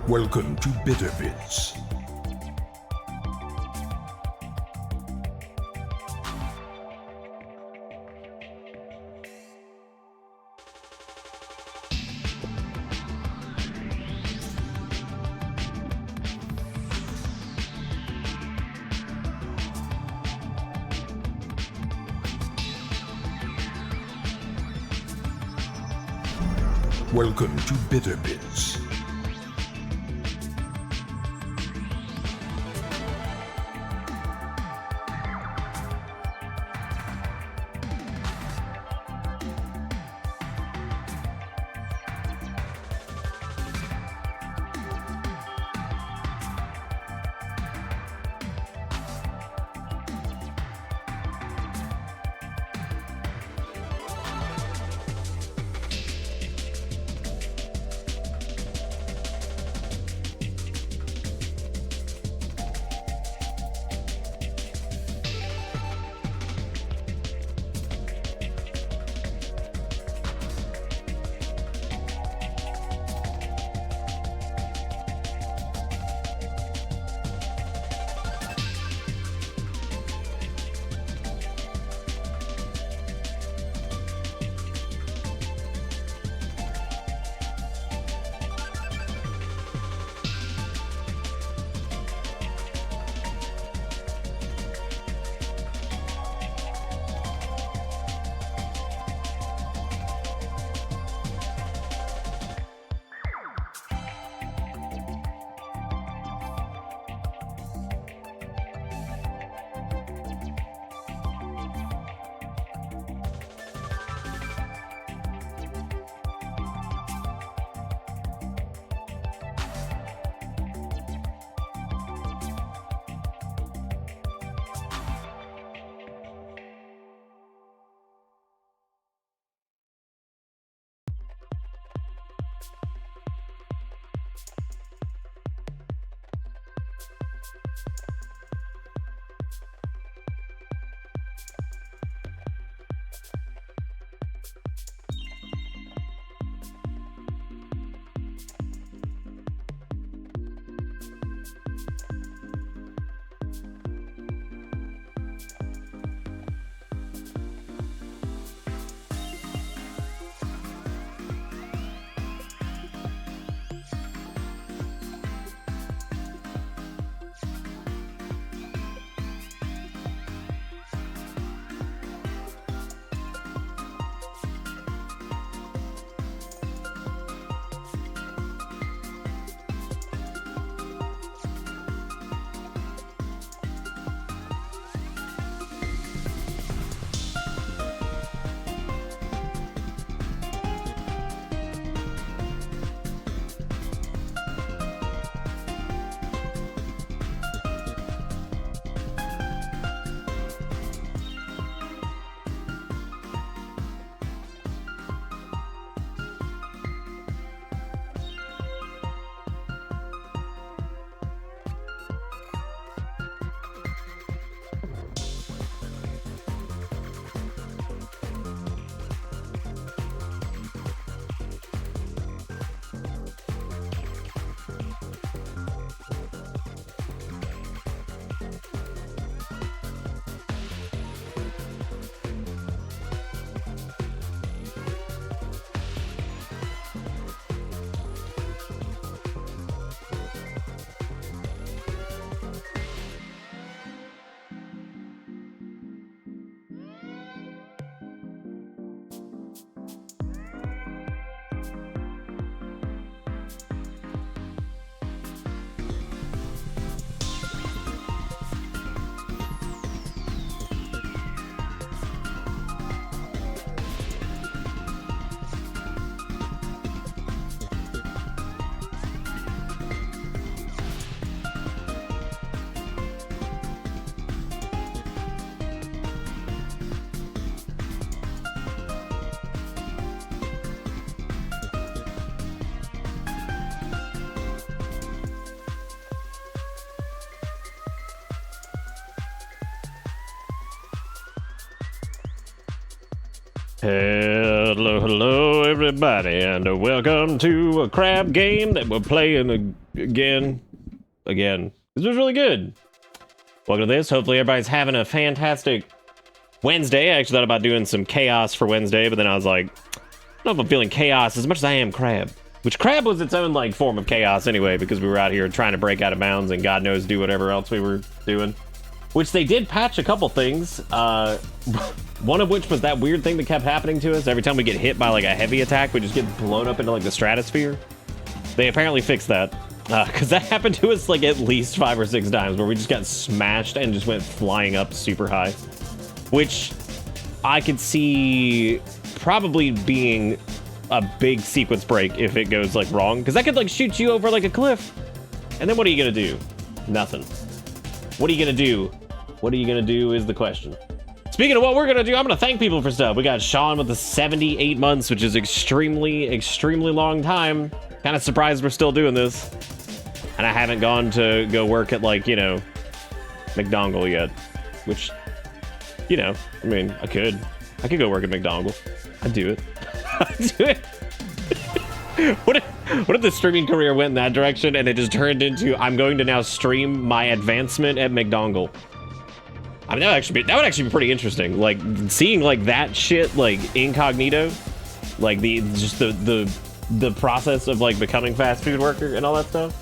Welcome to BitterBits. Welcome to BitterBits. Hello, everybody, and welcome to a crab game that we're playing again. This was really good. Welcome to this. Hopefully everybody's having a fantastic Wednesday. I actually thought about doing some chaos for Wednesday, but then I was like, I don't know if I'm feeling chaos as much as I am crab. Which crab was its own like form of chaos anyway, because we were out here trying to break out of bounds and God knows do whatever else we were doing. Which they did patch a couple things. One of which was that weird thing that kept happening to us. Every time we get hit by like a heavy attack, we just get blown up into like the stratosphere. They apparently fixed that. Because that happened to us like at least 5 or 6 times where we just got smashed and just went flying up super high. Which I could see probably being a big sequence break if it goes like wrong. Because that could like shoot you over like a cliff. And then what are you going to do? Nothing. What are you going to do? What are you going to do is the question. Speaking of what we're gonna do, I'm gonna thank people for stuff. We got Sean with the 78 months, which is extremely long time. Kind of surprised we're still doing this. And I haven't gone to go work at like, you know, McDongle yet. Which, you know, I mean, I could go work at McDongle. I'd do it. I'd do it. What if the streaming career went in that direction and it just turned into, I'm going to now stream my advancement at McDongle? I mean, that would actually be pretty interesting. Like seeing like that shit like incognito, like the process of like becoming fast food worker and all that stuff.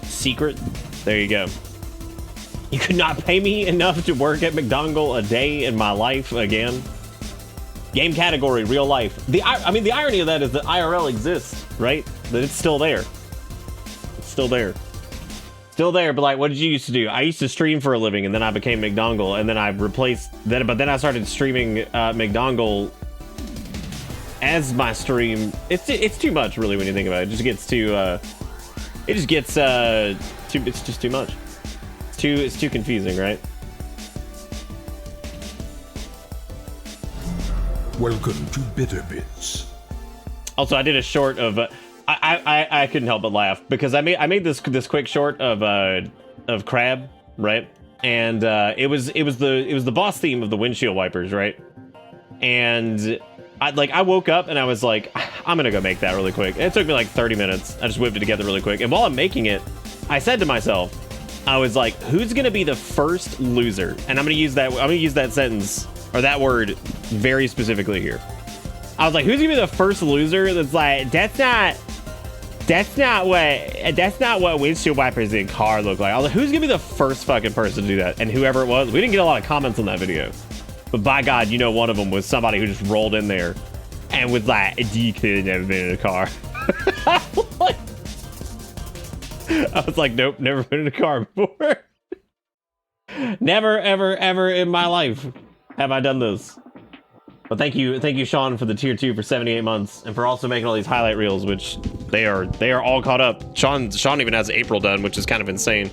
Secret. There you go. You could not pay me enough to work at McDongle a day in my life again. Game category, real life. I mean, the irony of that is that IRL exists, right? That it's still there. It's still there. Still there, but like, what did you used to do? I used to stream for a living, and then I became McDongle, and then I replaced that. But then I started streaming McDongle as my stream. It's too much, really, when you think about it. It just gets too. It's just too much. It's too confusing, right? Welcome to Bitter Bits. Also, I did a short of. I couldn't help but laugh because I made this quick short of crab, right? And it was the boss theme of the windshield wipers, right? And I woke up and I was like, I'm gonna go make that really quick. And it took me like 30 minutes. I just whipped it together really quick. And while I'm making it, I said to myself, I was like, who's gonna be the first loser? And I'm gonna use that sentence or that word very specifically here. I was like, who's gonna be the first loser that's like, that's not what windshield wipers in car look like. I was like, who's gonna be the first fucking person to do that? And whoever it was, we didn't get a lot of comments on that video. But by God, you know, one of them was somebody who just rolled in there and was like, you could have never been in a car. I was like, nope, never been in a car before. Never, ever in my life have I done this. But thank you, Sean, for the tier 2 for 78 months, and for also making all these highlight reels, which they are all caught up. Sean even has April done, which is kind of insane.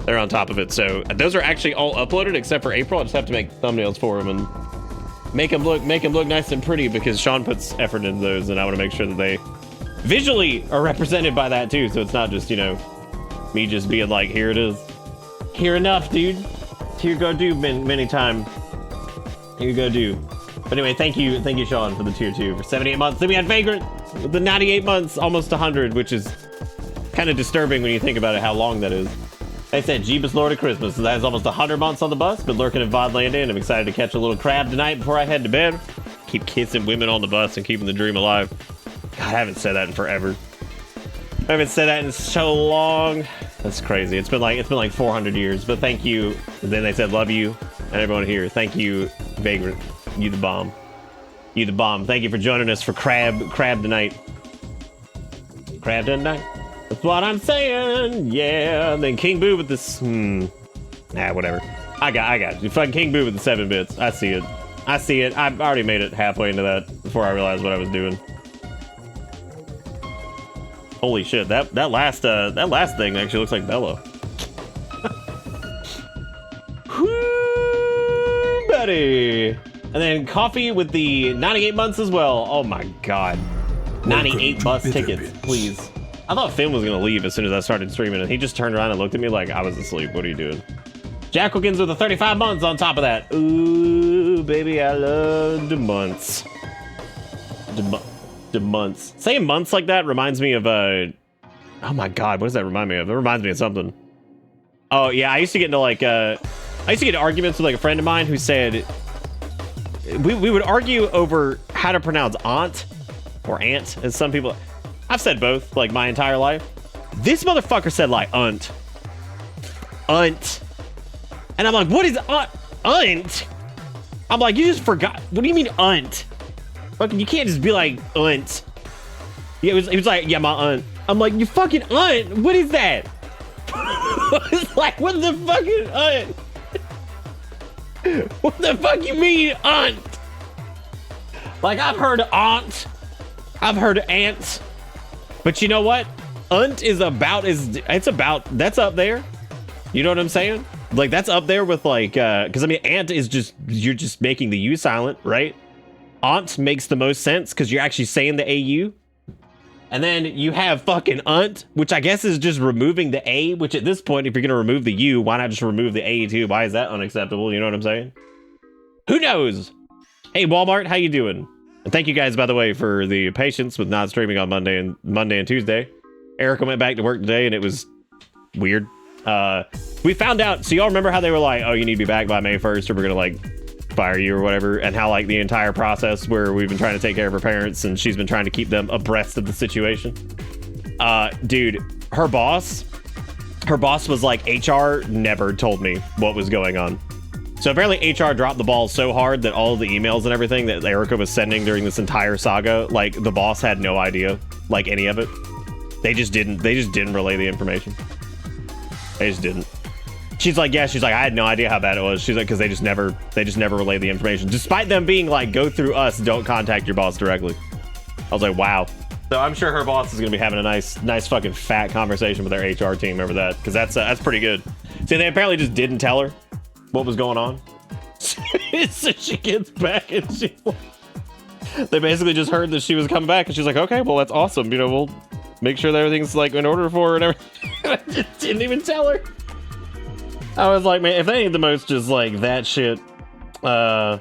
They're on top of it, so those are actually all uploaded except for April. I just have to make thumbnails for them and make them look nice and pretty because Sean puts effort into those, and I want to make sure that they visually are represented by that too. So it's not just, you know, me just being like, here it is, here enough, dude. Here go do many time. Here go do. But anyway, thank you, Sean, for the tier 2 for 78 months. Then we had Vagrant with the 98 months, almost 100, which is kind of disturbing when you think about it, how long that is. They said, Jeebus Lord of Christmas. So that is almost 100 months on the bus. Been lurking in VOD Land and I'm excited to catch a little crab tonight before I head to bed. Keep kissing women on the bus and keeping the dream alive. God, I haven't said that in forever. I haven't said that in so long. That's crazy. It's been like 400 years. But thank you. And then they said, love you, and everyone here. Thank you, Vagrant. You the bomb. You the bomb. Thank you for joining us for crab tonight. Crab tonight. That's what I'm saying. Yeah. And then King Boo with this. Whatever. I got you. Fucking King Boo with the 7 bits. I see it. I already made it halfway into that before I realized what I was doing. Holy shit! That last thing actually looks like Bella. Whoo, buddy. And then coffee with the 98 months as well. Oh my God. 98 bus tickets, please. I thought Finn was gonna leave as soon as I started streaming, and he just turned around and looked at me like I was asleep. What are you doing? Jack Wilkins with the 35 months on top of that. Ooh, baby, I love the months. to months. Saying months like that reminds me of oh my god, what does that remind me of? It reminds me of something. Oh yeah, I used to get into like I used to get into arguments with like a friend of mine who said we would argue over how to pronounce aunt or aunt, as some people. I've said both like my entire life. This motherfucker said like aunt. Aunt. And I'm like, what is aunt? Aunt? I'm like, you just forgot. What do you mean aunt? Fucking, you can't just be like aunt. Yeah, he was like, yeah, my aunt. I'm like, you fucking aunt? What is that? It's like, what the fucking aunt? What the fuck you mean aunt? Like, I've heard aunt. I've heard aunts. But you know what? Aunt is about that's up there. You know what I'm saying? Like, that's up there with like, because I mean, aunt is just, you're just making the U silent, right? Aunt makes the most sense because you're actually saying the AU. And then you have fucking aunt, which I guess is just removing the A, which at this point, if you're going to remove the U, why not just remove the A too? Why is that unacceptable? You know what I'm saying? Who knows? Hey, Walmart, how you doing? And thank you guys, by the way, for the patience with not streaming on Monday and Tuesday. Erica went back to work today and it was weird. We found out, so y'all remember how they were like, oh, you need to be back by May 1st or we're going to like fire you or whatever, and how like the entire process where we've been trying to take care of her parents and she's been trying to keep them abreast of the situation. Dude, her boss was like, HR never told me what was going on. So apparently HR dropped the ball so hard that all of the emails and everything that Erica was sending during this entire saga, like the boss had no idea, like any of it. They just didn't relay the information. They just didn't. She's like, I had no idea how bad it was. She's like, because they just never relayed the information, despite them being like, go through us, don't contact your boss directly. I was like, wow. So I'm sure her boss is gonna be having a nice fucking fat conversation with their HR team over that, because that's pretty good. See, they apparently just didn't tell her what was going on. So she gets back and they basically just heard that she was coming back, and she's like, okay, well that's awesome. You know, we'll make sure that everything's like in order for her and everything. I just didn't even tell her. I was like, man, if they ain't the most just like that shit, I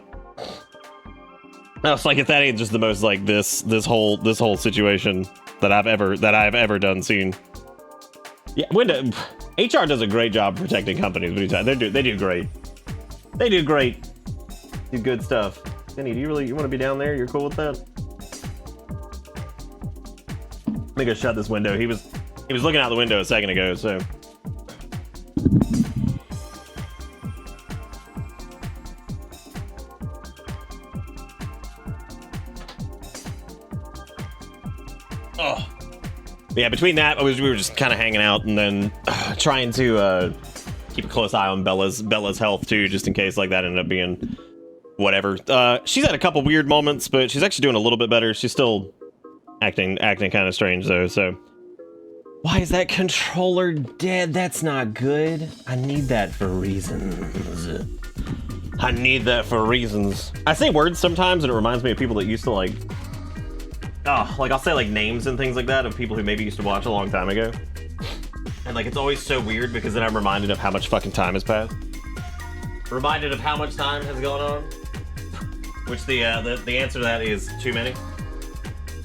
was like, if that ain't just the most like this whole situation that I've ever done seen. Yeah, HR does a great job protecting companies. They do great. They do great. Do good stuff. Kenny, you want to be down there? You're cool with that? Let me go shut this window. He was looking out the window a second ago, so. Oh. Yeah, between that, we were just kind of hanging out and then trying to keep a close eye on Bella's health too, just in case like that ended up being whatever. She's had a couple weird moments, but she's actually doing a little bit better. She's still acting kind of strange though, so. Why is that controller dead? That's not good. I need that for reasons. I say words sometimes and it reminds me of people that used to like I'll say like names and things like that of people who maybe used to watch a long time ago. And like, it's always so weird because then I'm reminded of how much fucking time has passed. Reminded of how much time has gone on. Which the answer to that is too many.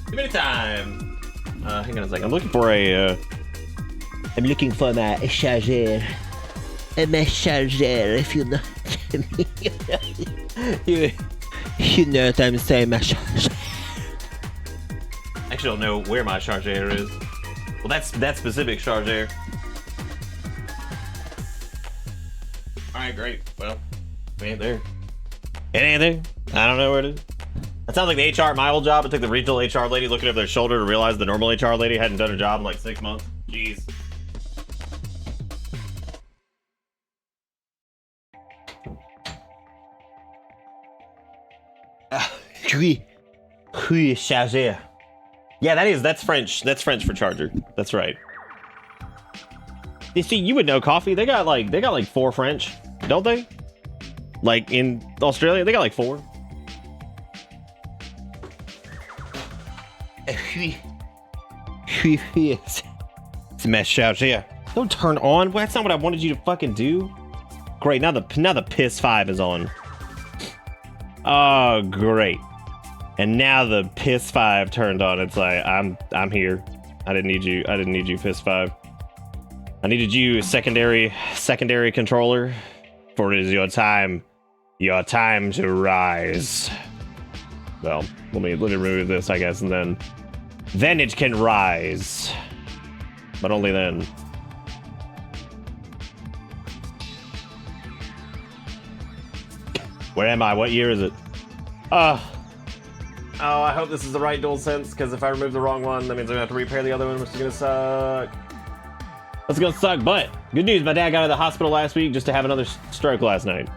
Too many time. Hang on a second. I'm looking for my charger. My charger, if you know what I mean. You know what I'm saying, my charger. I actually don't know where my charger is. Well, that's that specific charger. Alright, great. Well, it ain't there. It ain't there. I don't know where it is. That sounds like the HR at my old job. It took the regional HR lady looking over their shoulder to realize the normal HR lady hadn't done her job in like 6 months. Jeez. Oui, charger. Yeah, that's French. That's French for charger. That's right. You see, you would know coffee. They got like 4 French, don't they? Like in Australia, they got like 4. It's a mess charger. Don't turn on. Well, that's not what I wanted you to fucking do. Great. Now the piss 5 is on. Oh, great. And now the piss 5 turned on. It's like, I'm here. I didn't need you, piss 5. I needed you, secondary controller, for it is your time to rise. Well, let me remove this, I guess, and then it can rise. But only then. Where am I? What year is it? Oh, I hope this is the right DualSense, because if I remove the wrong one, that means I'm gonna have to repair the other one, which is gonna suck. That's gonna suck, but good news, my dad got out of the hospital last week just to have another stroke last night.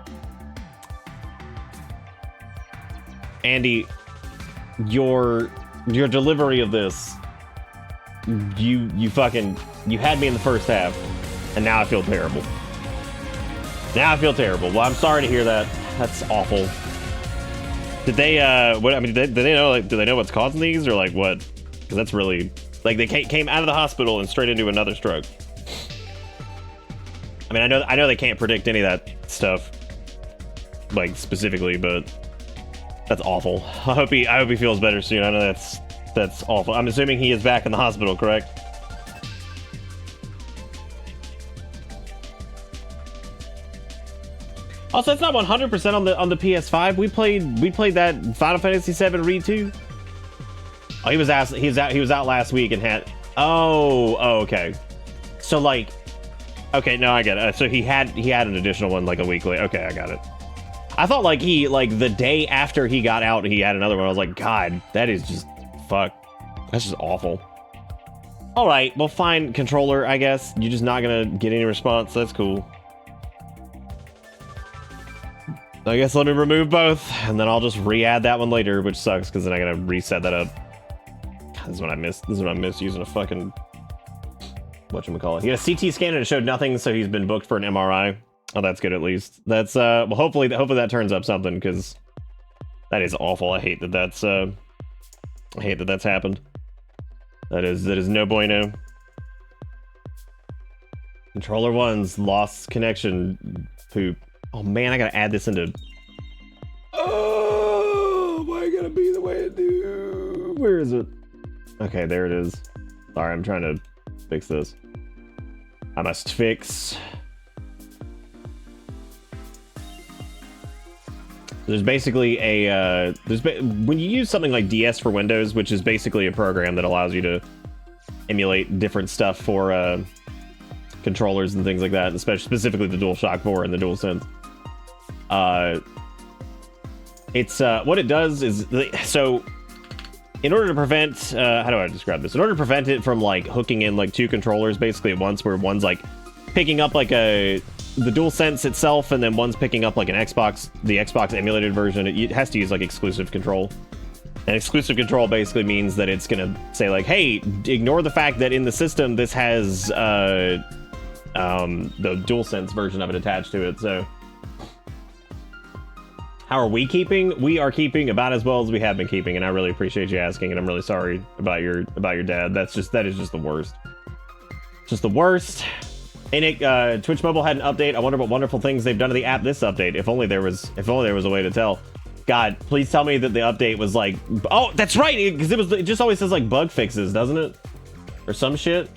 Andy, your delivery of this, you had me in the first half, and now I feel terrible. Well, I'm sorry to hear that. That's awful. Did they, did they know, like, do they know what's causing these, or, like, what? Because that's really, like, they came out of the hospital and straight into another stroke. I mean, I know they can't predict any of that stuff, like, specifically, but that's awful. I hope he feels better soon. I know that's awful. I'm assuming he is back in the hospital, correct? Also, it's not 100% on the PS5. We played that Final Fantasy VII Re 2. Oh, he was out last week and had. Oh, okay. So like, okay, no, I get it. So he had an additional one like a week later. Okay, I got it. I thought like the day after he got out, he had another one. I was like, God, that is just fuck. That's just awful. All right, well, fine, controller. I guess you're just not gonna get any response. That's cool. I guess let me remove both, and then I'll just re-add that one later, which sucks because then I gotta reset that up. God, this is what I miss. This is what I miss using a fucking whatchamacallit. He had a CT scan and it showed nothing, so he's been booked for an MRI. Oh, that's good at least. That's well, hopefully that turns up something, because that is awful. I hate that that's happened. That is no bueno. Controller 1's lost connection poop. Oh man, I gotta add this into. Oh, why I gotta be the way it do? Where is it? Okay, there it is. Sorry, I'm trying to fix this. I must fix. There's basically a when you use something like DS for Windows, which is basically a program that allows you to emulate different stuff for controllers and things like that, especially specifically the DualShock 4 and the DualSense. It's what it does is, so in order to prevent how do I describe this? In order to prevent it from like hooking in like two controllers basically at once, where one's like picking up like the DualSense itself, and then one's picking up like the Xbox emulated version, it has to use like exclusive control. And exclusive control basically means that it's gonna say like, hey, ignore the fact that in the system this has the DualSense version of it attached to it. So how are we keeping? We are keeping about as well as we have been keeping, and I really appreciate you asking, and I'm really sorry about your dad. That is just the worst. Just the worst. And it Twitch Mobile had an update. I wonder what wonderful things they've done to the app this update. If only there was a way to tell. God, please tell me that the update was like, oh, that's right, because it just always says like bug fixes, doesn't it? Or some shit.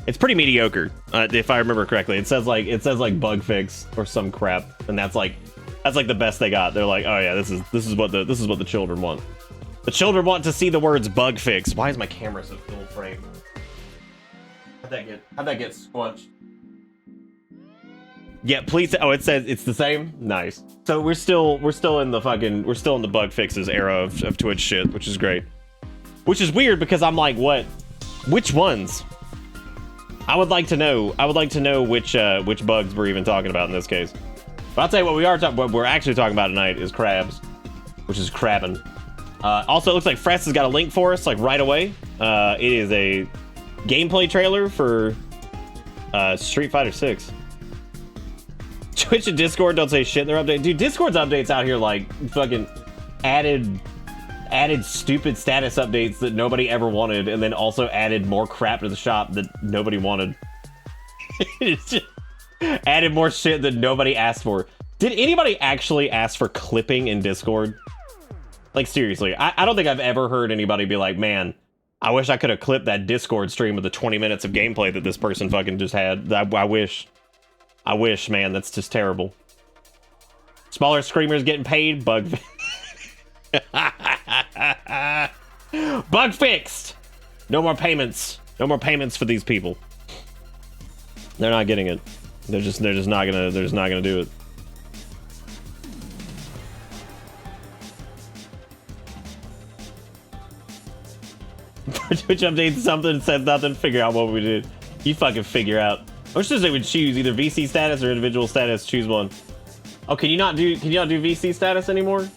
It's pretty mediocre, if I remember correctly. It says like bug fix or some crap, and that's like the best they got. They're like, oh yeah, this is what the children want. The children want to see the words bug fix. Why is my camera so full frame? How'd that get squunched? Yeah, please. Oh, it says it's the same. Nice. So we're still in the bug fixes era of Twitch shit, which is great. Which is weird because I'm like, what? Which ones? I would like to know which bugs we're even talking about in this case. But I'll tell you what we're actually talking about tonight is crabs, which is crabbing. Also, it looks like Fress has got a link for us like right away. It is a gameplay trailer for Street Fighter 6. Twitch and Discord don't say shit in their update. Dude, Discord's updates out here like fucking added stupid status updates that nobody ever wanted, and then also added more crap to the shop that nobody wanted. It's just added more shit that nobody asked for. Did anybody actually ask for clipping in Discord? Like, seriously, I don't think I've ever heard anybody be like, man, I wish I could have clipped that Discord stream with the 20 minutes of gameplay that this person fucking just had. I wish. I wish, man. That's just terrible. Smaller screamers getting paid. Bug. Bug fixed. No more payments. No more payments for these people. They're not getting it. They're just not gonna do it. Twitch updates something, says nothing, figure out what we did. You fucking figure out. I wish they would choose either VC status or individual status. Choose one. Oh, can you not do VC status anymore?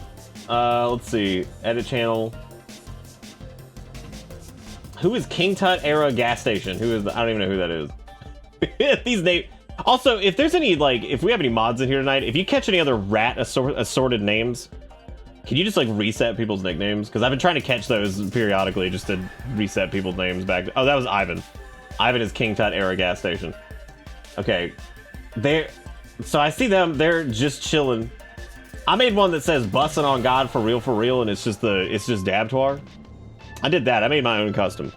Let's see. Edit channel. Who is King Tut era gas station? Who is I don't even know who that is. These names. Also, if there's any, like, if we have any mods in here tonight, if you catch any other rat assorted names, can you just, like, reset people's nicknames? Because I've been trying to catch those periodically just to reset people's names back. Oh, that was Ivan. Ivan is King Tut era gas station. Okay. So I see them. They're just chilling. I made one that says bussin' on God for real, and it's just Dabtoir. I did that. I made my own custom.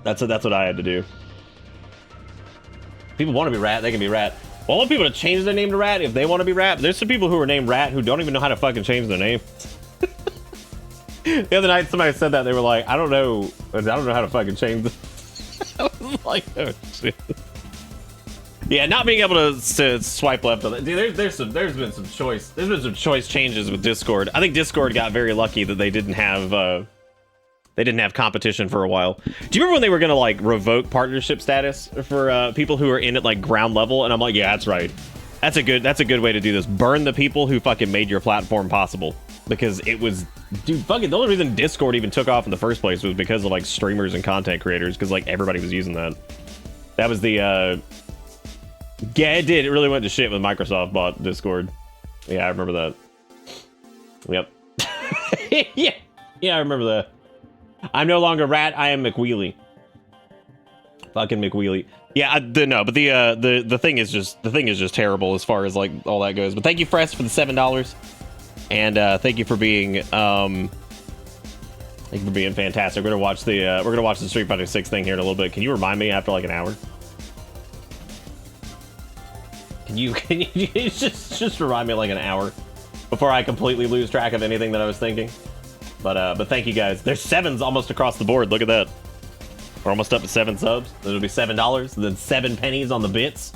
That's what I had to do. People want to be rat, they can be rat. Well, I want people to change their name to rat if they want to be rat. But there's some people who are named rat who don't even know how to fucking change their name. The other night, somebody said that. They were like, I don't know how to fucking change this. I was like, oh shit. Yeah, not being able to swipe left on it. Dude, there's been some choice changes with Discord. I think Discord got very lucky that they didn't have competition for a while. Do you remember when they were gonna like revoke partnership status for people who are in at like ground level? And I'm like, yeah, that's right. That's a good way to do this. Burn the people who fucking made your platform possible. Because it was, dude, fucking the only reason Discord even took off in the first place was because of like streamers and content creators, because like everybody was using that. That was the yeah, it did. It really went to shit when Microsoft bought Discord. Yeah, I remember that. Yep. Yeah, I remember that. I'm no longer rat. I am McWheelie. Fucking McWheelie. Yeah, no, but the thing is just terrible as far as like all that goes. But thank you, Fress, for the $7, and thank you for being fantastic. We're gonna watch the Street Fighter 6 thing here in a little bit. Can you remind me after like an hour? Can you just remind me like an hour before I completely lose track of anything that I was thinking? But thank you guys. There's 7s almost across the board. Look at that. We're almost up to 7 subs. It'll be $7, and then 7 pennies on the bits.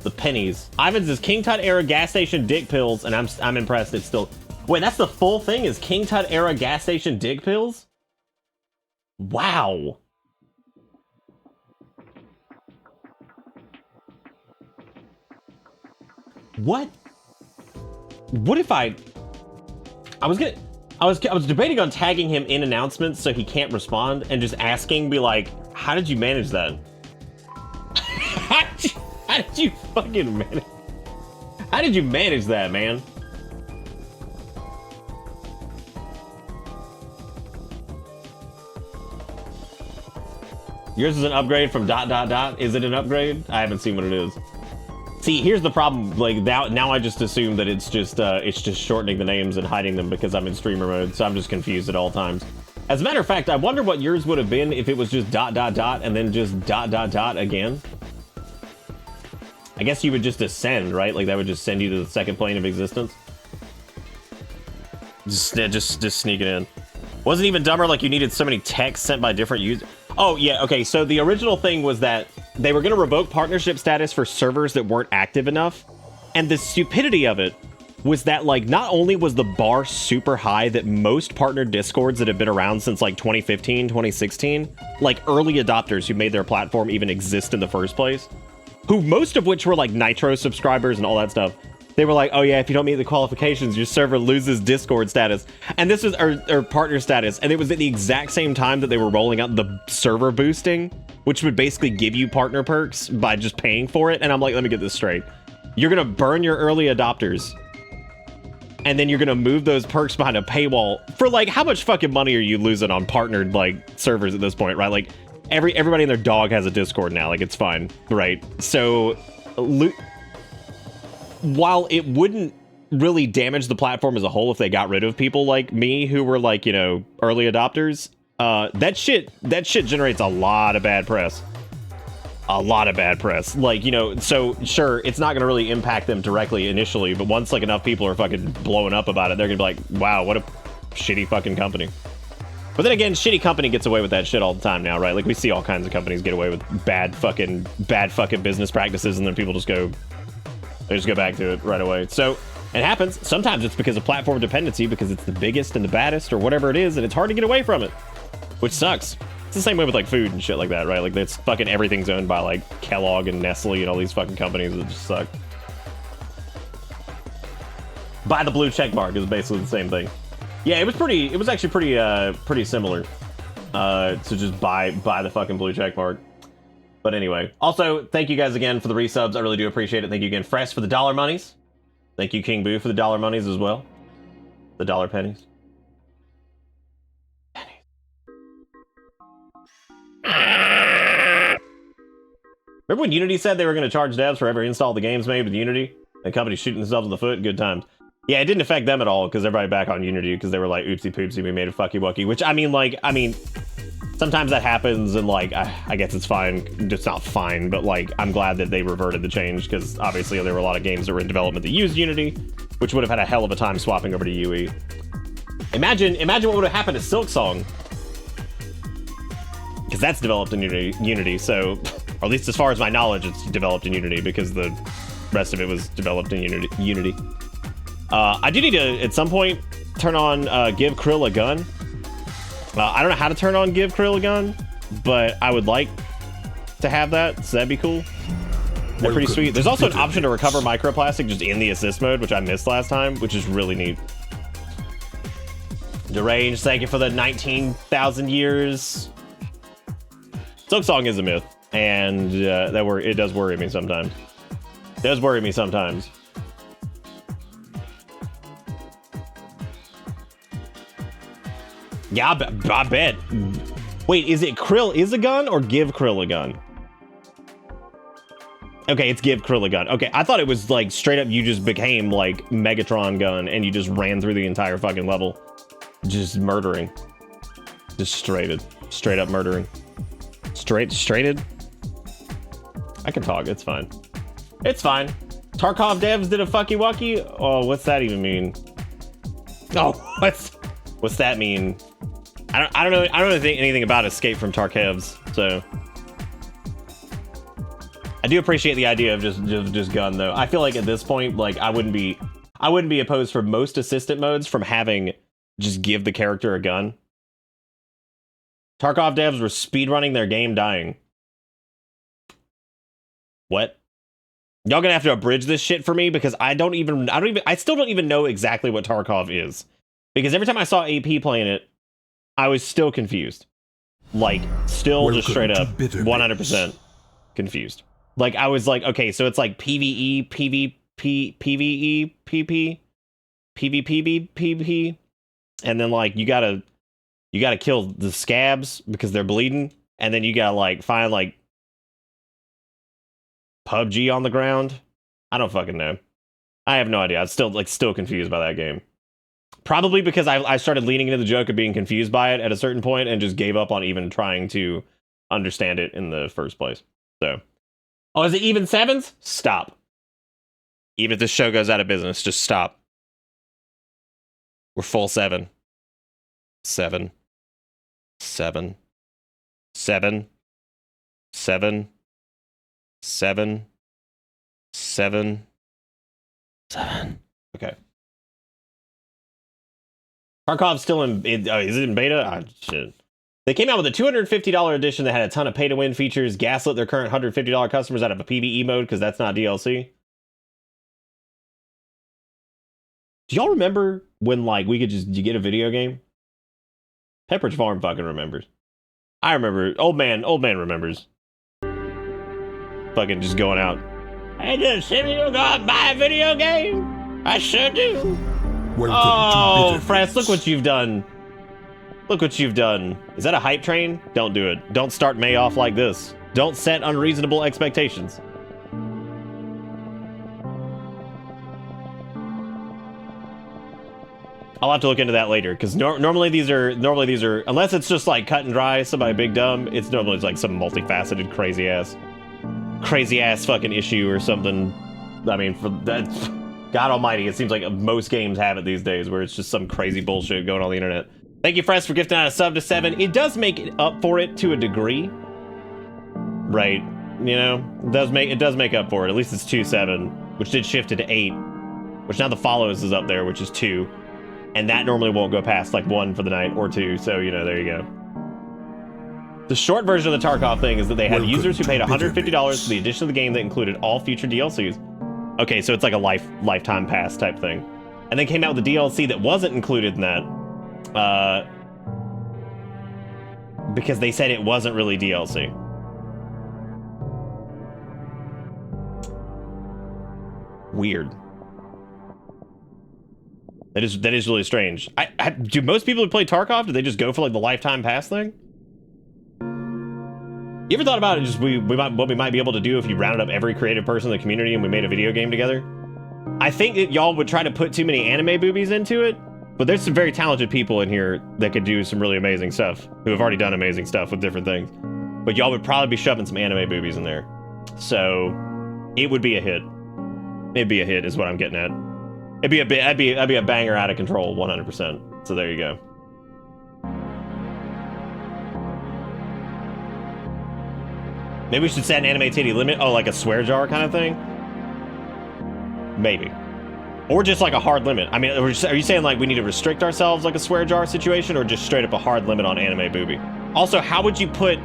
The pennies. Ivan's is King Tut era gas station dick pills, and I'm impressed. It's still. Wait, that's the full thing. Is King Tut era gas station dick pills? Wow. What? What if I was debating on tagging him in announcements so he can't respond and just asking, be like, how did you manage that? How did you fucking manage? How did you manage that, man? Yours is an upgrade from ... Is it an upgrade? I haven't seen what it is. See, here's the problem. Like now I just assume that it's just shortening the names and hiding them because I'm in streamer mode, so I'm just confused at all times. As a matter of fact, I wonder what yours would have been if it was just ... and then just ... again. I guess you would just ascend, right? Like that would just send you to the second plane of existence. Just sneak it in. Wasn't even dumber, like you needed so many texts sent by different users. Oh, yeah, okay, so the original thing was that they were going to revoke partnership status for servers that weren't active enough, and the stupidity of it was that, like, not only was the bar super high that most partnered Discords that have been around since, like, 2015, 2016, like, early adopters who made their platform even exist in the first place, who most of which were, like, Nitro subscribers and all that stuff. They were like, oh yeah, if you don't meet the qualifications, your server loses Discord status. And this was, or partner status. And it was at the exact same time that they were rolling out the server boosting, which would basically give you partner perks by just paying for it. And I'm like, let me get this straight. You're going to burn your early adopters. And then you're going to move those perks behind a paywall for like, how much fucking money are you losing on partnered like servers at this point, right? Like everybody and their dog has a Discord now. Like it's fine, right? So while it wouldn't really damage the platform as a whole if they got rid of people like me who were like, you know, early adopters. That shit generates a lot of bad press. A lot of bad press. Like, you know, so sure, it's not going to really impact them directly initially, but once like enough people are fucking blowing up about it, they're going to be like, wow, what a shitty fucking company. But then again, shitty company gets away with that shit all the time now, right? Like we see all kinds of companies get away with bad fucking business practices, and then people just go back to it right away. So it happens. Sometimes it's because of platform dependency, because it's the biggest and the baddest or whatever it is, and it's hard to get away from it, which sucks. It's the same way with like food and shit like that, right? Like it's fucking everything's owned by like Kellogg and Nestle and all these fucking companies that just suck. Buy the blue check mark is basically the same thing. Yeah, it was actually pretty similar. To just buy the fucking blue check mark. But anyway, also thank you guys again for the resubs. I really do appreciate it. Thank you again, Fresh, for the dollar monies. Thank you, King Boo, for the dollar monies as well. The dollar pennies. Remember when Unity said they were going to charge devs for every install the games made with Unity? And companies shooting themselves in the foot? Good times. Yeah, it didn't affect them at all, because everybody back on Unity, because they were like, oopsie poopsie, we made a fucky wucky. Which, I mean, sometimes that happens, and like, I guess it's fine. It's not fine, but like, I'm glad that they reverted the change, because obviously there were a lot of games that were in development that used Unity, which would have had a hell of a time swapping over to UE. Imagine what would have happened to Silksong. Because that's developed in Unity, so, or at least as far as my knowledge, it's developed in Unity, because the rest of it was developed in Unity. I do need to, at some point, turn on Give Krill a Gun. I don't know how to turn on Give Krill a Gun, but I would like to have that, so that'd be cool. That's pretty sweet. There's also an option to recover microplastic just in the assist mode, which I missed last time, which is really neat. Deranged, thank you for the 19,000 years. Silksong is a myth, and it does worry me sometimes. It does worry me sometimes. Yeah, I bet. Wait, is it Krill is a gun or Give Krill a Gun? Okay, it's Give Krill a Gun. Okay, I thought it was like straight up you just became like Megatron Gun and you just ran through the entire fucking level. Just murdering. Just straight up murdering. Straighted? I can talk, it's fine. It's fine. Tarkov devs did a fucky wucky? Oh, what's that even mean? Oh, what's that mean? I don't know think anything about Escape from Tarkov's, so I do appreciate the idea of just gun though. I feel like at this point, like I wouldn't be opposed for most assistant modes from having just give the character a gun. Tarkov devs were speedrunning their game dying. What? Y'all gonna have to abridge this shit for me because I still don't even know exactly what Tarkov is. Because every time I saw AP playing it, I was still confused. Like, still just straight up 100% confused. Like, I was like, okay, so it's like PvE, PvP, PvE, PP, PvPv, PvP, and then like you gotta kill the scabs because they're bleeding, and then you gotta like find like PUBG on the ground. I don't fucking know. I have no idea. I'm still confused by that game. Probably because I started leaning into the joke of being confused by it at a certain point and just gave up on even trying to understand it in the first place. So, oh, is it even sevens? Stop. Even if this show goes out of business, just stop. We're full 7. 7. 7. 7. 7. 7. 7. 7. Okay. Tarkov's still is it in beta? Ah, shit. They came out with a $250 edition that had a ton of pay-to-win features, gaslit their current $150 customers out of a PvE mode because that's not DLC. Do y'all remember when, like, you get a video game? Pepperidge Farm fucking remembers. I remember. Old man remembers. Fucking just going out. Hey, just see me go out and buy a video game? I sure do. Oh, France, look what you've done. Look what you've done. Is that a hype train? Don't do it. Don't start May off like this. Don't set unreasonable expectations. I'll have to look into that later, because normally these are unless it's just like cut and dry, somebody big dumb. It's normally like some multifaceted crazy ass fucking issue or something. I mean, for that, God Almighty, it seems like most games have it these days, where it's just some crazy bullshit going on the internet. Thank you, Fress, for gifting out a sub to 7. It does make it up for it to a degree, right? You know, it does make up for it. At least it's 2-7, which did shift it to 8, which now the follows is up there, which is 2. And that normally won't go past like 1 for the night or 2, so, you know, there you go. The short version of the Tarkov thing is that they had users who paid $150 for the addition of the game that included all future DLCs. Okay, so it's like a lifetime pass type thing. And they came out with a DLC that wasn't included in that. Because they said it wasn't really DLC. Weird. That is really strange. Do most people who play Tarkov, do they just go for like the lifetime pass thing? You ever thought about it? Just what we might be able to do if you rounded up every creative person in the community and we made a video game together? I think that y'all would try to put too many anime boobies into it, but there's some very talented people in here that could do some really amazing stuff, who have already done amazing stuff with different things. But y'all would probably be shoving some anime boobies in there, so it would be a hit. It'd be a hit, is what I'm getting at. It'd be I'd be a banger out of control, 100%. So there you go. Maybe we should set an anime titty limit. Oh, like a swear jar kind of thing? Maybe. Or just like a hard limit. I mean, are you saying like we need to restrict ourselves like a swear jar situation, or just straight up a hard limit on anime booby? Also, how would you put...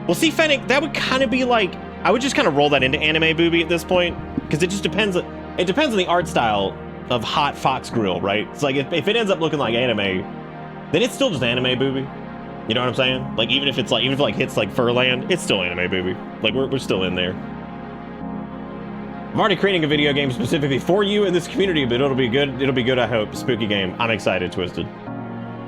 Well, see, Fennec, that would kind of be like... I would just kind of roll that into anime booby at this point, because it just depends... It depends on the art style of Hot Fox Grill, right? It's like, if it ends up looking like anime, then it's still just anime booby. You know what I'm saying? Like, even if it hits like Furland, it's still anime booby. Like, we're still in there. I'm already creating a video game specifically for you in this community, but it'll be good. It'll be good, I hope. Spooky game. I'm excited, Twisted.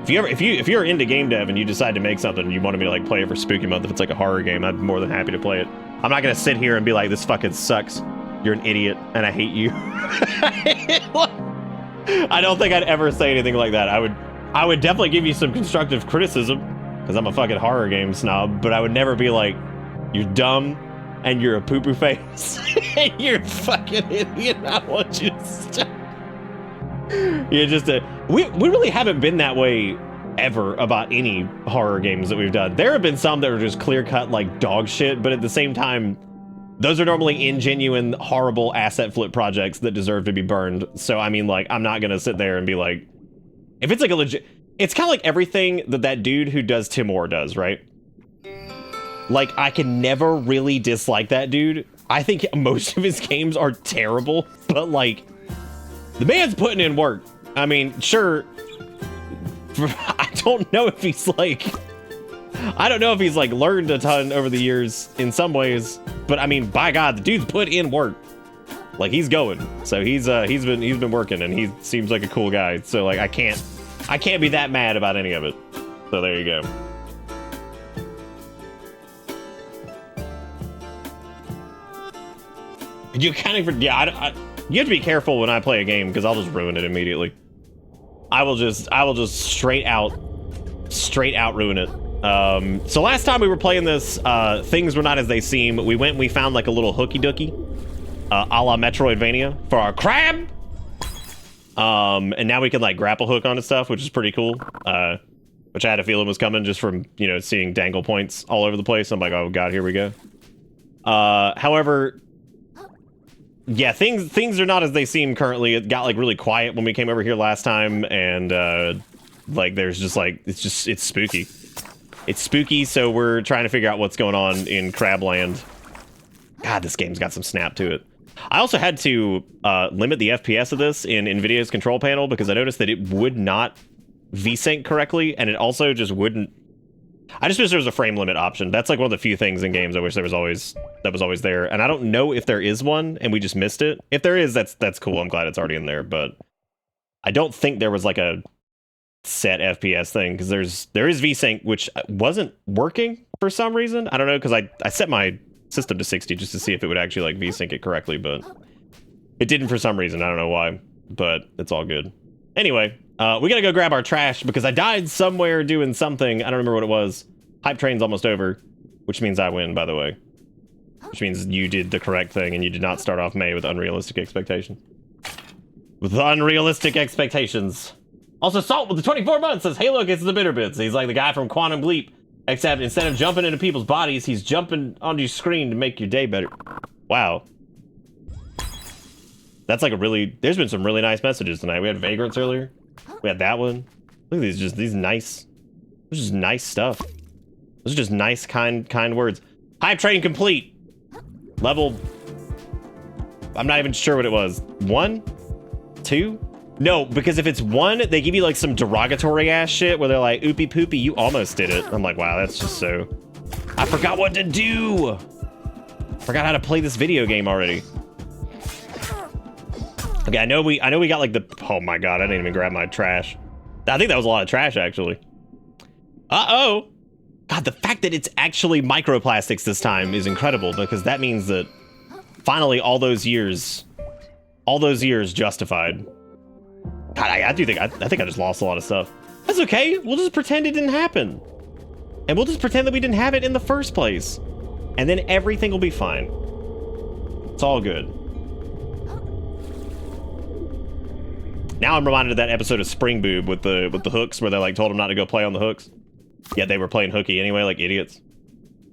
If you're into game dev and you decide to make something and you wanted me to like play it for Spooky Month, if it's like a horror game, I'm more than happy to play it. I'm not gonna sit here and be like, this fucking sucks. You're an idiot and I hate you. I don't think I'd ever say anything like that. I would definitely give you some constructive criticism, because I'm a fucking horror game snob, but I would never be like, you're dumb and you're a poo-poo face and you're a fucking idiot. I want you to stop. You're just we really haven't been that way ever about any horror games that we've done. There have been some that are just clear-cut like dog shit, but at the same time, those are normally ingenuine, horrible asset flip projects that deserve to be burned. So, I mean, like, I'm not gonna sit there and be like, if it's like a legit... It's kind of like everything that dude who does Timor does, right? Like, I can never really dislike that dude. I think most of his games are terrible, but like, the man's putting in work. I mean, sure, I don't know if he's like learned a ton over the years in some ways, but I mean, by God, the dude's put in work. Like, he's going. So he's been working, and he seems like a cool guy. So like, I can't be that mad about any of it. So there you go. You kind of, yeah, you have to be careful when I play a game, because I'll just ruin it immediately. I will just straight out ruin it. So last time we were playing this, things were not as they seem. We found like a little hooky dooky, a la Metroidvania for our crab. And now we can like grapple hook onto stuff, which is pretty cool. Which I had a feeling was coming just from, you know, seeing dangle points all over the place. I'm like, oh God, here we go. However, yeah, things are not as they seem currently. It got like really quiet when we came over here last time, and like there's just like it's spooky. It's spooky, so we're trying to figure out what's going on in Crabland. God, this game's got some snap to it. I also had to limit the FPS of this in NVIDIA's control panel, because I noticed that it would not VSync correctly, and it also just wouldn't. I just wish there was a frame limit option. That's like one of the few things in games I wish there was always there, and I don't know if there is one and we just missed it. If there is, that's cool. I'm glad it's already in there, but I don't think there was like a set FPS thing, because there is VSync, which wasn't working for some reason. I don't know, because I set my system to 60 just to see if it would actually like VSync it correctly, but it didn't for some reason. I don't know why, but it's all good. Anyway, we gotta go grab our trash because I died somewhere doing something. I don't remember what it was. Hype train's almost over, which means I win, by the way. Which means you did the correct thing and you did not start off May with unrealistic expectations. With unrealistic expectations. Also, Salt with the 24 months says, hey look, it's the Bitter Bits. He's like the guy from Quantum Leap, except instead of jumping into people's bodies, he's jumping onto your screen to make your day better. Wow. That's like a really, there's been some really nice messages tonight. We had Vagrants earlier. We had that one. Look at these nice, this is just nice stuff. Those are just nice, kind words. Hype train complete. Level, I'm not even sure what it was. 1? 2? No, because if it's 1, they give you like some derogatory ass shit where they're like, oopie poopy, you almost did it. I'm like, wow, that's just so, I forgot what to do. Forgot how to play this video game already. Okay, I know we got like the, oh my god, I didn't even grab my trash. I think that was a lot of trash actually. Uh-oh. God, the fact that it's actually microplastics this time is incredible because that means that finally all those years justified. God, I think I just lost a lot of stuff. That's okay. We'll just pretend it didn't happen. And we'll just pretend that we didn't have it in the first place. And then everything will be fine. It's all good. Now I'm reminded of that episode of Spring Boob with the hooks where they like told him not to go play on the hooks. Yet they were playing hooky anyway, like idiots.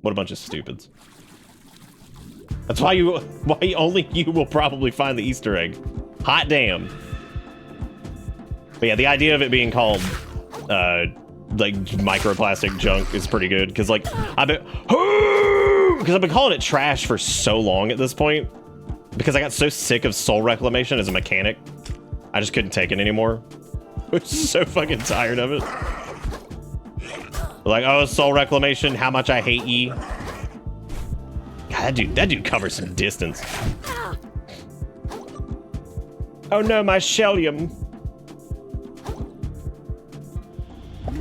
What a bunch of stupids. That's why only you will probably find the Easter egg. Hot damn. But yeah, the idea of it being called like microplastic junk is pretty good because like I've been calling it trash for so long at this point because I got so sick of soul reclamation as a mechanic. I just couldn't take it anymore. I was so fucking tired of it. Like, oh, soul reclamation, how much I hate ye. God, that dude covers some distance. Oh no, my Shellium.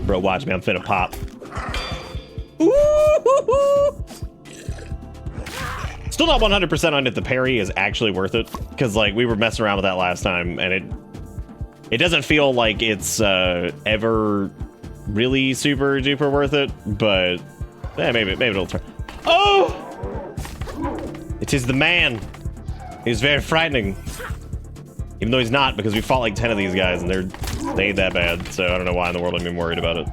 Bro, watch me, I'm finna pop. Ooh! Still not 100% on if the parry is actually worth it. Because, like, we were messing around with that last time, and it doesn't feel like it's ever really super duper worth it, but maybe it'll turn. Oh! It is the man. He's very frightening. Even though he's not, because we fought like 10 of these guys and they ain't that bad, so I don't know why in the world I'm even worried about it.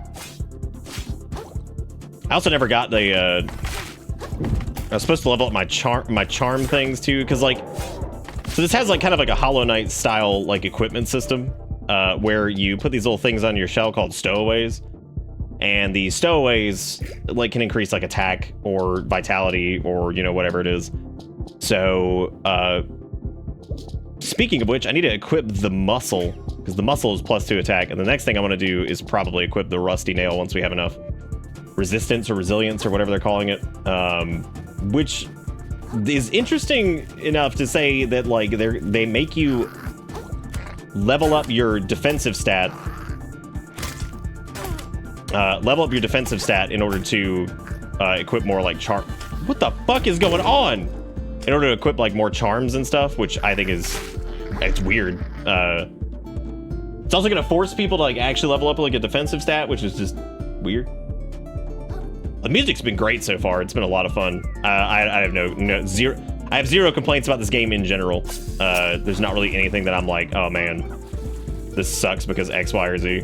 I also never got the I was supposed to level up my charm things too, because like, so this has like kind of like a Hollow Knight style like equipment system. Where you put these little things on your shell called stowaways, and the stowaways like can increase like attack or vitality or whatever it is. So speaking of which, I need to equip the muscle because the muscle is +2 attack, and the next thing I want to do is probably equip the rusty nail once we have enough resistance or resilience or whatever they're calling it, which is interesting enough to say that like they make you level up your defensive stat. Level up your defensive stat in order to equip more like charm. What the fuck is going on? In order to equip like more charms and stuff, which I think it's weird. It's also gonna force people to like actually level up like a defensive stat, which is just weird. The music's been great so far. It's been a lot of fun. I have zero. I have zero complaints about this game in general. There's not really anything that I'm like, oh man, this sucks because X, Y, or Z.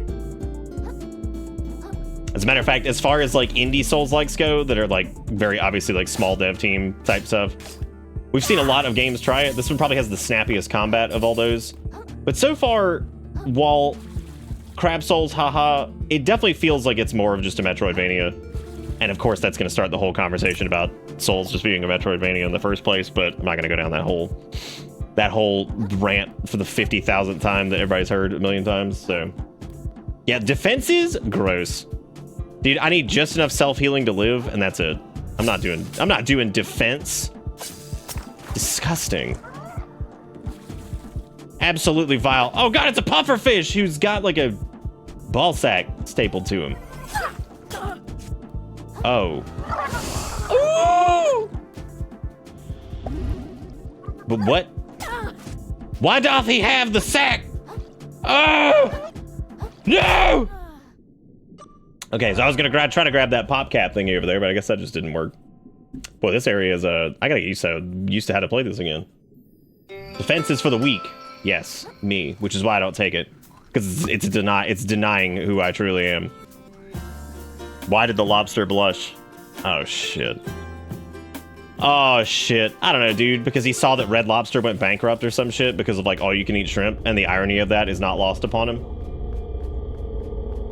As a matter of fact, as far as like indie Souls-likes go that are like very obviously like small dev team type stuff, we've seen a lot of games try it. This one probably has the snappiest combat of all those. But so far, while Crab Souls, haha, it definitely feels like it's more of just a Metroidvania. And of course, that's going to start the whole conversation about Souls just being a Metroidvania in the first place, but I'm not going to go down that whole rant for the 50,000th time that everybody's heard a million times. So yeah, defense is gross. Dude, I need just enough self-healing to live, and that's it. I'm not doing defense. Disgusting. Absolutely vile. Oh god, it's a pufferfish who's got like a ball sack stapled to him. Oh. Ooh! But what? Why doth he have the sack? Oh! No! Okay, so I was gonna try to grab that pop cap thingy over there, but I guess that just didn't work. Boy, this area is I gotta get used to how to play this again. Defense is for the weak. Yes, me, which is why I don't take it. Because it's denying who I truly am. Why did the lobster blush? Oh, shit. Oh, shit. I don't know, dude. Because he saw that Red Lobster went bankrupt or some shit because of, like, all-you-can-eat shrimp, and the irony of that is not lost upon him.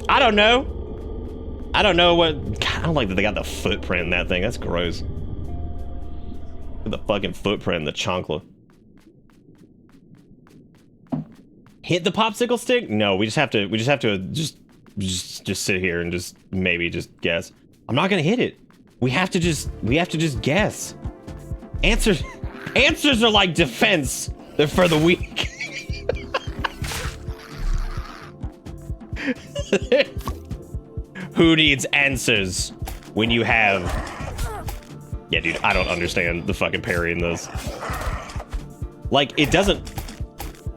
I don't know. I don't know what... God, I don't like that they got the footprint in that thing. That's gross. The fucking footprint in the chancla. Hit the popsicle stick? No, we just have to just sit here and just maybe just guess. I'm not gonna hit it. We have to just guess. Answers are like defense. They're for the weak. Who needs answers when you have... Yeah, dude, I don't understand the fucking parry in this. Like, it doesn't...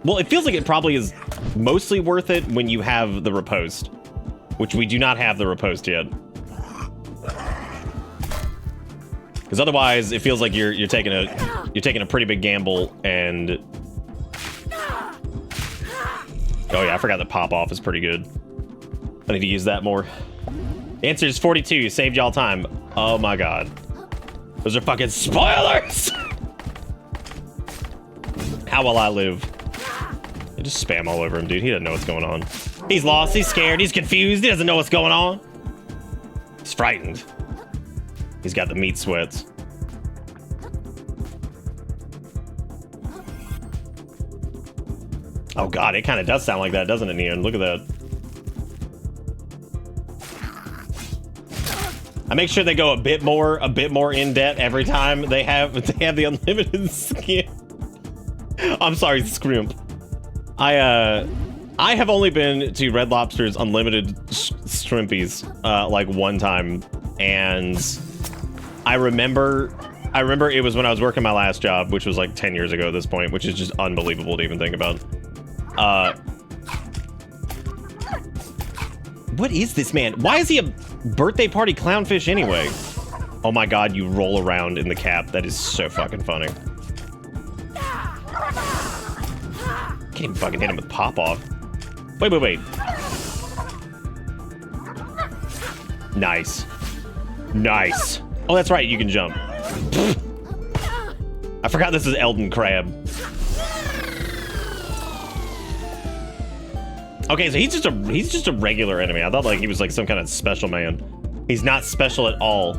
Well, it feels like it probably is mostly worth it when you have the riposte, which we do not have the riposte yet. Because otherwise, it feels like you're taking a pretty big gamble and... Oh yeah, I forgot that pop off is pretty good. I need to use that more. The answer is 42. You saved y'all time. Oh my god. Those are fucking spoilers! How will I live? I just spam all over him, dude. He doesn't know what's going on. He's lost, he's scared, he's confused, he doesn't know what's going on. He's frightened. He's got the meat sweats. Oh god, it kind of does sound like that, doesn't it, Neon? Look at that. I make sure they go a bit more in debt every time they have the unlimited skin. I'm sorry, Scrimp. I have only been to Red Lobster's unlimited shrimpies like one time, and I remember it was when I was working my last job, which was like 10 years ago at this point, which is just unbelievable to even think about. What is this man? Why is he a birthday party clownfish anyway? Oh my god, you roll around in the cap. That is so fucking funny. Can't even fucking hit him with pop off. Wait. Nice. Nice. Oh, that's right, you can jump. I forgot this is Elden Crab. Okay, so he's just a regular enemy. I thought like he was like some kind of special man. He's not special at all.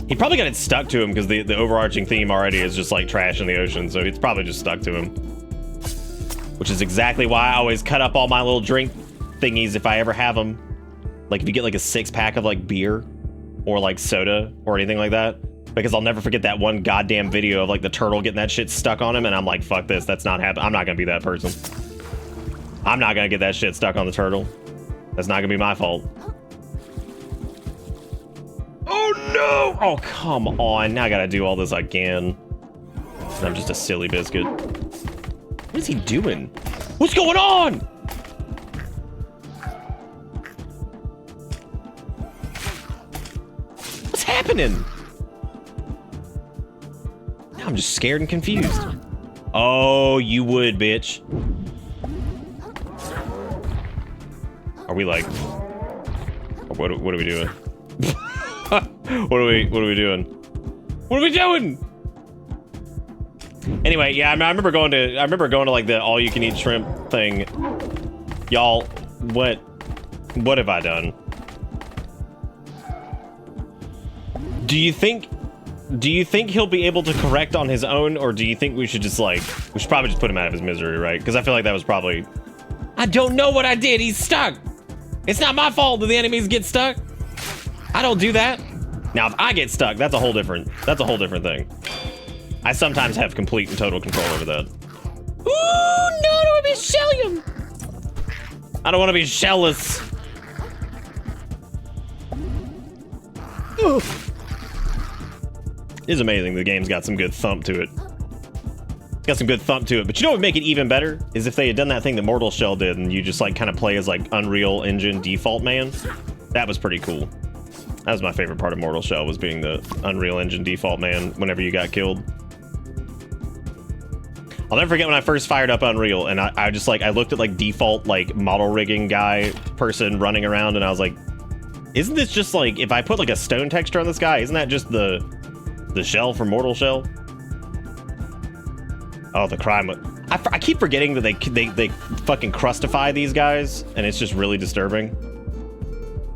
He probably got it stuck to him because the overarching theme already is just like trash in the ocean, so it's probably just stuck to him. Which is exactly why I always cut up all my little drink thingies if I ever have them. Like if you get like a 6-pack of like beer or like soda or anything like that. Because I'll never forget that one goddamn video of like the turtle getting that shit stuck on him, and I'm like, fuck this, that's not happening. I'm not gonna be that person. I'm not gonna get that shit stuck on the turtle. That's not gonna be my fault. Oh no! Oh, come on. Now I gotta do all this again. I'm just a silly biscuit. What is he doing? What's going on? What's happening? Now I'm just scared and confused. Oh, you would, bitch. Are we like... What are we doing? What are we doing? What are we doing? Anyway, yeah, I remember going to like the all-you-can-eat shrimp thing. Y'all, what have I done? Do you think he'll be able to correct on his own, or do you think we should just like we should probably just put him out of his misery, right? Because I feel like that was probably... I don't know what I did. He's stuck. It's not my fault that the enemies get stuck. I don't do that. Now, if I get stuck, that's a whole different thing. I sometimes have complete and total control over that. Ooh, no, I don't want to be shelling. I don't want to be shellless. It is amazing. The game's got some good thump to it. It's got some good thump to it. But you know what would make it even better? Is if they had done that thing that Mortal Shell did and you just like kind of play as like Unreal Engine default man. That was pretty cool. That was my favorite part of Mortal Shell, was being the Unreal Engine default man whenever you got killed. I'll never forget when I first fired up Unreal and I just like, I looked at like default like model rigging guy person running around and I was like, isn't this just like, if I put like a stone texture on this guy, isn't that just the shell from Mortal Shell? Oh, the crime. I keep forgetting that they fucking crustify these guys and it's just really disturbing.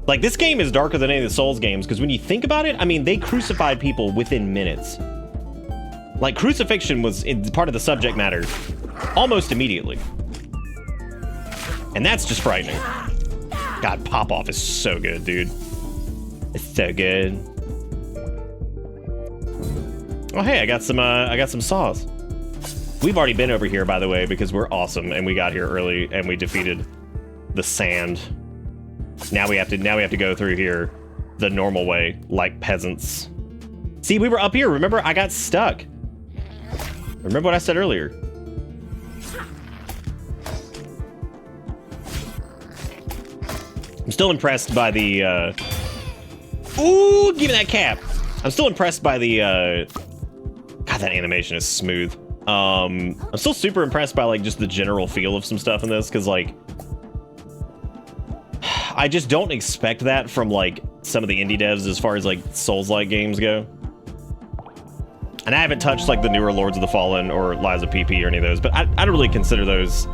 Like, this game is darker than any of the Souls games, because when you think about it, I mean, they crucified people within minutes. Like, crucifixion was part of the subject matter almost immediately. And that's just frightening. God, Pop-Off is so good, dude. It's so good. Oh, hey, I got some saws. We've already been over here, by the way, because we're awesome, and we got here early, and we defeated the sand. Now we have to go through here the normal way, like peasants. See, we were up here. Remember, I got stuck. Remember what I said earlier. I'm still impressed by the, ooh, give me that cap. I'm still impressed by the, God, that animation is smooth. I'm still super impressed by, like, just the general feel of some stuff in this, because, like, I just don't expect that from, like, some of the indie devs as far as, like, Souls-like games go. And I haven't touched, like, the newer Lords of the Fallen or Lies of PP or any of those, but I don't really consider those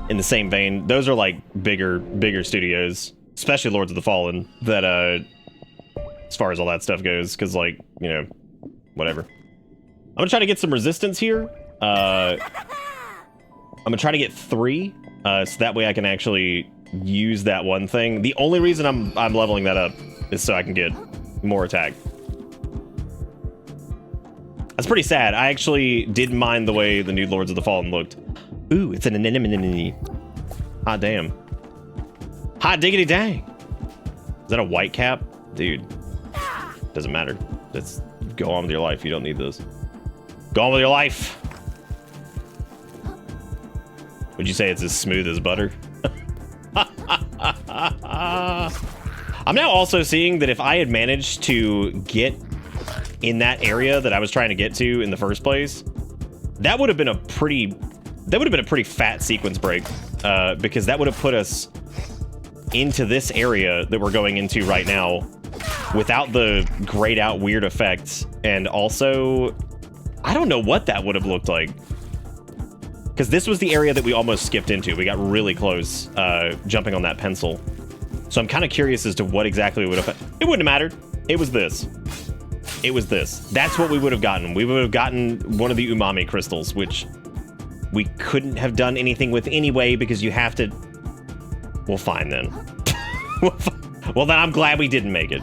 in the same vein. Those are, like, bigger studios, especially Lords of the Fallen, that, as far as all that stuff goes, because, like, you know, whatever. I'm gonna try to get some resistance here. I'm gonna try to get 3, so that way I can actually use that one thing. The only reason I'm leveling that up is so I can get more attack. That's pretty sad. I actually didn't mind the way the new Lords of the Fallen looked. Ooh, it's an anemone. Hot damn. Hot diggity dang. Is that a white cap? Dude. Doesn't matter. Just go on with your life. You don't need this. Go on with your life. Would you say it's as smooth as butter? I'm now also seeing that if I had managed to get in that area that I was trying to get to in the first place, that would have been a pretty fat sequence break, because that would have put us into this area that we're going into right now without the grayed out weird effects. And also, I don't know what that would have looked like, because this was the area that we almost skipped into. We got really close jumping on that pencil. So I'm kind of curious as to what exactly would have... It wouldn't have mattered. It was this. It was this. That's what we would have gotten. We would have gotten one of the umami crystals, which we couldn't have done anything with anyway, because you have to... Well, fine then. Well, then I'm glad we didn't make it.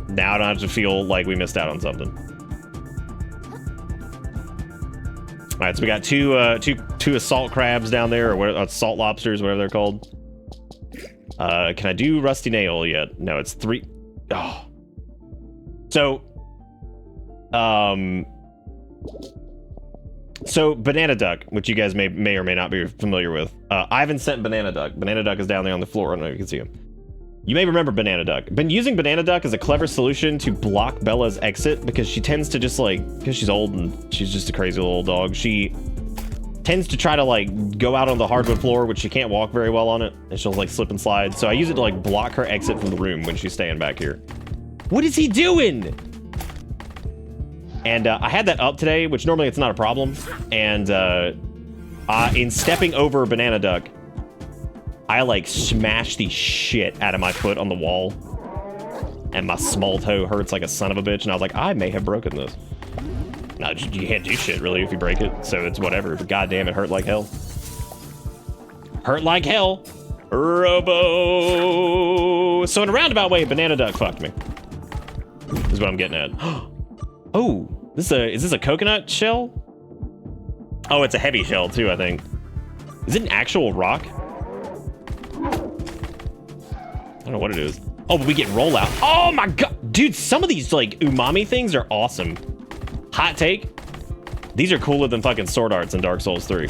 Now I don't have to feel like we missed out on something. All right, so we got two assault crabs down there, or what, assault lobsters, whatever they're called. Can I do rusty nail yet? No, it's 3. Oh. So, so Banana Duck, which you guys may or may not be familiar with. Ivan sent Banana Duck. Banana Duck is down there on the floor. I don't know if you can see him. You may remember Banana Duck. Been using Banana Duck as a clever solution to block Bella's exit, because she tends to just, like, because she's old and she's just a crazy little dog, she tends to try to, like, go out on the hardwood floor, which she can't walk very well on it, and she'll, like, slip and slide. So I use it to, like, block her exit from the room when she's staying back here. What is he doing? And I had that up today, which normally it's not a problem. And in stepping over Banana Duck, I, like, smashed the shit out of my foot on the wall. And my small toe hurts like a son of a bitch. And I was like, I may have broken this. No, you can't do shit, really, if you break it. So it's whatever. But goddamn, it hurt like hell. Hurt like hell. Robo. So in a roundabout way, Banana Duck fucked me. This is what I'm getting at. Oh, is this a coconut shell? Oh, it's a heavy shell, too, I think. Is it an actual rock? I don't know what it is. Oh, but we get rollout. Oh my god. Dude, some of these, like, umami things are awesome. Hot take. These are cooler than fucking sword arts in Dark Souls 3.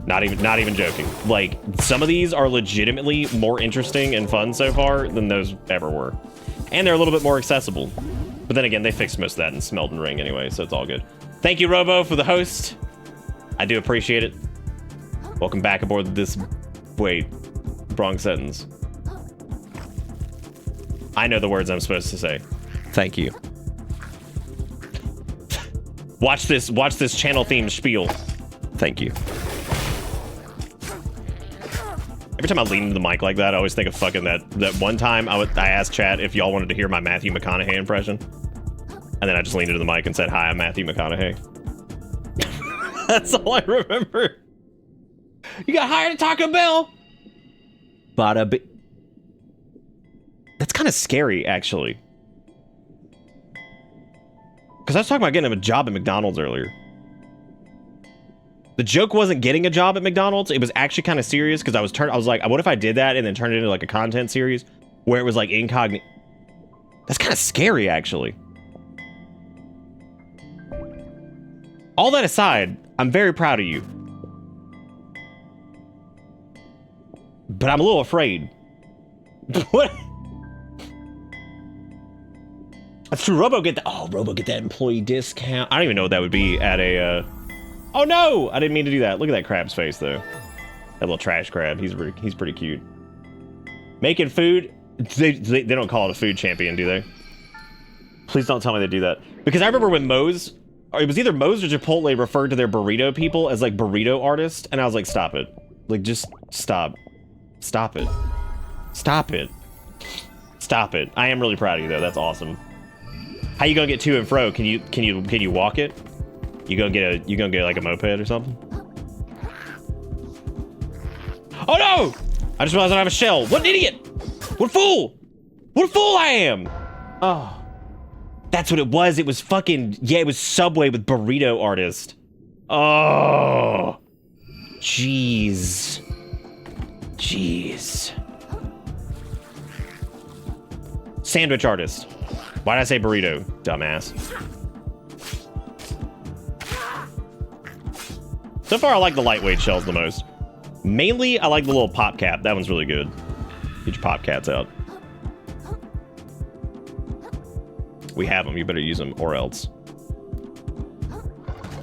Not even joking. Like, some of these are legitimately more interesting and fun so far than those ever were. And they're a little bit more accessible. But then again, they fixed most of that in Elden Ring anyway, so it's all good. Thank you, Robo, for the host. I do appreciate it. Welcome back aboard this... Wait. Wrong sentence. I know the words I'm supposed to say. Thank you. Watch this channel theme spiel. Thank you. Every time I lean into the mic like that, I always think of fucking that one time I asked chat if y'all wanted to hear my Matthew McConaughey impression. And then I just leaned into the mic and said, "Hi, I'm Matthew McConaughey." That's all I remember. You got hired at Taco Bell? Bada bi- That's kind of scary, actually. Because I was talking about getting a job at McDonald's earlier. The joke wasn't getting a job at McDonald's. It was actually kind of serious because I was like, what if I did that and then turned it into like a content series where it was like incognito? That's kind of scary, actually. All that aside, I'm very proud of you. But I'm a little afraid. What? That's true. Robo get that employee discount. I don't even know what that would be at a. Oh no! I didn't mean to do that. Look at that crab's face though. That little trash crab. He's pretty cute. Making food. They don't call it a food champion, do they? Please don't tell me they do that. Because I remember when Moe's, or it was either Moe's or Chipotle referred to their burrito people as like burrito artists, and I was like, stop it. Like just stop. Stop it. Stop it. Stop it. I am really proud of you though. That's awesome. How you gonna get to and fro? Can you walk it? You gonna get like a moped or something? Oh no! I just realized I don't have a shell. What an idiot! What a fool! What a fool I am! Oh. That's what it was. It was fucking, yeah, it was Subway with burrito artist. Oh. Jeez. Jeez. Sandwich artist. Why did I say burrito, dumbass? So far, I like the lightweight shells the most. Mainly, I like the little pop cap. That one's really good. Get your pop cats out. We have them. You better use them or else.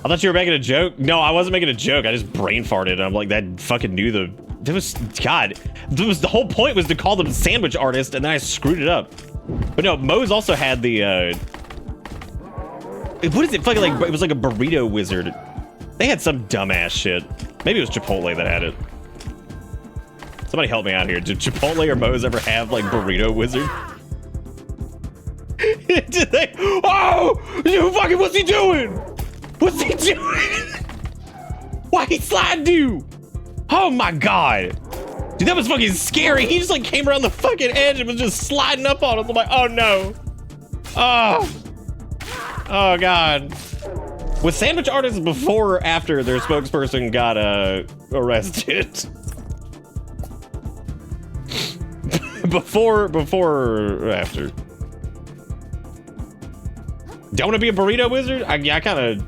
I thought you were making a joke. No, I wasn't making a joke. I just brain farted. And I'm like, that fucking knew the... That was... God. The whole point was to call them sandwich artist, and then I screwed it up. But no, Moe's also had the... What is it? Fucking like... It was like a burrito wizard. They had some dumbass shit. Maybe it was Chipotle that had it. Somebody help me out here. Did Chipotle or Moe's ever have like burrito wizard? Did they? Oh! Fucking what's he doing? What's he doing? Why he slide you? Oh my god. Dude, that was fucking scary. He just like came around the fucking edge and was just sliding up on us. I'm like, oh no. Oh. Oh god. Was sandwich artists before or after their spokesperson got arrested? before or after? Don't want to be a burrito wizard? I kind of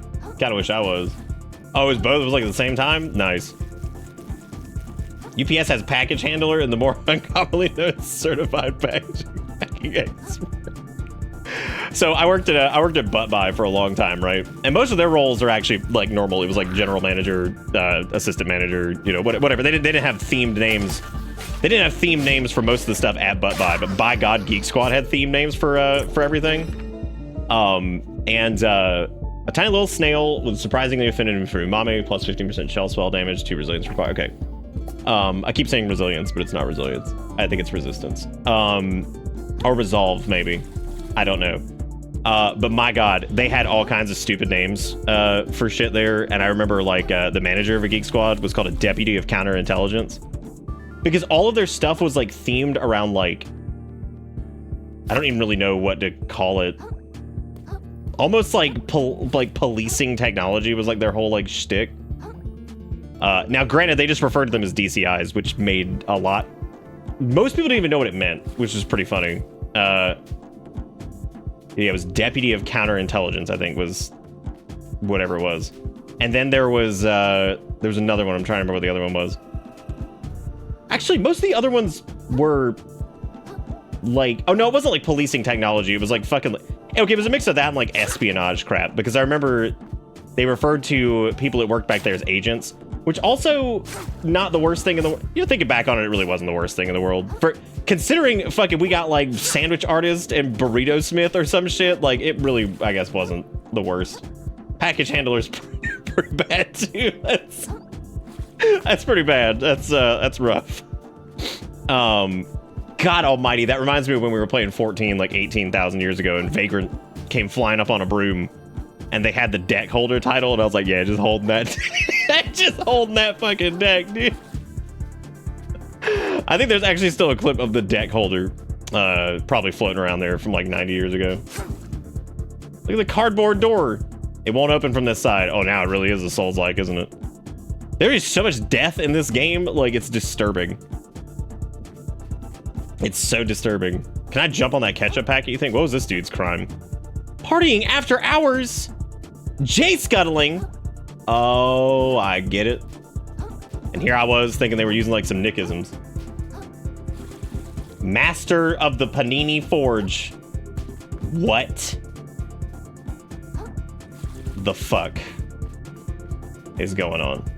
wish I was. Oh, it was both? It was like at the same time? Nice. UPS has package handler and the more uncommonly known certified packing expert. So I worked at Butt Buy for a long time, right? And most of their roles are actually like normal. It was like general manager, assistant manager, you know, whatever. They didn't have themed names. They didn't have themed names for most of the stuff at Butt Buy, but by God, Geek Squad had themed names for everything. A tiny little snail with surprisingly affinity for umami, plus 15% shell spell damage, 2 resilience required. Okay. I keep saying resilience, but it's not resilience. I think it's resistance. Or resolve, maybe. I don't know. But my god, they had all kinds of stupid names for shit there. And I remember like the manager of a Geek Squad was called a deputy of counterintelligence. Because all of their stuff was like themed around like, I don't even really know what to call it. Almost like policing technology was like their whole like shtick. Now granted, they just referred to them as DCIs, which made a lot. Most people didn't even know what it meant, which is pretty funny. Yeah, it was Deputy of Counterintelligence, I think was whatever it was. And then there was another one. I'm trying to remember what the other one was. Actually, most of the other ones were like, oh no, it wasn't like policing technology. It was like fucking, okay, it was a mix of that and like espionage crap, because I remember they referred to people that worked back there as agents, which also not the worst thing in the world. You know, thinking back on it, it really wasn't the worst thing in the world. For considering fucking we got like sandwich artist and burrito smith or some shit, like it really, I guess, wasn't the worst. Package handler's pretty bad too. That's pretty bad. That's rough. God almighty, that reminds me of when we were playing 14 like 18,000 years ago and Vagrant came flying up on a broom and they had the deck holder title and I was like, yeah, just holding that. Just holding that fucking deck, dude. I think there's actually still a clip of the deck holder probably floating around there from like 90 years ago. Look at the cardboard door. It won't open from this side. Oh, now it really is a Souls-like, isn't it? There is so much death in this game, like it's disturbing. It's so disturbing. Can I jump on that ketchup packet, you think? What was this dude's crime? Partying after hours! J-scuttling! Oh, I get it. And here I was thinking they were using like some Nickisms. Master of the Panini Forge. What the fuck is going on?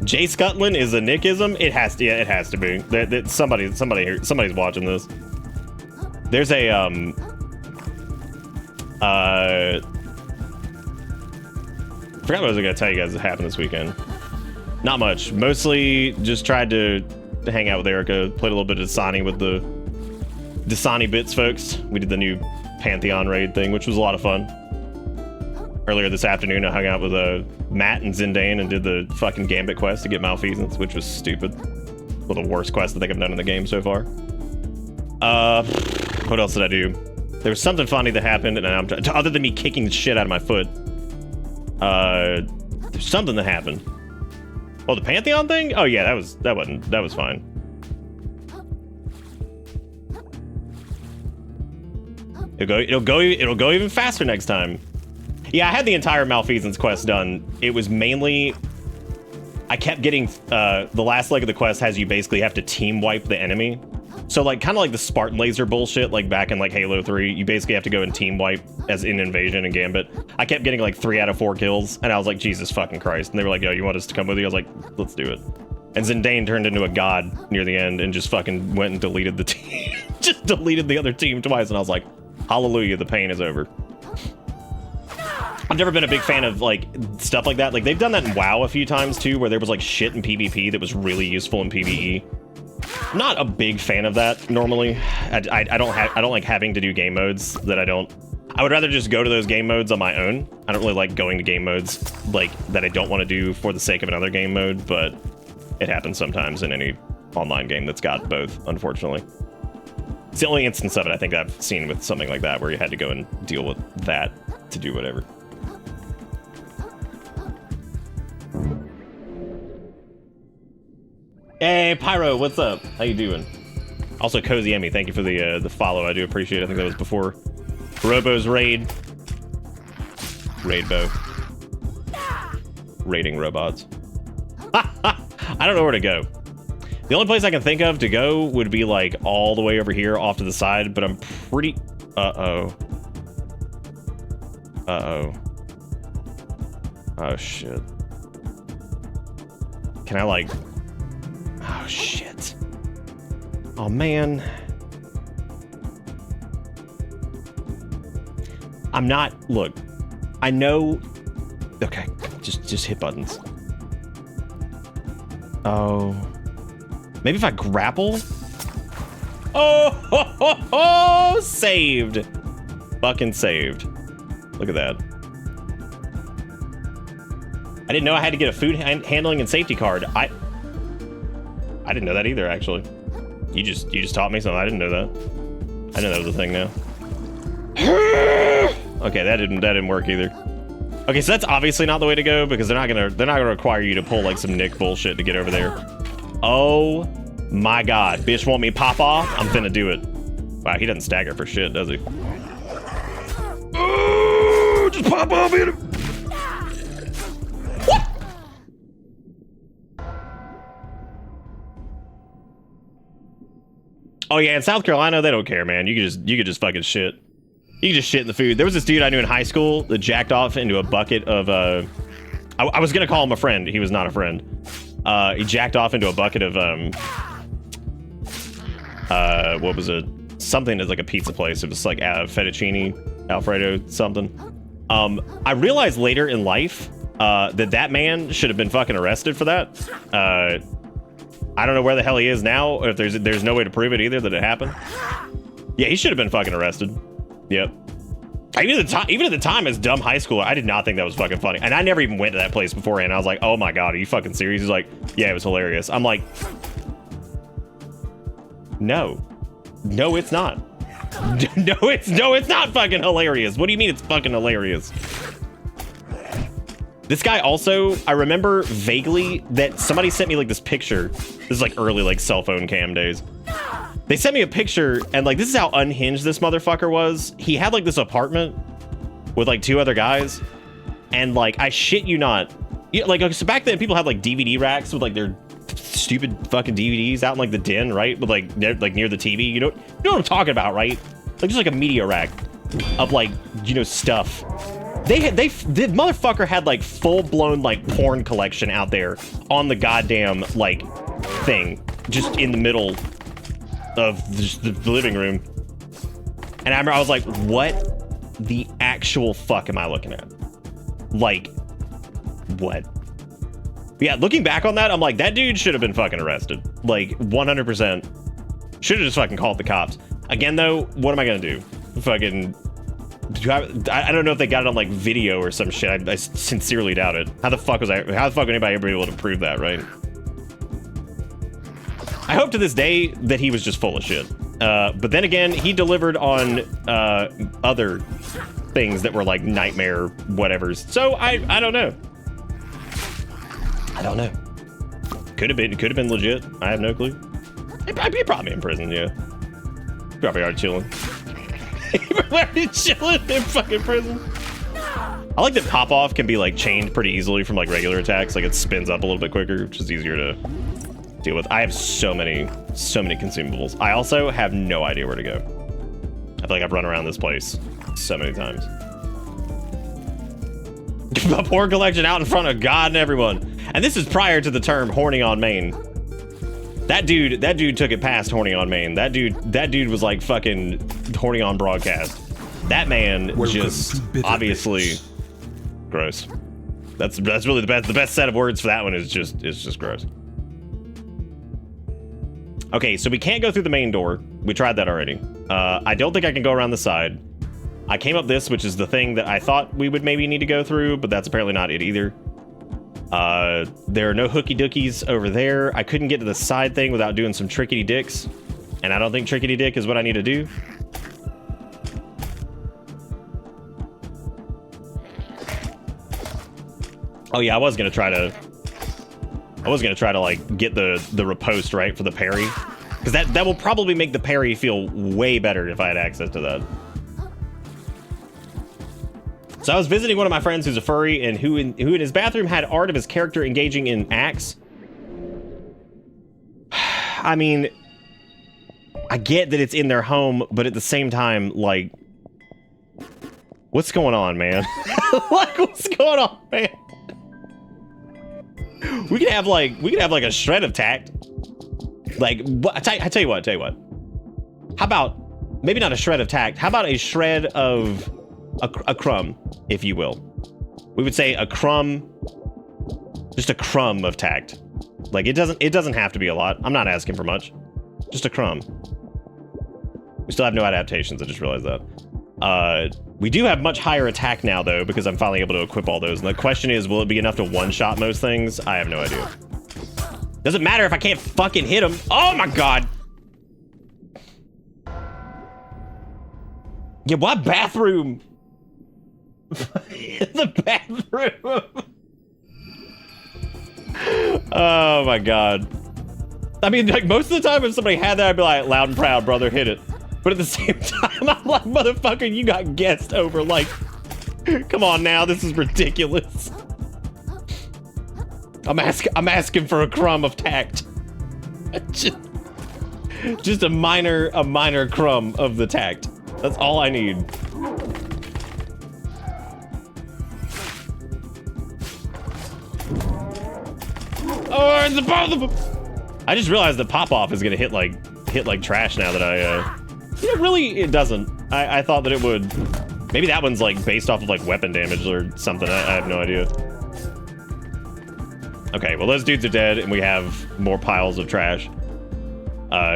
Jay Scutlin is a Nickism? It has to, yeah, it has to be. Somebody's watching this. There's a I forgot what I was gonna tell you guys that happened this weekend. Not much. Mostly just tried to hang out with Erica, played a little bit of Dasani with the Dasani Bits folks. We did the new Pantheon raid thing, which was a lot of fun. Earlier this afternoon, I hung out with Matt and Zindane and did the fucking Gambit quest to get Malfeasance, which was stupid. Well, the worst quest I think I've done in the game so far. What else did I do? There was something funny that happened, and other than me kicking the shit out of my foot, there's something that happened. Oh, the Pantheon thing? Oh yeah, that was fine. It'll go even faster next time. Yeah, I had the entire Malfeasance quest done. It was mainly, I kept getting, the last leg of the quest has you basically have to team wipe the enemy. So like, kind of like the Spartan laser bullshit, like back in like Halo 3, you basically have to go and team wipe as in Invasion and Gambit. I kept getting like 3 out of 4 kills, and I was like, Jesus fucking Christ. And they were like, yo, you want us to come with you? I was like, let's do it. And Zindane turned into a god near the end and just fucking went and deleted the team. Just deleted the other team twice, and I was like, hallelujah, the pain is over. I've never been a big fan of like stuff like that. Like they've done that in WoW a few times too, where there was like shit in PvP that was really useful in PvE. I'm not a big fan of that normally. I don't like having to do game modes that I would rather just go to those game modes on my own. I don't really like going to game modes like that I don't want to do for the sake of another game mode, but it happens sometimes in any online game that's got both, unfortunately. It's the only instance of it I think I've seen with something like that where you had to go and deal with that to do whatever. Hey, Pyro, what's up? How you doing? Also, Cozy Emmy, thank you for the follow. I do appreciate it. I think that was before Robo's raid. Raidbo. Raiding robots. I don't know where to go. The only place I can think of to go would be like all the way over here off to the side, but I'm pretty... Uh-oh. Uh-oh. Oh, shit. Can I like... Oh, shit. Oh, man. I'm not... Look. I know... Okay. Just hit buttons. Oh. Maybe if I grapple? Oh! Ho, ho, ho, saved! Fucking saved. Look at that. I didn't know I had to get a food handling and safety card. I didn't know that either, actually. You just taught me something. I didn't know that. I know that was a thing now. Okay, that didn't work either. Okay, so that's obviously not the way to go because they're not gonna require you to pull like some Nick bullshit to get over there. Oh my god, bitch want me pop off? I'm finna do it. Wow, he doesn't stagger for shit, does he? Just Just pop off in him. What? Oh yeah, in South Carolina, they don't care, man. You could just fucking shit. You can just shit in the food. There was this dude I knew in high school that jacked off into a bucket of I was gonna call him a friend. He was not a friend. He jacked off into a bucket of what was it? Something that's like a pizza place. It was like fettuccine Alfredo something. I realized later in life that man should have been fucking arrested for that. I don't know where the hell he is now, or if there's no way to prove it either that it happened. Yeah, he should have been fucking arrested. Yep. Even at the time, as dumb high schooler, I did not think that was fucking funny. And I never even went to that place beforehand. I was like, oh my God, are you fucking serious? He's like, yeah, it was hilarious. I'm like, no, it's not. No, it's not fucking hilarious. What do you mean it's fucking hilarious? This guy also, I remember vaguely that somebody sent me like this picture. This is like early like cell phone cam days. They sent me a picture and like, this is how unhinged this motherfucker was. He had like this apartment with like 2 other guys. And like, I shit you not. Like, so back then people had like DVD racks with like their stupid fucking DVDs out in like the den, right? With like near the TV. You know what I'm talking about, right? Like just like a media rack of like, stuff. The motherfucker had like full-blown like porn collection out there on the goddamn like thing, just in the middle of the living room. And I remember I was like, what the actual fuck am I looking at? Like, what? But yeah, looking back on that, I'm like, that dude should have been fucking arrested. Like, 100%. Should have just fucking called the cops. Again, though, what am I gonna do? Fucking... I don't know if they got it on like video or some shit. I sincerely doubt it. How the fuck would anybody ever be able to prove that, right? I hope to this day that he was just full of shit. But then again, he delivered on other things that were like nightmare whatevers. So I don't know. I don't know. Could have been legit. I have no clue. He'd probably in prison, yeah. Probably already chilling. Already chilling in fucking prison. I like that pop off can be like chained pretty easily from like regular attacks. Like it spins up a little bit quicker, which is easier to deal with. I have so many consumables. I also have no idea where to go. I feel like I've run around this place so many times. A porn collection out in front of God and everyone. And this is prior to the term horny on main. That dude took it past horny on main. That dude was like fucking horny on broadcast. That man just obviously gross. That's really the best set of words for that one is just gross. Okay, so we can't go through the main door. We tried that already. I don't think I can go around the side. I came up this, which is the thing that I thought we would maybe need to go through, but that's apparently not it either. There are no hooky dookies over there. I couldn't get to the side thing without doing some trickety dicks. And I don't think trickety dick is what I need to do. Oh yeah, I was gonna try to like get the riposte right for the parry. Because that will probably make the parry feel way better if I had access to that. So I was visiting one of my friends who's a furry and who in his bathroom had art of his character engaging in acts. I mean, I get that it's in their home, but at the same time, like, what's going on, man? Like, what's going on, man? We could have like a shred of tact. Like, I tell you what. How about maybe not a shred of tact? How about a shred of a crumb, if you will? We would say a crumb, just a crumb of tact. Like it doesn't have to be a lot. I'm not asking for much. Just a crumb. We still have no adaptations. I just realized that. We do have much higher attack now though, because I'm finally able to equip all those. And the question is, will it be enough to one-shot most things? I have no idea. Doesn't matter if I can't fucking hit him. Oh my god. Yeah, what bathroom? The bathroom. Oh my god. I mean, like, most of the time if somebody had that, I'd be like, loud and proud, brother, hit it. But at the same time, I'm like, motherfucker, you got guessed over like Come on now, this is ridiculous. I'm asking for a crumb of tact. Just a minor crumb of the tact. That's all I need. Oh, it's the both of them. I just realized the pop-off is gonna hit like trash now that really, it doesn't. I thought that it would. Maybe that one's like based off of like weapon damage or something. I have no idea. Okay, well those dudes are dead and we have more piles of trash.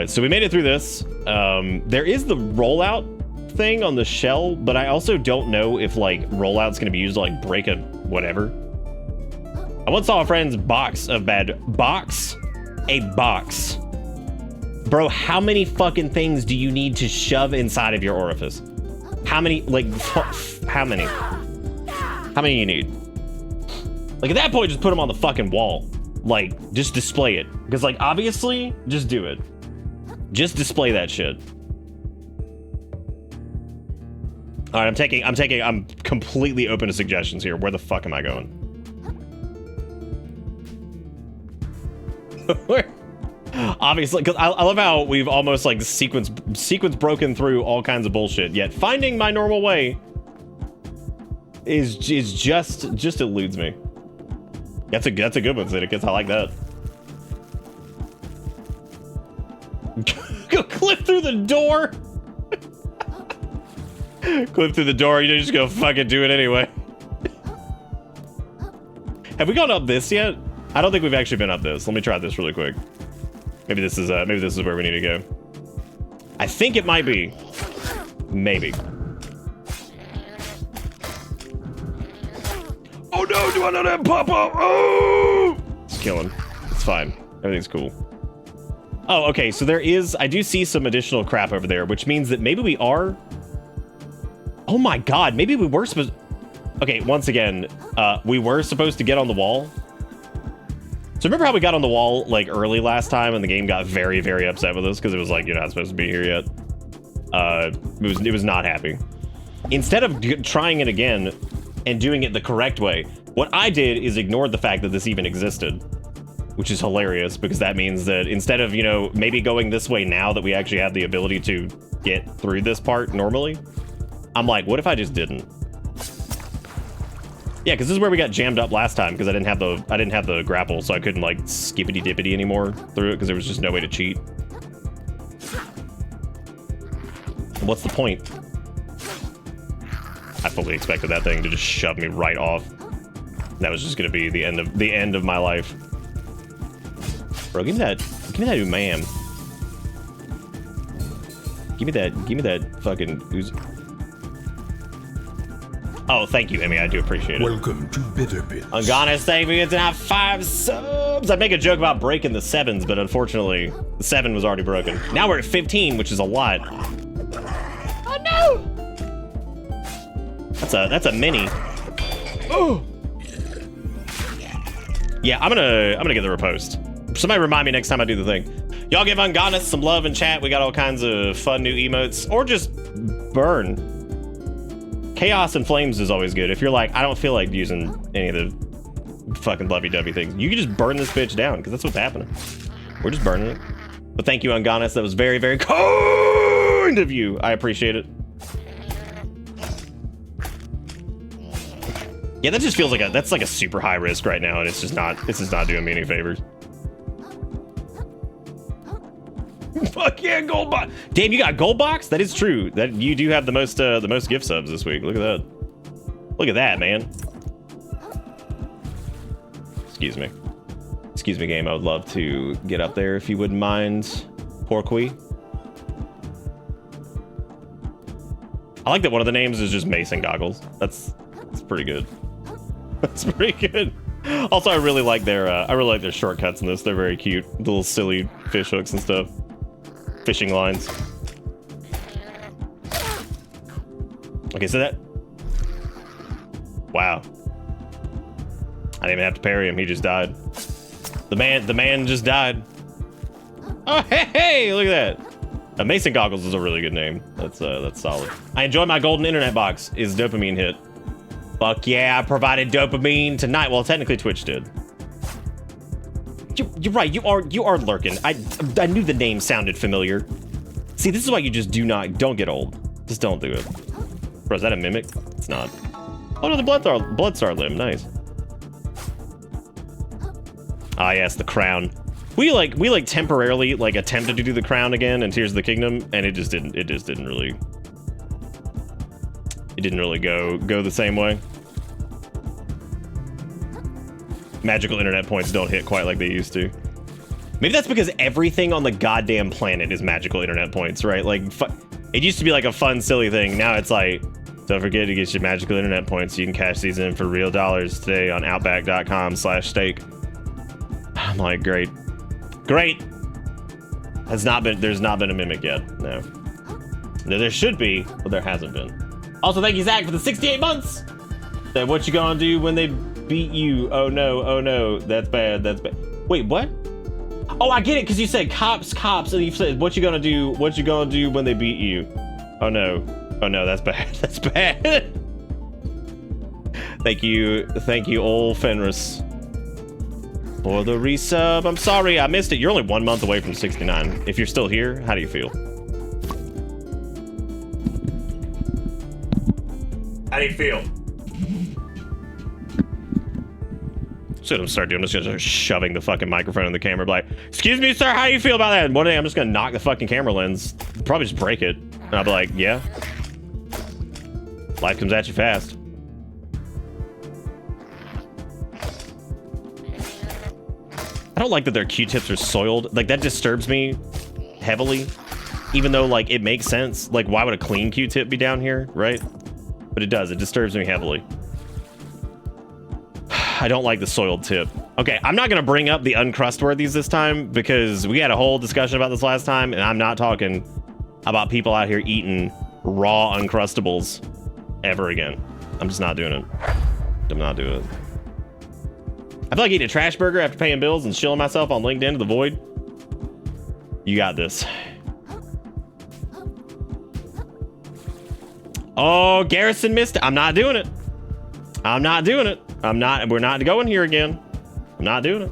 So we made it through this. There is the rollout thing on the shell, but I also don't know if like rollout's gonna be used to like break a whatever. I once saw a friend's box of bad box. A box. Bro, how many fucking things do you need to shove inside of your orifice? How many, like, how many? How many you need? Like, at that point, just put them on the fucking wall. Like, just display it. Because, like, obviously, just do it. Just display that shit. All right, I'm completely open to suggestions here. Where the fuck am I going? Obviously, because I love how we've almost like sequence broken through all kinds of bullshit, yet finding my normal way is just eludes me. That's a good one, Zidicus. I like that. Go clip through the door. Clip through the door. You just go fucking do it anyway. Have we gone up this yet? I don't think we've actually been up this. Let me try this really quick. Maybe this is where we need to go. I think it might be. Maybe. Oh no, do I know that pop up? Oh! It's killing. It's fine. Everything's cool. Oh, okay, so I do see some additional crap over there, which means that maybe we are... Oh my god, maybe we were supposed... Okay, once again, we were supposed to get on the wall. So remember how we got on the wall like early last time and the game got very, very upset with us because it was like, you're not supposed to be here yet. It was not happy. Instead of trying it again and doing it the correct way, what I did is ignored the fact that this even existed, which is hilarious because that means that instead of, maybe going this way now that we actually have the ability to get through this part normally, I'm like, what if I just didn't? Yeah, because this is where we got jammed up last time because I didn't have the grapple, so I couldn't like skippity dippity anymore through it because there was just no way to cheat. What's the point? I fully expected that thing to just shove me right off. That was just gonna be the end of my life. Bro, give me that ma'am. Give me that fucking ooze. Oh, thank you, Emmy. I do appreciate it. Welcome to Bitter Bits. Ungonis, thank me. It's now 5 subs. I'd make a joke about breaking the 7s, but unfortunately, the 7 was already broken. Now we're at 15, which is a lot. Oh no! That's a mini. Oh. Yeah, I'm gonna get the repost. Somebody remind me next time I do the thing. Y'all give Ungonis some love in chat. We got all kinds of fun new emotes, or just burn. Chaos and flames is always good. If you're like, I don't feel like using any of the fucking lovey-dovey things, you can just burn this bitch down, because that's what's happening. We're just burning it. But thank you, Ungonis. That was very, very kind of you. I appreciate it. Yeah, that just feels like that's like a super high risk right now, and it's just not doing me any favors. Fuck yeah, gold box. Damn, you got gold box? That is true. That you do have the most gift subs this week. Look at that. Look at that, man. Excuse me. Excuse me, game. I would love to get up there if you wouldn't mind. Porqui. I like that one of the names is just Mason Goggles. That's pretty good. That's pretty good. Also, I really like their shortcuts in this. They're very cute. The little silly fish hooks and stuff. Fishing lines. Okay, so that... Wow. I didn't even have to parry him. He just died. The man just died. Oh, hey, look at that. Mason Goggles is a really good name. That's solid. I enjoy my golden internet box. Is dopamine hit. Fuck yeah, I provided dopamine tonight. Well, technically Twitch did. You're right, you are lurking. I knew the name sounded familiar. See, this is why you just don't get old. Just don't do it. Bro, is that a mimic? It's not. Oh no, the Bloodstar limb, nice. Ah yes, the crown. We temporarily attempted to do the crown again in Tears of the Kingdom, and it didn't really go the same way. Magical internet points don't hit quite like they used to. Maybe that's because everything on the goddamn planet is magical internet points, right? Like, it used to be like a fun, silly thing. Now it's like, don't forget to get your magical internet points so you can cash these in for real dollars today on outback.com/steak. I'm like, great. There's not been a mimic yet. No, there should be, but there hasn't been. Also, thank you, Zach, for the 68 months. That what you gonna do when they beat you? Oh no, that's bad. Wait, what? Oh, I get it, because you said cops, and you said what you gonna do when they beat you? Oh no, that's bad. That's bad. Thank you, old Fenris, for the resub. I'm sorry I missed it. You're only 1 month away from 69. If you're still here, how do you feel? How do you feel? So I'm start doing. I'm just gonna start shoving the fucking microphone in the camera. Like, excuse me, sir, how do you feel about that? And one day I'm just gonna knock the fucking camera lens, probably just break it, and I'll be like, yeah. Life comes at you fast. I don't like that their Q-tips are soiled. Like, that disturbs me heavily, even though like it makes sense. Like, why would a clean Q-tip be down here, right? But it does. It disturbs me heavily. I don't like the soiled tip. Okay, I'm not gonna bring up the uncrustworthies this time because we had a whole discussion about this last time, and I'm not talking about people out here eating raw Uncrustables ever again. I'm just not doing it. I'm not doing it. I feel like eating a trash burger after paying bills and shilling myself on LinkedIn to the void. You got this. Oh, Garrison missed it. I'm not doing it. I'm not doing it. We're not going here again. I'm not doing it.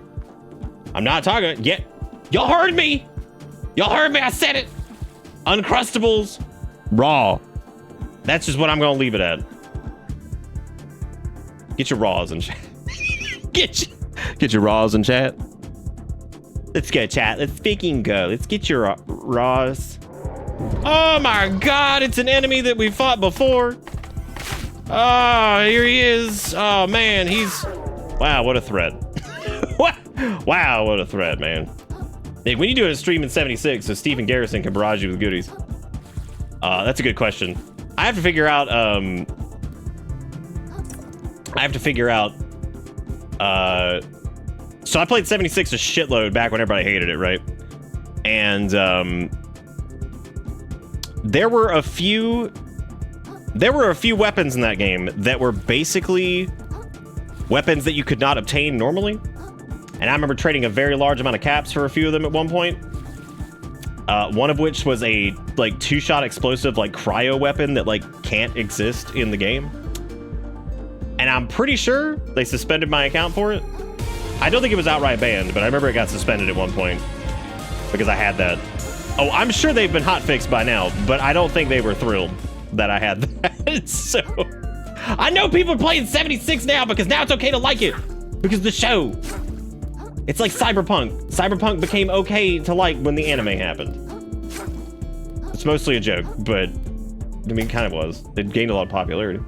I'm not talking. Yeah. Y'all heard me. Y'all heard me. I said it. Uncrustables. Raw. That's just what I'm going to leave it at. Get your raws in chat. Get your raws in chat. Let's go, chat. Let's freaking go. Let's get your raws. Oh my God. It's an enemy that we fought before. Oh, here he is. Oh man, wow, what a threat. Wow, what a threat, man. Hey, when you do a stream in 76, so Stephen Garrison can barrage you with goodies. That's a good question. I have to figure out, so I played 76 a shitload back when everybody hated it, right? And, there were a few weapons in that game that were basically weapons that you could not obtain normally. And I remember trading a very large amount of caps for a few of them at one point. One of which was a like 2-shot explosive like cryo weapon that like can't exist in the game. And I'm pretty sure they suspended my account for it. I don't think it was outright banned, but I remember it got suspended at one point because I had that. Oh, I'm sure they've been hotfixed by now, but I don't think they were thrilled that I had that. So I know people are playing 76 now because now it's okay to like it because the show. It's like Cyberpunk. Cyberpunk became okay to like when the anime happened. It's mostly a joke, but I mean, it kind of was. It gained a lot of popularity.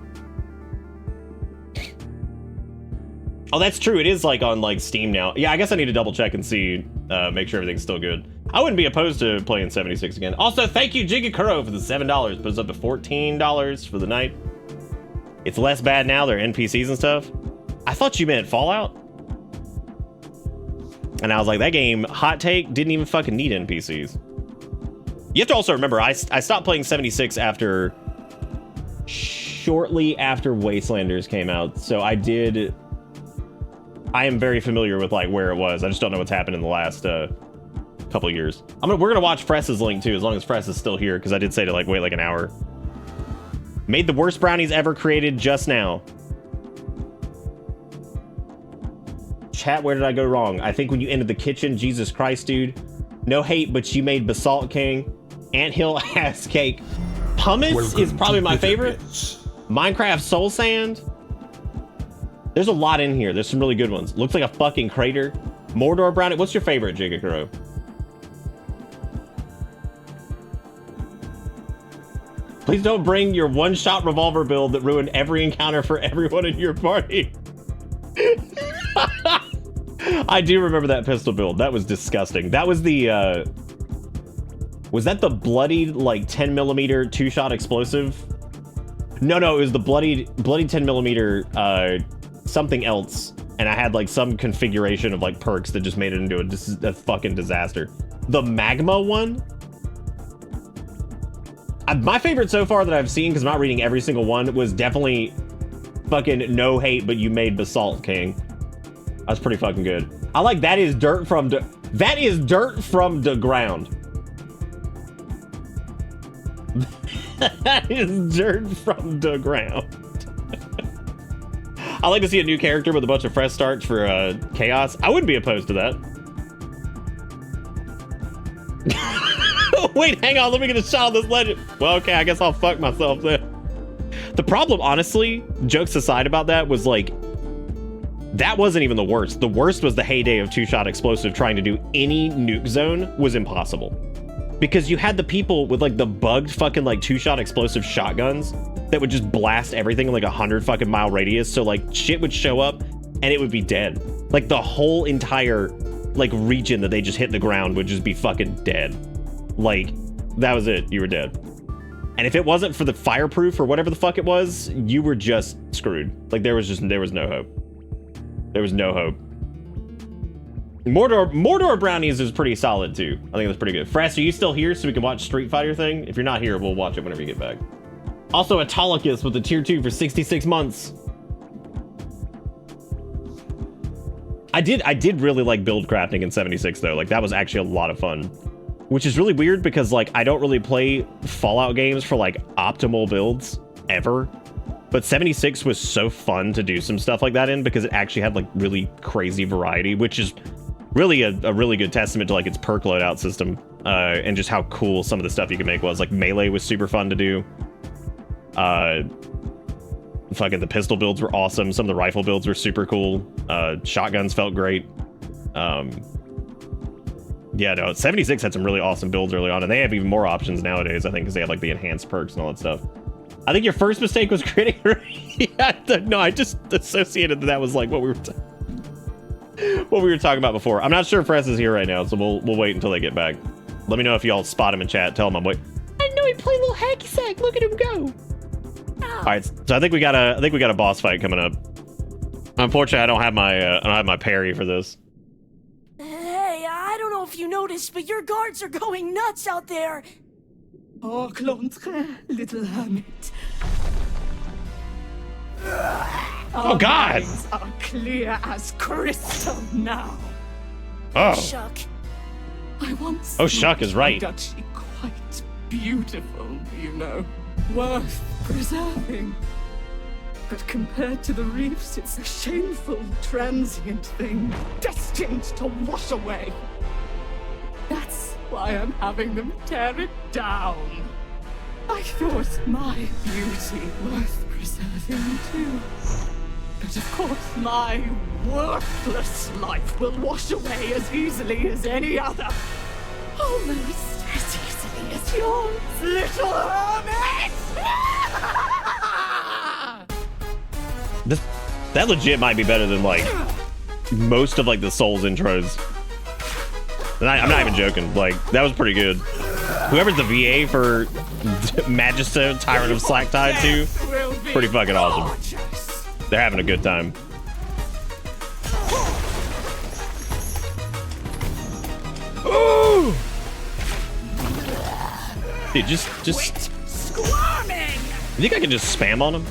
Oh, that's true. It is like on like Steam now. Yeah, I guess I need to double check and see, make sure everything's still good. I wouldn't be opposed to playing 76 again. Also, thank you, Jigakuro, for the $7. Put us up to $14 for the night. It's less bad now. They're NPCs and stuff. I thought you meant Fallout. And I was like, that game, hot take, didn't even fucking need NPCs. You have to also remember, I stopped playing 76 shortly after Wastelanders came out. So I am very familiar with like where it was. I just don't know what's happened in the last couple of years. We're gonna watch Fress's link too, as long as Fress is still here, because I did say to like wait like an hour. Made the worst brownies ever created just now. Chat, where did I go wrong? I think when you entered the kitchen, Jesus Christ, dude. No hate, but you made Basalt King. Anthill ass cake. Pumice Welcome is probably to my Bitter favorite. Bits. Minecraft Soul Sand. There's a lot in here. There's some really good ones. Looks like a fucking crater. Mordor Brownie. What's your favorite, Jigakuro? Please don't bring your one-shot revolver build that ruined every encounter for everyone in your party. I do remember that pistol build. That was disgusting. That was the, was that the bloodied, like, 10mm two-shot explosive? No, it was the bloodied 10mm, something else. And I had, like, some configuration of, like, perks that just made it into a fucking disaster. The magma one? My favorite so far that I've seen, because I'm not reading every single one, was definitely fucking no hate, but you made Basalt King. That's pretty fucking good. I like that is dirt from the ground. That is dirt from the ground. I like to see a new character with a bunch of fresh starts for chaos. I wouldn't be opposed to that. Wait, hang on, let me get a shot of this legend. Well, okay, I guess I'll fuck myself then. The problem, honestly, jokes aside about that, was like, that wasn't even the worst. The worst was the heyday of two-shot explosive. Trying to do any nuke zone was impossible. Because you had the people with like the bugged fucking like two-shot explosive shotguns that would just blast everything in like 100 fucking mile radius. So like shit would show up and it would be dead. Like the whole entire like region that they just hit the ground would just be fucking dead. Like that was it. You were dead. And if it wasn't for the fireproof or whatever the fuck it was, you were just screwed. Like there was no hope. There was no hope. Mordor Brownies is pretty solid too. I think that's pretty good. Frass, are you still here so we can watch Street Fighter thing? If you're not here, we'll watch it whenever you get back. Also, Autolycus with the tier 2 for 66 months. I did really like build crafting in 76 though. Like that was actually a lot of fun. Which is really weird because like I don't really play Fallout games for like optimal builds ever. But 76 was so fun to do some stuff like that in because it actually had like really crazy variety, which is really a really good testament to like its perk loadout system and just how cool some of the stuff you can make was. Like melee was super fun to do. Fucking the pistol builds were awesome. Some of the rifle builds were super cool. Shotguns felt great. Yeah, no, 76 had some really awesome builds early on, and they have even more options nowadays, I think, because they have like the enhanced perks and all that stuff. I think your first mistake was creating... No, I just associated that was like what we were talking about before. I'm not sure if Press is here right now, so we'll wait until they get back. Let me know if y'all spot him in chat. Tell him I'm waiting. I know he played a little hacky sack. Look at him go. All right, so I think we got a boss fight coming up. Unfortunately, I don't have my parry for this. Hey, I don't know if you noticed, but your guards are going nuts out there. Oh, Clontre, little hermit. Oh, God! Eyes are clear as crystal now. Oh. Shuck. I once Oh, Shuck is right. thought Duchy quite beautiful, you know. Worth preserving. But compared to the reefs, it's a shameful, transient thing, destined to wash away. That's why I'm having them tear it down. I thought my beauty worth preserving too. But of course, my worthless life will wash away as easily as any other. Almost as easily as yours, little hermit! That legit might be better than like most of like the Souls intros. And I'm not even joking. Like that was pretty good. Whoever's the VA for Magister, Tyrant of Slacktide too, pretty fucking awesome. They're having a good time. Ooh! Dude, just. Squirming! You think I can just spam on them?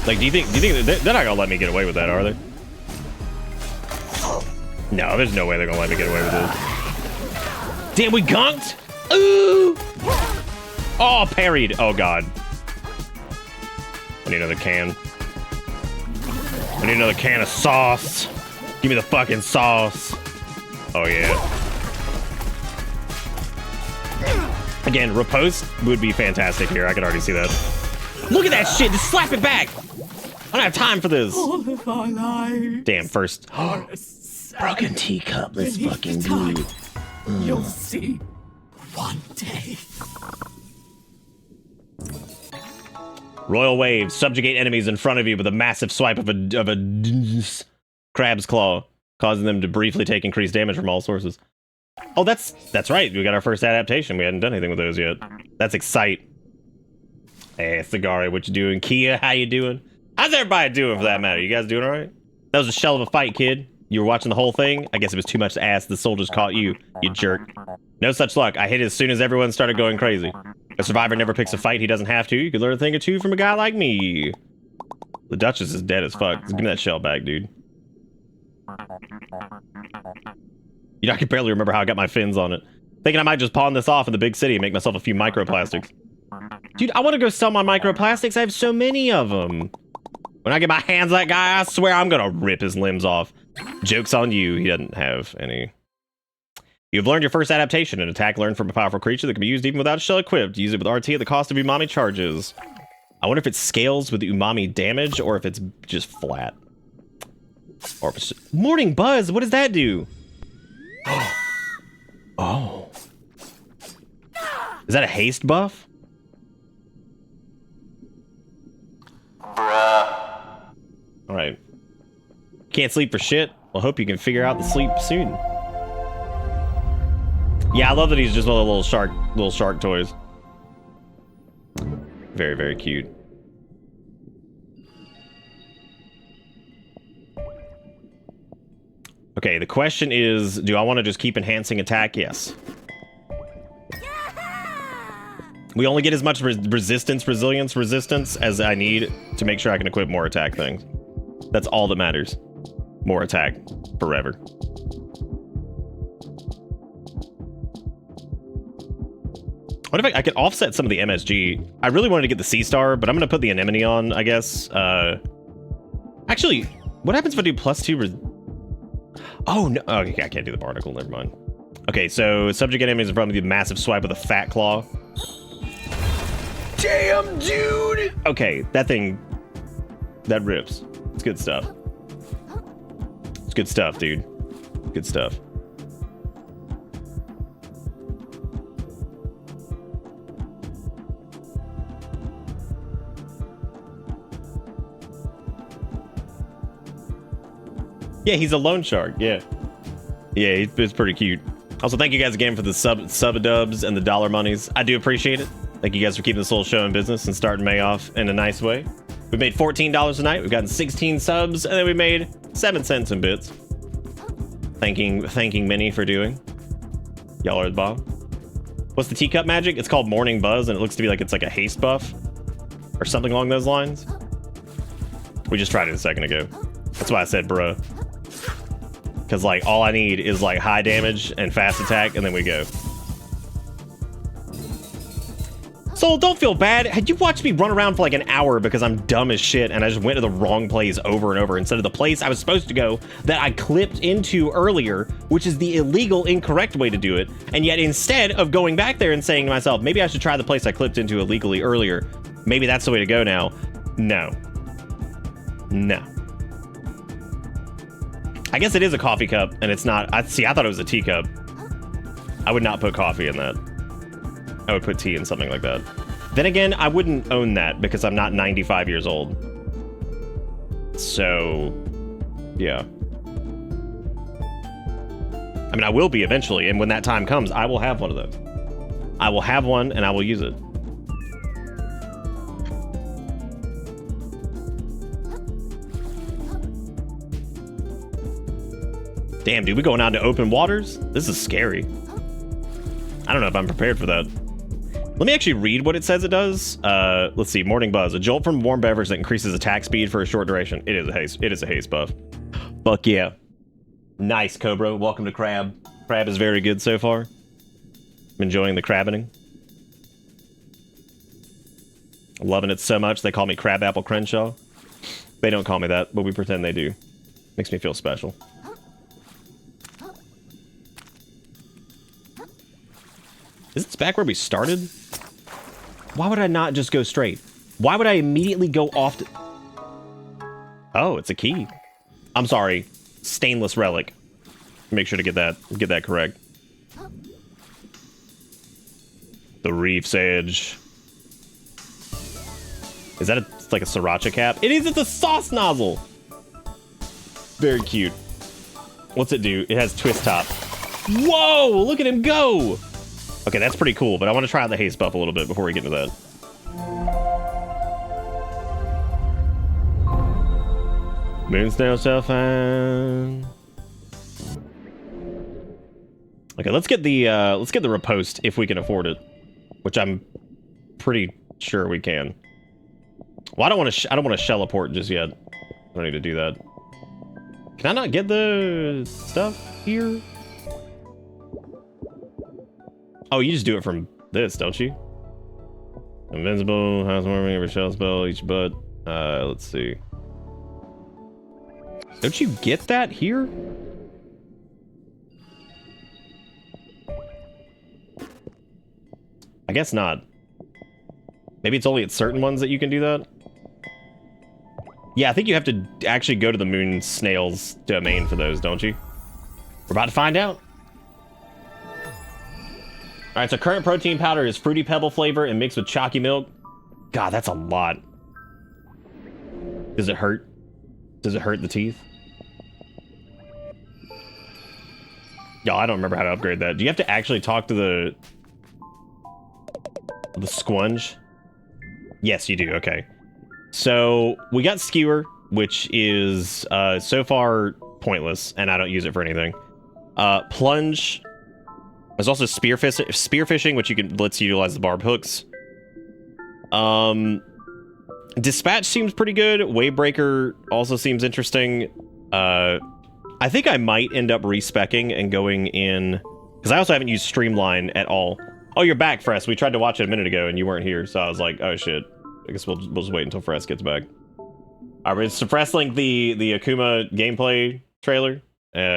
Like, do you think they're not gonna let me get away with that, are they? No, there's no way they're gonna let me get away with this. Damn, we gunked! Ooh! Oh, parried. Oh, God. I need another can. I need another can of sauce. Give me the fucking sauce. Oh, yeah. Again, riposte would be fantastic here. I could already see that. Look at that shit. Just slap it back. I don't have time for this. All of our lives. Damn, first. Are a sad Broken teacup. Let's beneath fucking do time. it. You'll see one day. Royal Wave. Subjugate enemies in front of you with a massive swipe of a crab's claw, causing them to briefly take increased damage from all sources. Oh, that's right. We got our first adaptation. We hadn't done anything with those yet. That's Excite. Hey, Cigari, what you doing? Kia, how you doing? How's everybody doing for that matter? You guys doing all right? That was a shell of a fight, kid. You were watching the whole thing? I guess it was too much to ask. The soldiers caught you, you jerk. No such luck. I hit as soon as everyone started going crazy. A survivor never picks a fight he doesn't have to. You could learn a thing or two from a guy like me. The Duchess is dead as fuck. Give me that shell back, dude. You know, I can barely remember how I got my fins on it. Thinking I might just pawn this off in the big city and make myself a few microplastics. Dude, I want to go sell my microplastics. I have so many of them. When I get my hands on that guy, I swear I'm gonna rip his limbs off. Joke's on you. He doesn't have any. You've learned your first adaptation, an attack learned from a powerful creature that can be used even without a shell equipped. Use it with RT at the cost of umami charges. I wonder if it scales with umami damage or if it's just flat. Or if it's just... Morning Buzz, what does that do? Oh. Is that a haste buff? Alright. Can't sleep for shit? Well, hope you can figure out the sleep soon. Yeah, I love that he's just one of the little shark toys. Very, very cute. Okay, the question is, do I want to just keep enhancing attack? Yes. We only get as much resistance as I need to make sure I can equip more attack things. That's all that matters. More attack. Forever. What if I could offset some of the MSG? I really wanted to get the Sea Star, but I'm going to put the Anemone on, I guess. Actually, what happens if I do +2? Oh, no. Oh, okay, I can't do the barnacle. Never mind. Okay, so subject enemies in front of the massive swipe with a fat claw. Damn, dude! Okay, that thing... That rips. It's good stuff. It's good stuff, dude. Good stuff. Yeah, he's a loan shark. Yeah. Yeah, he's pretty cute. Also, thank you guys again for the sub-dubs and the dollar monies. I do appreciate it. Thank you guys for keeping this little show in business and starting May off in a nice way. We made $14 tonight. We've gotten 16 subs, and then we made 7 cents in bits. Thanking Minnie for doing. Y'all are the bomb. What's the teacup magic? It's called Morning Buzz, and it looks to be like it's like a haste buff or something along those lines. We just tried it a second ago. That's why I said bruh. Because like all I need is like high damage and fast attack, and then we go. So don't feel bad. Had you watched me run around for like an hour because I'm dumb as shit and I just went to the wrong place over and over instead of the place I was supposed to go that I clipped into earlier, which is the illegal, incorrect way to do it. And yet instead of going back there and saying to myself, maybe I should try the place I clipped into illegally earlier. Maybe that's the way to go now. No. No. I guess it is a coffee cup and it's not. I thought it was a teacup. I would not put coffee in that. I would put tea in something like that. Then again, I wouldn't own that because I'm not 95 years old. So, yeah. I mean, I will be eventually, and when that time comes, I will have one of those. I will have one, and I will use it. Damn, dude, we going out to open waters? This is scary. I don't know if I'm prepared for that. Let me actually read what it says it does. Let's see. Morning Buzz. A jolt from warm beverage that increases attack speed for a short duration. It is a haste. It is a haste buff. Fuck yeah. Nice, Cobra. Welcome to Crab. Crab is very good so far. I'm enjoying the crabbening. Loving it so much they call me Crab Apple Crenshaw. They don't call me that, but we pretend they do. Makes me feel special. Is this back where we started? Why would I not just go straight? Why would I immediately go off to... Oh, it's a key. I'm sorry. Stainless relic. Make sure to get that correct. The reef's edge. Is that like a sriracha cap? It is, it's a sauce nozzle. Very cute. What's it do? It has twist top. Whoa, look at him go. Okay, that's pretty cool, but I want to try out the haste buff a little bit before we get into that. Moonsnail so fine. Okay, let's get the riposte if we can afford it, which I'm pretty sure we can. Well, I don't want to shell a port just yet. I don't need to do that. Can I not get the stuff here? Oh, you just do it from this, don't you? Invincible, housewarming, every shell spell, each butt. Let's see. Don't you get that here? I guess not. Maybe it's only at certain ones that you can do that? Yeah, I think you have to actually go to the moon snail's domain for those, don't you? We're about to find out. Alright, so current protein powder is fruity pebble flavor and mixed with chalky milk. God, that's a lot. Does it hurt? Does it hurt the teeth? Y'all, I don't remember how to upgrade that. Do you have to actually talk to the squunge? Yes, you do. Okay. So we got skewer, which is so far pointless, and I don't use it for anything. Plunge. There's also spearfishing, which lets you utilize the barbed hooks. Dispatch seems pretty good. Wavebreaker also seems interesting. I think I might end up respecking and going in, because I also haven't used Streamline at all. Oh, you're back, Fress. We tried to watch it a minute ago and you weren't here, so I was like, oh shit. I guess we'll just wait until Fress gets back. All right, so Fress linked the Akuma gameplay trailer,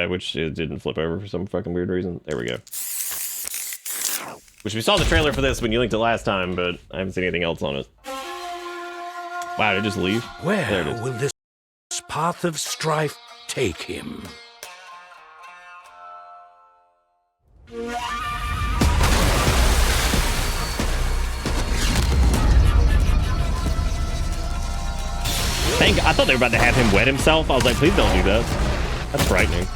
which it didn't flip over for some fucking weird reason. There we go. Which we saw the trailer for this when you linked it last time, but I haven't seen anything else on it. Wow, did it just leave? Where will this path of strife take him? I thought they were about to have him wet himself. I was like, please don't do that. That's frightening.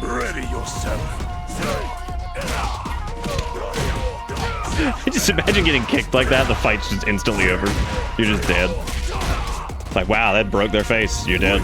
Ready yourself. Just imagine getting kicked like that. The fight's just instantly over. You're just dead. It's like, wow, that broke their face. You're dead.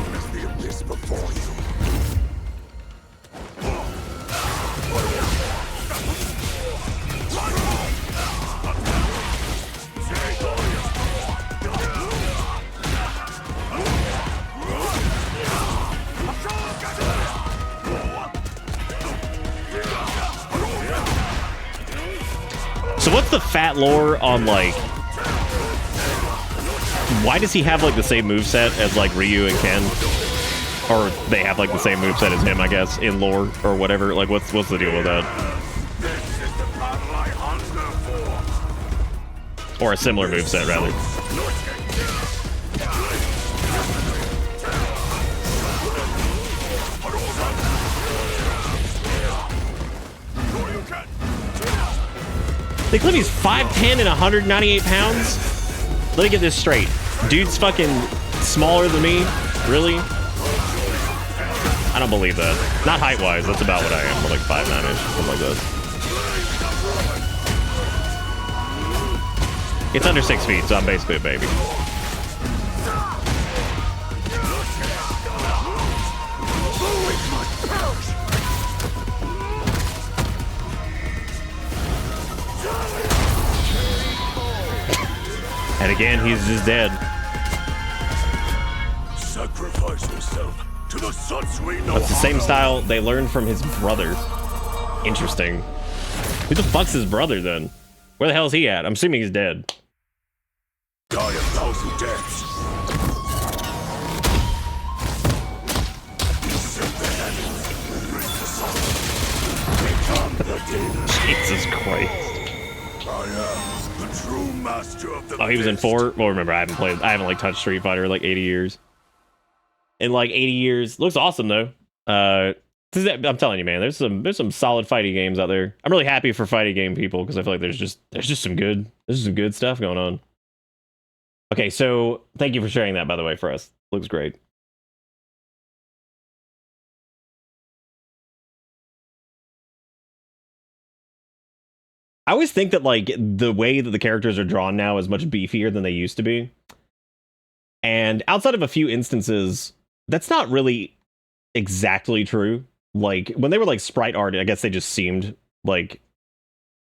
So what's the fat lore on, like, why does he have like the same moveset as like Ryu and Ken? Or they have like the same moveset as him, I guess, in lore or whatever. Like what's the deal with that? Or a similar moveset rather. They claim he's 5'10" and 198 pounds? Let me get this straight. Dude's fucking smaller than me? Really? I don't believe that. Not height-wise, that's about what I am. I'm like 5'9"-ish, something like that. It's under 6 feet, so I'm basically a baby. And And again, he's just dead. Sacrifice yourself to the Satsui no That's the same Hana. style they learned from his brother. Interesting. Who the fuck's his brother then? Where the hell is he at? I'm assuming he's dead. Die a thousand deaths. Jesus Christ. I am the true master of the Oh, he was in fist. 4? Well, remember, I haven't like touched Street Fighter in like 80 years. In like 80 years. Looks awesome though. I'm telling you, man, there's some solid fighting games out there. I'm really happy for fighting game people because I feel like there's just some good stuff going on. Okay, so thank you for sharing that, by the way, for us. Looks great. I always think that like the way that the characters are drawn now is much beefier than they used to be. And outside of a few instances, that's not really exactly true. Like when they were like sprite art, I guess they just seemed like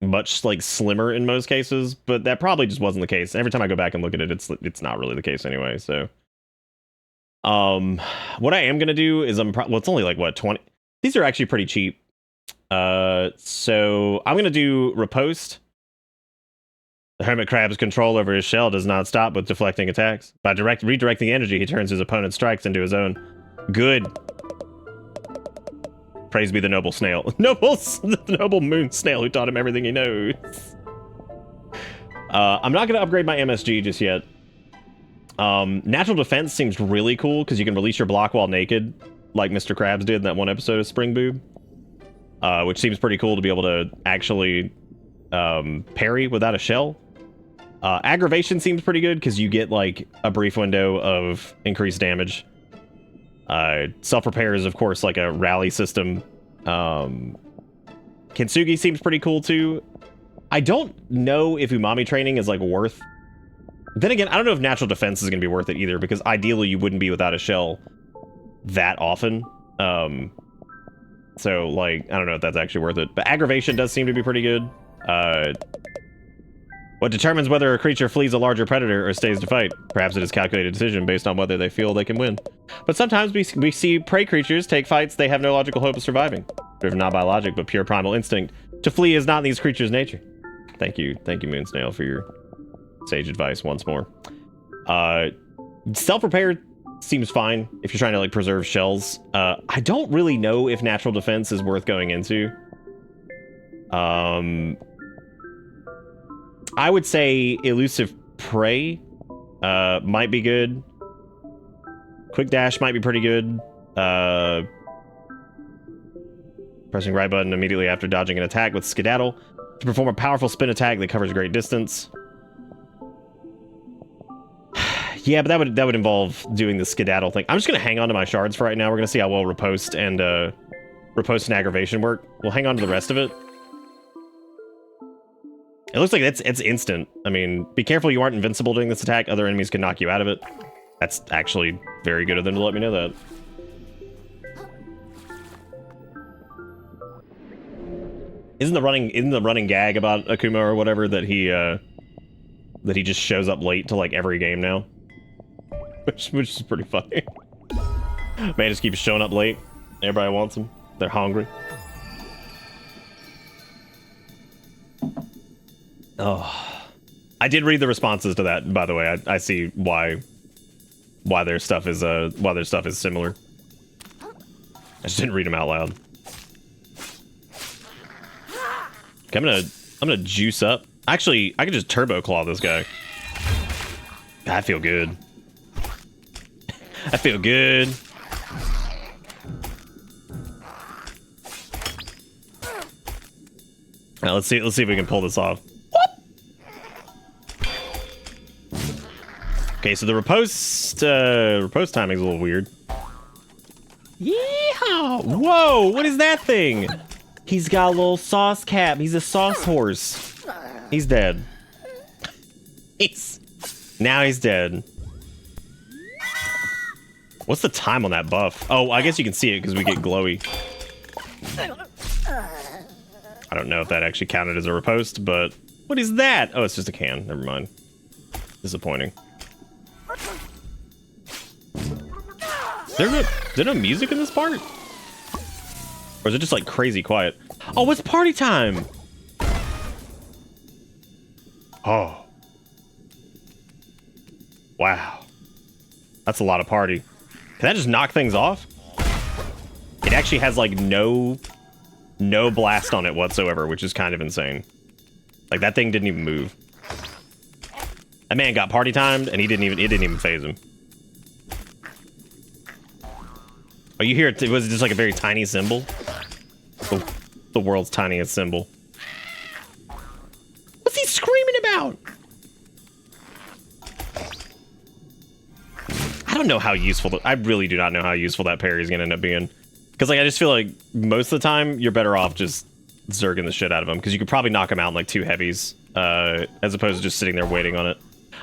much like slimmer in most cases, but that probably just wasn't the case. Every time I go back and look at it, it's not really the case anyway. So what I am gonna do is well, it's only like what, 20. These are actually pretty cheap. So I'm gonna do riposte. The hermit crab's control over his shell does not stop with deflecting attacks. By redirecting energy, he turns his opponent's strikes into his own. Good. Praise be the noble snail. The noble moon snail who taught him everything he knows. I'm not gonna upgrade my MSG just yet. Natural defense seems really cool because you can release your block while naked, like Mr. Krabs did in that one episode of Spring Boob. Which seems pretty cool to be able to actually parry without a shell. Aggravation seems pretty good because you get like a brief window of increased damage. Self-repair is of course like a rally system. Kintsugi seems pretty cool too. I don't know if umami training is like worth... Then again, I don't know if natural defense is going to be worth it either, because ideally you wouldn't be without a shell that often. So, like, I don't know if that's actually worth it. But aggravation does seem to be pretty good. What determines whether a creature flees a larger predator or stays to fight? Perhaps it is a calculated decision based on whether they feel they can win. But sometimes we see prey creatures take fights they have no logical hope of surviving. Driven not by logic, but pure primal instinct. To flee is not in these creatures' nature. Thank you, Moon Snail, for your sage advice once more. Self-repair seems fine if you're trying to like preserve shells. I don't really know if natural defense is worth going into. I would say elusive prey might be good. Quick dash might be pretty good. Pressing right button immediately after dodging an attack with skedaddle to perform a powerful spin attack that covers a great distance. Yeah, but that would involve doing the skedaddle thing. I'm just gonna hang on to my shards for right now. We're gonna see how well riposte and aggravation work. We'll hang on to the rest of it. It looks like it's instant. I mean, be careful you aren't invincible during this attack. Other enemies can knock you out of it. That's actually very good of them to let me know that. Isn't the running gag about Akuma or whatever that he just shows up late to like every game now? Which is pretty funny. Man just keeps showing up late. Everybody wants him. They're hungry. Oh, I did read the responses to that, by the way. I see why their stuff is similar. I just didn't read them out loud. Okay, I'm gonna juice up. Actually, I could just turbo claw this guy. I feel good. I feel good. Now, let's see if we can pull this off. Okay, so the riposte timing is a little weird. Yeehaw! Whoa, what is that thing? He's got a little sauce cap. He's a sauce horse. He's dead. Now he's dead. What's the time on that buff? Oh, I guess you can see it because we get glowy. I don't know if that actually counted as a riposte, but what is that? Oh, it's just a can. Never mind. Disappointing. Is there no music in this part? Or is it just like crazy quiet? Oh, it's party time! Oh. Wow. That's a lot of party. Can that just knock things off? It actually has like no blast on it whatsoever, which is kind of insane. Like that thing didn't even move. That man got party timed and it didn't even phase him. Oh, you hear it? Was it just like a very tiny cymbal? Oh, the world's tiniest cymbal. What's he screaming about? I don't know how useful. I really do not know how useful that parry is going to end up being. Because like I just feel like most of the time you're better off just zerging the shit out of him. Because you could probably knock him out in like 2 heavies. As opposed to just sitting there waiting on it.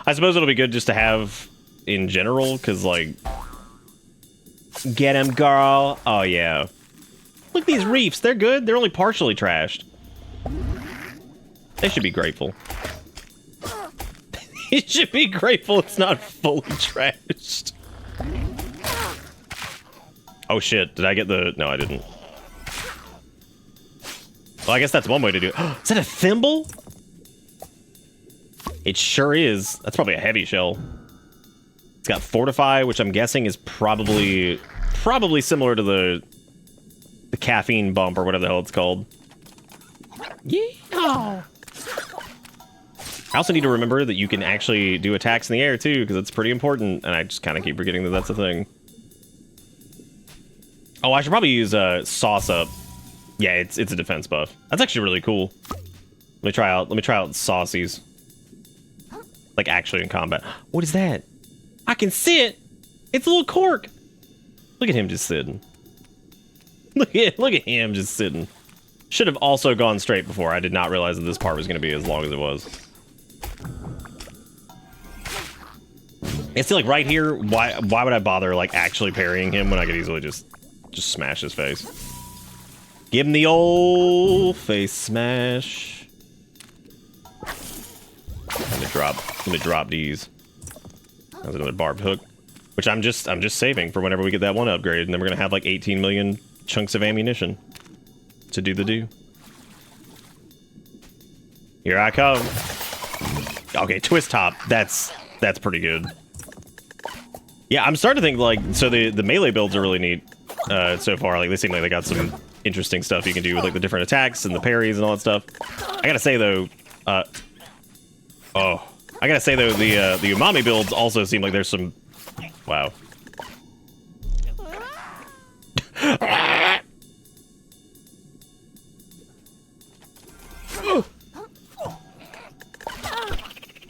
I suppose it'll be good just to have in general. Because like... Get him, girl. Oh, yeah. Look at these reefs. They're good. They're only partially trashed. They should be grateful. They should be grateful it's not fully trashed. Oh, shit. Did I get the... No, I didn't. Well, I guess that's one way to do it. Is that a thimble? It sure is. That's probably a heavy shell. It's got Fortify, which I'm guessing is probably similar to the caffeine bump or whatever the hell it's called. Yeah. I also need to remember that you can actually do attacks in the air too, because it's pretty important, and I just kind of keep forgetting that that's a thing. Oh, I should probably use Sauce Up. Yeah, it's a defense buff. That's actually really cool. Let me try out Saucy's. Like actually in combat. What is that? I can sit. It's a little cork. Look at him just sitting. Look at him just sitting. Should have also gone straight before. I did not realize that this part was going to be as long as it was. It's like right here. Why would I bother like actually parrying him when I could easily just smash his face? Give him the old face smash. Let me drop these. That's another barbed hook, which I'm just saving for whenever we get that one upgrade, and then we're gonna have like 18 million chunks of ammunition to do the do. Here I come. Okay, twist top. That's pretty good. Yeah, I'm starting to think like so the melee builds are really neat so far. Like they seem like they got some interesting stuff you can do with like the different attacks and the parries and all that stuff. I gotta say though, the umami builds also seem like there's some... Wow.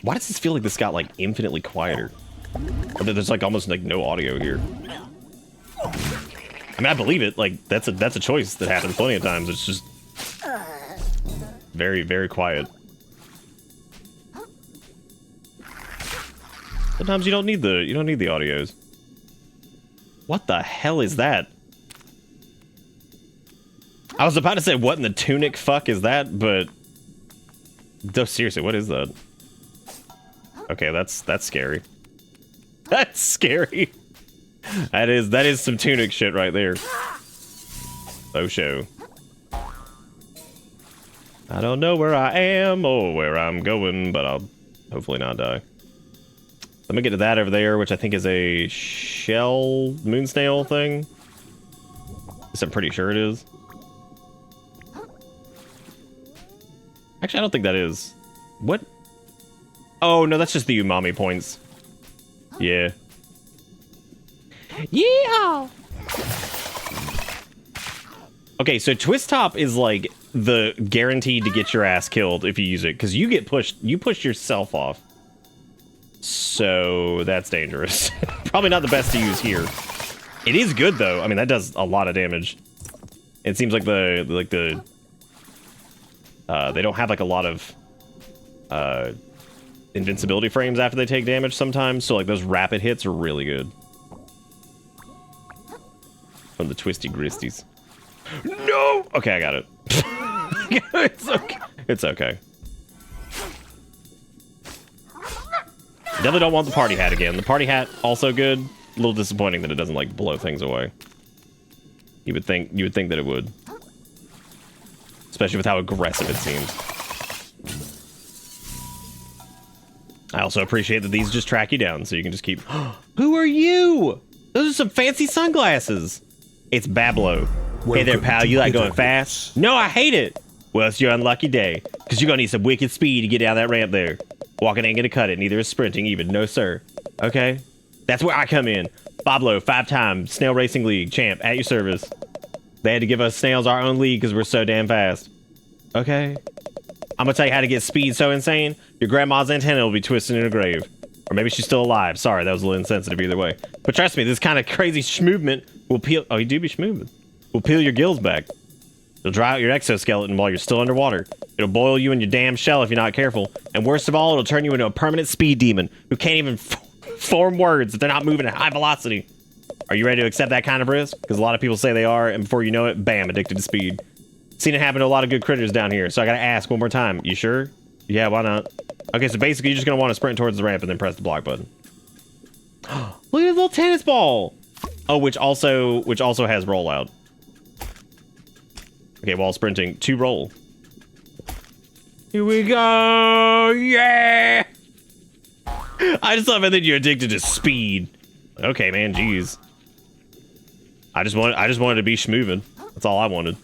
Why does this feel like this got like infinitely quieter? Or that there's like almost like no audio here. I mean, I believe it. Like that's a choice that happens plenty of times. It's just very, very quiet. Sometimes you don't need the audios. What the hell is that? I was about to say what in the tunic fuck is that, but no, seriously, what is that? Okay, that's scary. That's scary. That is some tunic shit right there. Oh show. I don't know where I am or where I'm going, but I'll hopefully not die. Let me get to that over there, which I think is a shell moon snail thing. At least I'm pretty sure it is. Actually, I don't think that is. What? Oh, no, that's just the umami points. Yeah. Yeah! Okay, so Twist Top is like the guaranteed to get your ass killed if you use it, because you push yourself off. So that's dangerous. Probably not the best to use here. It is good though. I mean, that does a lot of damage. It seems like they don't have like a lot of invincibility frames after they take damage sometimes. So like those rapid hits are really good. From the Twisty Gristies. No! Okay, I got it. It's okay. It's okay. Definitely don't want the party hat again. The party hat, also good. A little disappointing that it doesn't, like, blow things away. You would think that it would. Especially with how aggressive it seems. I also appreciate that these just track you down, so you can just keep... Who are you? Those are some fancy sunglasses. It's Bablo. Hey there, pal. You like going fast? No, I hate it. Well, it's your unlucky day, because you're going to need some wicked speed to get down that ramp there. Walking ain't going to cut it. Neither is sprinting even. No, sir. Okay? That's where I come in. Bablo, 5-time Snail Racing League champ at your service. They had to give us snails our own league because we're so damn fast. Okay? I'm going to tell you how to get speed so insane, your grandma's antenna will be twisted in a grave. Or maybe she's still alive. Sorry, that was a little insensitive either way. But trust me, this kind of crazy schmovement will peel... Oh, you do be schmoving. Will peel your gills back. It'll dry out your exoskeleton while you're still underwater. It'll boil you in your damn shell if you're not careful. And worst of all, it'll turn you into a permanent speed demon who can't even form words if they're not moving at high velocity. Are you ready to accept that kind of risk? Because a lot of people say they are, and before you know it, bam, addicted to speed. Seen it happen to a lot of good critters down here, so I gotta ask one more time. You sure? Yeah, why not? Okay, so basically you're just gonna want to sprint towards the ramp and then press the block button. Look at the little tennis ball! Oh, which also has rollout. Okay, while sprinting, to roll. Here we go! Yeah! I just love it that you're addicted to speed. Okay, man, jeez. I just wanted to be schmoovin'. That's all I wanted.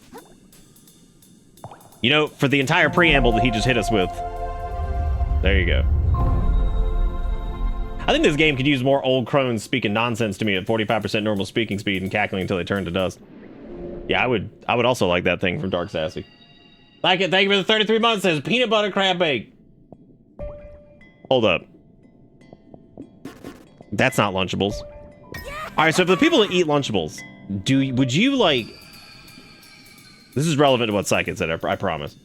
You know, for the entire preamble that he just hit us with. There you go. I think this game could use more old crones speaking nonsense to me at 45% normal speaking speed and cackling until they turn to dust. Yeah, I would also like that thing from Dark Sassy. Like it, thank you for the 33 months, says peanut butter crab bake. Hold up. That's not Lunchables. Alright, so for the people that eat Lunchables, would you like... This is relevant to what Psychic said, I promise.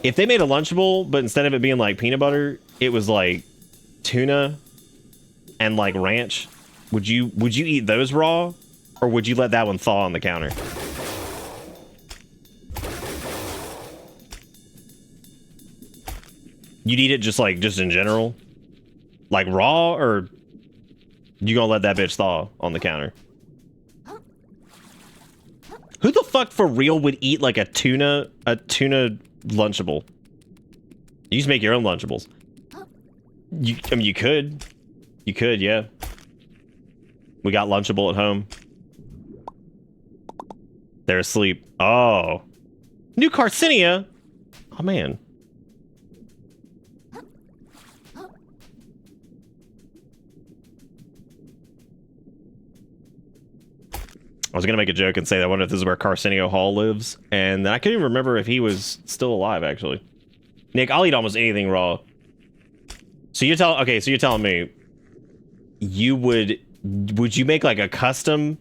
If they made a Lunchable, but instead of it being like peanut butter, it was like tuna and like ranch, would you eat those raw? Or would you let that one thaw on the counter? You'd eat it just in general? Like raw, or you gonna let that bitch thaw on the counter? Who the fuck for real would eat like a tuna Lunchable? You just make your own Lunchables. I mean, you could. You could, yeah. We got Lunchable at home. They're asleep. Oh. New Carcinia? Oh, man. I was going to make a joke and say, I wonder if this is where Carcinio Hall lives. And then I couldn't even remember if he was still alive, actually. Nick, I'll eat almost anything raw. So you're telling me you would you make like a custom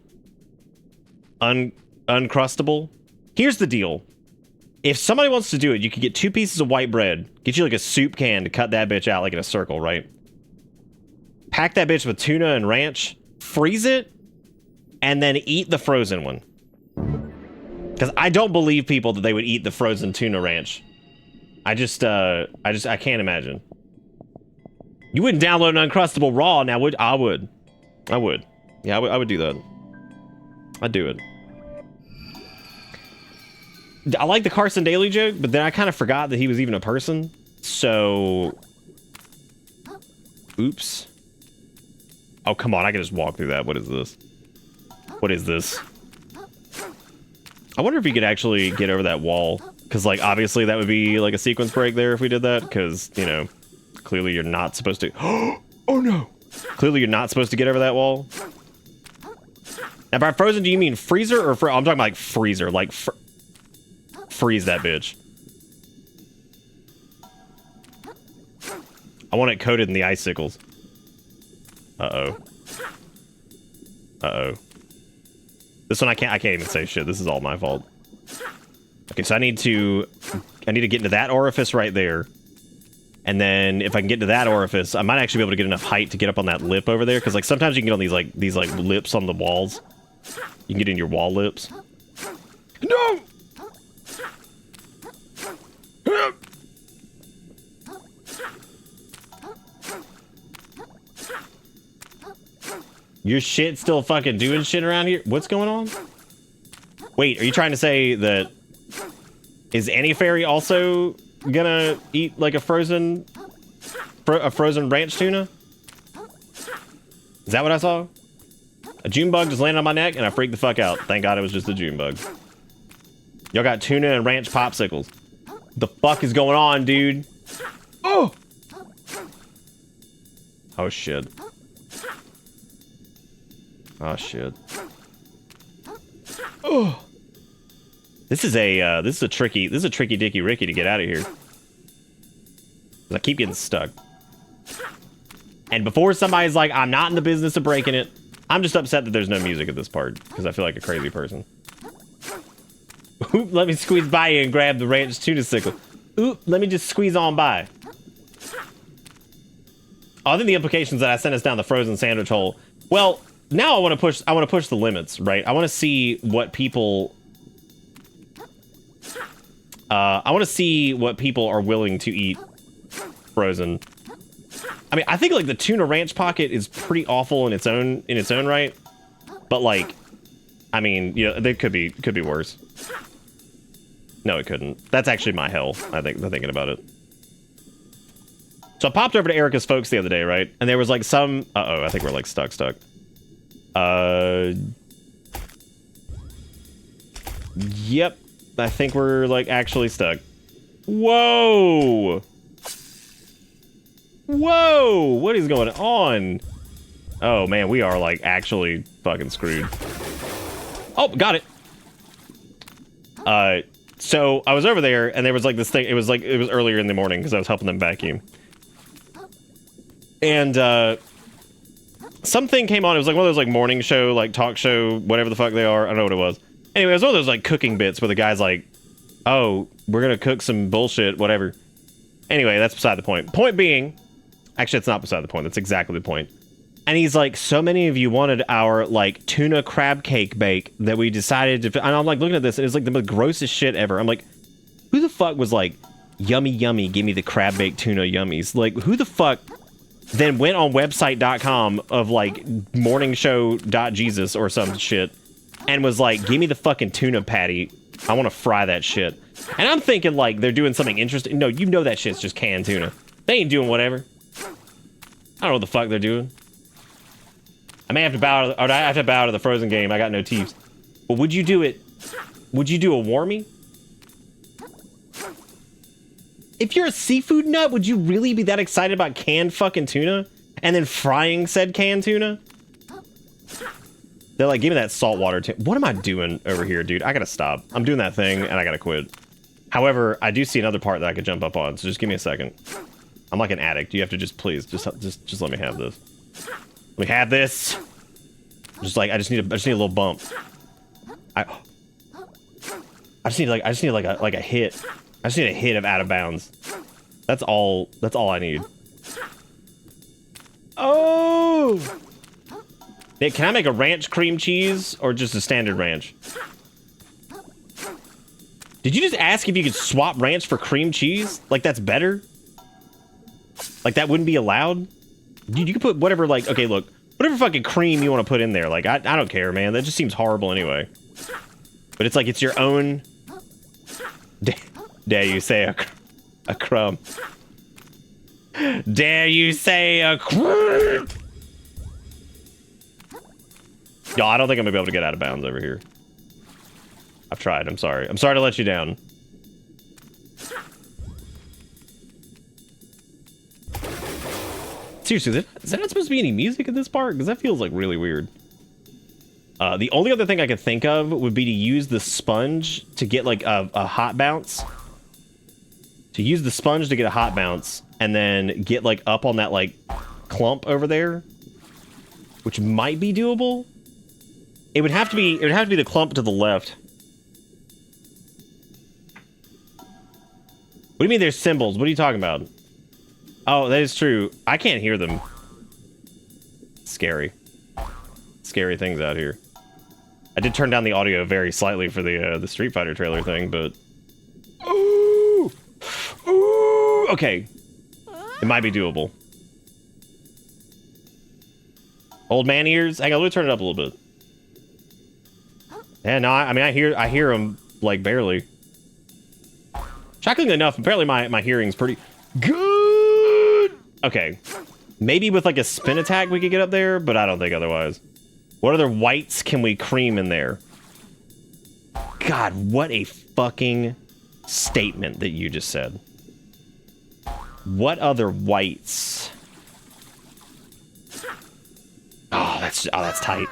uncrustable? Here's the deal. If somebody wants to do it, you could get 2 pieces of white bread, get you like a soup can to cut that bitch out like in a circle, right? Pack that bitch with tuna and ranch, freeze it, and then eat the frozen one. Because I don't believe people that they would eat the frozen tuna ranch. I can't imagine. You wouldn't download an Uncrustable raw now, would? I would. Yeah, I would do that. I'd do it. I like the Carson Daly joke, but then I kind of forgot that he was even a person. So... Oops. Oh, come on, I can just walk through that. What is this? What is this? I wonder if we could actually get over that wall. Because, like, obviously that would be, like, a sequence break there if we did that. Because, you know, clearly you're not supposed to... Oh, no! Clearly you're not supposed to get over that wall. Now, by frozen, do you mean freezer or... I'm talking about, like, freezer. Like, freeze that bitch. I want it coated in the icicles. Uh-oh. Uh-oh. This one I can't even say shit. This is all my fault. Okay, so I need to get into that orifice right there. And then if I can get to that orifice, I might actually be able to get enough height to get up on that lip over there. Because like sometimes you can get on these lips on the walls. You can get in your wall lips. No! Your shit still fucking doing shit around here? What's going on? Wait, are you trying to say that... Is Annie Fairy also gonna eat like a frozen ranch tuna? Is that what I saw? A June bug just landed on my neck and I freaked the fuck out. Thank God it was just a June bug. Y'all got tuna and ranch popsicles. The fuck is going on, dude? Oh! Oh shit. Oh shit. Oh! This is a tricky Dicky Ricky to get out of here. 'Cause I keep getting stuck. And before somebody's like, I'm not in the business of breaking it, I'm just upset that there's no music at this part, because I feel like a crazy person. Oop, let me squeeze by you and grab the ranch tuna sickle. Oop, let me just squeeze on by. Oh, I think the implications that I sent us down the frozen sandwich hole. Well, now I want to push the limits, right? I want to see what people are willing to eat frozen. I mean, I think like the tuna ranch pocket is pretty awful in its own right, but like, I mean, you know, they could be worse. No, it couldn't. That's actually my hell. I think thinking about it. So I popped over to Erica's folks the other day, right? And there was like some. Uh-oh, I think we're like stuck. Yep, I think we're like actually stuck. Whoa. Whoa! What is going on? Oh man, we are like actually fucking screwed. Oh, got it. So I was over there and there was like this thing. It was earlier in the morning because I was helping them vacuum. And something came on. It was like one of those like morning show, like talk show, whatever the fuck they are. I don't know what it was. Anyway, it was one of those like cooking bits where the guy's like, "Oh, we're gonna cook some bullshit, whatever." Anyway, that's beside the point. Point being. Actually, it's not beside the point. That's exactly the point. And he's like, so many of you wanted our, like, tuna crab cake bake that we decided to... And I'm, like, looking at this, and it's, like, the most grossest shit ever. I'm like, who the fuck was like, yummy, yummy, give me the crab baked tuna yummies? Like, who the fuck then went on website.com of, like, morningshow.jesus or some shit and was like, give me the fucking tuna patty. I want to fry that shit. And I'm thinking, like, they're doing something interesting. No, you know that shit's just canned tuna. They ain't doing whatever. I don't know what the fuck they're doing. I may have to bow, or I have to bow to the frozen game. I got no teeth. But would you do it? Would you do a warmie? If you're a seafood nut, would you really be that excited about canned fucking tuna? And then frying said canned tuna? They're like, give me that saltwater tuna. What am I doing over here, dude? I gotta stop. I'm doing that thing, and I gotta quit. However, I do see another part that I could jump up on, so just give me a second. I'm like an addict. You have to just please just let me have this. Let me have this. Just like I just need a little bump. I just need like a hit. I just need a hit of out of bounds. That's all I need. Oh! Nick, can I make a ranch cream cheese or just a standard ranch? Did you just ask if you could swap ranch for cream cheese? Like that's better? Like, that wouldn't be allowed? You could put whatever, like, okay, look. Whatever fucking cream you want to put in there. Like, I don't care, man. That just seems horrible anyway. But it's like, it's your own... Dare you say a crumb. Dare you say a crumb. Y'all, I don't think I'm gonna be able to get out of bounds over here. I've tried. I'm sorry. I'm sorry to let you down. Seriously, is there not supposed to be any music in this part? Because that feels like really weird. The only other thing I could think of would be to use the sponge to get like a hot bounce. To use the sponge to get a hot bounce and then get like up on that like clump over there, which might be doable. It would have to be the clump to the left. What do you mean there's symbols? What are you talking about? Oh, that is true. I can't hear them. Scary. Scary things out here. I did turn down the audio very slightly for the Street Fighter trailer thing, but... Ooh! Ooh! Okay. It might be doable. Old man ears? Hang on, let me turn it up a little bit. Yeah, no, I mean, I hear him, like, barely. Shockingly enough, apparently my hearing's pretty good. Okay. Maybe with, like, a spin attack we could get up there, but I don't think otherwise. What other whites can we cream in there? God, what a fucking statement that you just said. What other whites? Oh, that's tight.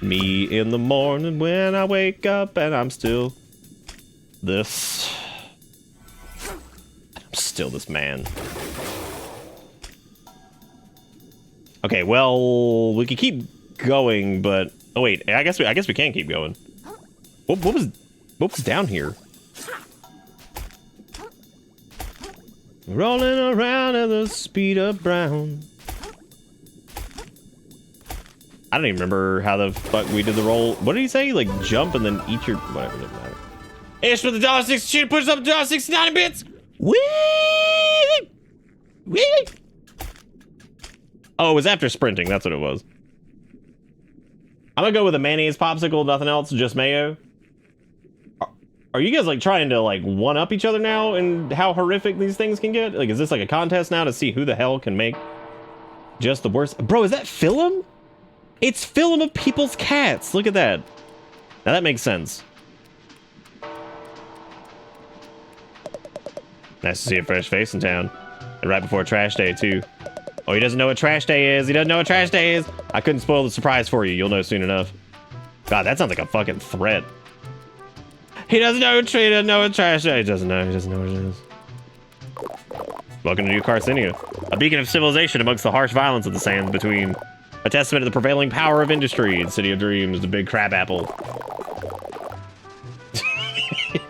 Me in the morning when I wake up and I'm still this. I'm still this man. Okay, well, we could keep going, but oh wait, I guess we can keep going. What was down here? Rolling around at the speed of brown. I don't even remember how the fuck we did the roll. What did he say? Like jump and then eat your whatever. Doesn't matter. It's for the $1.60 push up $1.69 bits. Whee! Whee! Oh, it was after sprinting. That's what it was. I'm gonna go with a mayonnaise popsicle, nothing else, just mayo. Are you guys like trying to like one up each other now and how horrific these things can get? Like, is this like a contest now to see who the hell can make just the worst? Bro, is that film? It's film of people's cats. Look at that. Now that makes sense. Nice to see a fresh face in town. And right before trash day, too. Oh, he doesn't know what trash day is. He doesn't know what trash day is. I couldn't spoil the surprise for you. You'll know soon enough. God, that sounds like a fucking threat. He doesn't know what trash day. He doesn't know. He doesn't know what it is. Welcome to New Carcinia. A beacon of civilization amongst the harsh violence of the sands between. A testament to the prevailing power of industry in City of Dreams, the big crab apple.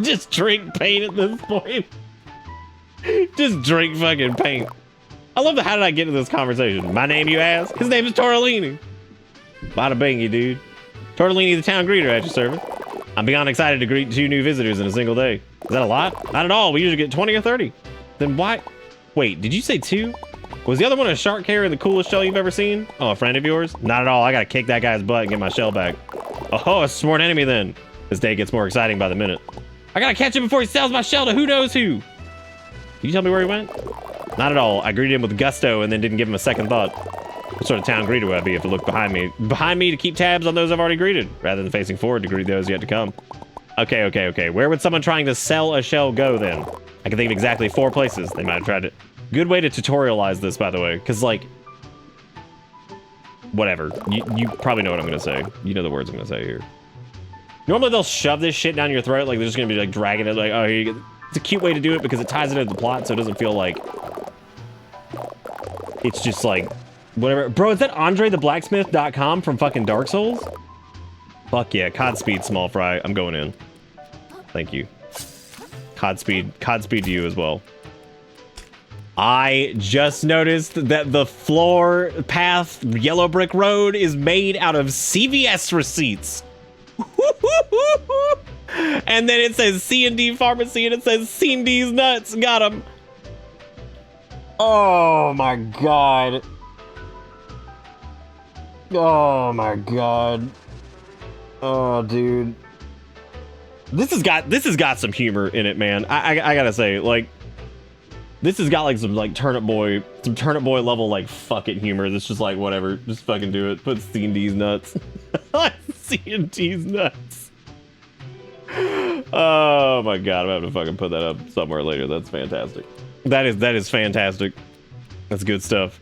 Just drink paint at this point. Just drink fucking paint. I love the how did I get into this conversation? My name, you ask? His name is Tortellini. Bada bingy, dude. Tortellini, the town greeter at your service. I'm beyond excited to greet 2 new visitors in a single day. Is that a lot? Not at all. We usually get 20 or 30. Then why? Wait, did you say 2? Was the other one a shark carrier, the coolest shell you've ever seen? Oh, a friend of yours? Not at all. I gotta kick that guy's butt and get my shell back. Oh, a sworn enemy then. This day gets more exciting by the minute. I gotta catch him before he sells my shell to who knows who. Can you tell me where he went? Not at all. I greeted him with gusto and then didn't give him a second thought. What sort of town greeter would I be if I looked behind me? Behind me to keep tabs on those I've already greeted, rather than facing forward to greet those yet to come. Okay. Where would someone trying to sell a shell go then? I can think of exactly 4 places they might have tried it. Good way to tutorialize this, by the way, because, like, whatever. You probably know what I'm going to say. You know the words I'm going to say here. Normally, they'll shove this shit down your throat, like, they're just going to be, like, dragging it, like, oh, here you go. It's a cute way to do it because it ties it into the plot, so it doesn't feel like it's just, like, whatever. Bro, is that AndreTheBlacksmith.com from fucking Dark Souls? Fuck yeah. Godspeed, small fry. I'm going in. Thank you. Godspeed to you as well. I just noticed that the floor path yellow brick road is made out of CVS receipts. And then it says C&D Pharmacy and it says C&D's nuts. Got him. Oh my god. Oh my god. Oh dude. This has got some humor in it, man. I gotta say, like, this has got like some like Turnip Boy level like fuck it humor. That's just like whatever, just fucking do it. Put C&D's nuts. C&D's nuts. Oh my god, I'm having to fucking put that up somewhere later. That's fantastic. That is fantastic. That's good stuff.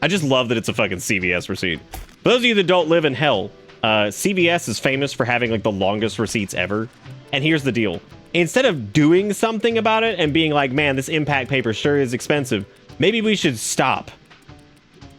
I just love that it's a fucking CVS receipt. For those of you that don't live in hell, CVS is famous for having like the longest receipts ever. And here's the deal. Instead of doing something about it and being like, man, this impact paper sure is expensive, maybe we should stop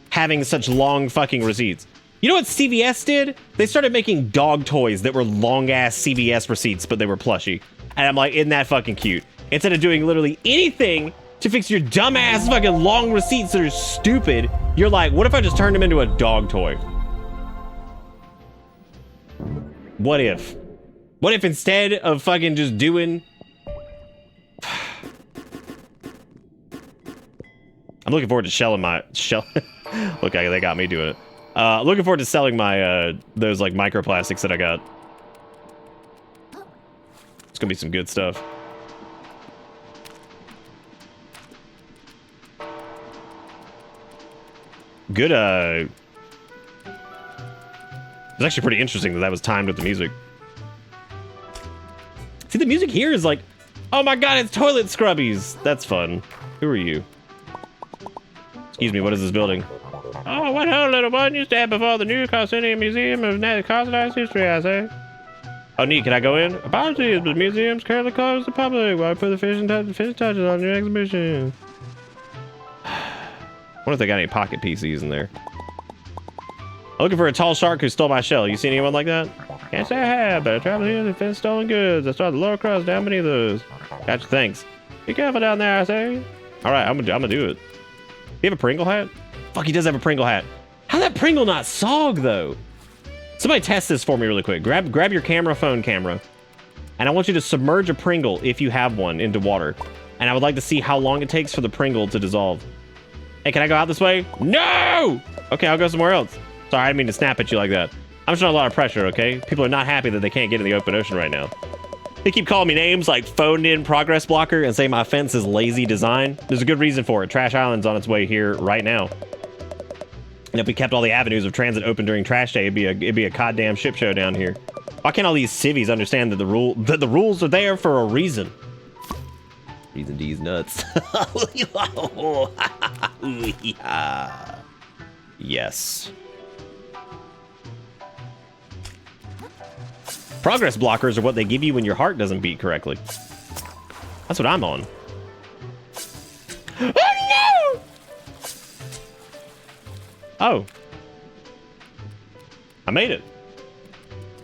having such long fucking receipts. You know what CVS did? They started making dog toys that were long-ass CVS receipts, but they were plushy. And I'm like, isn't that fucking cute? Instead of doing literally anything to fix your dumbass fucking long receipts that are stupid, you're like, what if I just turned them into a dog toy? What if? What if instead of fucking just doing... I'm looking forward to shelling my... Look, they got me doing it. Looking forward to selling my, those, like, microplastics that I got. It's gonna be some good stuff. Good, it's actually pretty interesting that that was timed with the music. See, the music here is like, oh my god, it's toilet scrubbies. That's fun. Who are you? Excuse me, what is this building? Oh, what hell, little one? You stand before the new Carcinian Museum of Carcinized History, I say. Oh, neat. Can I go in? Apologies, but the museum's currently closed to the public while I put the finishing touches on your exhibition. I wonder if they got any pocket PCs in there. I'm looking for a tall shark who stole my shell. You seen anyone like that? Can't say I have, but I traveled here to defend stolen goods. I saw the lower crust down beneath those. Gotcha, thanks. Be careful down there, I say. Alright, I'm gonna do it. You have a Pringle hat? Fuck, he does have a Pringle hat. How'd that Pringle not sog, though? Somebody test this for me really quick. Grab your phone camera. And I want you to submerge a Pringle, if you have one, into water. And I would like to see how long it takes for the Pringle to dissolve. Hey, can I go out this way? No! Okay, I'll go somewhere else. Sorry, I didn't mean to snap at you like that. I'm just under a lot of pressure, okay? People are not happy that they can't get in the open ocean right now. They keep calling me names like phoned in progress blocker and say my fence is lazy design. There's a good reason for it. Trash Island's on its way here right now. And if we kept all the avenues of transit open during trash day, it'd be a goddamn shit show down here. Why can't all these civvies understand that the rules are there for a reason? Reason D's nuts. Yes. Progress blockers are what they give you when your heart doesn't beat correctly. That's what I'm on. Oh no! Oh. I made it.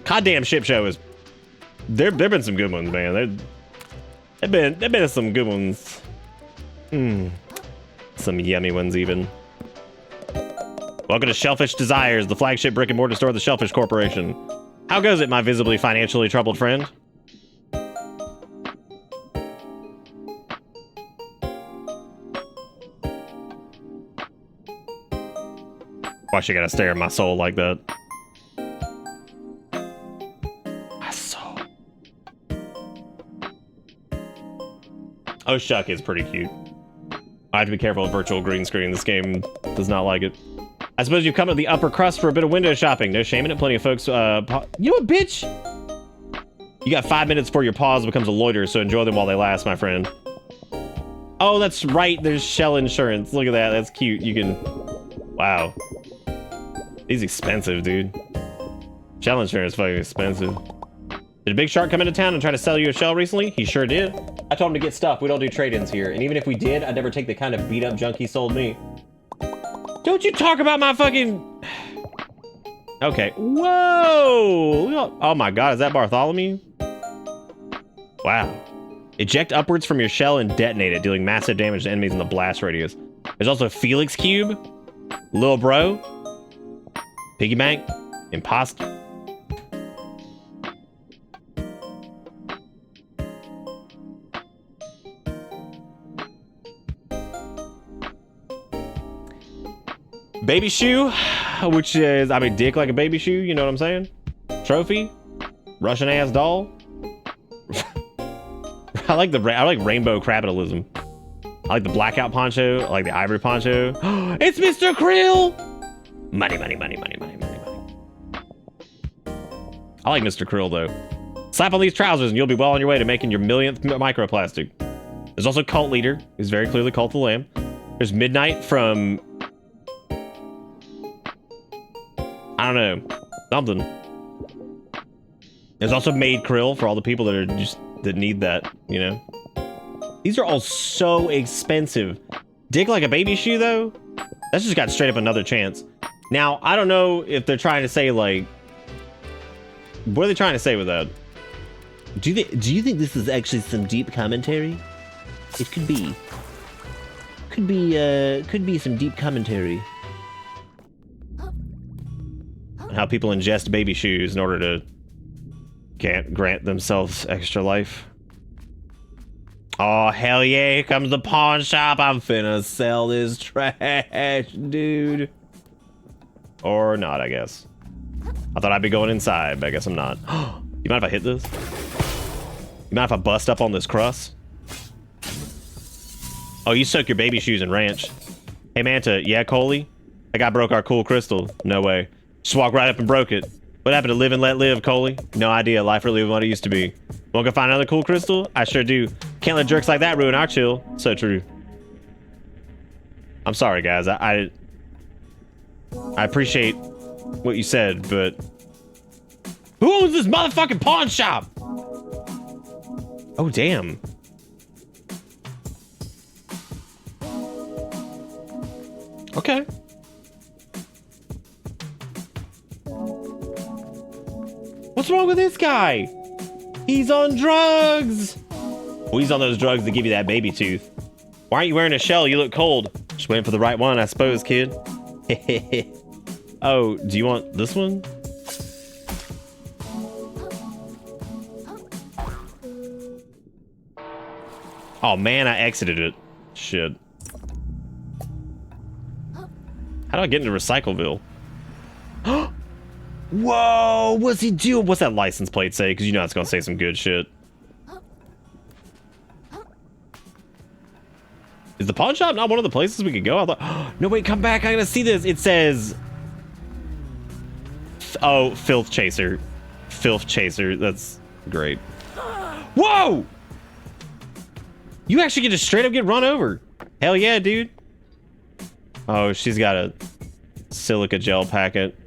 Goddamn ship show is... There've been some good ones, man. There've been some good ones. Some yummy ones, even. Welcome to Shellfish Desires, the flagship brick-and-mortar store of the Shellfish Corporation. How goes it, my visibly financially troubled friend? Why she gotta stare at my soul like that? My soul. Oh, Shuck is pretty cute. I have to be careful with virtual green screen. This game does not like it. I suppose you've come to the upper crust for a bit of window shopping. No shame in it. Plenty of folks, you know what, bitch? You got 5 minutes before your pause becomes a loiter, so enjoy them while they last, my friend. Oh, that's right. There's shell insurance. Look at that. That's cute. You can... Wow. He's expensive, dude. Shell insurance is fucking expensive. Did a big shark come into town and try to sell you a shell recently? He sure did. I told him to get stuff. We don't do trade-ins here. And even if we did, I'd never take the kind of beat-up junk he sold me. Don't you talk about my fucking... Okay. Whoa! Oh my god, is that Bartholomew? Wow. Eject upwards from your shell and detonate it, dealing massive damage to enemies in the blast radius. There's also Felix Cube, Lil Bro, Piggy Bank, Imposter. Baby shoe, which is, I mean, dick like a baby shoe, you know what I'm saying? Trophy, Russian ass doll. I like rainbow capitalism. I like the blackout poncho. I like the ivory poncho. It's Mr. Krill! Money, money, money, money, money, money, money. I like Mr. Krill, though. Slap on these trousers and you'll be well on your way to making your millionth microplastic. There's also Cult Leader. He's very clearly Cult of the Lamb. There's Midnight from... I don't know. Something. There's also Maid Krill for all the people that are just... that need that, you know? These are all so expensive. Dick like a baby shoe, though? That's just got straight up another chance. Now, I don't know if they're trying to say, like... What are they trying to say with that? Do you think this is actually some deep commentary? It could be. Could be some deep commentary. On how people ingest baby shoes in order to can't grant themselves extra life. Oh, hell yeah, here comes the pawn shop. I'm finna sell this trash, dude. Or not, I guess. I thought I'd be going inside, but I guess I'm not. You mind if I hit this? You mind if I bust up on this crust? Oh, you soak your baby shoes in ranch. Hey, Manta, yeah, Coley? That guy broke our cool crystal. No way. Just walked right up and broke it. What happened to live and let live, Coley? No idea. Life really what it used to be. Want to go find another cool crystal? I sure do. Can't let jerks like that ruin our chill. So true. I'm sorry, guys. I appreciate what you said, but... Who owns this motherfucking pawn shop? Oh, damn. Okay. What's wrong with this guy? He's on drugs. Well, he's on those drugs that give you that baby tooth. Why aren't you wearing a shell? You look cold. Just waiting for the right one, I suppose, kid. Oh, do you want this one? Oh man, I exited it. Shit. How do I get into Recycleville? Whoa, what's he doing? What's that license plate say? Because you know it's gonna say some good shit. Is the pawn shop not one of the places we could go? I thought, no, wait, come back. I gotta see this. It says, oh, Filth Chaser. Filth Chaser. That's great. Whoa! You actually get to straight up get run over. Hell yeah, dude. Oh, she's got a silica gel packet.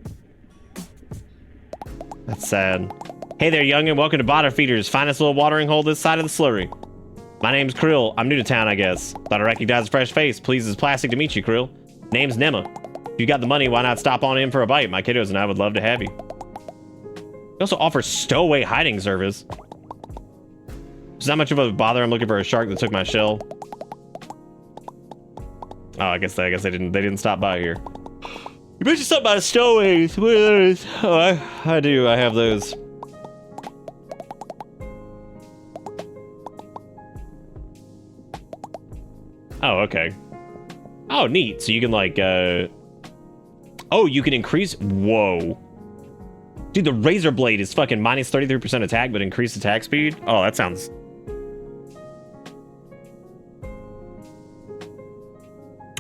That's sad. Hey there, youngin'. Welcome to Bottle Feeders. Finest little watering hole this side of the slurry. My name's Krill. I'm new to town, I guess. Thought I recognized a fresh face. Pleased as plastic to meet you, Krill. Name's Nema. If you got the money, why not stop on in for a bite? My kiddos and I would love to have you. They also offer stowaway hiding service. It's not much of a bother. I'm looking for a shark that took my shell. Oh, I guess they didn't stop by here. You mentioned something about stowaways. What are those? Oh, I do. I have those. Oh, okay. Oh, neat. So you can like, oh, you can increase. Whoa. Dude, the razor blade is fucking minus 33% attack, but increased attack speed. Oh, that sounds.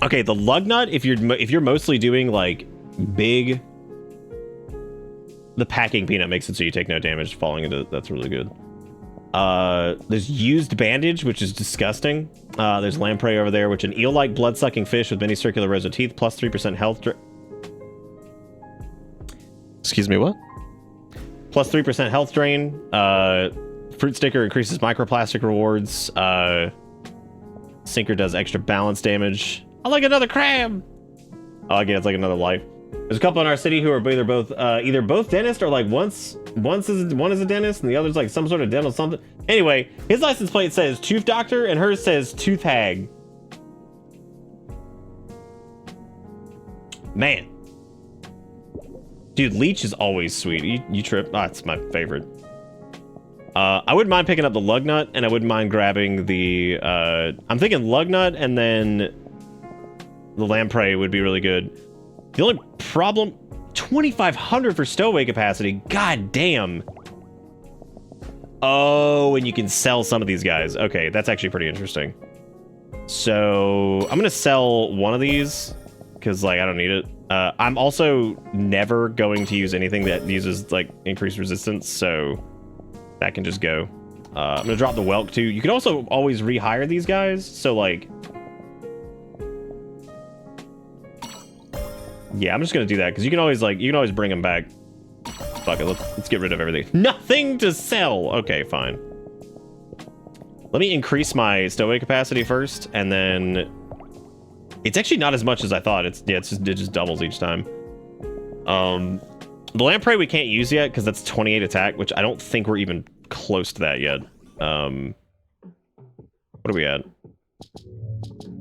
Okay, the lug nut. If you're mostly doing like big, the packing peanut makes it so you take no damage falling into. That's really good. There's used bandage, which is disgusting. There's lamprey over there, which an eel-like blood-sucking fish with many circular rows of teeth, plus 3% health. Excuse me, what? Plus 3% health drain. Fruit sticker increases microplastic rewards. Sinker does extra balance damage. I like another crab. Oh, again, it's like another life. There's a couple in our city who are either both dentists or like one is a dentist and the other's like some sort of dental something. Anyway, his license plate says tooth doctor and hers says tooth hag. Man. Dude, leech is always sweet. You trip. Oh, it's my favorite. I wouldn't mind picking up the lug nut and I wouldn't mind grabbing the I'm thinking lug nut and then the lamprey would be really good. The only problem, 2,500 for stowaway capacity. God damn. Oh, and you can sell some of these guys. Okay, that's actually pretty interesting. So I'm gonna sell one of these because like I don't need it. I'm also never going to use anything that uses like increased resistance, so that can just go. I'm gonna drop the whelk too. You can also always rehire these guys. So like. Yeah, I'm just gonna do that because you can always bring them back. Fuck it, let's get rid of everything. Nothing to sell. Okay, fine. Let me increase my stowaway capacity first, and then it's actually not as much as I thought. It just doubles each time. The lamprey we can't use yet because that's 28 attack, which I don't think we're even close to that yet. What are we at?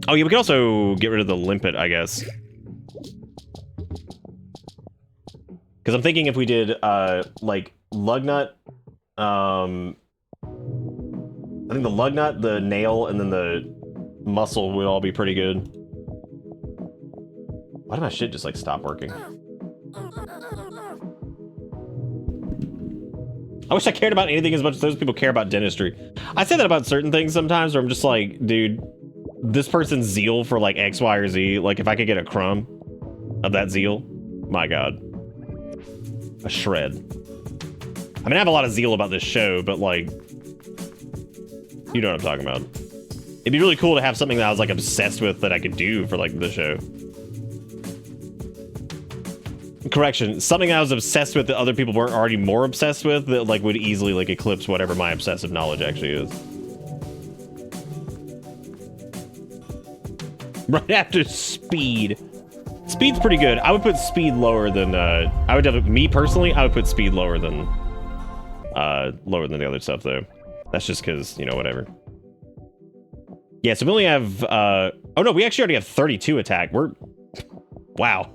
Oh yeah, we can also get rid of the limpet, I guess. Because I'm thinking if we did, like, lug nut I think the lug nut, the nail, and then the muscle would all be pretty good. Why did my shit just like stop working? I wish I cared about anything as much as those people care about dentistry. I say that about certain things sometimes where I'm just like, dude, this person's zeal for like X, Y, or Z, like if I could get a crumb of that zeal, my God. A shred. I mean, I have a lot of zeal about this show, but like, you know what I'm talking about. It'd be really cool to have something that I was like obsessed with that I could do for like the show. Correction, something I was obsessed with that other people weren't already more obsessed with that like would easily like eclipse whatever my obsessive knowledge actually is. Right after speed. Speed's pretty good. I would put speed lower than I would definitely, me personally, I would put speed lower than the other stuff though. That's just because, you know, whatever. Yeah, so we only have oh no, we actually already have 32 attack. Wow.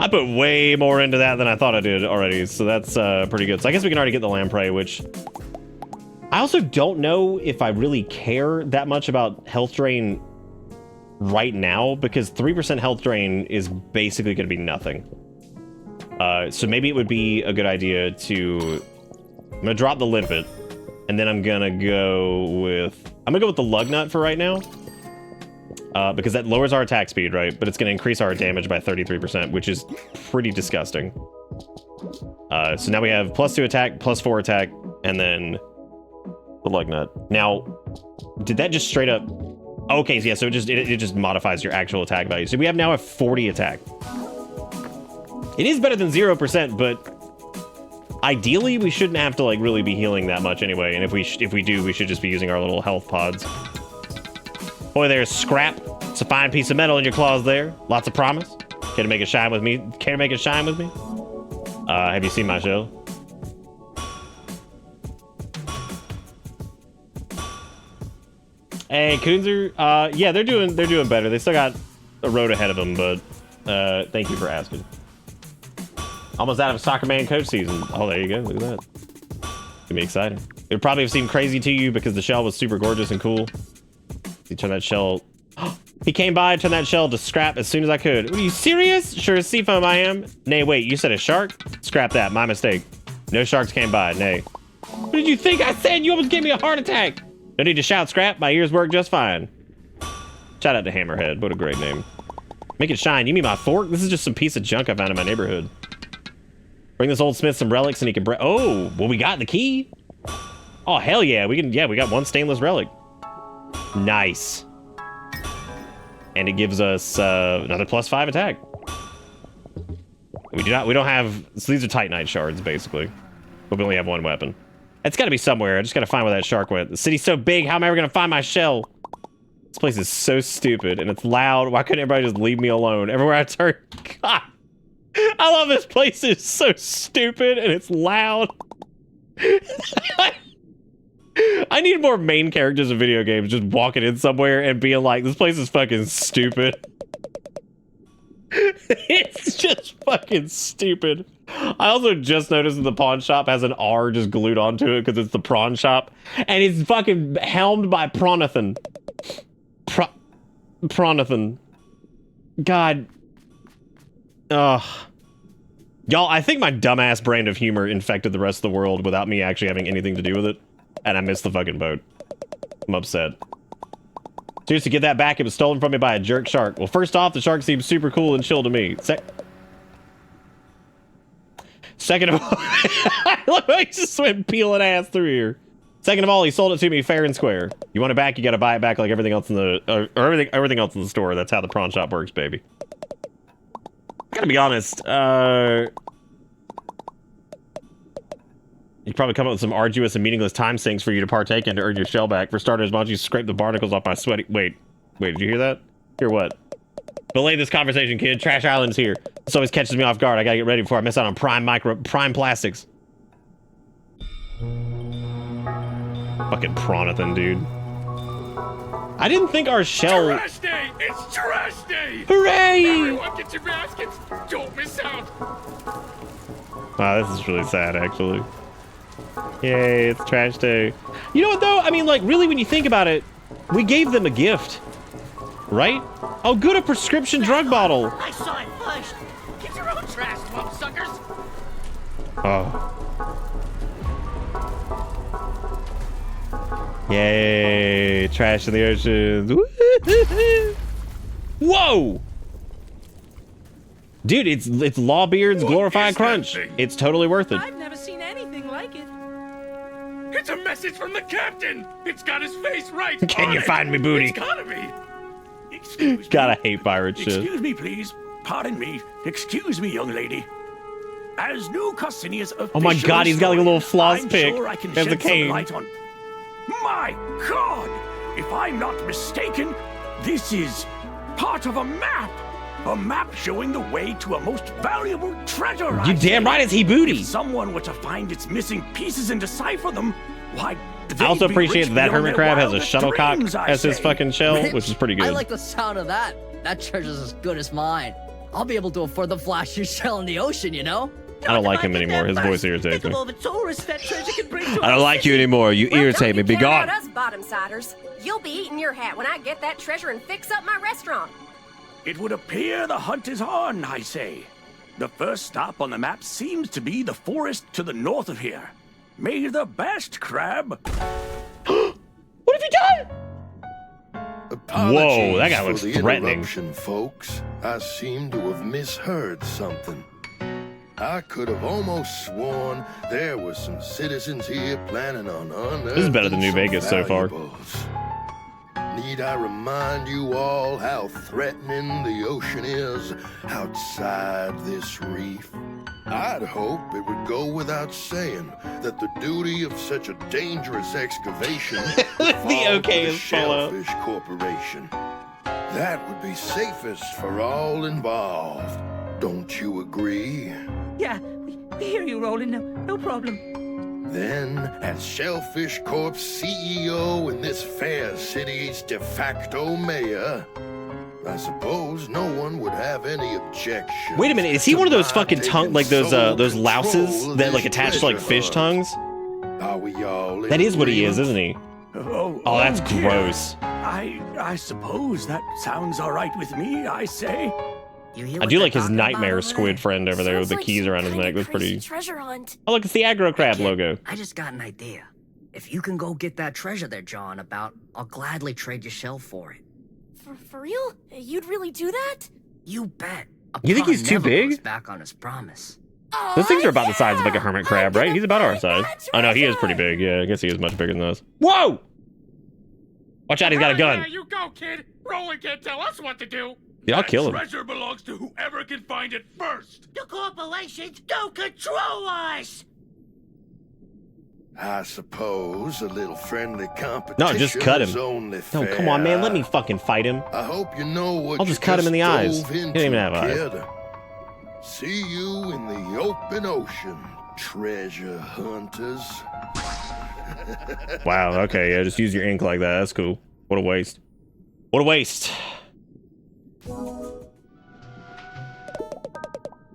I put way more into that than I thought I did already, so that's pretty good. So I guess we can already get the lamprey, which I also don't know if I really care that much about health drain right now, because 3% health drain is basically going to be nothing. So maybe it would be a good idea to... I'm going to drop the limpet, and then I'm going to go with the lug nut for right now. Because that lowers our attack speed, right? But it's going to increase our damage by 33%, which is pretty disgusting. So now we have +2 attack, +4 attack, and then the lug nut. Now, did that just straight up... Okay, so yeah, so it just modifies your actual attack value. So we have now a 40 attack. It is better than 0%, but ideally we shouldn't have to like really be healing that much anyway. And if we do, we should just be using our little health pods. Boy, there's scrap. It's a fine piece of metal in your claws there. Lots of promise. Care to make it shine with me? Care to make it shine with me? Have you seen my show? Hey, Coonzer. Yeah, they're doing better. They still got a road ahead of them, but thank you for asking. Almost out of Soccer Man coach season. Oh, there you go. Look at that. Gonna be exciting. It would probably have seemed crazy to you because the shell was super gorgeous and cool. He turned that shell. He came by, turned that shell to scrap as soon as I could. Are you serious? Sure as seafoam I am. Nay, wait, you said a shark? Scrap that, my mistake. No sharks came by, nay. What did you think I said? You almost gave me a heart attack. No need to shout, Scrap. My ears work just fine. Shout out to Hammerhead. What a great name. Make it shine. You mean my fork? This is just some piece of junk I found in my neighborhood. Bring this old smith some relics and he can oh, well, we got the key. Oh, hell yeah. We got one stainless relic. Nice. And it gives us another +5 attack. We don't have, so these are Titanite shards, basically. But we only have one weapon. It's gotta be somewhere. I just gotta find where that shark went. The city's so big, how am I ever gonna find my shell? This place is so stupid, and it's loud. Why couldn't everybody just leave me alone? Everywhere I turn, God. I love this place. It's so stupid, and it's loud. I need more main characters in video games just walking in somewhere and being like, this place is fucking stupid. It's just fucking stupid. I also just noticed that the pawn shop has an R just glued onto it because it's the prawn shop. And it's fucking helmed by Pronathan. Pronathan. God. Ugh. Y'all, I think my dumbass brand of humor infected the rest of the world without me actually having anything to do with it. And I missed the fucking boat. I'm upset. Seriously, get that back. It was stolen from me by a jerk shark. Well, first off, the shark seems super cool and chill to me. Second of all, I look like I just went peeling ass through here. Second of all, he sold it to me fair and square. You want it back, you gotta buy it back like everything else in the, or everything else in the store. That's how the prawn shop works, baby. I gotta be honest, you'd probably come up with some arduous and meaningless time sinks for you to partake in to earn your shell back. For starters, why don't you scrape the barnacles off my sweaty... Wait, did you hear that? Hear what? Belay this conversation, kid. Trash Island's here. This always catches me off guard. I gotta get ready before I miss out on prime plastics. Fucking Pronathan, dude. I didn't think our shell... Trash day! It's trash day! Hooray! Everyone get your baskets! Don't miss out! Wow, this is really sad, actually. Yay, it's trash day. You know what, though? I mean, like, really, when you think about it, we gave them a gift. Right? Oh, good, a prescription drug bottle. I saw it first. Get your own trash, swamp suckers. Oh. Yay, trash in the oceans. Whoa! Dude, it's Lawbeard's glorified crunch. It's totally worth it. I've never seen anything like it. It's a message from the captain. It's got his face right. Can you find me, booty? It's gotta be. Excuse me. Gotta hate pirate shit. Excuse me, please. Pardon me. Excuse me, young lady. As new Custinia's official Oh my god, he's got like a little floss I'm pick sure I can as a shed some cane. light on. My god! If I'm not mistaken, this is part of a map. A map showing the way to a most valuable treasure. You I damn say. right it's he booty. If someone were to find its missing pieces and decipher them, why? I also appreciate that hermit crab has a shuttlecock dreams, I as his say. fucking shell, which is pretty good. I like the sound of that. That treasure's as good as mine. I'll be able to afford the flashiest shell in the ocean, you know? I don't like him anymore. His voice irritates Think of me. all the tourists that treasure can bring to I don't like you anymore. You irritate me. Be Don't you care gone. about us bottom-siders. You'll be eating your hat when I get that treasure and fix up my restaurant. It would appear the hunt is on, I say. The first stop on the map seems to be the forest to the north of here. May the best, crab. What have you done? Apologies that guy for was the threatening. interruption, folks. I seem to have misheard something. I could have almost sworn there were some citizens here planning on unearthing This is better than New some Vegas so far. valuables. Need I remind you all how threatening the ocean is outside this reef? I'd hope it would go without saying that the duty of such a dangerous excavation would fall to okay the is follow. Shellfish Corporation. That would be safest for all involved. Don't you agree? Yeah, we hear you, Roland. No problem. Then, as Shellfish Corp's CEO and this fair city's de facto mayor, I suppose no one would have any objection. Wait a minute, is he to one of those my fucking taking like those sole louses control of that like this attach to like treasure fish hunt? tongues? Are we all in That is what he is, agreement? isn't he? Oh, that's dear. gross. I suppose that sounds all right with me, I say. You hear I what do they're like his talking about nightmare over squid there? friend over there with Sounds the keys some around his kinda neck. That's crazy pretty. treasure hunt. Oh, look, it's the aggro crab Kid, logo. I just got an idea. If you can go get that treasure they're jawing about, I'll gladly trade your shell for it. For real? You'd really do that? You bet. A You think pawn he's too never big? goes back on his promise. Those things are about the size of like a yeah! hermit I'm crab, right? gonna He's about our find size. that Oh no, he is treasure! pretty big. Yeah, I guess he is much bigger than us. Whoa! Watch out, he's got a gun. you go, kid. Roland can't tell us what to do. Yeah, I'll kill him. Treasure belongs to whoever can find it first. The corporations don't control us. I suppose a little friendly competition No, just cut him. is only fair. No, come on, man. Let me fucking fight him. I hope you know what I'll you just cut him in the eyes. dove He don't into, even have eyes. kid. See you in the open ocean, treasure hunters. Wow, okay, yeah, just use your ink like that. That's cool. What a waste. What a waste.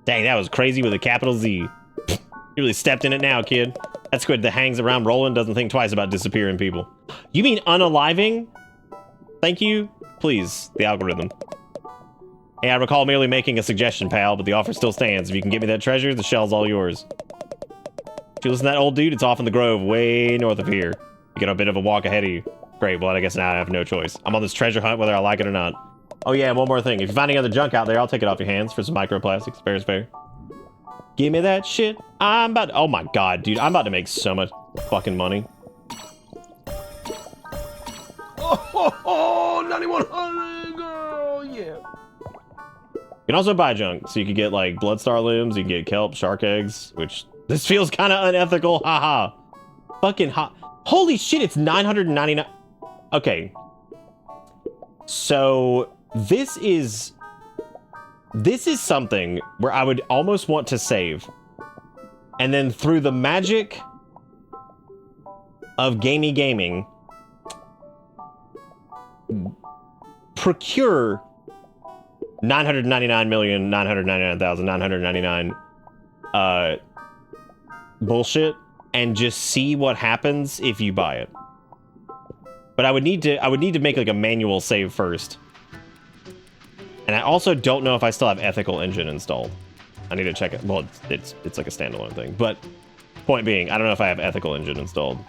Dang, that was crazy with a capital Z. You really stepped in it now, kid. That squid that hangs around Roland doesn't think twice about disappearing people. You mean unaliving? Thank you? Please, the algorithm. Hey, I recall merely making a suggestion, pal, but the offer still stands. If you can get me that treasure, the shell's all yours. If you listen to that old dude, it's off in the grove, way north of here. You got a bit of a walk ahead of you. Great, well, I guess now I have no choice. I'm on this treasure hunt whether I like it or not. Oh yeah, one more thing. If you find any other junk out there, I'll take it off your hands for some microplastics. Fair is fair. Give me that shit. I'm about to, oh my god, dude. I'm about to make so much fucking money. Oh, 9100, girl, yeah. You can also buy junk. So you can get like Bloodstar limbs, you can get kelp, shark eggs, which this feels kind of unethical. Haha. Fucking hot. Holy shit, it's 999. Okay. So this is something where I would almost want to save. And then through the magic of gaming, procure 999,999,999 bullshit and just see what happens if you buy it. But I would need to make like a manual save first. And I also don't know if I still have Ethical Engine installed. I need to check it. Well, it's like a standalone thing. But point being, I don't know if I have Ethical Engine installed.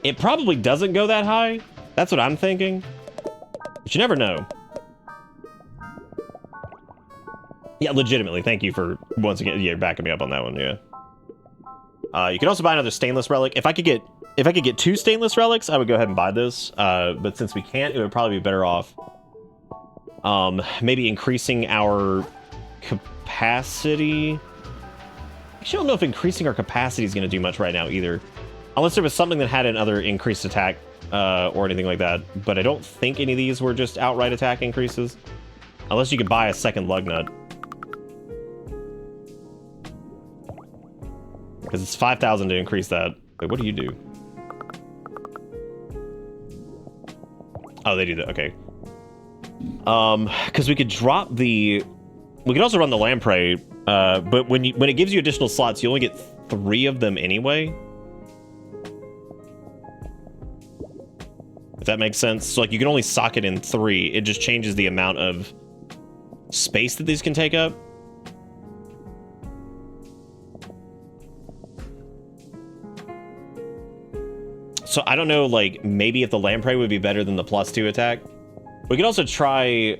It probably doesn't go that high. That's what I'm thinking. But you never know. Yeah, legitimately. Thank you for once again, yeah, backing me up on that one. Yeah. You can also buy another stainless relic. If I could get 2 stainless relics, I would go ahead and buy this. But since we can't, it would probably be better off. Maybe increasing our capacity. Actually, I don't know if increasing our capacity is going to do much right now either. Unless there was something that had another increased attack or anything like that. But I don't think any of these were just outright attack increases. Unless you could buy a second lug nut. Because it's 5,000 to increase that. Wait, what do you do? Oh, they do that. Okay. Because we could drop the... We could also run the lamprey, but when it gives you additional slots, you only get 3 of them anyway. If that makes sense. So, like, you can only sock it in 3. It just changes the amount of space that these can take up. So, I don't know, like, maybe if the lamprey would be better than the +2 attack. We could also try...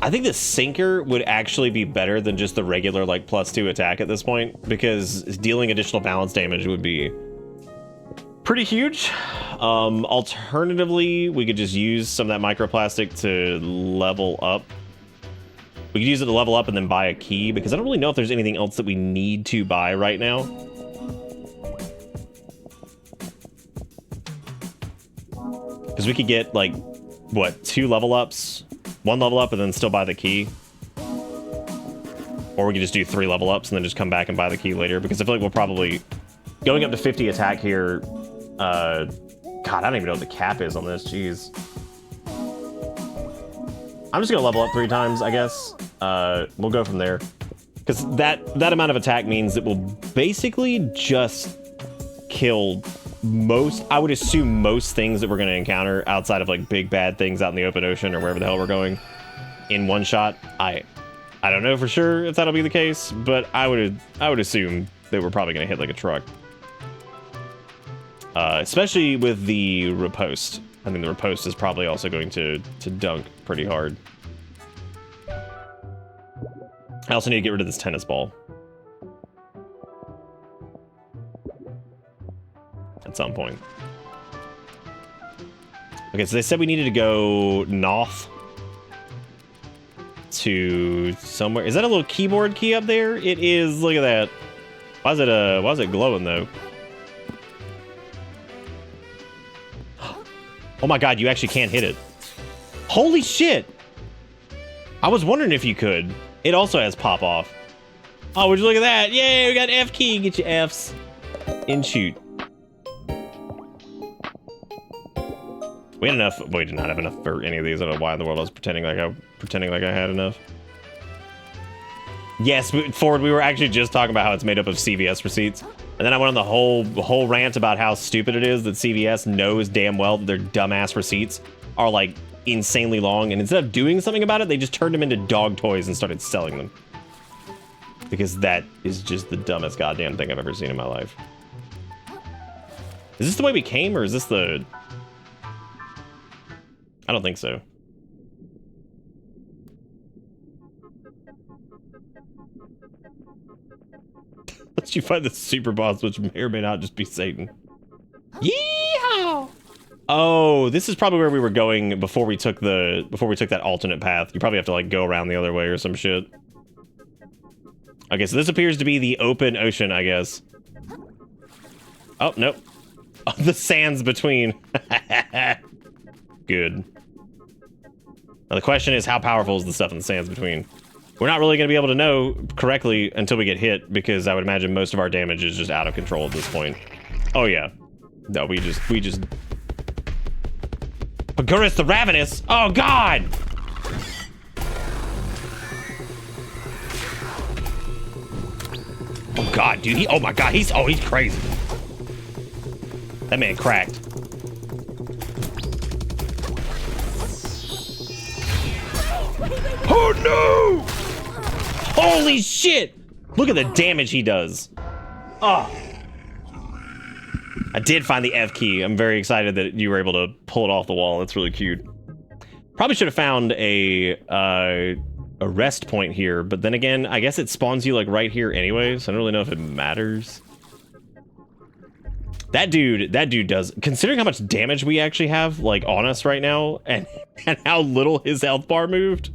I think the sinker would actually be better than just the regular, like, +2 attack at this point, because dealing additional balance damage would be pretty huge. Alternatively, we could just use some of that microplastic to level up. We could use it to level up and then buy a key, because I don't really know if there's anything else that we need to buy right now. Because we could get, like, what, 2 level ups? 1 level up and then still buy the key. Or we could just do 3 level ups and then just come back and buy the key later. Because I feel like we'll probably... Going up to 50 attack here... God, I don't even know what the cap is on this. Jeez. I'm just going to level up 3 times, I guess. We'll go from there. Because that amount of attack means it will basically just kill most... I would assume most things that we're going to encounter outside of, like, big bad things out in the open ocean or wherever the hell we're going in one shot. I don't know for sure if that'll be the case, but I would assume that we're probably going to hit, like, a truck. Especially with the riposte. I mean, the riposte is probably also going to dunk pretty hard. I also need to get rid of this tennis ball. At some point. Okay, so they said we needed to go north to somewhere. Is that a little keyboard key up there? It is. Look at that. Why is it glowing though? Oh my god, you actually can't hit it. Holy shit! I was wondering if you could. It also has pop off. Oh, would you look at that? Yay, we got F key. Get your Fs. And shoot. We had enough. We did not have enough for any of these. I don't know why in the world I was pretending like I had enough. Yes, Ford, we were actually just talking about how it's made up of CVS receipts. And then I went on the whole rant about how stupid it is that CVS knows damn well that their dumbass receipts are, like, insanely long. And instead of doing something about it, they just turned them into dog toys and started selling them. Because that is just the dumbest goddamn thing I've ever seen in my life. Is this the way we came, or is this the... I don't think so. Unless you find the super boss, which may or may not just be Satan. Yeehaw! Oh, this is probably where we were going before we took that alternate path. You probably have to, like, go around the other way or some shit. Okay, so this appears to be the open ocean, I guess. Oh, nope. Oh, the sands between. Good. Now the question is, how powerful is the stuff in the sands between? We're not really going to be able to know correctly until we get hit, because I would imagine most of our damage is just out of control at this point. Oh yeah. No, we just... Pagurus the Ravenous! Oh god! Oh god, dude. Oh my god, he's crazy. That man cracked. Oh no! Holy shit! Look at the damage he does. Oh. I did find the F key. I'm very excited that you were able to pull it off the wall. That's really cute. Probably should have found a rest point here, but then again, I guess it spawns you like right here anyway, so I don't really know if it matters. That dude does, considering how much damage we actually have like on us right now and how little his health bar moved.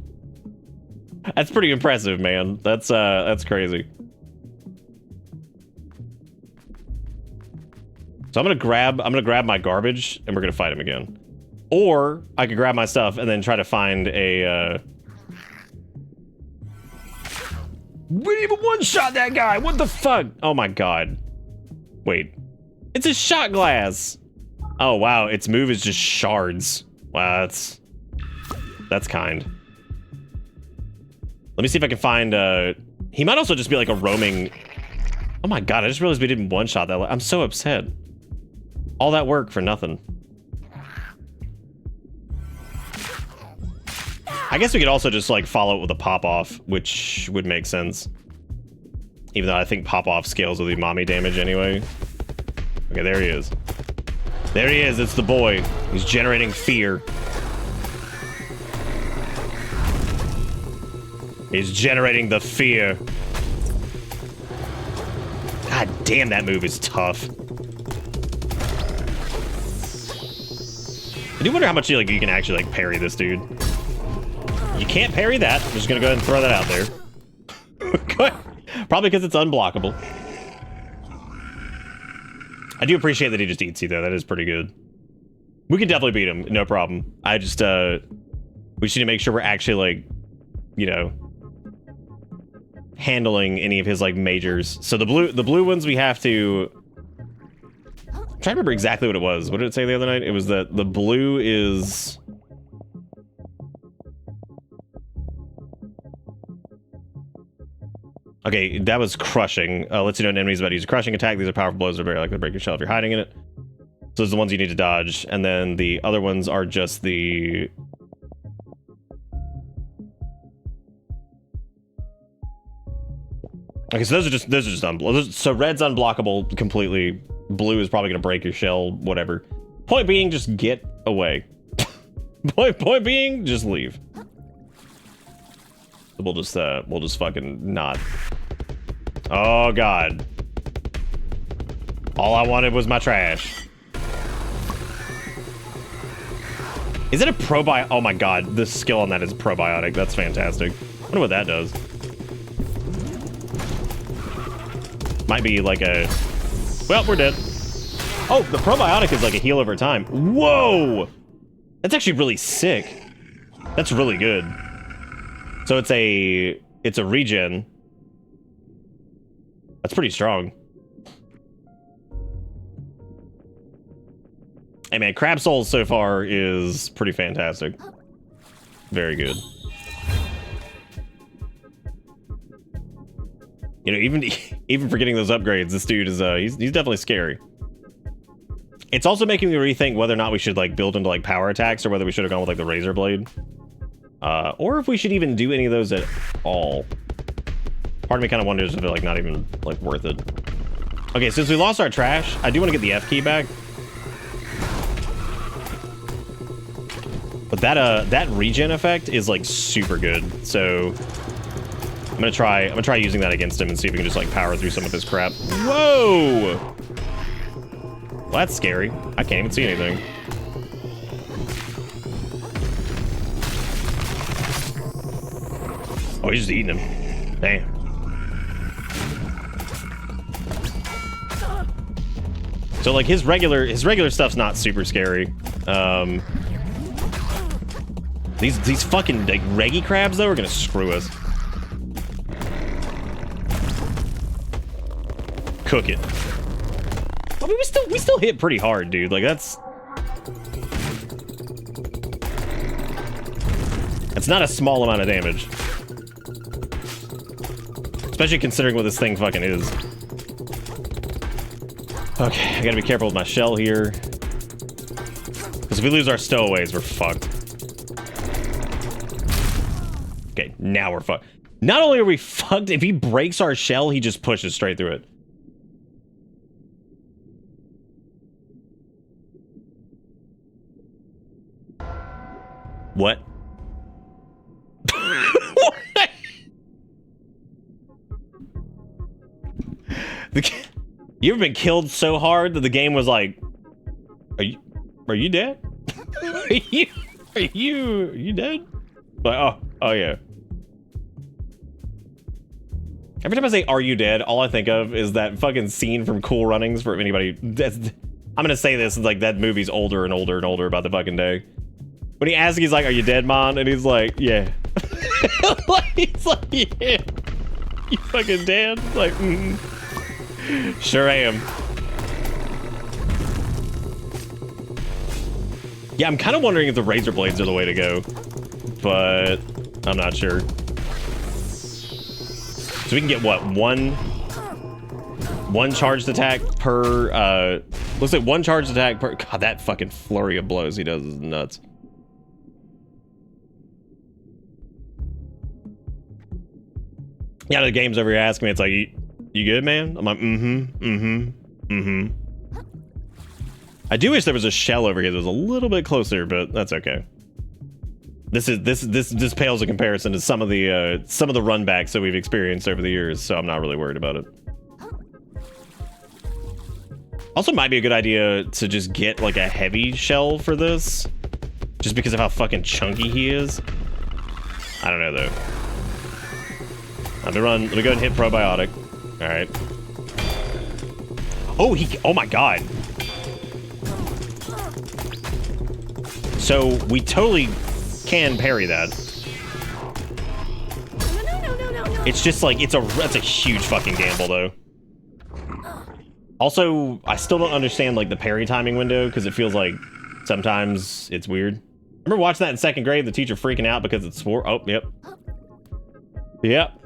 That's pretty impressive, man. That's crazy. So I'm gonna grab my garbage and we're gonna fight him again. Or I could grab my stuff and then try to find a we didn't even one-shot that guy! What the fuck? Oh my god. Wait. It's a shot glass! Oh wow, its move is just shards. Wow, that's kind. Let me see if I can find he might also just be like a roaming. Oh my god, I just realized we didn't one-shot that. I'm so upset. All that work for nothing. I guess we could also just like follow it with a pop-off, which would make sense. Even though I think pop-off scales with the umami damage anyway. Okay, there he is. There he is, it's the boy. He's generating fear. He's generating the fear. God damn, that move is tough. I do wonder how much you can actually like parry this dude. You can't parry that. I'm just gonna go ahead and throw that out there. Probably because it's unblockable. I do appreciate that he just eats you though. That is pretty good. We can definitely beat him, no problem. I just we just need to make sure we're actually like, you know, handling any of his like majors. So the blue ones we have to. I'm trying to remember exactly what it was. What did it say the other night? It was that the blue is. Okay, that was crushing. Lets you know an enemy's about to use a crushing attack. These are powerful blows that are very likely to break your shell if you're hiding in it. So those are the ones you need to dodge. And then the other ones are just the... Okay, so those are just unblockable. So red's unblockable completely. Blue is probably going to break your shell, whatever. Point being, just get away. Point being, just leave. We'll just fucking not. Oh god. All I wanted was my trash. Is it a probiotic? Oh my god, the skill on that is probiotic. That's fantastic. I wonder what that does. Might be like a... Well, we're dead. Oh, the probiotic is like a heal over time. Whoa! That's actually really sick. That's really good. So it's a regen. That's pretty strong. Hey man, Crab Souls so far is pretty fantastic. Very good. You know, even for getting those upgrades, this dude is he's definitely scary. It's also making me rethink whether or not we should like build into like power attacks or whether we should have gone with like the razor blade. Or if we should even do any of those at all. Part of me kind of wonders if they're like not even like worth it. Okay, since we lost our trash, I do want to get the F key back. But that regen effect is like super good. So I'm gonna try using that against him and see if we can just like power through some of his crap. Whoa! Well, that's scary. I can't even see anything. Oh, he's just eating him. Damn. So like his regular stuff's not super scary. These fucking like reggie crabs though are gonna screw us. Cook it. I mean, we still hit pretty hard, dude. Like that's not a small amount of damage. Especially considering what this thing fucking is. Okay, I gotta be careful with my shell here. Because if we lose our stowaways, we're fucked. Okay, now we're fucked. Not only are we fucked, if he breaks our shell, he just pushes straight through it. What? You ever been killed so hard that the game was like, are you dead? are you dead? Like, oh yeah. Every time I say "Are you dead?" all I think of is that fucking scene from Cool Runnings. For anybody, I'm gonna say this, like that movie's older and older and older about the fucking day. When he asks, he's like, "Are you dead, Mon?" And he's like, "Yeah." He's like, "Yeah." You fucking dead? Like, sure I am. Yeah, I'm kind of wondering if the razor blades are the way to go, but I'm not sure. So we can get what, one charged attack per looks like one charged attack per. God, that fucking flurry of blows he does is nuts. Yeah, the game's over here asking me, it's like, you good, man? I'm like, I do wish there was a shell over here that was a little bit closer, but that's okay. This pales in comparison to some of the run backs that we've experienced over the years, so I'm not really worried about it. Also, might be a good idea to just get like a heavy shell for this, just because of how fucking chunky he is. I don't know though. Let me go ahead and hit probiotic. All right. Oh my god. So we totally can parry that. No. It's just like, that's a huge fucking gamble though. Also, I still don't understand like the parry timing window, because it feels like sometimes it's weird. Remember watching that in 2nd grade, the teacher freaking out because it swore? Oh, yep. Yep.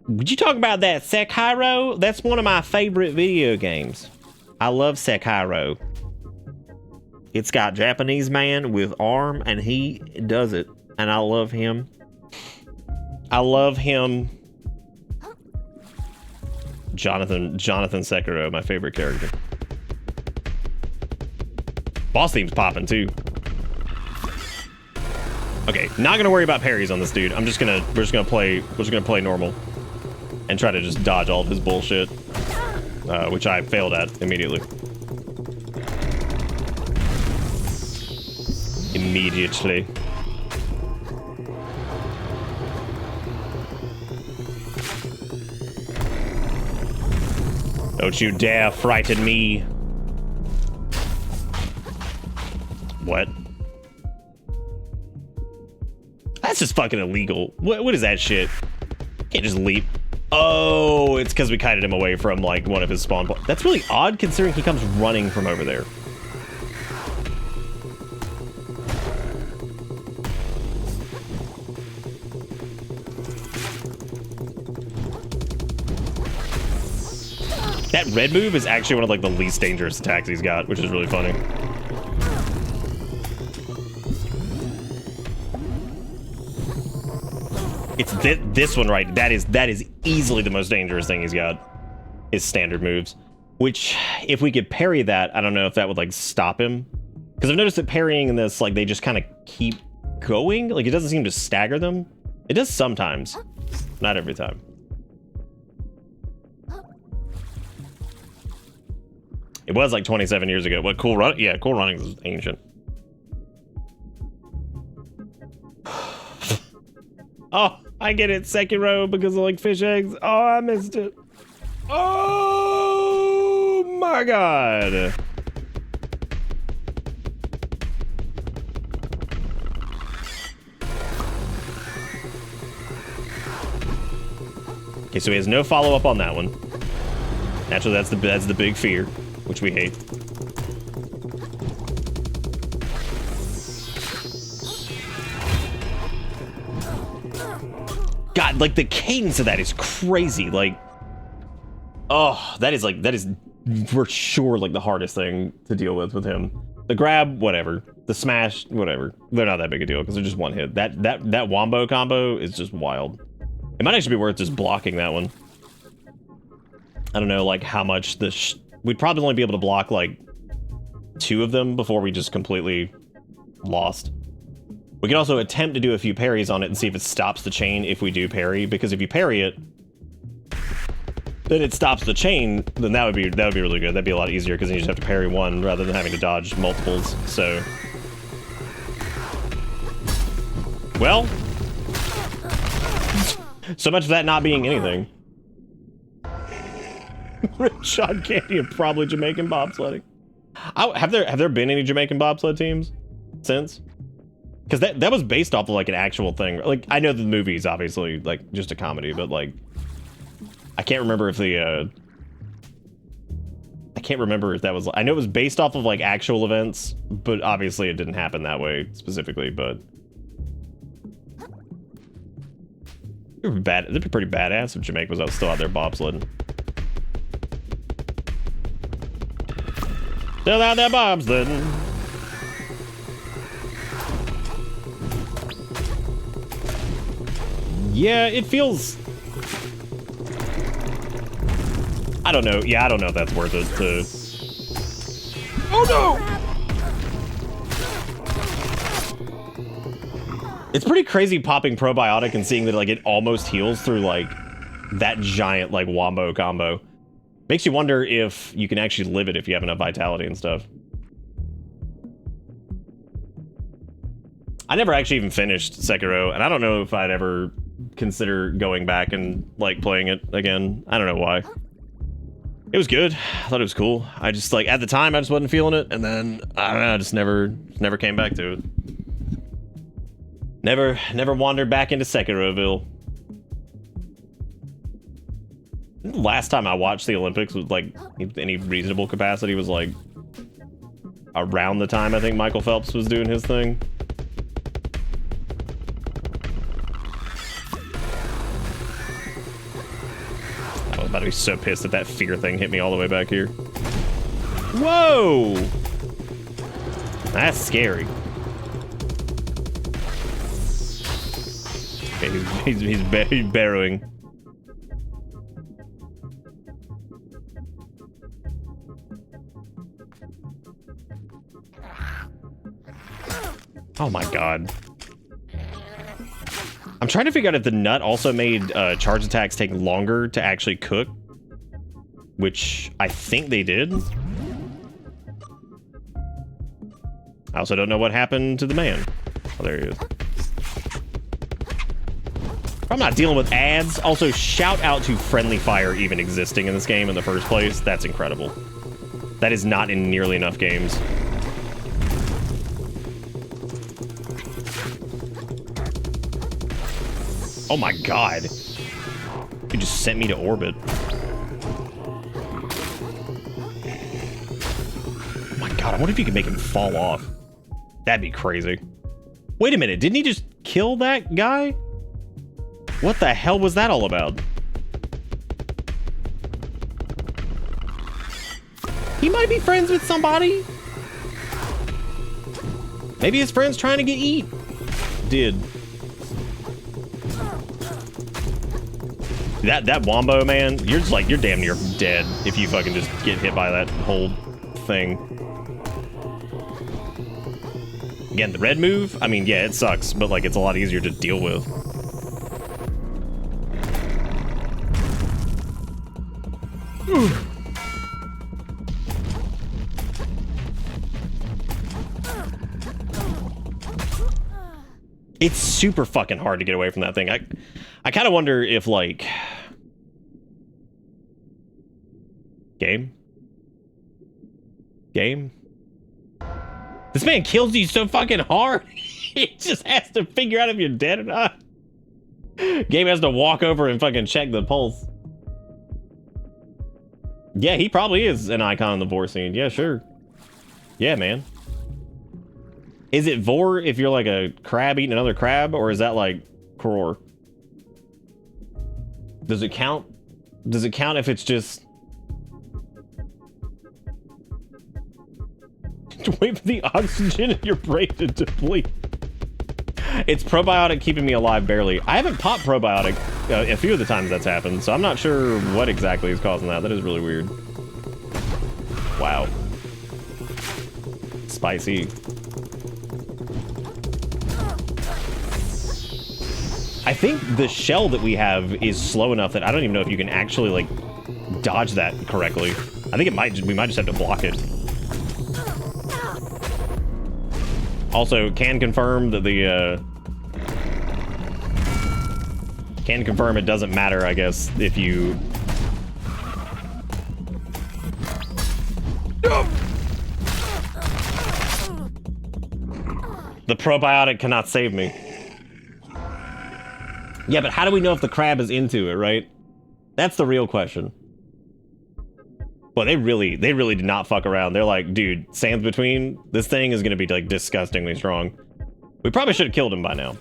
Would you talk about that Sekiro? That's one of my favorite video games. I love Sekiro. It's got Japanese man with arm, and he does it. And I love him. I love him. Jonathan Sekiro, my favorite character. Boss theme's popping too. Okay, not gonna worry about parries on this dude. We're just gonna play normal and try to just dodge all of his bullshit, which I failed at immediately. Don't you dare frighten me. What? That's just fucking illegal. What is that shit? Can't just leap. Oh, it's because we kited him away from like one of his spawn points. That's really odd considering he comes running from over there. That red move is actually one of like the least dangerous attacks he's got, which is really funny. It's this one right. That is easily the most dangerous thing he's got. His standard moves. Which, if we could parry that, I don't know if that would like stop him. Because I've noticed that parrying in this, like they just kind of keep going. Like it doesn't seem to stagger them. It does sometimes, not every time. It was like 27 years ago. What, Cool Run? Yeah, Cool Runnings is ancient. Oh, I get it. Sekiro because of like fish eggs. Oh, I missed it. Oh my god. Okay, so he has no follow-up on that one. Naturally, that's the big fear, which we hate. God, like the cadence of that is crazy. Like, oh, that is for sure like the hardest thing to deal with him. The grab, whatever. The smash, whatever. They're not that big a deal because they're just one hit. That wombo combo is just wild. It might actually be worth just blocking that one. I don't know, like how much this. We'd probably only be able to block like 2 of them before we just completely lost. We could also attempt to do a few parries on it and see if it stops the chain if we do parry, because if you parry it, then it stops the chain, then that would be really good. That'd be a lot easier because then you just have to parry one rather than having to dodge multiples. So, well, so much for that not being anything. Sean Candy and probably Jamaican bobsledding. Have there been any Jamaican bobsled teams since? Because that was based off of like an actual thing. Like I know the movie's obviously like just a comedy, but like I can't remember if the I can't remember if that was. I know it was based off of like actual events, but obviously it didn't happen that way specifically. But it'd be pretty badass if Jamaica was still out there bobsledding. Still out there bobsledding. Yeah, it feels. I don't know. Yeah, I don't know if that's worth it to. Oh no! It's pretty crazy popping probiotic and seeing that like it almost heals through like that giant like wombo combo. Makes you wonder if you can actually live it if you have enough vitality and stuff. I never actually even finished Sekiro, and I don't know if I'd ever consider going back and like playing it again. I don't know why. It was good. I thought it was cool. I just like at the time I just wasn't feeling it, and then I don't know, I just never came back to it. Never wandered back into Sekiroville. The last time I watched the Olympics with like any reasonable capacity was like around the time I think Michael Phelps was doing his thing. I was about to be so pissed that fear thing hit me all the way back here. Whoa! That's scary. Okay, he's burrowing. Oh my god. I'm trying to figure out if the nut also made charge attacks take longer to actually cook, which I think they did. I also don't know what happened to the man. Oh, there he is. I'm not dealing with ads. Also, shout out to Friendly Fire even existing in this game in the first place. That's incredible. That is not in nearly enough games. Oh my god. You just sent me to orbit. Oh my god, I wonder if you could make him fall off. That'd be crazy. Wait a minute, didn't he just kill that guy? What the hell was that all about? He might be friends with somebody. Maybe his friend's trying to get eat. Did. That wombo, man, you're just like, you're damn near dead if you fucking just get hit by that whole thing. Again, the red move, I mean, yeah, it sucks, but like, it's a lot easier to deal with. It's super fucking hard to get away from that thing. I kind of wonder if, like... Game? This man kills you so fucking hard. He just has to figure out if you're dead or not. Game has to walk over and fucking check the pulse. Yeah, he probably is an icon in the Vor scene. Yeah, sure. Yeah, man. Is it Vor if you're like a crab eating another crab, or is that like Kror? Does it count? Does it count if it's just... Wait for the oxygen in your brain to deplete. It's probiotic keeping me alive barely. I haven't popped probiotic a few of the times that's happened, so I'm not sure what exactly is causing that. That is really weird. Wow. Spicy. I think the shell that we have is slow enough that I don't even know if you can actually, like, dodge that correctly. I think we might just have to block it. Also, can confirm that can confirm it doesn't matter, I guess, if you... The probiotic cannot save me. Yeah, but how do we know if the crab is into it, right? That's the real question. Well, they really did not fuck around. They're like, dude, sands between, this thing is gonna be like disgustingly strong. We probably should have killed him by now,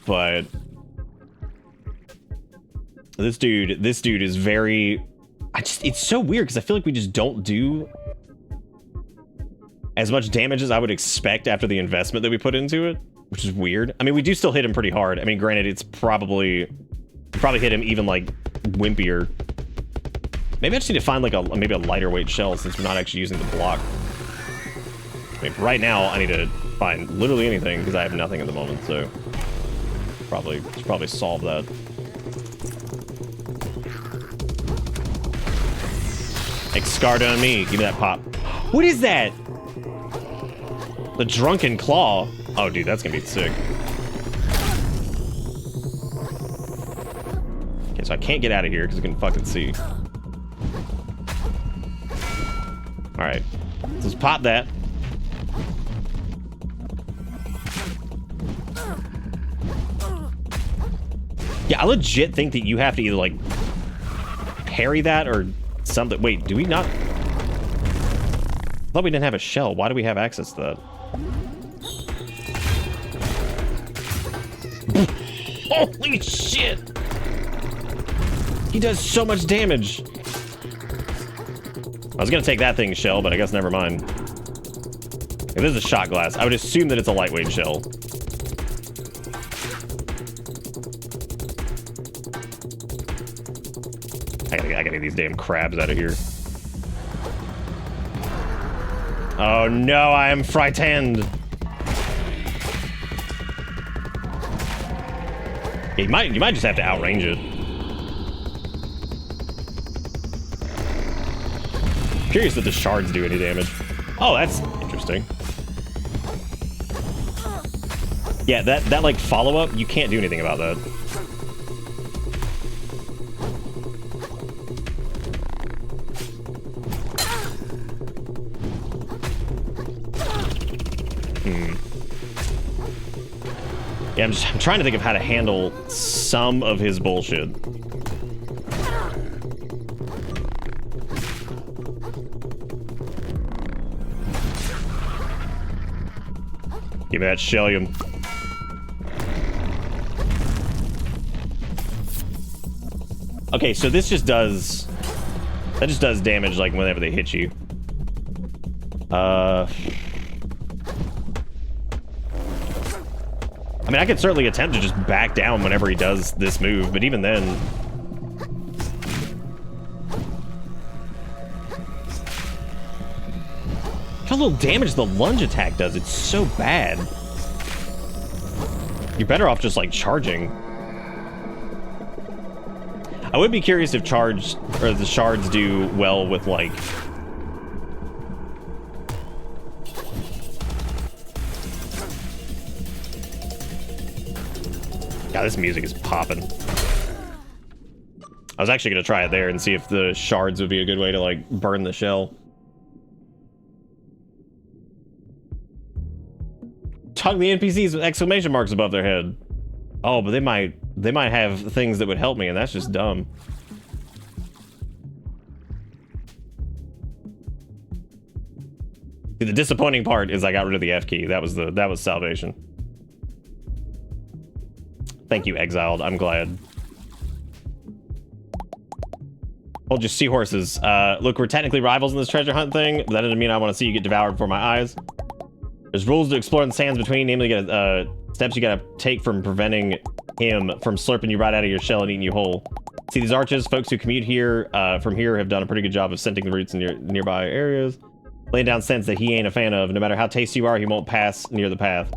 but this dude is very. It's so weird because I feel like we just don't do as much damage as I would expect after the investment that we put into it, which is weird. I mean, we do still hit him pretty hard. I mean, granted, it's probably hit him even like wimpier. Maybe I just need to find like maybe a lighter weight shell since we're not actually using the block. I mean, right now I need to find literally anything because I have nothing at the moment, so should probably solve that. Excarda on me. Give me that pop. What is that? The drunken claw. Oh, dude, that's gonna be sick. Okay, so I can't get out of here because I can fucking see. All right, let's pop that. Yeah, I legit think that you have to either like parry that or something. Wait, do we not? I thought we didn't have a shell. Why do we have access to that? Holy shit! He does so much damage. I was gonna take that thing's shell, but I guess never mind. If this is a shot glass, I would assume that it's a lightweight shell. I gotta get these damn crabs out of here. Oh no, I am frightened. Yeah, you might just have to outrange it. Curious if the shards do any damage. Oh, that's interesting. Yeah, that like follow-up, you can't do anything about that. Yeah, I'm trying to think of how to handle some of his bullshit. Give me that shellium. Okay, so this just does... That just does damage, like, whenever they hit you. I mean, I could certainly attempt to just back down whenever he does this move, but even then... How little damage the lunge attack does, it's so bad. You're better off just, like, charging. I would be curious if the shards do well with, like... God, this music is popping. I was actually gonna try it there and see if the shards would be a good way to, like, burn the shell. Talk to the NPCs with exclamation marks above their head. Oh, but they might have things that would help me, and that's just dumb. See, the disappointing part is I got rid of the F key. That was salvation. Thank you, Exiled. I'm glad. Hold your seahorses. Look, we're technically rivals in this treasure hunt thing, but that doesn't mean I want to see you get devoured before my eyes. There's rules to explore in the sands between, namely steps you gotta take from preventing him from slurping you right out of your shell and eating you whole. See these arches? Folks who commute here from here have done a pretty good job of scenting the routes in nearby areas. Laying down scents that he ain't a fan of. No matter how tasty you are, he won't pass near the path.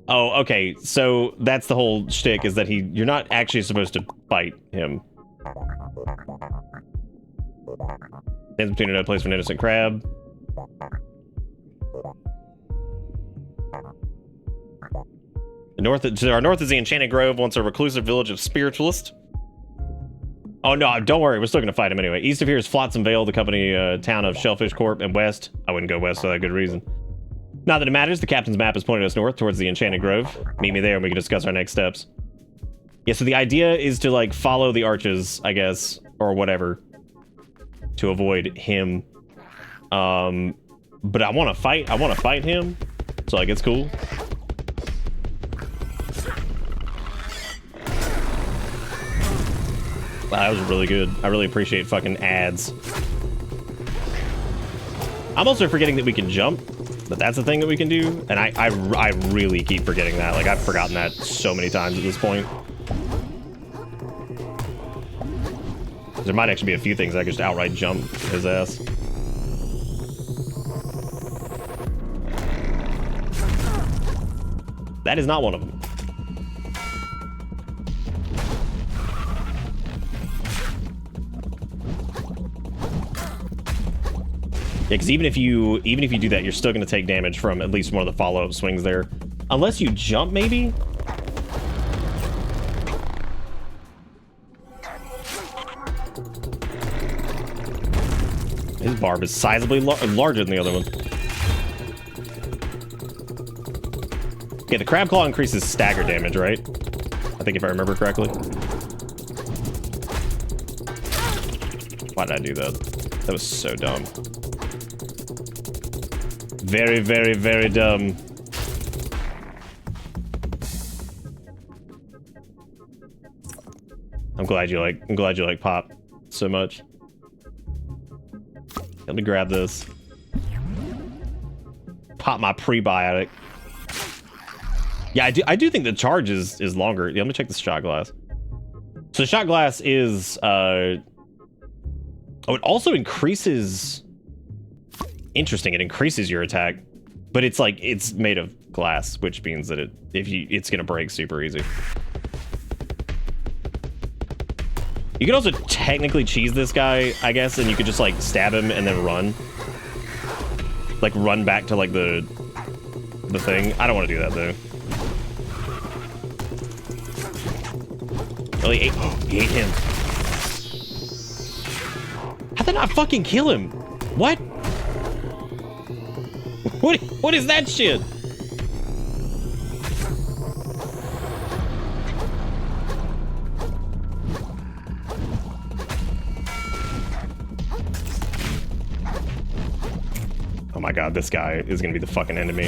Oh, okay. So that's the whole shtick, is that you're not actually supposed to fight him. Stands between no place for an innocent crab. To our north is the Enchanted Grove, once a reclusive village of spiritualists. Oh no, don't worry, we're still gonna fight him anyway. East of here is Flotsam Vale, the company town of Shellfish Corp, and west, I wouldn't go west for that good reason. Not that it matters, the captain's map is pointing us north towards the Enchanted Grove. Meet me there and we can discuss our next steps. Yeah, so the idea is to like follow the arches, I guess, or whatever, to avoid him. But I want to fight him, so like it's cool. Wow, that was really good. I really appreciate fucking ads. I'm also forgetting that we can jump, but that's a thing that we can do, and I really keep forgetting that. Like, I've forgotten that so many times at this point. There might actually be a few things I could just outright jump his ass. That is not one of them. Yeah, because even if you do that, you're still going to take damage from at least one of the follow-up swings there. Unless you jump, maybe? His barb is sizably larger than the other one. Okay, the crab claw increases stagger damage, right? I think if I remember correctly. Why did I do that? That was so dumb. Very, very, very dumb. I'm glad you like pop so much. Let me grab this. Pop my prebiotic. Yeah, I do think the charge is longer. Yeah, let me check the shot glass. So the shot glass is oh, it also increases. Interesting, it increases your attack, but it's like it's made of glass, which means that it's gonna break super easy. You can also technically cheese this guy, I guess, and you could just like stab him and then run. Like run back to like the thing. I don't want to do that though. Oh, he ate him. How'd they not fucking kill him? What? What is that shit? Oh my god, this guy is gonna be the fucking enemy.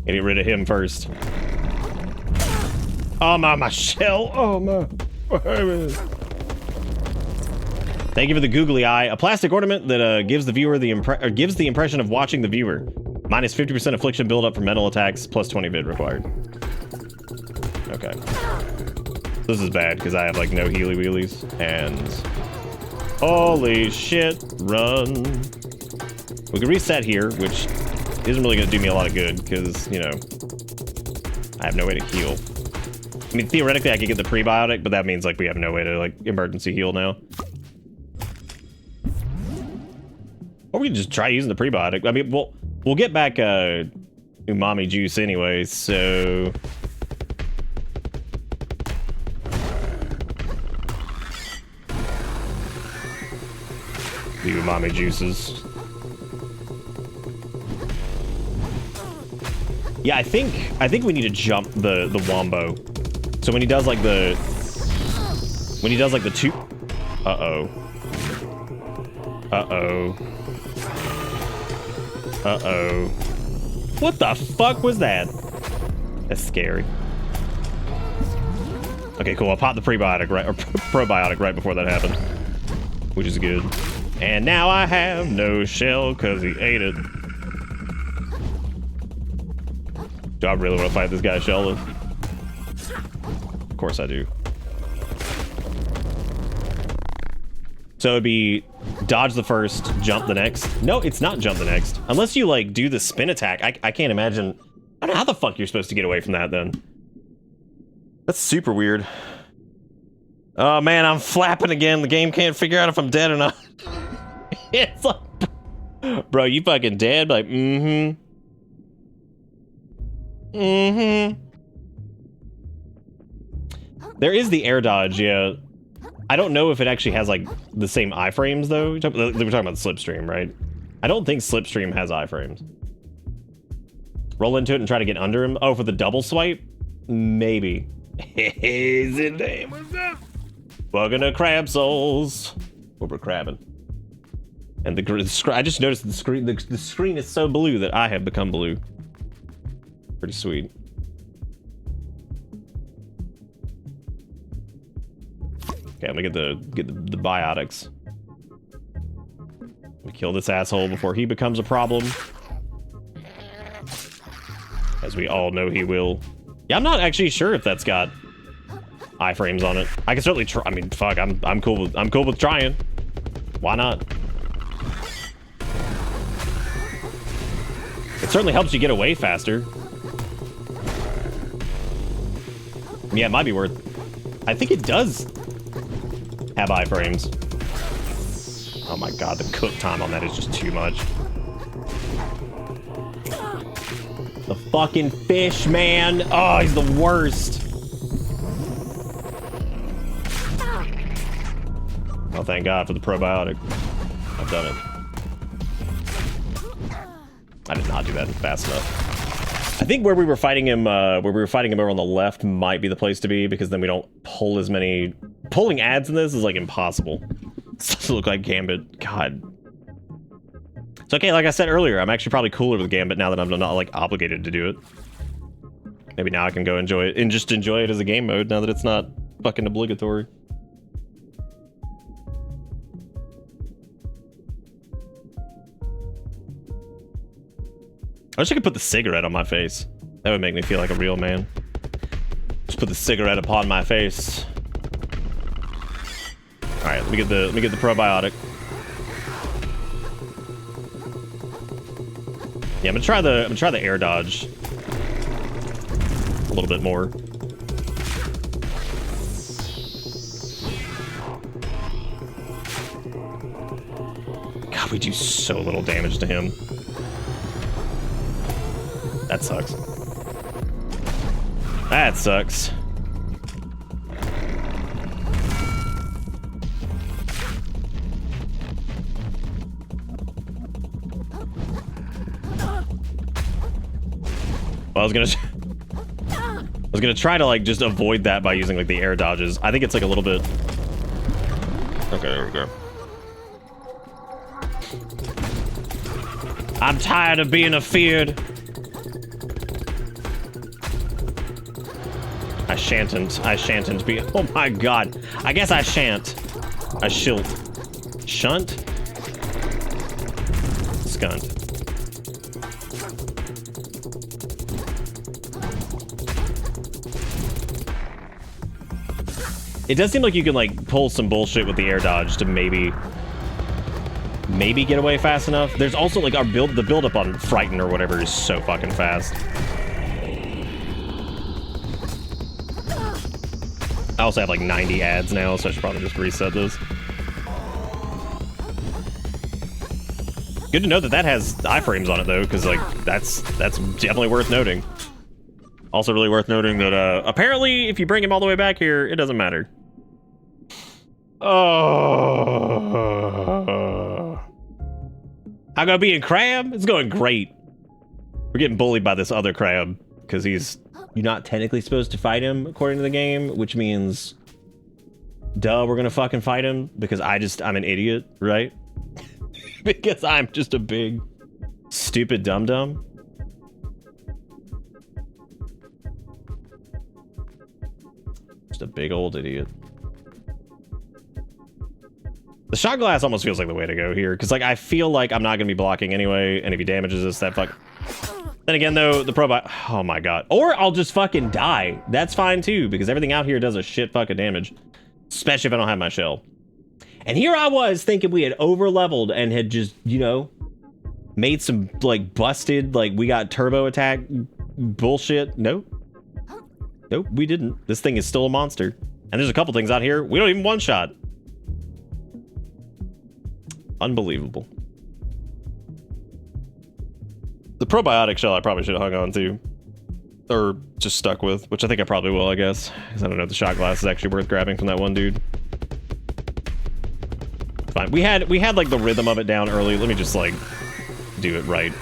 Get rid of him first. Oh my shell. Oh my. Thank you for the googly eye. A plastic ornament that gives the viewer the impression of watching the viewer. Minus 50% affliction buildup for mental attacks, plus 20 vid required. Okay. This is bad because I have like no healy wheelies and holy shit, run. We can reset here, which isn't really gonna do me a lot of good because, you know, I have no way to heal. I mean, theoretically I could get the prebiotic, but that means like we have no way to like emergency heal now. Or we can just try using the prebiotic. I mean, we'll get back umami juice anyway, so the umami juices. Yeah, I think we need to jump the wombo. So when he does like the two, uh-oh. What the fuck was that? That's scary. Okay, cool. I'll pop the prebiotic right, or probiotic right before that happened, which is good. And now I have no shell because he ate it. Do I really want to fight this guy, Sheldon? Of course I do. So it'd be dodge the first, jump the next. No, it's not jump the next. Unless you, like, do the spin attack. I can't imagine. I don't know how the fuck you're supposed to get away from that, then. That's super weird. Oh, man, I'm flapping again. The game can't figure out if I'm dead or not. It's like, bro, you fucking dead? Like, mm-hmm. Mm-hmm. There is the air dodge, yeah. I don't know if it actually has, like, the same iframes, though. We're talking about the Slipstream, right? I don't think Slipstream has iframes. Roll into it and try to get under him. Oh, for the double swipe? Maybe. Hey, Zindane, what's up? Welcome to Crab Souls. Where we're crabbing. And I just noticed the screen is so blue that I have become blue. Pretty sweet. Okay, I'm gonna get the biotics. I'm gonna kill this asshole before he becomes a problem. As we all know he will. Yeah, I'm not actually sure if that's got iframes on it. I can certainly try. I mean, fuck, I'm cool with trying. Why not? It certainly helps you get away faster. Yeah, it might be worth. I think it does have iframes. Oh my god, the cook time on that is just too much. The fucking fish, man. Oh, he's the worst. Oh, thank God for the probiotic. I've done it. I did not do that fast enough. I think where we were fighting him over on the left might be the place to be, because then we don't pull as many. Pulling ads in this is like impossible. It doesn't look like Gambit. God. It's okay, like I said earlier, I'm actually probably cooler with Gambit now that I'm not like obligated to do it. Maybe now I can go enjoy it and just enjoy it as a game mode now that it's not fucking obligatory. I wish I could put the cigarette on my face. That would make me feel like a real man. Just put the cigarette upon my face. All right, let me get the probiotic. Yeah, I'm gonna try the air dodge a little bit more. God, we do so little damage to him. That sucks. That sucks. Well, I was gonna try to like just avoid that by using like the air dodges. I think it's like a little bit. Okay, there we go. I'm tired of being afeared. I shan't be. Oh my god. I guess I shan't. I shilt. Shunt? Skunt. It does seem like you can like pull some bullshit with the air dodge to maybe get away fast enough. There's also like the build up on Frighten or whatever is so fucking fast. I also have like 90 ads now, so I should probably just reset this. Good to know that has iframes on it though, because like that's definitely worth noting. Also really worth noting that apparently if you bring him all the way back here, it doesn't matter. Oh, how gonna be in crab? It's going great. We're getting bullied by this other crab because you're not technically supposed to fight him according to the game, which means, duh, we're gonna fucking fight him because I'm an idiot, right? Because I'm just a big, stupid dum-dum. Just a big old idiot. The shot glass almost feels like the way to go here, because like I feel like I'm not gonna be blocking anyway, and if he damages us, that fuck. Then again, though, the probot... Oh, my God. Or I'll just fucking die. That's fine, too, because everything out here does a shit fucking damage. Especially if I don't have my shell. And here I was thinking we had over-leveled and had just, you know, made some, like, busted, like, we got turbo attack bullshit. Nope. Nope, we didn't. This thing is still a monster. And there's a couple things out here we don't even one-shot. Unbelievable. The probiotic shell I probably should have hung on to. Or just stuck with, which I think I probably will, I guess. Because I don't know if the shot glass is actually worth grabbing from that one dude. Fine. We had like the rhythm of it down early. Let me just like do it right.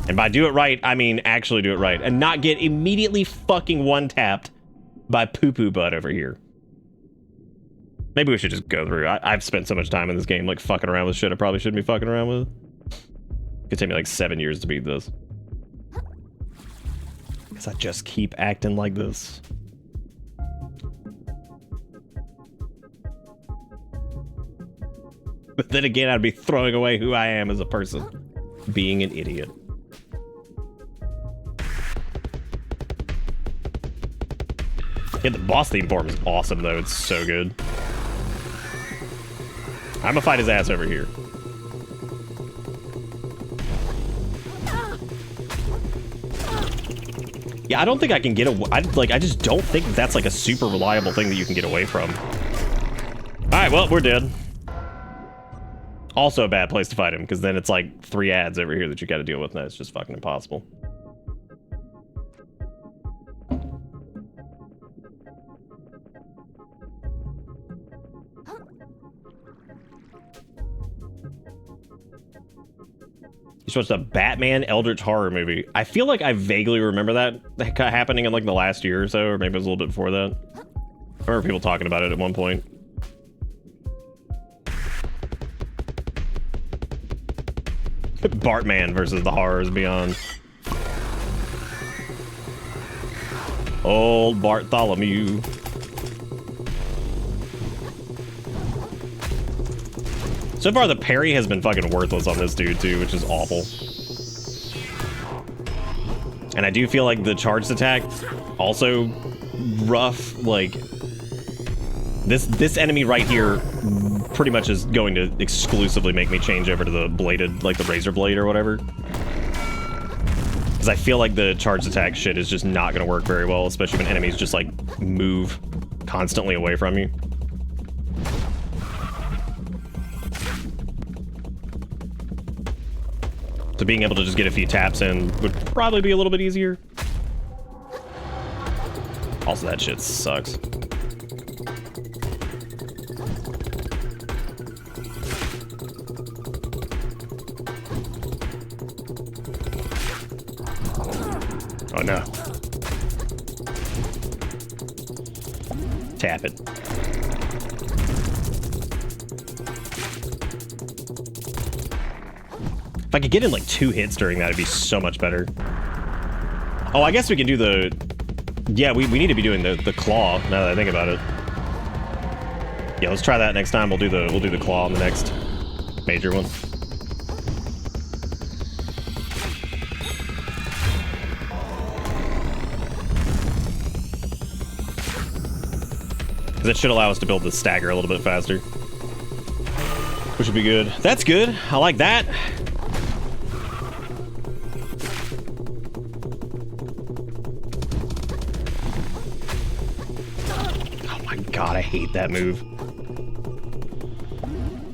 And by do it right, I mean actually do it right. And not get immediately fucking one-tapped by poo-poo butt over here. Maybe we should just go through. I've spent so much time in this game like fucking around with shit I probably shouldn't be fucking around with. It could take me like 7 years to beat this. Because I just keep acting like this. But then again, I'd be throwing away who I am as a person. Being an idiot. Yeah, the boss theme form is awesome, though. It's so good. I'm gonna fight his ass over here. Yeah, I don't think I can get away. I just don't think that's like a super reliable thing that you can get away from. Alright, well, we're dead. Also a bad place to fight him, because then it's like 3 ads over here that you gotta deal with, and it's just fucking impossible. You watched a Batman Eldritch horror movie. I feel like I vaguely remember that happening in like the last year or so, or maybe it was a little bit before that. I remember people talking about it at one point. Bartman versus the Horrors Beyond. Old Bartholomew. So far, the parry has been fucking worthless on this dude, too, which is awful. And I do feel like the charged attack, also rough. Like, this enemy right here pretty much is going to exclusively make me change over to the bladed, like the razor blade or whatever. Because I feel like the charged attack shit is just not going to work very well, especially when enemies just, like, move constantly away from you. So being able to just get a few taps in would probably be a little bit easier. Also, that shit sucks. Oh no. Tap it. If I could get in like 2 hits during that, it'd be so much better. Oh, I guess we can do the... Yeah, we need to be doing the claw, now that I think about it. Yeah, let's try that next time. We'll do the claw on the next major one. That should allow us to build the stagger a little bit faster. Which would be good. That's good. I like that. Oh my god, I hate that move.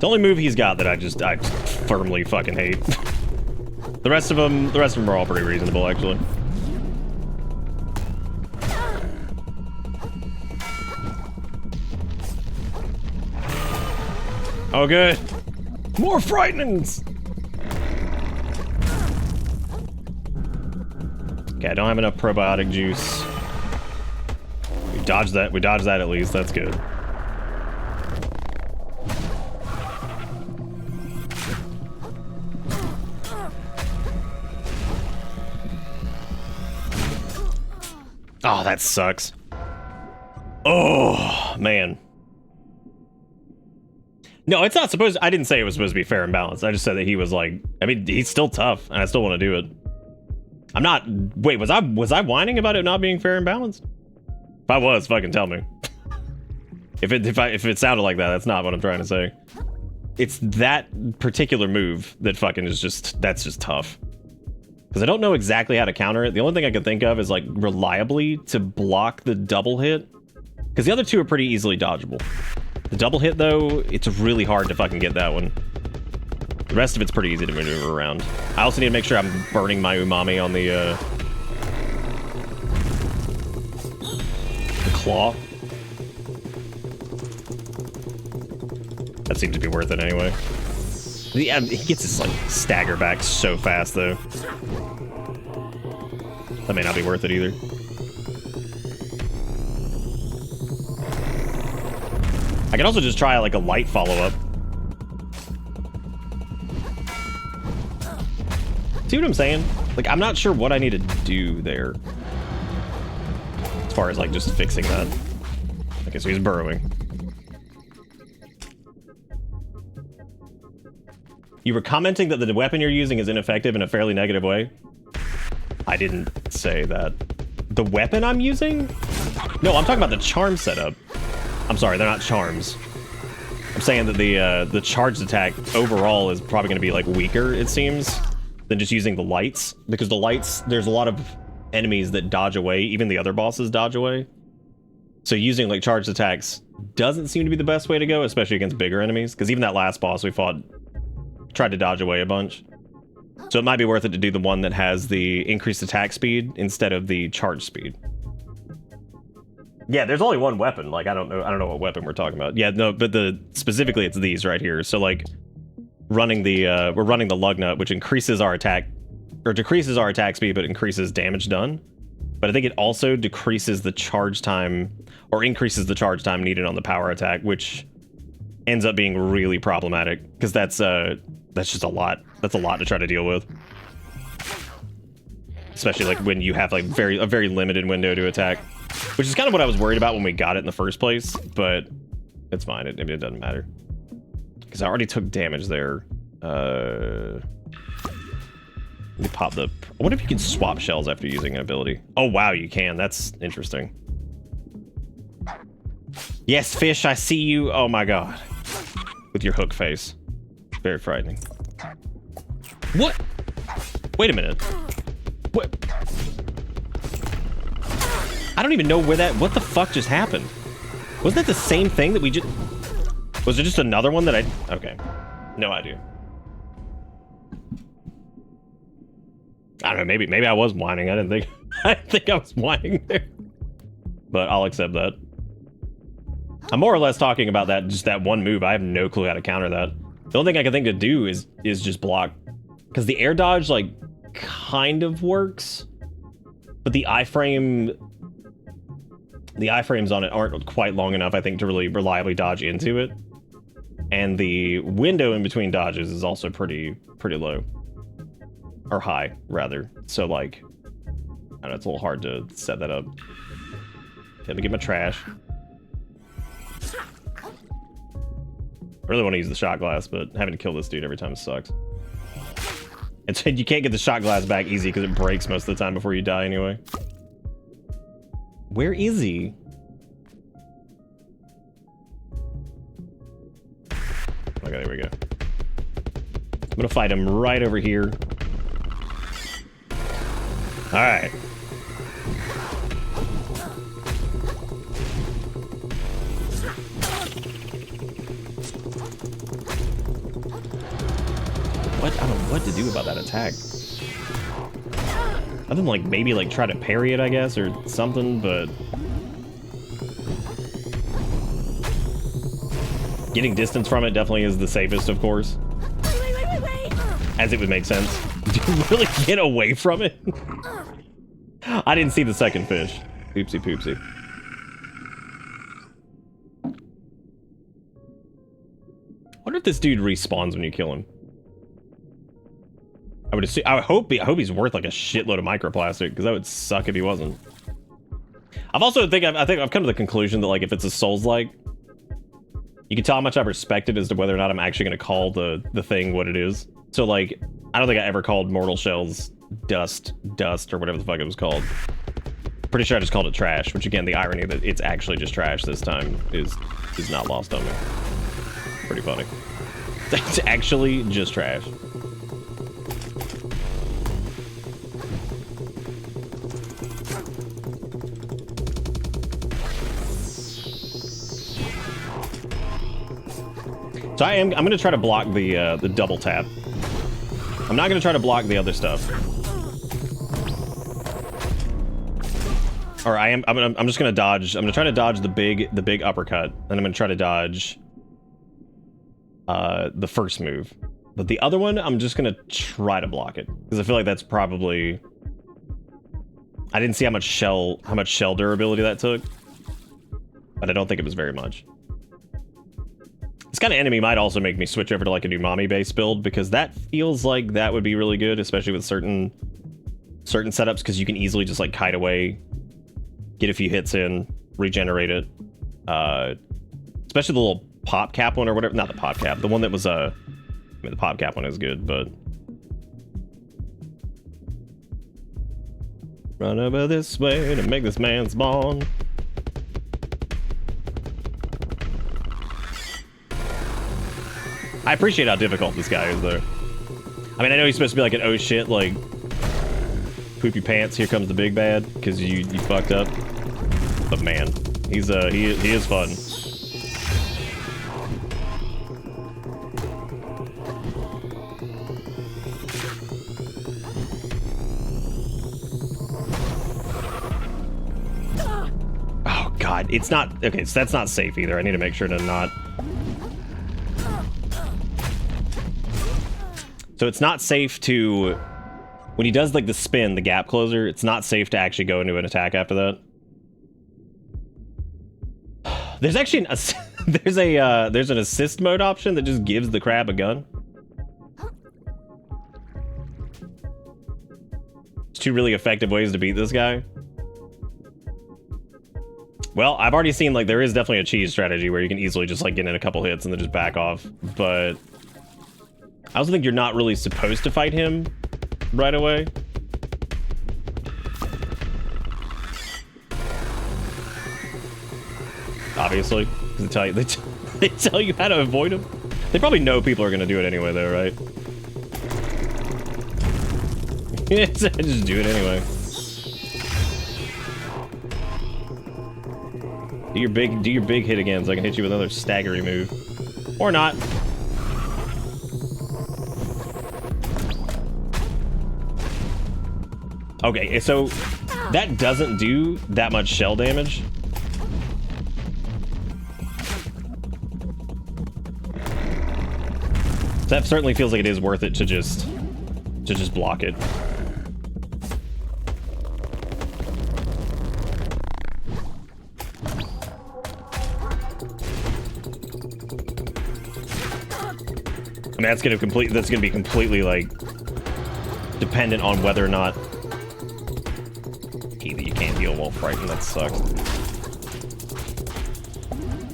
The only move he's got that I firmly fucking hate. The rest of them are all pretty reasonable, actually. Oh, good. More frightenings. Okay, I don't have enough probiotic juice. We dodged that. We dodged that at least. That's good. Oh, that sucks. Oh, man. No, it's not supposed. I didn't say it was supposed to be fair and balanced. I just said that he was like. I mean, he's still tough, and I still want to do it. I'm not. Wait, was I whining about it not being fair and balanced? If I was, fucking tell me. if it sounded like that, that's not what I'm trying to say. It's that particular move that fucking is just. That's just tough. Because I don't know exactly how to counter it. The only thing I can think of is like reliably to block the double hit. Because the other two are pretty easily dodgeable. The double hit, though, it's really hard to fucking get that one. The rest of it's pretty easy to maneuver around. I also need to make sure I'm burning my umami on the claw. That seems to be worth it anyway. Yeah, he gets his like stagger back so fast, though. That may not be worth it either. I can also just try like a light follow-up. See what I'm saying? Like, I'm not sure what I need to do there. As far as like just fixing that. Okay, so he's burrowing. You were commenting that the weapon you're using is ineffective in a fairly negative way. I didn't say that. The weapon I'm using? No, I'm talking about the charm setup. I'm sorry, they're not charms. I'm saying that the charged attack overall is probably going to be like weaker, it seems, than just using the lights. Because the lights, there's a lot of enemies that dodge away, even the other bosses dodge away. So using like charged attacks doesn't seem to be the best way to go, especially against bigger enemies. Because even that last boss we fought tried to dodge away a bunch. So it might be worth it to do the one that has the increased attack speed instead of the charge speed. Yeah, there's only one weapon. Like, I don't know what weapon we're talking about. Yeah, no, but specifically it's these right here. So like running the we're running the lug nut, which increases our attack or decreases our attack speed, but increases damage done. But I think it also decreases the charge time or increases the charge time needed on the power attack, which ends up being really problematic because that's just a lot. That's a lot to try to deal with. Especially like when you have like a very limited window to attack. Which is kind of what I was worried about when we got it in the first place, but it's fine. It doesn't matter. Because I already took damage there. Let me pop the... I wonder if you can swap shells after using an ability. Oh, wow, you can. That's interesting. Yes, fish, I see you. Oh, my God. With your hook face. Very frightening. What? Wait a minute. What? I don't even know where that... What the fuck just happened? Wasn't that the same thing that we just... Was it just another one that I... Okay. No idea. I don't know. Maybe I was whining. I didn't think... I didn't think I was whining there. But I'll accept that. I'm more or less talking about that, just that one move. I have no clue how to counter that. The only thing I can think to do is just block. Because the air dodge, like, kind of works. But the iframe... The iframes on it aren't quite long enough, I think, to really reliably dodge into it. And the window in between dodges is also pretty low. Or high, rather. So, like, I don't know, it's a little hard to set that up. Okay, let me get my trash. I really want to use the shot glass, but having to kill this dude every time sucks. And so you can't get the shot glass back easy because it breaks most of the time before you die anyway. Where is he? Okay, there we go. I'm gonna fight him right over here. All right. What? I don't know what to do about that attack. Other than like maybe like try to parry it, I guess, or something, but getting distance from it definitely is the safest, of course. Wait. As it would make sense. Do you really get away from it? I didn't see the second fish. Oopsie poopsie. I wonder if this dude respawns when you kill him. I would assume, I hope he's worth like a shitload of microplastic, because that would suck if he wasn't. I think I've come to the conclusion that like if it's a Souls-like, you can tell how much I respect it as to whether or not I'm actually going to call the thing what it is. So, like, I don't think I ever called Mortal Shells dust, or whatever the fuck it was called. Pretty sure I just called it trash, which, again, the irony that it's actually just trash this time is not lost on me. Pretty funny. It's actually just trash. So I'm gonna try to block the double tap. I'm not gonna try to block the other stuff. Or I'm just gonna dodge. I'm gonna try to dodge the big uppercut, and I'm gonna try to dodge the first move. But the other one, I'm just gonna try to block it because I feel like that's probably. I didn't see how much shell durability that took, but I don't think it was very much. This kind of enemy might also make me switch over to like a Umami base build because that feels like that would be really good, especially with certain setups because you can easily just like kite away, get a few hits in, regenerate it. Especially the little pop cap one or whatever. Not the pop cap, the one that was I mean, the pop cap one is good, but run over this way to make this man spawn. I appreciate how difficult this guy is, though. I mean, I know he's supposed to be like an oh shit, like, poopy pants, here comes the big bad, because you fucked up. But man, he is fun. Oh god, it's not, okay, so that's not safe either. I need to make sure to not. So it's not safe to, when he does like the spin, the gap closer, it's not safe to actually go into an attack after that. There's actually there's an assist mode option that just gives the crab a gun. It's two really effective ways to beat this guy. Well, I've already seen like there is definitely a cheese strategy where you can easily just like get in a couple hits and then just back off, but I also think you're not really supposed to fight him right away. Obviously, they tell you how to avoid him. They probably know people are gonna do it anyway, though, right? Just do it anyway. Do your big hit again, so I can hit you with another staggery move, or not. Okay, so that doesn't do that much shell damage. That certainly feels like it is worth it to just block it. I mean, that's gonna be completely like dependent on whether or not that you can't heal while frightened. That sucks.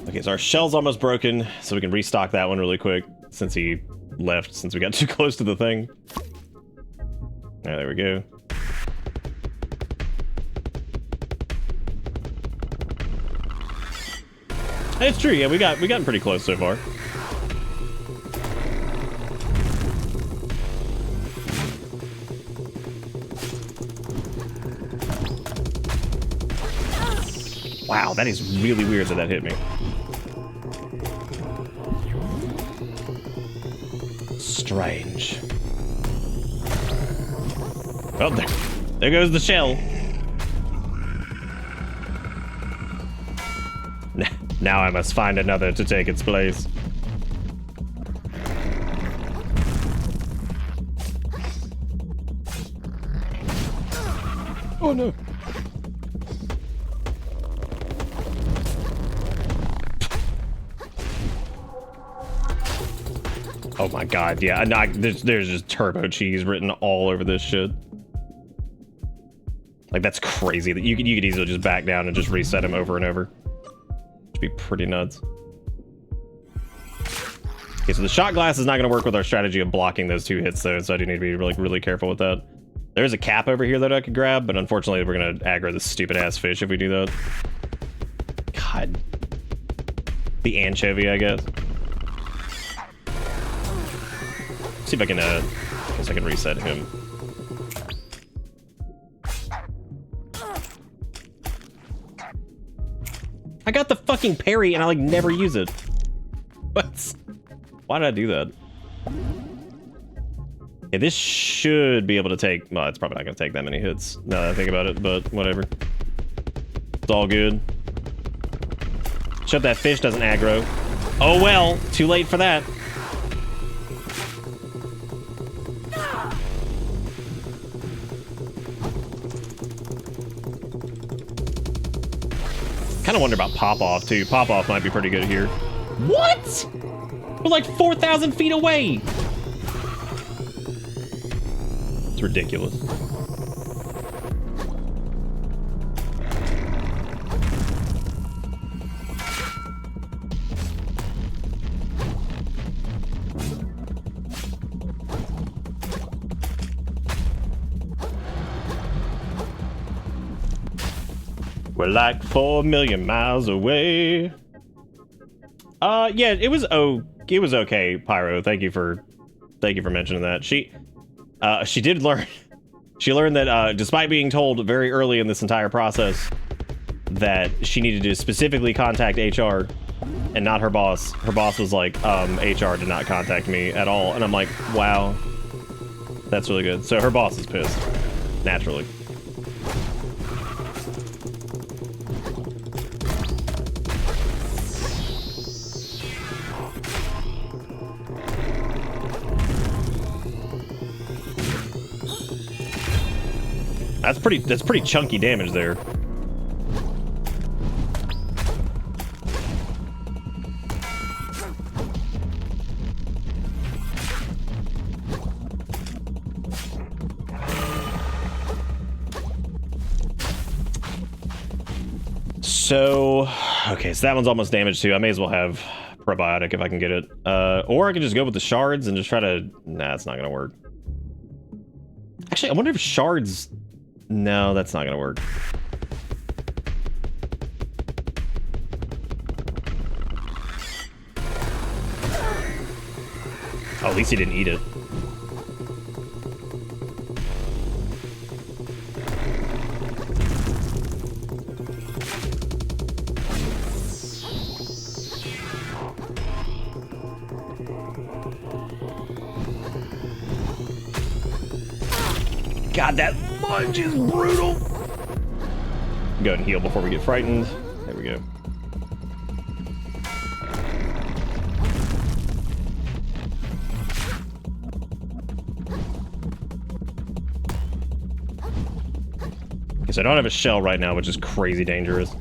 Okay, so our shell's almost broken, so we can restock that one really quick since he left, since we got too close to the thing. Alright, there we go. It's true, yeah, we gotten pretty close so far. Wow, that is really weird that hit me. Strange. Well, there goes the shell. Now I must find another to take its place. Oh no. Oh my god, yeah, there's just turbo cheese written all over this shit. Like, that's crazy that you could easily just back down and just reset him over and over. Should be pretty nuts. Okay, so the shot glass is not going to work with our strategy of blocking those 2 hits, though, so I do need to be like really careful with that. There's a cap over here that I could grab, but unfortunately we're going to aggro this stupid-ass fish if we do that. God. The anchovy, I guess. See if I can, guess I can reset him. I got the fucking parry and I, like, never use it. What? Why did I do that? Okay, this should be able to take... Well, it's probably not going to take that many hits, now that I think about it, but whatever. It's all good. Shut that fish doesn't aggro. Oh well, too late for that. Kind of wonder about Pop-Off, too. Pop-Off might be pretty good here. What? We're like 4,000 feet away. It's ridiculous. We're like 4 million miles away. Yeah, it was okay, Pyro. Thank you for mentioning that. She did learn. She learned that despite being told very early in this entire process that she needed to specifically contact HR and not her boss. Her boss was like, HR did not contact me at all, and I'm like, wow, that's really good. So her boss is pissed, naturally. That's pretty chunky damage there. So, okay, so that one's almost damaged too. I may as well have probiotic if I can get it. Or I can just go with the shards and just try to... Nah, it's not gonna work. Actually, I wonder if shards... No, that's not gonna work. Oh, at least he didn't eat it. God, that lunge is brutal. Go ahead and heal before we get frightened. There we go. Okay, so I don't have a shell right now, which is crazy dangerous.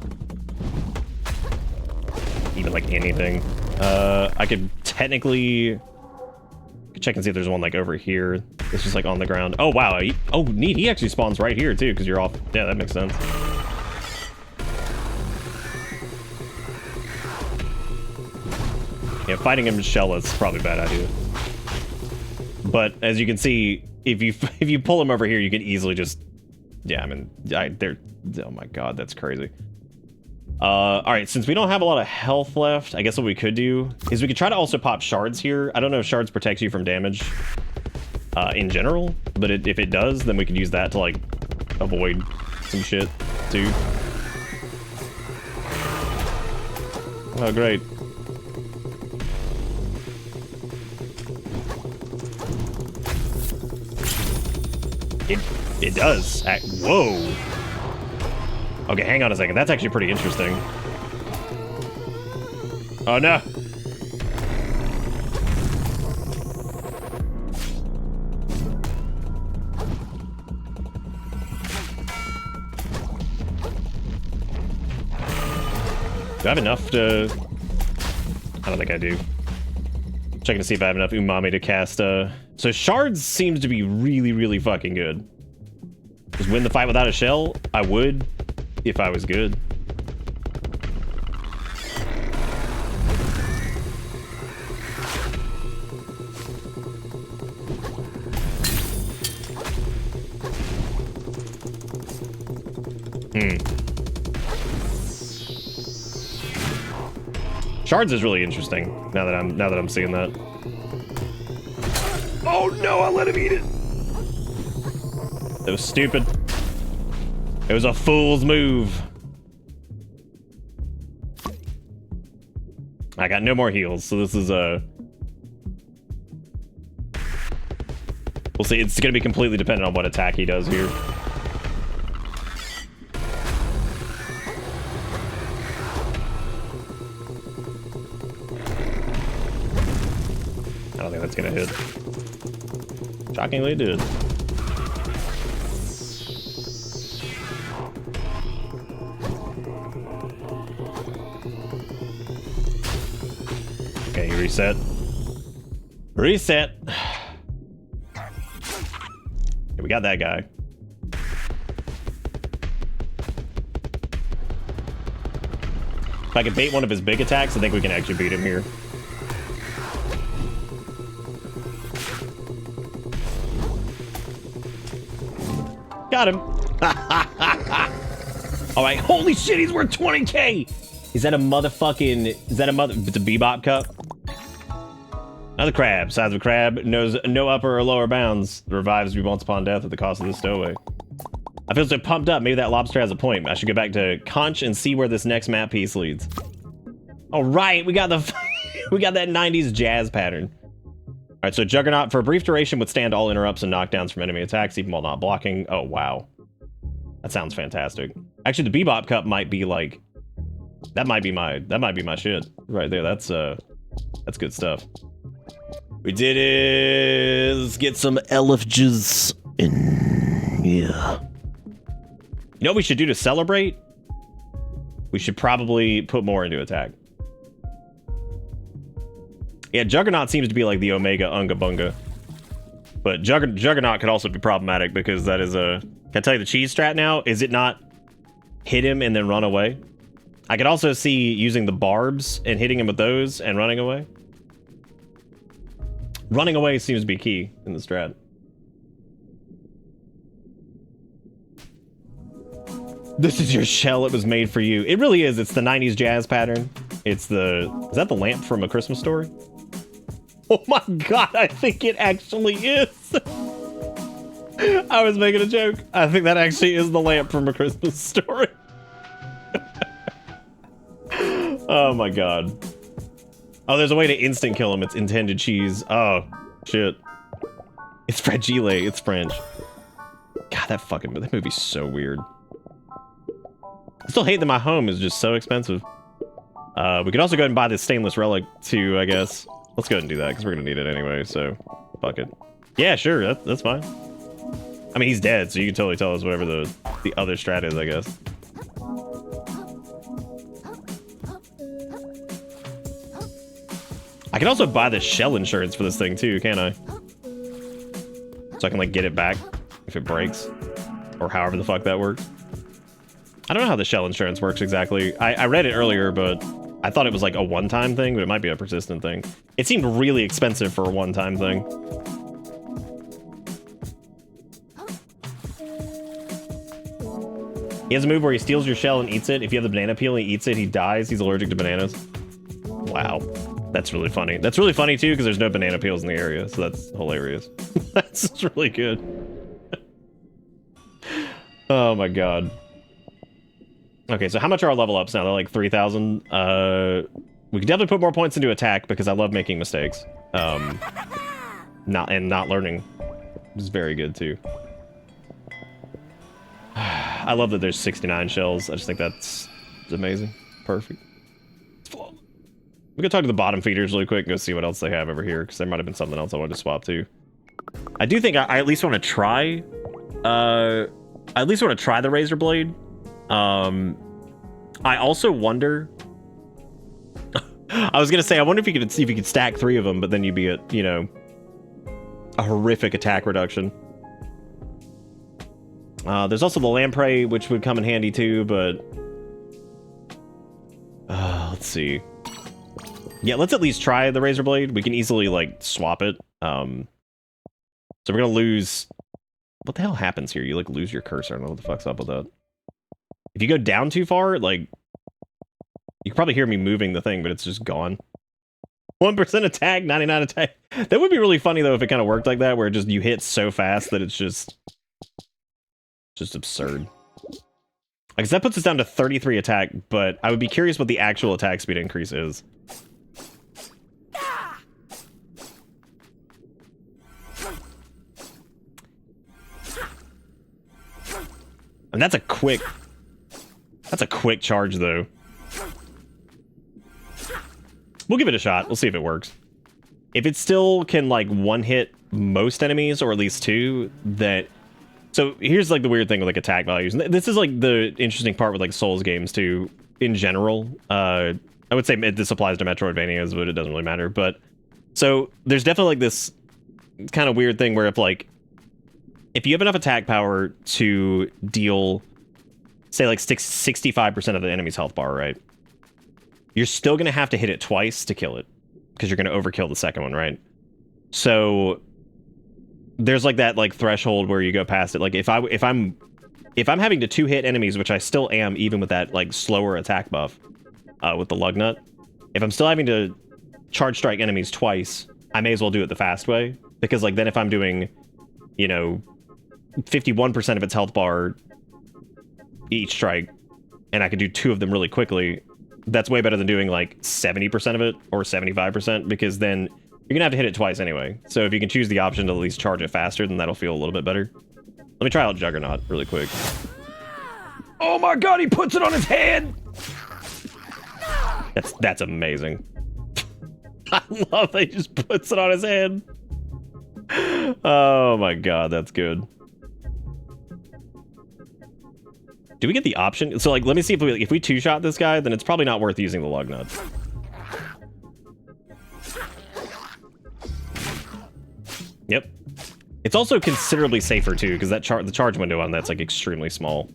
Even like anything. I could technically... check and see if there's one like over here. It's just like on the ground. Oh wow. Oh neat. He actually spawns right here too because you're off. Yeah, that makes sense. Yeah, fighting him shellless is probably a bad idea. But as you can see, if you pull him over here, you can easily just... Yeah, I mean, they're... Oh my god, that's crazy. Alright, since we don't have a lot of health left, I guess what we could do is we could try to also pop shards here. I don't know if shards protect you from damage in general, but if it does, then we could use that to, like, avoid some shit, too. Oh, great. It does. Whoa. Okay, hang on a second. That's actually pretty interesting. Oh, no. Do I have enough to... I don't think I do. Checking to see if I have enough umami to cast, So shards seems to be really, really fucking good. Just win the fight without a shell? I would, if I was good. Shards is really interesting now that I'm seeing that. Oh no, I let him eat it. It was stupid. It was a fool's move. I got no more heals, so this is we'll see. It's gonna be completely dependent on what attack he does here. I don't think that's gonna hit. Shockingly, it did. Okay, you reset. Reset. Okay, we got that guy. If I can bait one of his big attacks, I think we can actually beat him here. Got him. All right. Holy shit, he's worth 20K. Is that a motherfucking... Is that a mother... It's a Bebop cup? Another crab. Size of a crab. Knows no upper or lower bounds. Revives me once upon death at the cost of the stowaway. I feel so pumped up. Maybe that lobster has a point. I should go back to Conch and see where this next map piece leads. All right. We got the... we got that 90s jazz pattern. All right, so Juggernaut, for a brief duration, withstand all interrupts and knockdowns from enemy attacks, even while not blocking. Oh, wow. That sounds fantastic. Actually, the Bebop Cup might be like... That might be my shit. Right there, that's good stuff. We did it! Let's get some LFGs in. Yeah. You know what we should do to celebrate? We should probably put more into attack. Yeah, Juggernaut seems to be like the Omega Unga Bunga. But Juggernaut could also be problematic because that is a... Can I tell you the cheese strat now? Is it not hit him and then run away? I could also see using the barbs and hitting him with those and running away. Running away seems to be key in the strat. This is your shell. It was made for you. It really is. It's the 90s jazz pattern. It's the... Is that the lamp from A Christmas Story? Oh my god, I think it actually is. I was making a joke. I think that actually is the lamp from A Christmas Story. Oh my god. Oh, there's a way to instant kill him. It's intended cheese. Oh, shit. It's fragile. It's French. God, that movie's so weird. I still hate that my home is just so expensive. We could also go ahead and buy this stainless relic too, I guess. Let's go ahead and do that, because we're gonna need it anyway, so fuck it. Yeah, sure, that's fine. I mean, he's dead, so you can totally tell us whatever the other strat is, I guess. I can also buy the shell insurance for this thing too, can't I? So I can like get it back if it breaks, or however the fuck that works. I don't know how the shell insurance works exactly. I read it earlier, but I thought it was like a one-time thing, but it might be a persistent thing. It seemed really expensive for a one-time thing. He has a move where he steals your shell and eats it. If you have the banana peel and he eats it, he dies. He's allergic to bananas. Wow. That's really funny. That's really funny too, because there's no banana peels in the area, so that's hilarious. That's really good. Oh my god. Okay, so how much are our level ups now? They're like 3,000. We could definitely put more points into attack because I love making mistakes. Not learning is very good too. I love that there's 69 shells. I just think that's amazing. Perfect. We could talk to the bottom feeders really quick and go see what else they have over here, because there might have been something else I wanted to swap to. I do think I at least want to try. I at least want to try the razor blade. I also wonder. I was gonna say I wonder if you could see if you could stack 3 of them, but then you'd be at, you know, a horrific attack reduction. There's also the lamprey, which would come in handy too, but let's see. Yeah, let's at least try the razor blade. We can easily like swap it. So we're gonna lose. What the hell happens here? You like lose your cursor. I don't know what the fuck's up with that. If you go down too far, like, you can probably hear me moving the thing, but it's just gone. 1% attack, 99 attack. That would be really funny, though, if it kind of worked like that, where just you hit so fast that it's just absurd. I guess that puts us down to 33 attack, but I would be curious what the actual attack speed increase is. And that's a quick charge, though. We'll give it a shot. We'll see if it works. If it still can, like, one-hit most enemies, or at least two, that... So, here's, like, the weird thing with, like, attack values. And this is, like, the interesting part with, like, Souls games, too, in general. I would say this applies to Metroidvanias, but it doesn't really matter. But, so, there's definitely, like, this kind of weird thing where if you have enough attack power to deal, say, like, 65% of the enemy's health bar, right? You're still going to have to hit it twice to kill it, because you're going to overkill the second one, right? So there's like that like threshold where you go past it. Like if I'm having to two-hit enemies, which I still am, even with that like slower attack buff with the lug nut, if I'm still having to charge strike enemies twice, I may as well do it the fast way, because like then if I'm doing, you know, 51% of its health bar each strike, and I could do two of them really quickly, that's way better than doing like 70% of it or 75%, because then you're gonna have to hit it twice anyway. So if you can choose the option to at least charge it faster, then that'll feel a little bit better. Let me try out Juggernaut really quick. Oh my god, he puts it on his head! That's amazing. I love that he just puts it on his head. Oh my god, that's good. Do we get the option? So, like, let me see if we two-shot this guy, then it's probably not worth using the lug nut. Yep. It's also considerably safer, too, because that the charge window on that's, like, extremely small.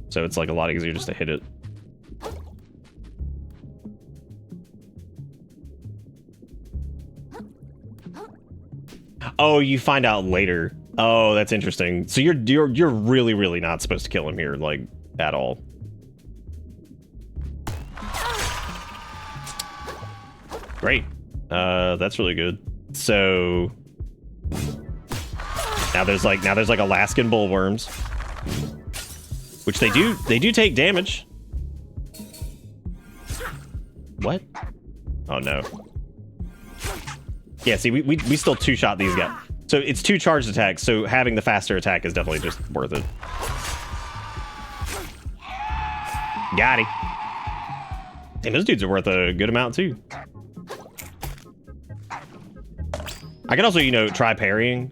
So it's, like, a lot easier just to hit it. Oh, you find out later. Oh, that's interesting. So you're really, really not supposed to kill him here, like, at all. Great. That's really good. So now there's like Alaskan bullworms, which they do take damage. What? Oh no. Yeah, see, we still two-shot these guys. So it's two charged attacks, so having the faster attack is definitely just worth it. Got him. Damn, those dudes are worth a good amount, too. I can also, you know, try parrying.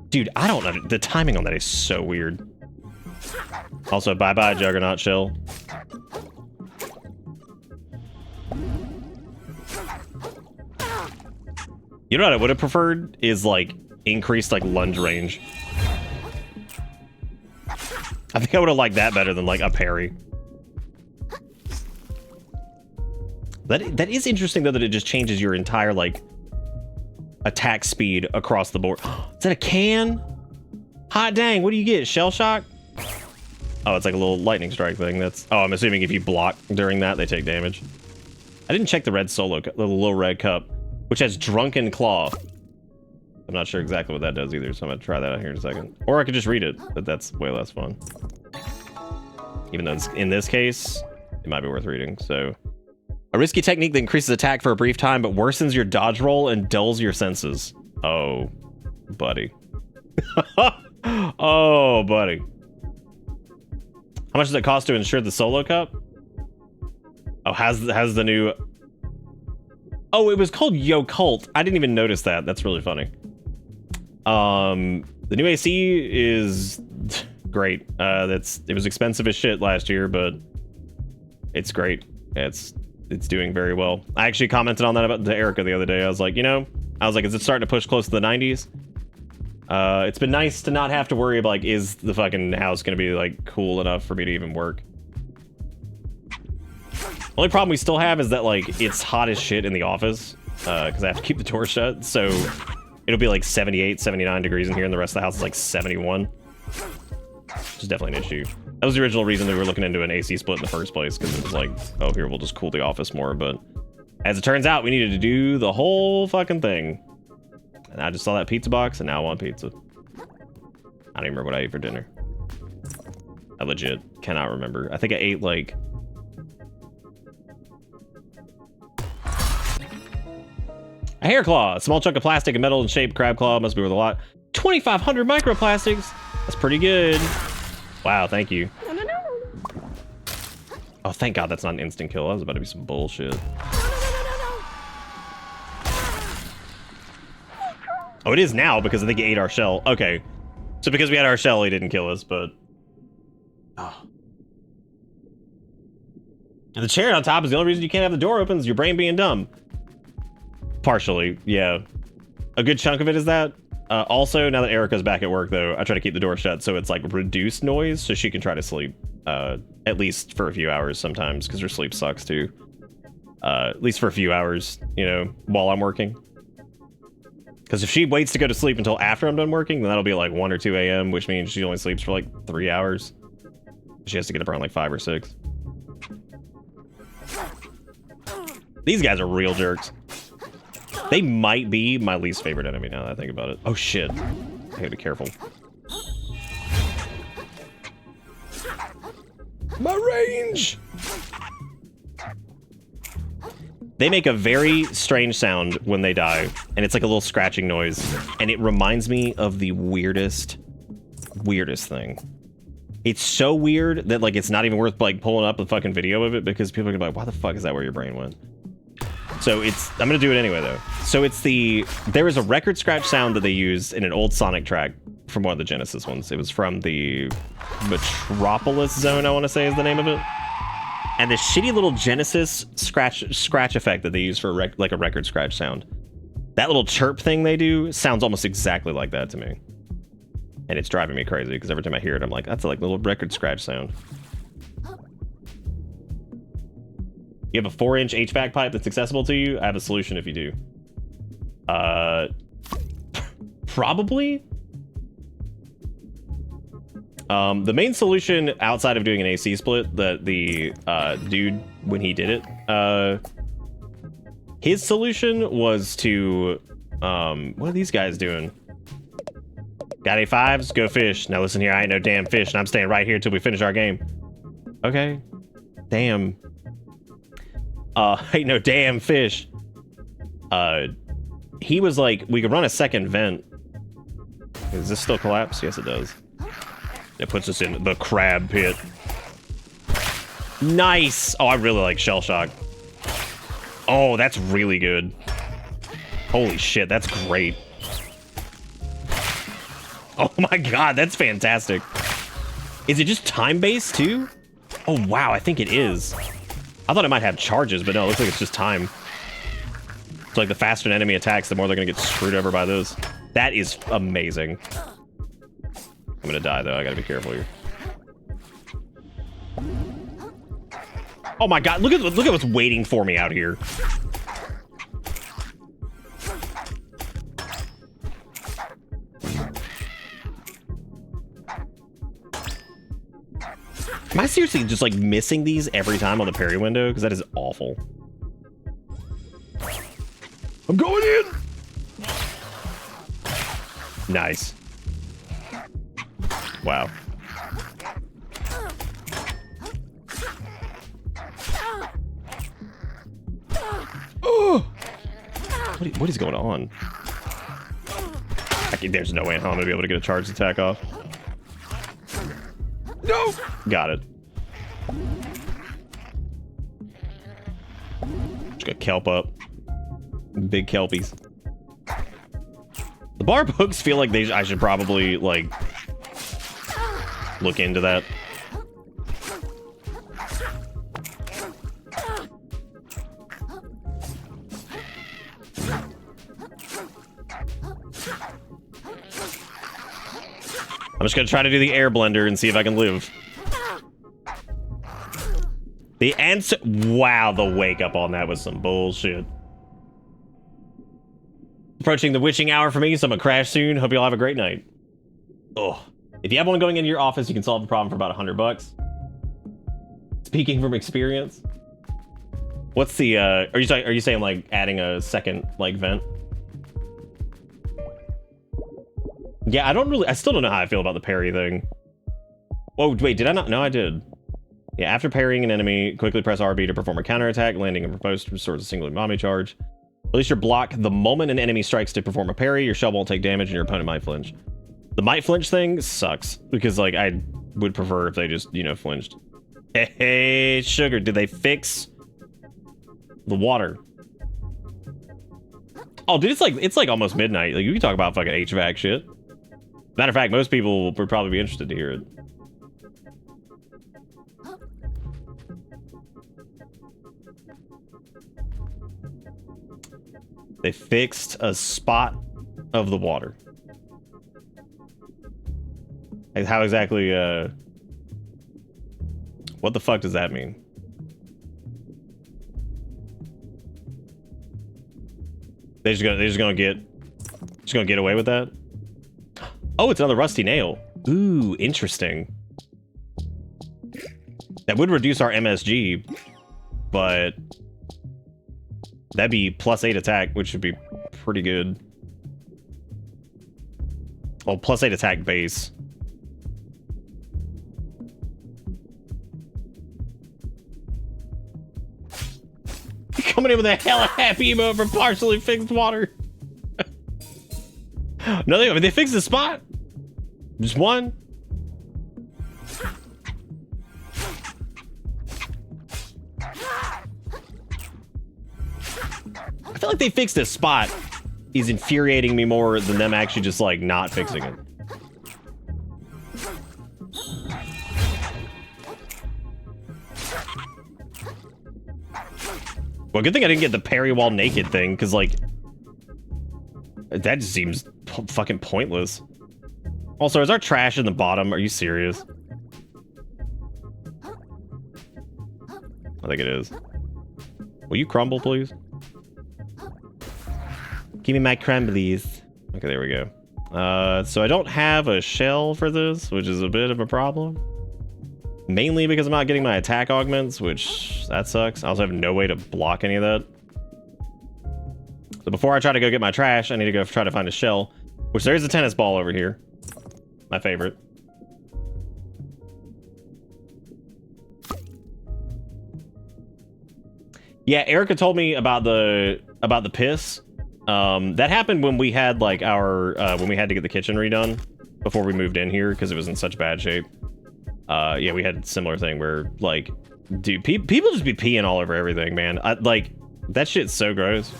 Dude, I don't know. The timing on that is so weird. Also, bye-bye, Juggernaut Shell. You know what I would have preferred is, like, increased, like, lunge range. I think I would have liked that better than, like, a parry. That is interesting, though, that it just changes your entire, like, attack speed across the board. Is that a can? Hot dang, what do you get? Shell shock? Oh, it's like a little lightning strike thing. That's... Oh, I'm assuming if you block during that, they take damage. I didn't check the red solo, the little red cup, which has Drunken Claw. I'm not sure exactly what that does either, so I'm gonna try that out here in a second. Or I could just read it, but that's way less fun. Even though it's, in this case, it might be worth reading, so... A risky technique that increases attack for a brief time, but worsens your dodge roll and dulls your senses. Oh, buddy. Oh, buddy. How much does it cost to insure the solo cup? Oh, has the new... Oh, it was called Yo Cult. I didn't even notice that. That's really funny. The new AC is great. It was expensive as shit last year, but it's great. It's doing very well. I actually commented on that about to Erica the other day. I was like, is it starting to push close to the 90s? It's been nice to not have to worry about, like, is the fucking house gonna be, like, cool enough for me to even work? Only problem we still have is that, like, it's hot as shit in the office, because I have to keep the door shut, so It'll be like 78, 79 degrees in here, and the rest of the house is like 71. Which is definitely an issue. That was the original reason that we were looking into an AC split in the first place, because it was like, oh, here, we'll just cool the office more. But as it turns out, we needed to do the whole fucking thing. And I just saw that pizza box, and now I want pizza. I don't even remember what I ate for dinner. I legit cannot remember. I think I ate like... a hair claw. A small chunk of plastic and metal and shaped crab claw. Must be worth a lot. 2,500 microplastics. That's pretty good. Wow, thank you. Oh, thank God that's not an instant kill. That was about to be some bullshit. Oh, it is now because I think he ate our shell. Okay. So because we had our shell, he didn't kill us, but... oh. And the chair on top is the only reason you can't have the door open is your brain being dumb. Partially, yeah. A good chunk of it is that. Also, now that Erica's back at work, though, I try to keep the door shut so it's like reduced noise so she can try to sleep. At least for a few hours sometimes, because her sleep sucks too. At least for a few hours, you know, while I'm working. Because if she waits to go to sleep until after I'm done working, then that'll be like 1 or 2 a.m., which means she only sleeps for like 3 hours. She has to get up around like 5 or 6. These guys are real jerks. They might be my least favorite enemy now that I think about it. Oh shit. I gotta be careful. My range! They make a very strange sound when they die, and it's like a little scratching noise, and it reminds me of the weirdest thing. It's so weird that like it's not even worth like pulling up a fucking video of it because people are gonna be like, why the fuck is that where your brain went? So it's, I'm gonna do it anyway though. So it's there is a record scratch sound that they use in an old Sonic track from one of the Genesis ones. It was from the Metropolis Zone, I want to say is the name of it. And this shitty little Genesis scratch effect that they use for like a record scratch sound. That little chirp thing they do sounds almost exactly like that to me. And it's driving me crazy because every time I hear it, I'm like, that's like a little record scratch sound. You have a 4-inch HVAC pipe that's accessible to you? I have a solution if you do. Probably? The main solution outside of doing an AC split that the dude, when he did it, his solution was to, what are these guys doing? Got any 5s? Go fish. Now listen here, I ain't no damn fish, and I'm staying right here till we finish our game. Okay. Damn. Ain't no damn fish. He was like, we could run a second vent. Does this still collapse? Yes, it does. It puts us in the crab pit. Nice! Oh, I really like Shell Shock. Oh, that's really good. Holy shit, that's great. Oh my god, that's fantastic. Is it just time-based too? Oh wow, I think it is. I thought it might have charges, but no, it looks like it's just time. It's like the faster an enemy attacks, the more they're gonna get screwed over by those. That is amazing. I'm gonna die though, I gotta be careful here. Oh my god, look at what's waiting for me out here. Am I seriously just like missing these every time on the parry window? Because that is awful. I'm going in! Nice. Wow. Oh! What is going on? There's no way I'm gonna be able to get a charged attack off. No! Got it. Just got kelp up. Big kelpies. The barb hooks feel like I should probably, like, look into that. I'm just gonna try to do the air blender and see if I can live. The answer... Wow, the wake up on that was some bullshit. Approaching the witching hour for me, so I'm gonna crash soon. Hope you all have a great night. Oh, if you have one going into your office, you can solve the problem for about $100. Speaking from experience. What's the are you saying like adding a second like vent? Yeah, I still don't know how I feel about the parry thing. Oh wait, did I not? No, I did. Yeah, after parrying an enemy, quickly press RB to perform a counterattack. Landing a post restores a single umami charge. Release your block the moment an enemy strikes to perform a parry. Your shell won't take damage and your opponent might flinch. The might flinch thing sucks because like I would prefer if they just, you know, flinched. Hey, sugar, did they fix the water? Oh, dude, it's like almost midnight. Like you can talk about fucking HVAC shit. Matter of fact, most people would probably be interested to hear it. They fixed a spot of the water. Like how exactly, what the fuck does that mean? They're just gonna get away with that? Oh, it's another rusty nail. Ooh, interesting. That would reduce our MSG, but that'd be +8 attack, which would be pretty good. Oh, +8 attack base. Coming in with a hella happy emote for partially fixed water. No, they fixed the spot. Just one. I feel like they fixed a spot is infuriating me more than them actually just like not fixing it. Well, good thing I didn't get the parry while naked thing, because like that just seems fucking pointless. Also, is our trash in the bottom? Are you serious? I think it is. Will you crumble, please? Give me my crumblies. Okay, there we go. So I don't have a shell for this, which is a bit of a problem. Mainly because I'm not getting my attack augments, which that sucks. I also have no way to block any of that. So before I try to go get my trash, I need to go try to find a shell, which there is a tennis ball over here. My favorite. Yeah, Erica told me about the piss. That happened when we had like our when we had to get the kitchen redone before we moved in here because it was in such bad shape. Yeah, we had a similar thing where like, dude, people just be peeing all over everything, man. Like that shit's so gross.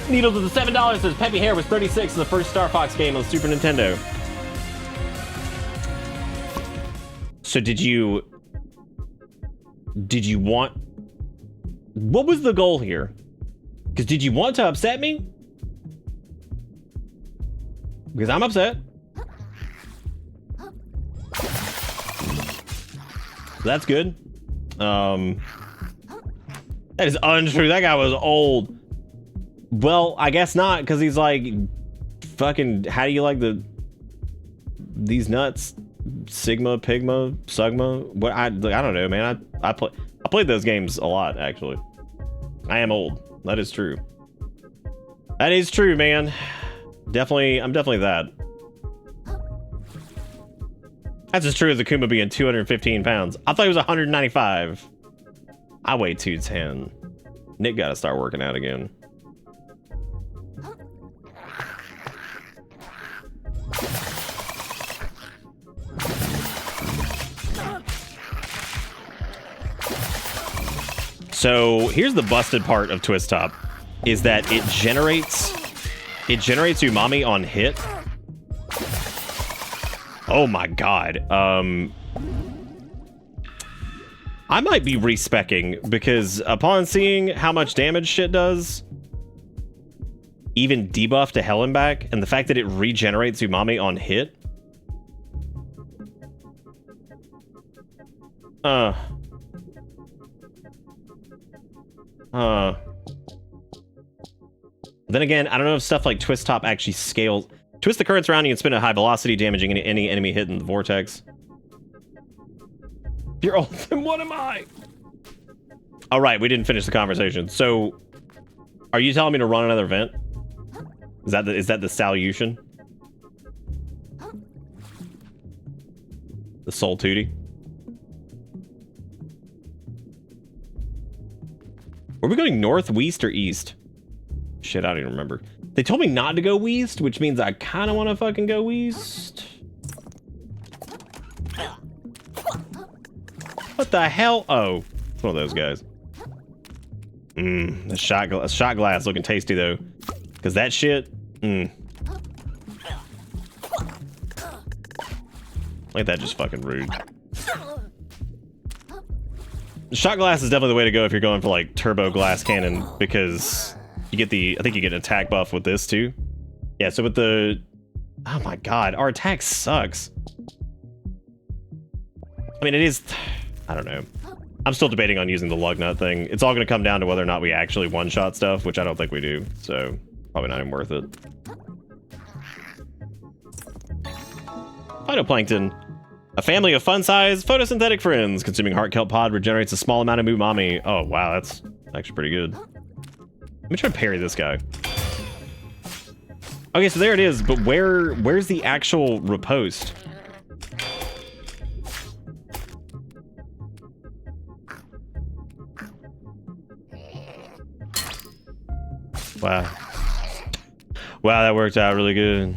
Needles of the $7 says Peppy Hair was 36 in the first Star Fox game on the Super Nintendo. So did you want, what was the goal here? Because did you want to upset me? Because I'm upset. That's good. That is untrue. That guy was old. Well, I guess not, because he's like, fucking, how do you like these nuts? Sigma, Pigma, Sugma? What I don't know, man. I played those games a lot, actually. I am old. That is true. That is true, man. I'm definitely that. That's as true as Akuma being 215 pounds. I thought he was 195. I weigh 210. Nick gotta start working out again. So here's the busted part of Twist Top, is that it generates umami on hit. Oh my god. I might be respecking because upon seeing how much damage shit does, even debuff to hell and back, and the fact that it regenerates umami on hit. Then again, I don't know if stuff like Twist Top actually scales. Twist the currents around you and spin at high velocity, damaging any enemy hit in the vortex. You're old, then what am I? All right, we didn't finish the conversation. So, are you telling me to run another vent? Is that the solution? The Soul Tootie? Were we going north, west, or east? Shit, I don't even remember. They told me not to go west, which means I kind of want to fucking go west. What the hell? Oh, it's one of those guys. The shot glass looking tasty though, because that shit. Like that, just fucking rude. The shot glass is definitely the way to go if you're going for like turbo glass cannon, because you get I think you get an attack buff with this too. Yeah, so with the, oh my god, our attack sucks. I mean, it is, I don't know. I'm still debating on using the lug nut thing. It's all going to come down to whether or not we actually one-shot stuff, which I don't think we do, so probably not even worth it. Phytoplankton. A family of fun-sized photosynthetic friends. Consuming heart kelp pod regenerates a small amount of umami. Oh, wow, that's actually pretty good. Let me try to parry this guy. Okay, so there it is, but where's the actual riposte? Wow. Wow, that worked out really good.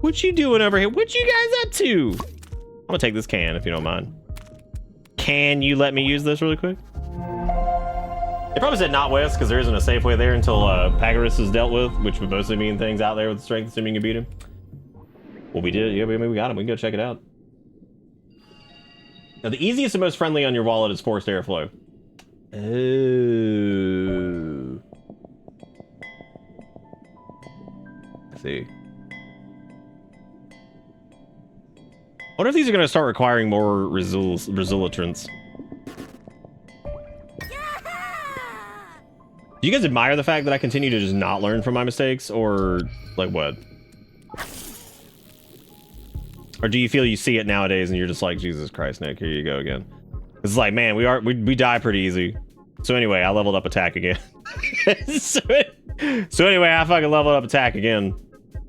What you doing over here? What you guys up to? I'm gonna take this can if you don't mind. Can you let me use this really quick? They probably said not west because there isn't a safe way there until Pagaris is dealt with, which would mostly mean things out there with strength, assuming you can beat him. Well, we did. Yeah, we got him. We can go check it out. Now, the easiest and most friendly on your wallet is forced airflow. Oh. I see. I wonder if these are going to start requiring more resilitrance. Do you guys admire the fact that I continue to just not learn from my mistakes, or like what? Or do you feel you see it nowadays and you're just like, Jesus Christ, Nick, here you go again? It's like, man, we die pretty easy. So anyway, I leveled up attack again. so anyway, I fucking leveled up attack again,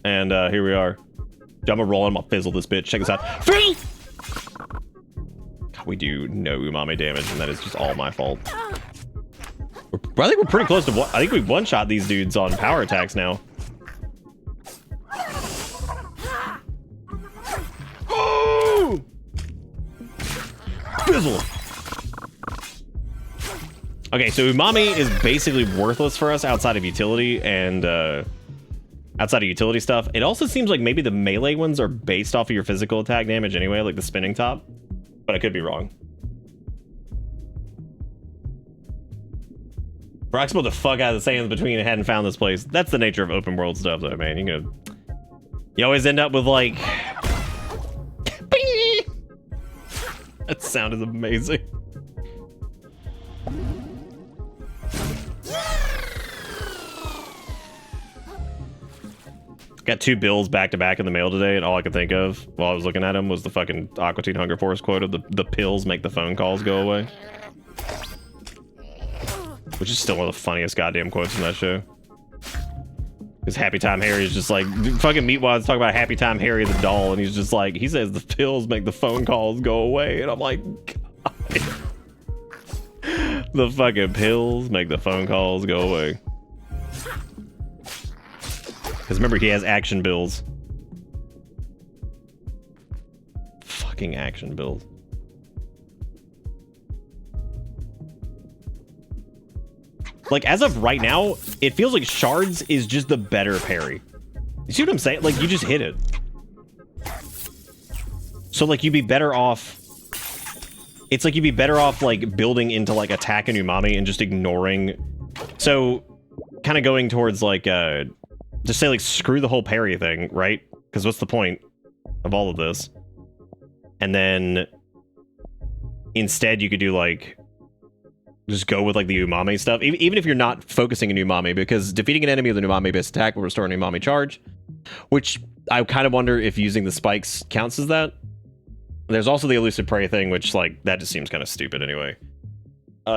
and here we are. I'm gonna roll. I'm gonna fizzle this bitch. Check this out. Free! God, we do no umami damage, and that is just all my fault. I think we're pretty close to I think we've one-shot these dudes on power attacks now. Oh! Fizzle! Okay, so umami is basically worthless for us outside of utility and outside of utility stuff. It also seems like maybe the melee ones are based off of your physical attack damage anyway, like the spinning top, but I could be wrong. Bro, I explode the fuck out of the sands between and hadn't found this place. That's the nature of open world stuff though, man. You always end up with like that sound is amazing. Got 2 bills back to back in the mail today, and all I could think of while I was looking at them was the fucking Aqua Teen Hunger Force quote of the pills make the phone calls go away. Which is still one of the funniest goddamn quotes from that show. Because Happy Time Harry is just like, fucking Meatwads talk about Happy Time Harry the doll, and he's just like, he says the pills make the phone calls go away, and I'm like, God. The fucking pills make the phone calls go away. Because remember, he has action bills. Fucking action bills. Like, as of right now, it feels like Shards is just the better parry. You see what I'm saying? Like, you just hit it. So, like, you'd be better off... It's like you'd be better off, like, building into, like, attack and umami and just ignoring... So, kind of going towards, like, just say, like, screw the whole parry thing, right? Because what's the point of all of this? And then instead you could do, like, just go with like the umami stuff, even if you're not focusing on umami, because defeating an enemy with an umami-based attack will restore an umami charge, which I kind of wonder if using the spikes counts as that. There's also the elusive prey thing, which like that just seems kind of stupid anyway.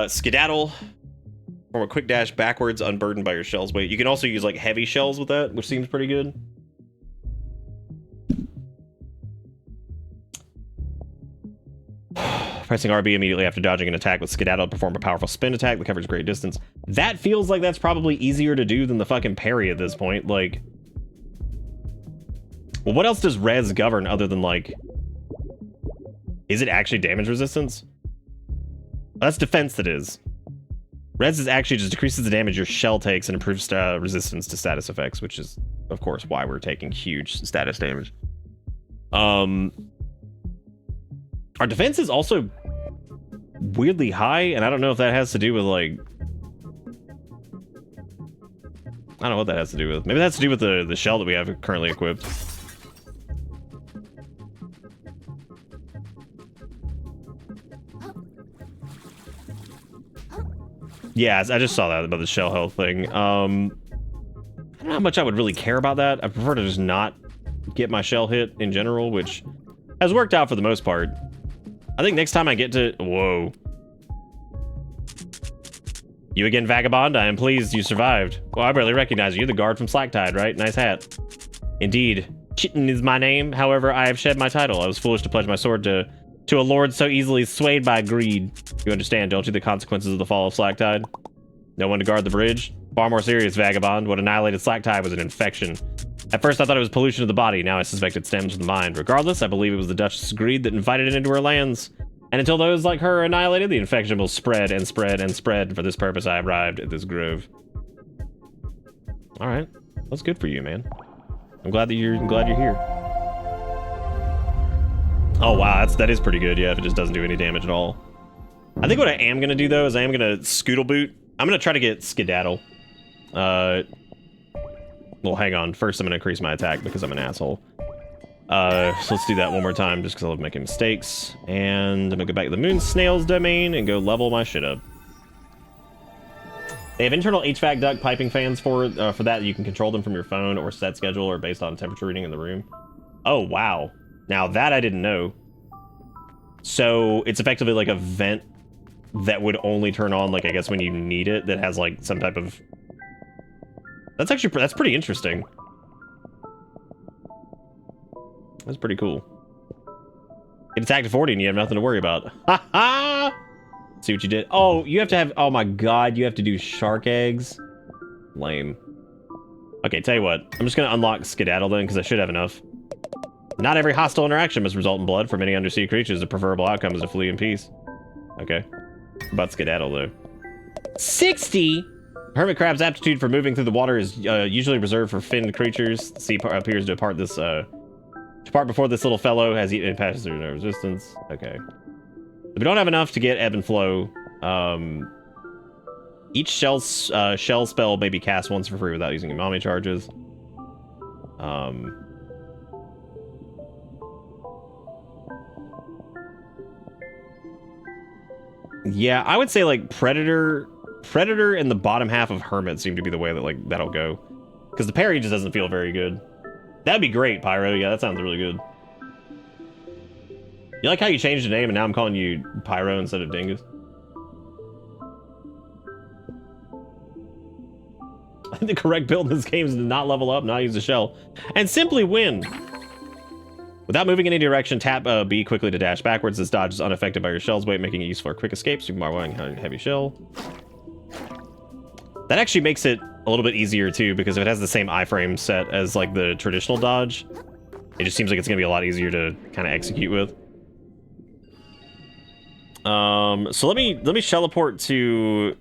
Skedaddle. From a quick dash backwards, unburdened by your shell's weight. You can also use like heavy shells with that, which seems pretty good. Pressing RB immediately after dodging an attack with Skedaddle, perform a powerful spin attack that covers great distance. That feels like that's probably easier to do than the fucking parry at this point. Like, well, what else does res govern other than like, is it actually damage resistance? Well, that's defense that is. Res is actually just decreases the damage your shell takes and improves resistance to status effects, which is, of course, why we're taking huge status damage. Our defense is also weirdly high, and I don't know if that has to do with, like... I don't know what that has to do with. Maybe that has to do with the shell that we have currently equipped. Yeah, I just saw that about the shell health thing. I don't know how much I would really care about that. I prefer to just not get my shell hit in general, which has worked out for the most part. I think next time I get to... Whoa. You again, Vagabond? I am pleased you survived. Well, I barely recognize you. You're the guard from Slacktide, right? Nice hat. Indeed. Chitin is my name. However, I have shed my title. I was foolish to pledge my sword to a lord so easily swayed by greed. You understand, don't you, the consequences of the fall of Slacktide? No one to guard the bridge? Far more serious, Vagabond. What annihilated Slacktide was an infection. At first I thought it was pollution of the body, now I suspect it stems from the mind. Regardless, I believe it was the Duchess's greed that invited it into her lands. And until those like her are annihilated, the infection will spread and spread and spread. For this purpose, I arrived at this grove. Alright. That's good for you, man. I'm glad you're here. Oh wow, that is pretty good, yeah, if it just doesn't do any damage at all. I think what I am gonna do though is I am gonna Scootle Boot. I'm gonna try to get Skedaddle. Well, hang on. First, I'm gonna increase my attack because I'm an asshole. So let's do that one more time just because I love making mistakes. And I'm gonna go back to the Moon Snail's domain and go level my shit up. They have internal HVAC duct piping fans for that. You can control them from your phone or set schedule or based on temperature reading in the room. Oh, wow. Now that I didn't know. So it's effectively like a vent that would only turn on, like, I guess when you need it, that has like some type of... That's pretty interesting. That's pretty cool. Get attacked at 40 and you have nothing to worry about. Ha ha! See what you did. Oh, you have to have... Oh my god, you have to do shark eggs? Lame. Okay, tell you what. I'm just gonna unlock Skedaddle then, because I should have enough. Not every hostile interaction must result in blood. For many undersea creatures, the preferable outcome is to flee in peace. Okay. About Skedaddle, though. 60? Hermit crab's aptitude for moving through the water is usually reserved for finned creatures. The sea appears to depart this... Depart before this little fellow has eaten and passes through no resistance. Okay. If we don't have enough to get ebb and flow, each shell spell may be cast once for free without using umami charges. Yeah, I would say like Predator and the bottom half of Hermit seem to be the way that like that'll go, because the parry just doesn't feel very good. That'd be great, Pyro. Yeah, that sounds really good. You like how you changed the name and now I'm calling you Pyro instead of Dingus? I think the correct build in this game is to not level up, not use the shell, and simply win. Without moving in any direction, tap B quickly to dash backwards. This dodge is unaffected by your shell's weight, making it useful for quick escapes. You can wearing a heavy shell. That actually makes it a little bit easier too, because if it has the same iframe set as like the traditional dodge, it just seems like it's gonna be a lot easier to kind of execute with. So let me shelleport to...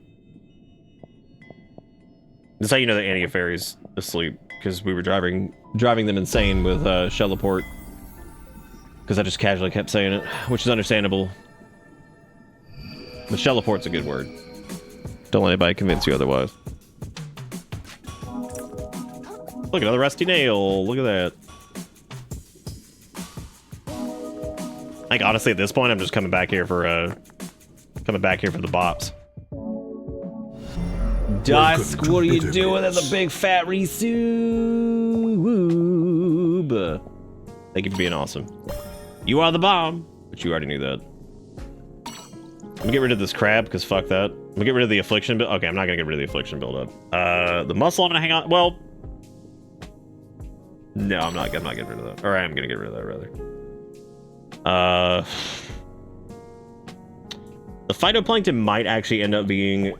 This is how you know that Annie Fairy's asleep, because we were driving them insane with shelleport. Because I just casually kept saying it, which is understandable. But shelleport's a good word. Don't let anybody convince you otherwise. Look, another rusty nail. Look at that. Like, honestly, at this point, I'm just coming back here for the bops. Dusk, what are you bitterness. doing in the big fat resub? Thank you for being awesome. You are the bomb, but you already knew that. I'm gonna get rid of this crab, because fuck that. I'm gonna get rid of the affliction build. Okay, I'm not gonna get rid of the affliction buildup. The muscle, I'm gonna hang on. Well, no, I'm not getting rid of that. Or I am gonna get rid of that, rather. The phytoplankton might actually end up being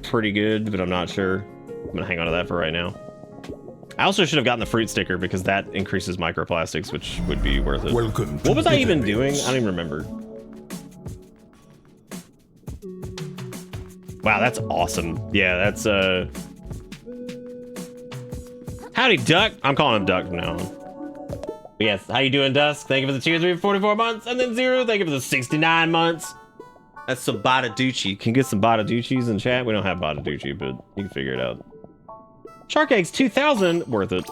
pretty good, but I'm not sure. I'm gonna hang on to that for right now. I also should have gotten the fruit sticker because that increases microplastics, which would be worth it. Welcome to What was I even bitterness. doing? I don't even remember. Wow, that's awesome. Yeah, that's howdy, Duck. I'm calling him Duck from now on. But yes, how you doing, Dusk? Thank you for the tier 3 for 44 months, and then Zero, thank you for the 69 months. That's some Badaducci. Can you get some Badaduccis in chat? We don't have Badaducci, but you can figure it out. Shark Eggs 2000, worth it.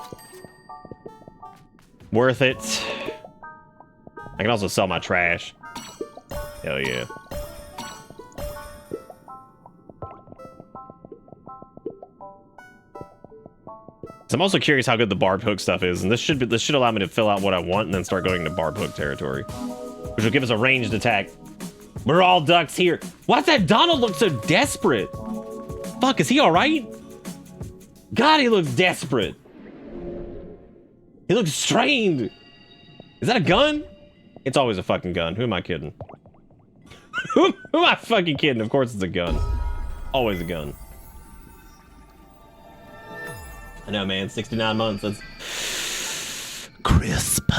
Worth it. I can also sell my trash. Hell yeah. So I'm also curious how good the barb hook stuff is, and this should allow me to fill out what I want and then start going into barb hook territory, which will give us a ranged attack. We're all ducks here. Why's that Donald look so desperate? Fuck, is he all right? God, he looks desperate. He looks strained. Is that a gun? It's always a fucking gun. Who am I kidding? Who am I fucking kidding? Of course it's a gun. Always a gun. I know, man. 69 months. That's crisp.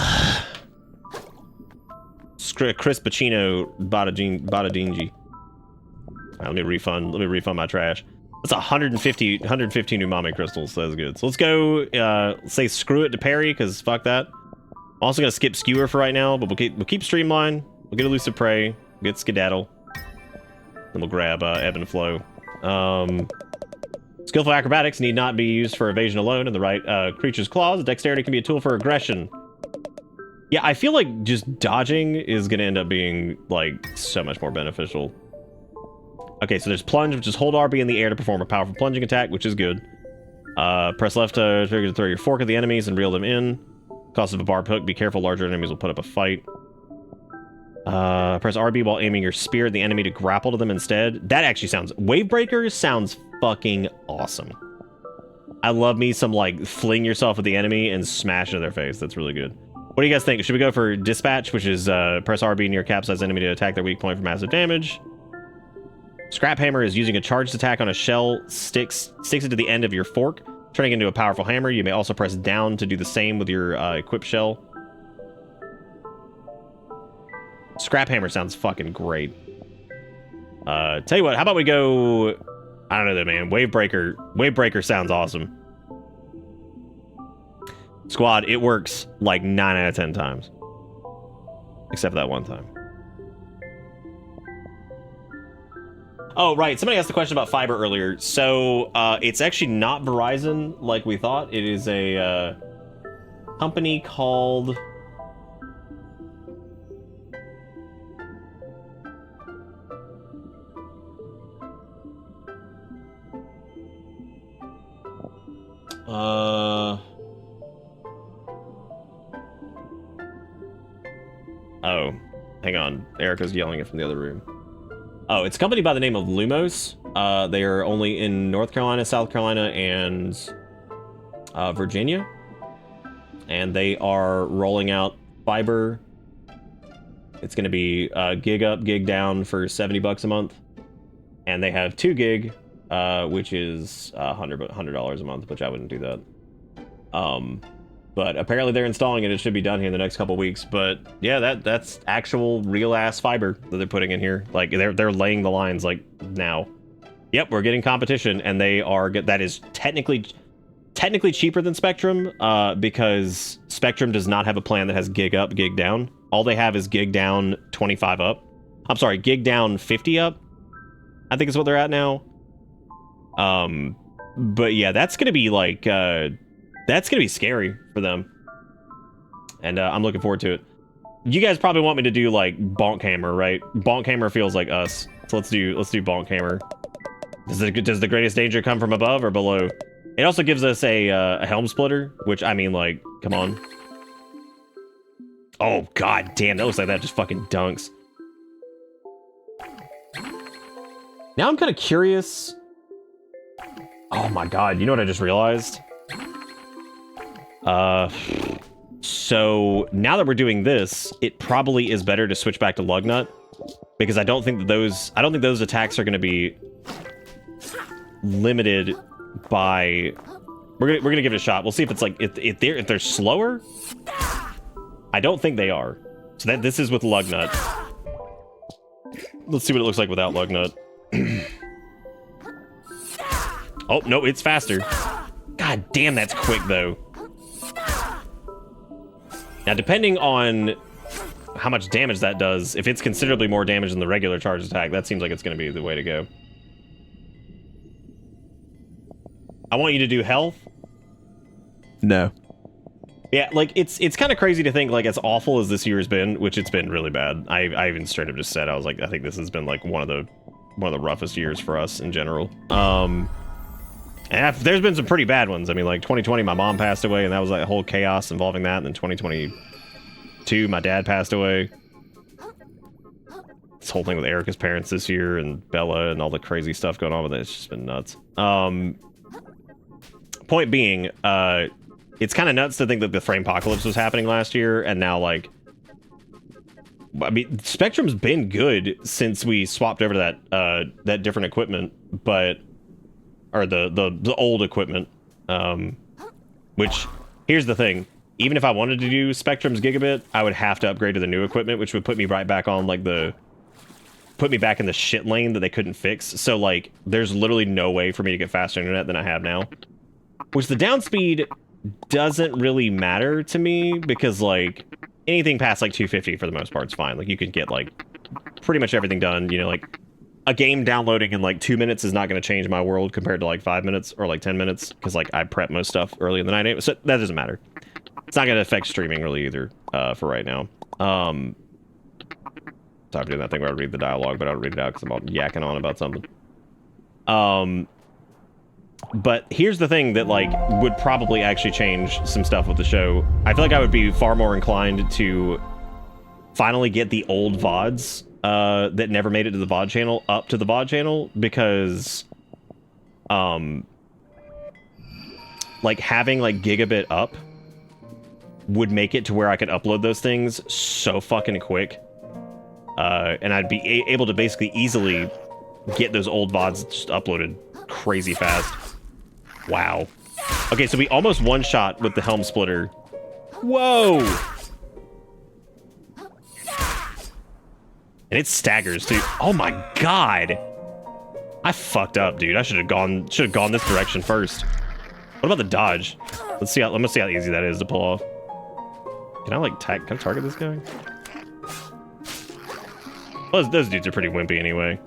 Crispacino Badadingi. Let me refund my trash. That's 150 umami crystals. So that's good. So let's go say screw it to parry, because fuck that. I'm also gonna skip skewer for right now, but we'll keep streamline. We'll get elusive prey. We'll get skedaddle. Then we'll grab ebb and flow. Skillful acrobatics need not be used for evasion alone. In the right creature's claws, dexterity can be a tool for aggression. Yeah, I feel like just dodging is gonna end up being like so much more beneficial. Okay, so there's plunge, which is hold RB in the air to perform a powerful plunging attack, which is good. Press left to throw your fork at the enemies and reel them in. Cost of a barb hook, be careful, larger enemies will put up a fight. Press RB while aiming your spear at the enemy to grapple to them instead. That actually sounds... Wavebreaker sounds fucking awesome. I love me some, like, fling yourself at the enemy and smash into their face. That's really good. What do you guys think? Should we go for Dispatch, which is press RB near capsize enemy to attack their weak point for massive damage? Scrap Hammer is using a charged attack on a shell, sticks it to the end of your fork, turning into a powerful hammer. You may also press down to do the same with your equipped shell. Scrap Hammer sounds fucking great. Tell you what, how about we go... I don't know though, man. Wavebreaker. Wavebreaker sounds awesome. Squad, it works like 9 out of 10 times. Except for that one time. Oh, right. Somebody asked a question about fiber earlier. So, it's actually not Verizon like we thought. It is a company called... Oh, hang on. Erica's yelling it from the other room. Oh, it's a company by the name of Lumos. They are only in North Carolina, South Carolina, and Virginia. And they are rolling out fiber. It's going to be gig up, gig down for $70 a month. And they have 2 gig, which is $100 a month, which I wouldn't do that. But apparently they're installing it. It should be done here in the next couple weeks. But yeah, that's actual real ass fiber that they're putting in here. Like they're laying the lines like now. Yep, we're getting competition, and they are that is technically cheaper than Spectrum because Spectrum does not have a plan that has gig up, gig down. All they have is gig down 25 up. I'm sorry, gig down 50 up. I think is what they're at now. But yeah, that's gonna be like that's gonna be scary for them, and I'm looking forward to it. You guys probably want me to do like Bonk Hammer, right? Bonk Hammer feels like us, so let's do Bonk Hammer. Does the greatest danger come from above or below? It also gives us a helm splitter, which, I mean, like, come on. Oh, god damn, that looks like that just fucking dunks. Now I'm kind of curious. Oh my god, you know what I just realized? So now that we're doing this, it probably is better to switch back to lug nut, because I don't think those attacks are going to be limited by. We're gonna give it a shot. We'll see if it's like if they're slower. I don't think they are. So this is with lug nut. Let's see what it looks like without lug nut. Oh no, it's faster. God damn, that's quick though. Now, depending on how much damage that does, if it's considerably more damage than the regular charge attack, that seems like it's going to be the way to go. I want you to do health. No. Yeah, like, it's kind of crazy to think, like, as awful as this year has been, which it's been really bad. I even straight up just said, I was like, I think this has been, like, one of the roughest years for us in general. And there's been some pretty bad ones. I mean, like 2020, my mom passed away, and that was like a whole chaos involving that. And then 2022, my dad passed away. This whole thing with Erica's parents this year, and Bella, and all the crazy stuff going on with it. It's just been nuts. Point being, it's kind of nuts to think that the frame apocalypse was happening last year, and now, like, I mean, Spectrum's been good since we swapped over to that different equipment, but. Or the old equipment, which, here's the thing, even if I wanted to do Spectrum's gigabit, I would have to upgrade to the new equipment, which would put me right back on, like, put me back in the shit lane that they couldn't fix. So, like, there's literally no way for me to get faster internet than I have now. Which the down speed doesn't really matter to me, because, like, anything past, like, 250 for the most part is fine. Like, you can get, like, pretty much everything done, you know, like, a game downloading in like 2 minutes is not going to change my world compared to like 5 minutes or like 10 minutes, because like I prep most stuff early in the night anyway, so that doesn't matter. It's not going to affect streaming really either for right now. Sorry for doing that thing where I read the dialogue, but I don't read it out because I'm all yakking on about something. But here's the thing that like would probably actually change some stuff with the show. I feel like I would be far more inclined to finally get the old VoDs that never made it to the VOD channel up to the VOD channel, because like having like gigabit up would make it to where I could upload those things so fucking quick, and I'd be able to basically easily get those old VODs just uploaded crazy fast. Wow. Okay, so we almost one shot with the helm splitter. Whoa. And it staggers too. Oh my god. I fucked up, dude. I should have gone this direction first. What about the dodge? Let's see how easy that is to pull off. Can I like can I target this guy? Well, those dudes are pretty wimpy anyway.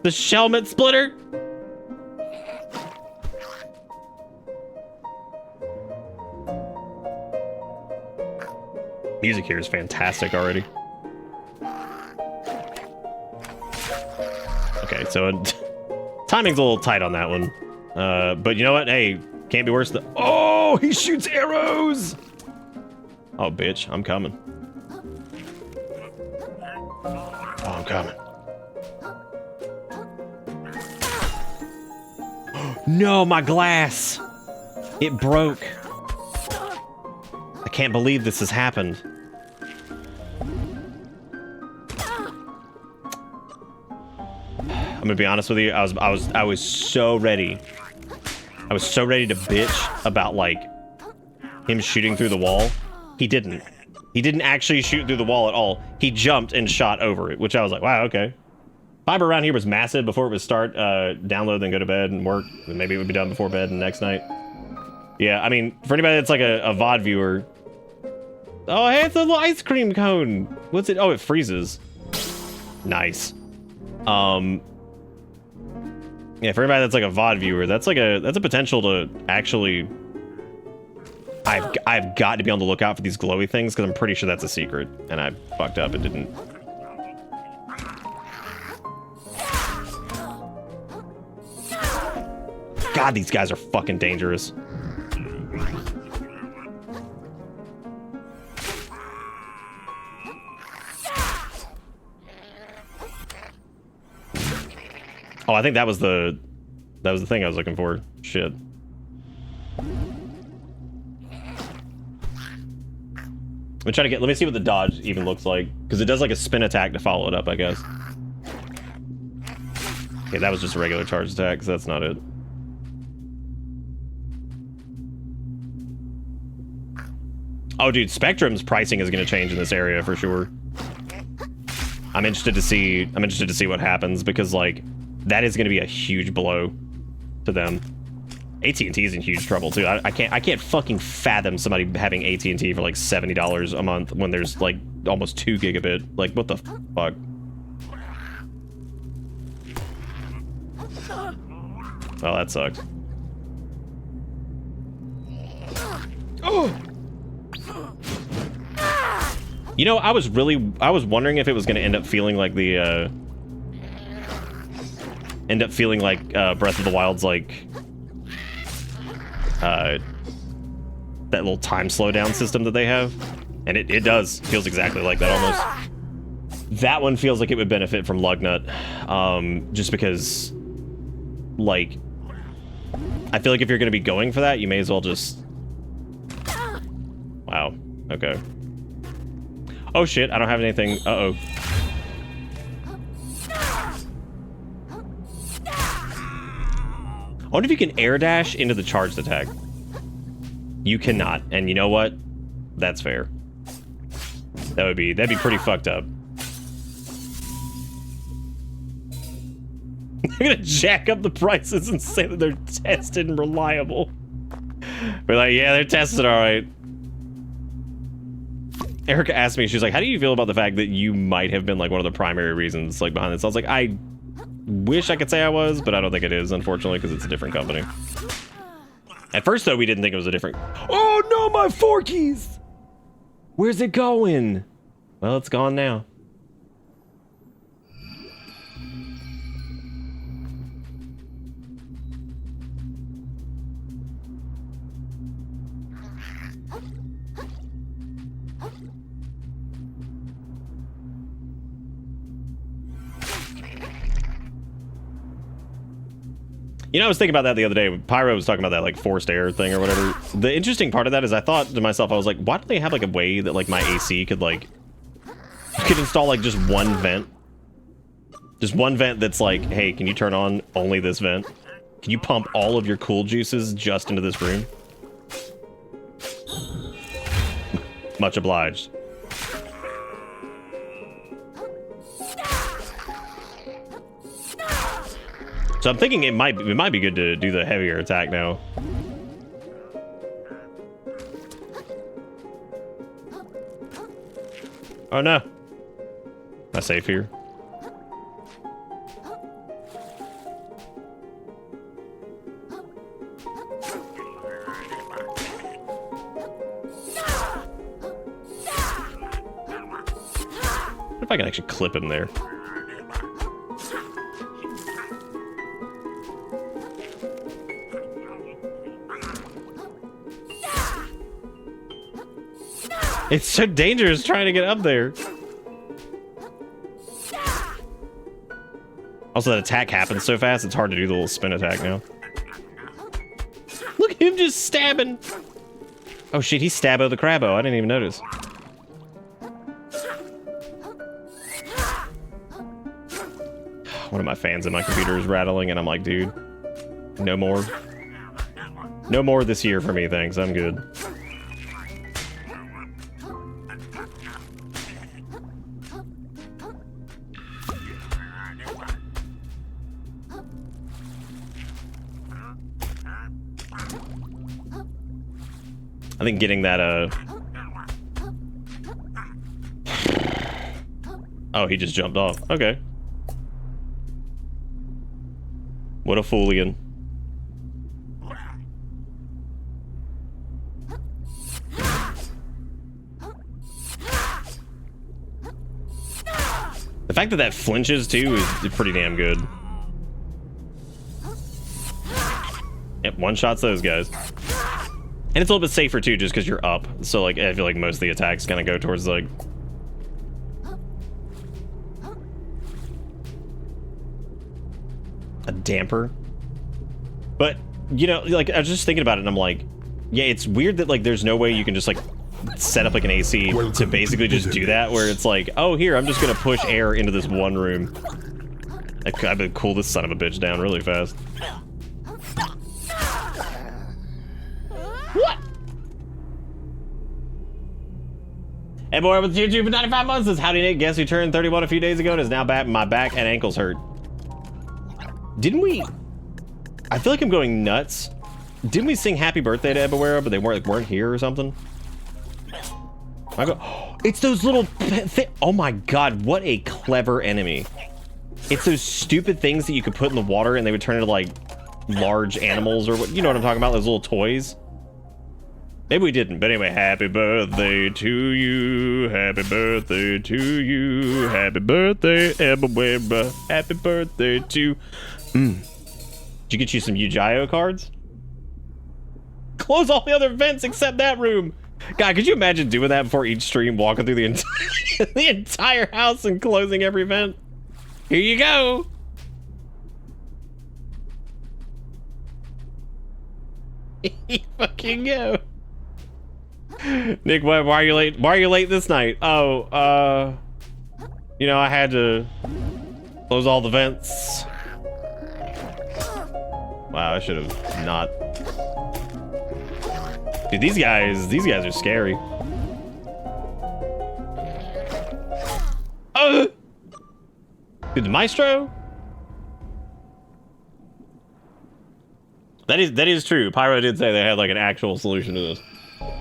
The Shelmet splitter. Music here is fantastic already. Okay, so timing's a little tight on that one. But you know what? Hey, can't be worse than... Oh, he shoots arrows! Oh, bitch, I'm coming. Oh, I'm coming. No, my glass! It broke. I can't believe this has happened. I'm gonna be honest with you. I was so ready. I was so ready to bitch about like him shooting through the wall. He didn't. He didn't actually shoot through the wall at all. He jumped and shot over it, which I was like, wow, okay. Fiber around here was massive before it would start. Download, then go to bed and work. And maybe it would be done before bed and next night. Yeah, I mean, for anybody that's like a VOD viewer. Oh, hey, it's a little ice cream cone. What's it? Oh, it freezes. Nice. Yeah, for everybody that's like a VOD viewer, that's a potential to actually... I've got to be on the lookout for these glowy things, because I'm pretty sure that's a secret, and I fucked up and didn't. God, these guys are fucking dangerous. Oh, I think that was the thing I was looking for. Shit. Let me try to get. Let me see what the dodge even looks like, because it does like a spin attack to follow it up, I guess. Okay, that was just a regular charge attack, so that's not it. Oh, dude, Spectrum's pricing is going to change in this area for sure. I'm interested to see what happens, because like that is going to be a huge blow to them. AT&T is in huge trouble too. I can't fucking fathom somebody having AT&T for like $70 a month when there's like almost 2 gigabit. Like, what the fuck? Oh, that sucks. Oh. You know, I was wondering if it was going to end up feeling like the Breath of the Wild's like that little time slowdown system that they have, and it does. Feels exactly like that almost. That one feels like it would benefit from Lugnut, just because, like, I feel like if you're going to be going for that, you may as well just... Wow. Okay. Oh shit, I don't have anything. Uh-oh. I wonder if you can air dash into the charged attack. You cannot, and you know what? That's fair. That'd be pretty fucked up. They're gonna jack up the prices and say that they're tested and reliable. We're like, yeah, they're tested all right. Erica asked me, she's like, how do you feel about the fact that you might have been like one of the primary reasons like behind this? I was like, I wish I could say I was, but I don't think it is, unfortunately, because it's a different company. At first, though, we didn't think it was a different... Oh, no, my forkies! Where's it going? Well, it's gone now. You know, I was thinking about that the other day. Pyro was talking about that, like, forced air thing or whatever. The interesting part of that is I thought to myself, I was like, why don't they have, like, a way that, like, my AC could, like... You could install, like, just one vent. Just one vent that's like, hey, can you turn on only this vent? Can you pump all of your cool juices just into this room? Much obliged. So I'm thinking it might be good to do the heavier attack now. Oh no. Am I safe here? What if I can actually clip him there? It's so dangerous trying to get up there. Also, that attack happens so fast, it's hard to do the little spin attack now. Look at him just stabbing. Oh shit, he's Stabbo the Crabbo. I didn't even notice. One of my fans in my computer is rattling, and I'm like, dude, no more. No more this year for me, thanks. I'm good. I think getting that, Oh, he just jumped off. Okay. What a fooligan. The fact that that flinches, too, is pretty damn good. Yep, one shots those guys. And it's a little bit safer too, just because you're up. So like, I feel like most of the attacks kind of go towards like... a damper. But, you know, like, I was just thinking about it and I'm like, yeah, it's weird that like there's no way you can just like set up like an AC to basically just do that, where it's like, oh, here, I'm just gonna push air into this one room. I've been cool this son of a bitch down really fast. What? Hey boy with YouTube for 95 months says, howdy Nick, guess who turned 31 a few days ago and is now back, my back and ankles hurt. Didn't we? I feel like I'm going nuts. Didn't we sing happy birthday to Ebawera, but they weren't here or something? I go, oh, it's those little oh my god, what a clever enemy. It's those stupid things that you could put in the water and they would turn into like large animals or what, you know what I'm talking about, those little toys. Maybe we didn't, but anyway, happy birthday to you, happy birthday to you, happy birthday, Ebawera, happy birthday to... Did you get you some Yu-Gi-Oh cards? Close all the other vents except that room. God, could you imagine doing that before each stream, walking through the entire, the entire house and closing every vent? Here you go. Here you fucking go. Nick, why are you late? Why are you late this night? Oh, you know, I had to close all the vents. Wow, I should have not. Dude, these guys are scary. Oh! Dude, the Maestro? That is true. Pyro did say they had like an actual solution to this.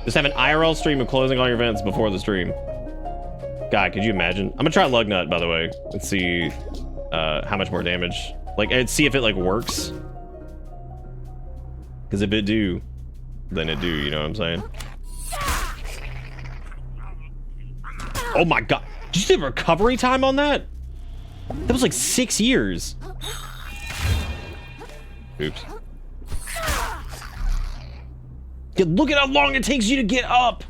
Just have an IRL stream of closing all your vents before the stream. God, could you imagine? I'm gonna try Lug Nut, by the way. Let's see how much more damage. Like, I'd see if it like works. Because if it do, then it do, you know what I'm saying? Oh my god. Did you see the recovery time on that? That was like 6 years. Oops. Yeah, look at how long it takes you to get up.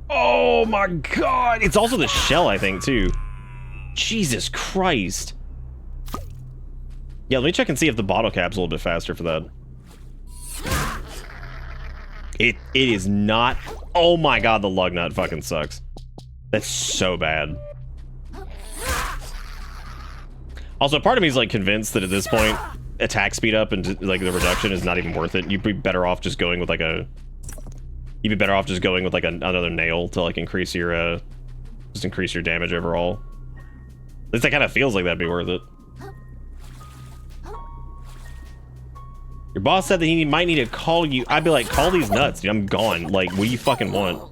Oh my god. It's also the shell, I think, too. Jesus Christ. Yeah, let me check and see if the bottle cap's a little bit faster for that. It is not. Oh my god, the lug nut fucking sucks. That's so bad. Also, part of me is like convinced that at this point, attack speed up and like the reduction is not even worth it. You'd be better off just going with like a. You'd be better off just going with like another nail to like increase your just increase your damage overall. At least it kind of feels like that'd be worth it. Your boss said that he might need to call you. I'd be like, call these nuts, dude. I'm gone. Like, what do you fucking want?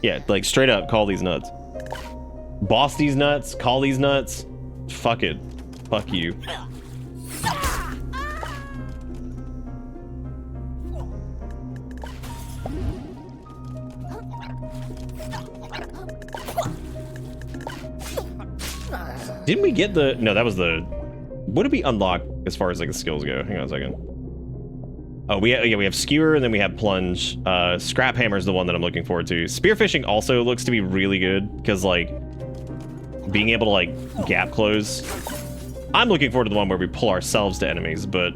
Yeah, like straight up, call these nuts. Boss these nuts. Call these nuts. Fuck it. Fuck you. Didn't we get the... No, that was the... What did we unlock as far as like the skills go? Hang on a second. Oh, we have skewer and then we have plunge. Scrap hammer is the one that I'm looking forward to. Spearfishing also looks to be really good because like being able to like gap close. I'm looking forward to the one where we pull ourselves to enemies, but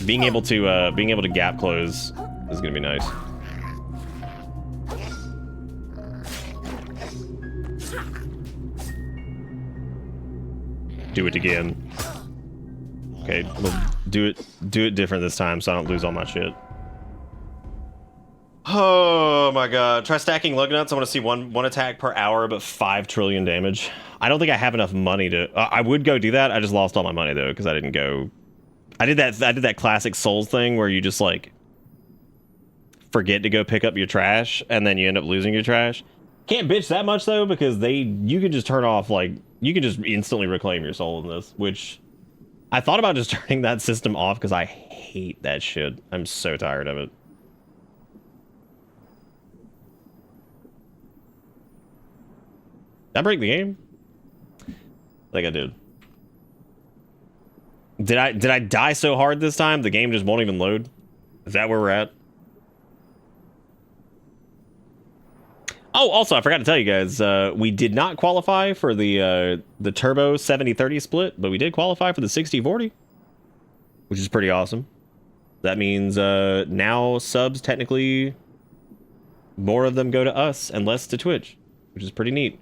being able to gap close is gonna be nice. Do it again. Okay, we'll do it different this time so I don't lose all my shit. Oh my god. Try stacking lug nuts. I want to see one attack per hour, but 5 trillion damage. I don't think I have enough money to... I would go do that. I just lost all my money though, because I didn't go... I did that classic Souls thing where you just like forget to go pick up your trash and then you end up losing your trash. Can't bitch that much though, because you can just turn off like... You can just instantly reclaim your soul in this, which I thought about just turning that system off because I hate that shit. I'm so tired of it. Did I break the game? I think I did. Did I die so hard this time the game just won't even load? Is that where we're at? Oh, also I forgot to tell you guys, we did not qualify for the turbo 70-30 split, but we did qualify for the 60-40, which is pretty awesome. That means now subs technically more of them go to us and less to Twitch, which is pretty neat.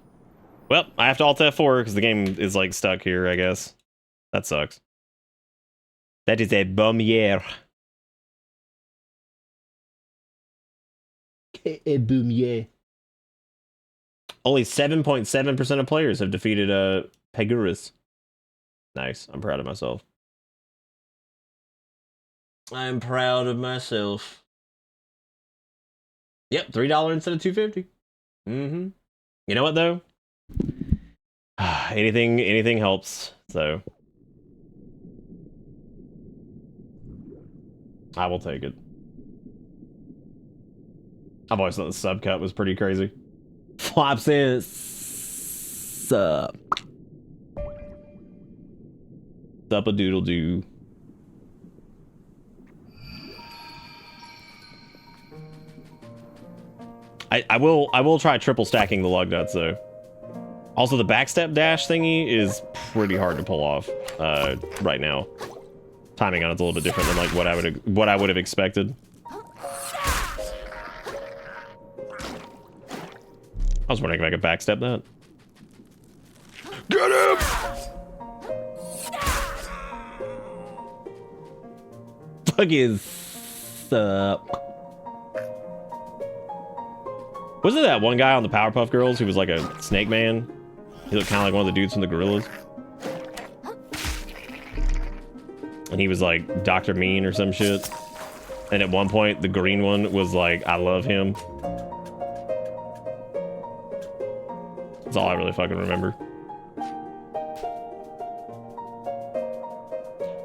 Well, I have to alt F4 because the game is like stuck here, I guess. That sucks. That is a bummiere. A bummiere. Only 7.7% of players have defeated Pegurus. Nice. I'm proud of myself. I'm proud of myself. Yep, $3 instead of $2.50. Mm-hmm. You know what though? anything helps. So I will take it. I've always thought the sub cut was pretty crazy. Flop says sup. Sup a doodle doo. I will try triple stacking the lug nuts though. Also the backstep dash thingy is pretty hard to pull off right now. Timing on it's a little bit different than like what I would have expected. I was wondering if I could backstep that. Get him! Fuck is sup. Wasn't that one guy on the Powerpuff Girls who was like a snake man? He looked kind of like one of the dudes from the Gorillas. And he was like Dr. Mean or some shit. And at one point, the green one was like, I love him. That's all I really fucking remember.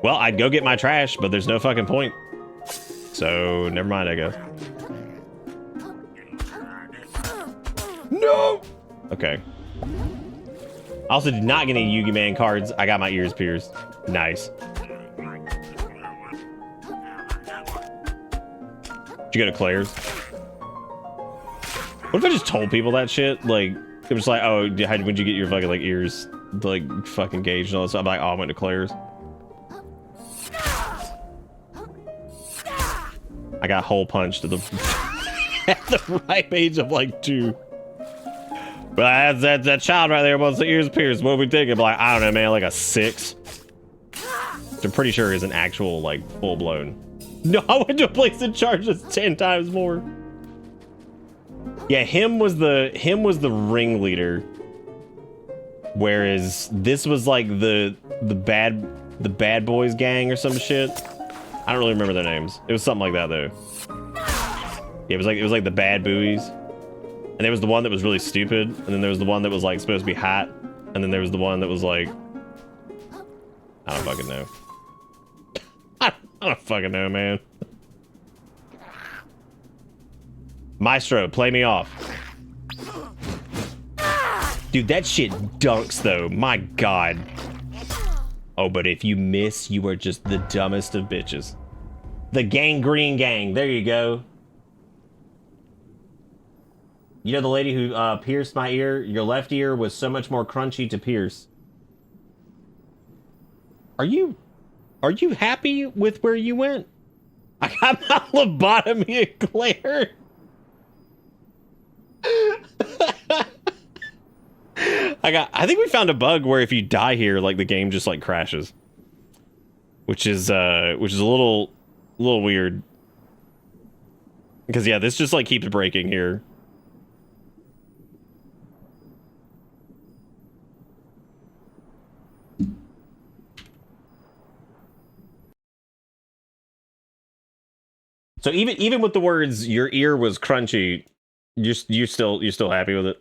Well, I'd go get my trash, but there's no fucking point. So, never mind, I guess. No! Okay. I also did not get any Yugi Man cards. I got my ears pierced. Nice. Did you go to Claire's? What if I just told people that shit? Like, it was like, oh, when'd you get your fucking, like, ears, like, fucking gauged and all that stuff? I'm like, oh, I went to Claire's. I got hole punched at the at the ripe age of, like, 2. But that child right there wants the ears pierced. What are we thinking? Like, I don't know, man, like a 6. Which I'm pretty sure is an actual, like, full-blown. No, I went to a place that charges 10 times more. Yeah, him was the ringleader. Whereas this was like the bad boys gang or some shit. I don't really remember their names. It was something like that though. Yeah, it was like the bad buoys. And there was the one that was really stupid, and then there was the one that was like supposed to be hot, and then there was the one that was like, I don't fucking know. I don't fucking know, man. Maestro, play me off. Dude, that shit dunks though. My god. Oh, but if you miss, you are just the dumbest of bitches. The gangrene gang. There you go. You know the lady who pierced my ear? Your left ear was so much more crunchy to pierce. Are you happy with where you went? I got my lobotomy at Claire. I think we found a bug where if you die here, like the game just like crashes. Which is a little weird. Because yeah, this just like keeps breaking here. So even with the words your ear was crunchy, you're still happy with it?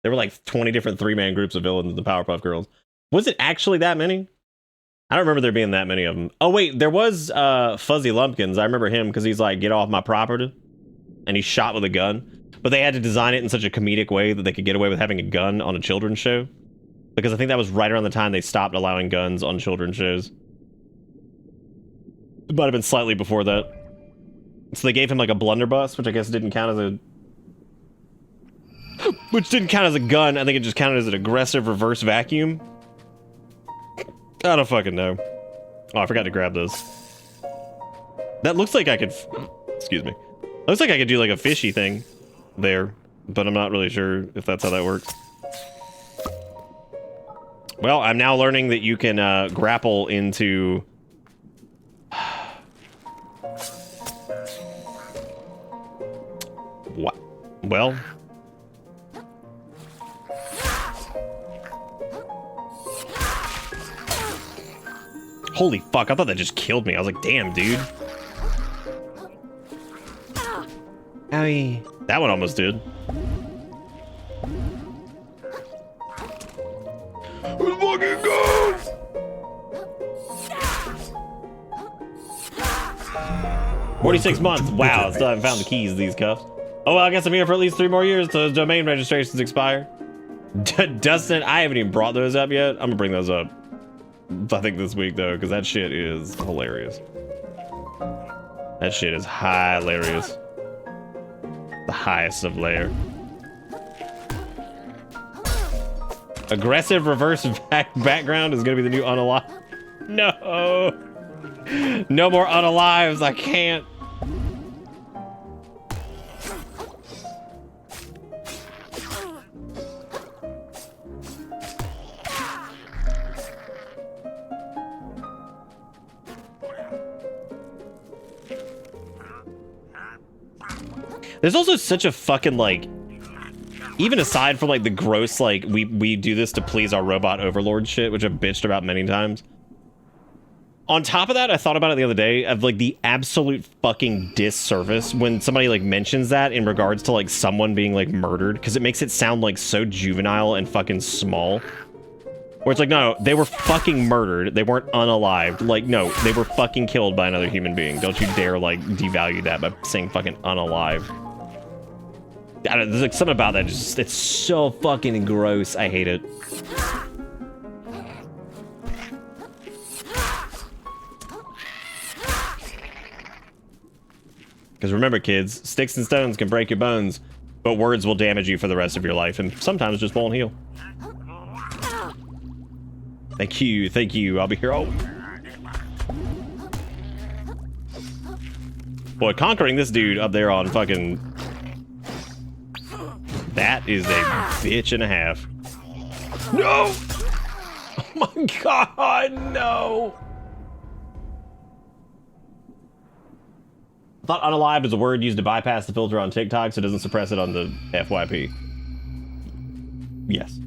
There were like 20 different 3-man groups of villains in the Powerpuff Girls. Was it actually that many? I don't remember there being that many of them. Oh wait, there was Fuzzy Lumpkins. I remember him because he's like, get off my property. And he's shot with a gun. But they had to design it in such a comedic way that they could get away with having a gun on a children's show. Because I think that was right around the time they stopped allowing guns on children's shows. It might have been slightly before that. So they gave him like a blunderbuss, which I guess didn't count as a... Which didn't count as a gun. I think it just counted as an aggressive reverse vacuum. I don't fucking know. Oh, I forgot to grab this. That looks like I could... Excuse me. Looks like I could do like a fishy thing there. But I'm not really sure if that's how that works. Well, I'm now learning that you can grapple into... What? Well... Holy fuck, I thought that just killed me. I was like, damn, dude. Owie. That one almost did. Let's fucking go! "46 months. Wow, still haven't found the keys to these cuffs. Oh, well, I guess I'm here for at least 3 more years till those domain registrations expire." Dustin, I haven't even brought those up yet. I'm gonna bring those up, I think, this week, though, because that shit is hilarious. That shit is hilarious. The highest of layer. Aggressive reverse background is gonna be the new unalive. No! No more unalives, I can't. There's also such a fucking, like, even aside from, like, the gross, like, we do this to please our robot overlord shit, which I've bitched about many times. On top of that, I thought about it the other day, of, like, the absolute fucking disservice when somebody, like, mentions that in regards to, like, someone being, like, murdered, because it makes it sound, like, so juvenile and fucking small. Where it's like, no, they were fucking murdered. They weren't unalived. Like, no, they were fucking killed by another human being. Don't you dare, like, devalue that by saying fucking unalive. I don't, there's like something about that, just, it's so fucking gross. I hate it. Because remember, kids, sticks and stones can break your bones, but words will damage you for the rest of your life, and sometimes just won't heal. Thank you, thank you. I'll be here. Oh. Boy, conquering this dude up there on fucking... That is a bitch and a half. No! Oh my god, no! I thought unalive is a word used to bypass the filter on TikTok so it doesn't suppress it on the FYP. Yes.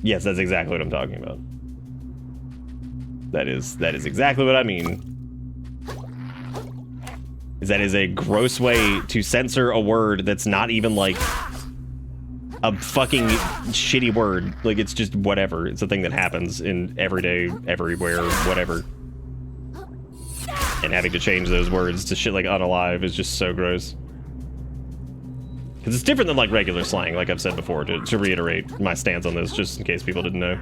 Yes, that's exactly what I'm talking about. That is exactly what I mean. That is a gross way to censor a word that's not even like a fucking shitty word. Like, it's just whatever. It's a thing that happens in everyday, everywhere, whatever. And having to change those words to shit like unalive is just so gross. Because it's different than like regular slang, like I've said before, to reiterate my stance on this, just in case people didn't know.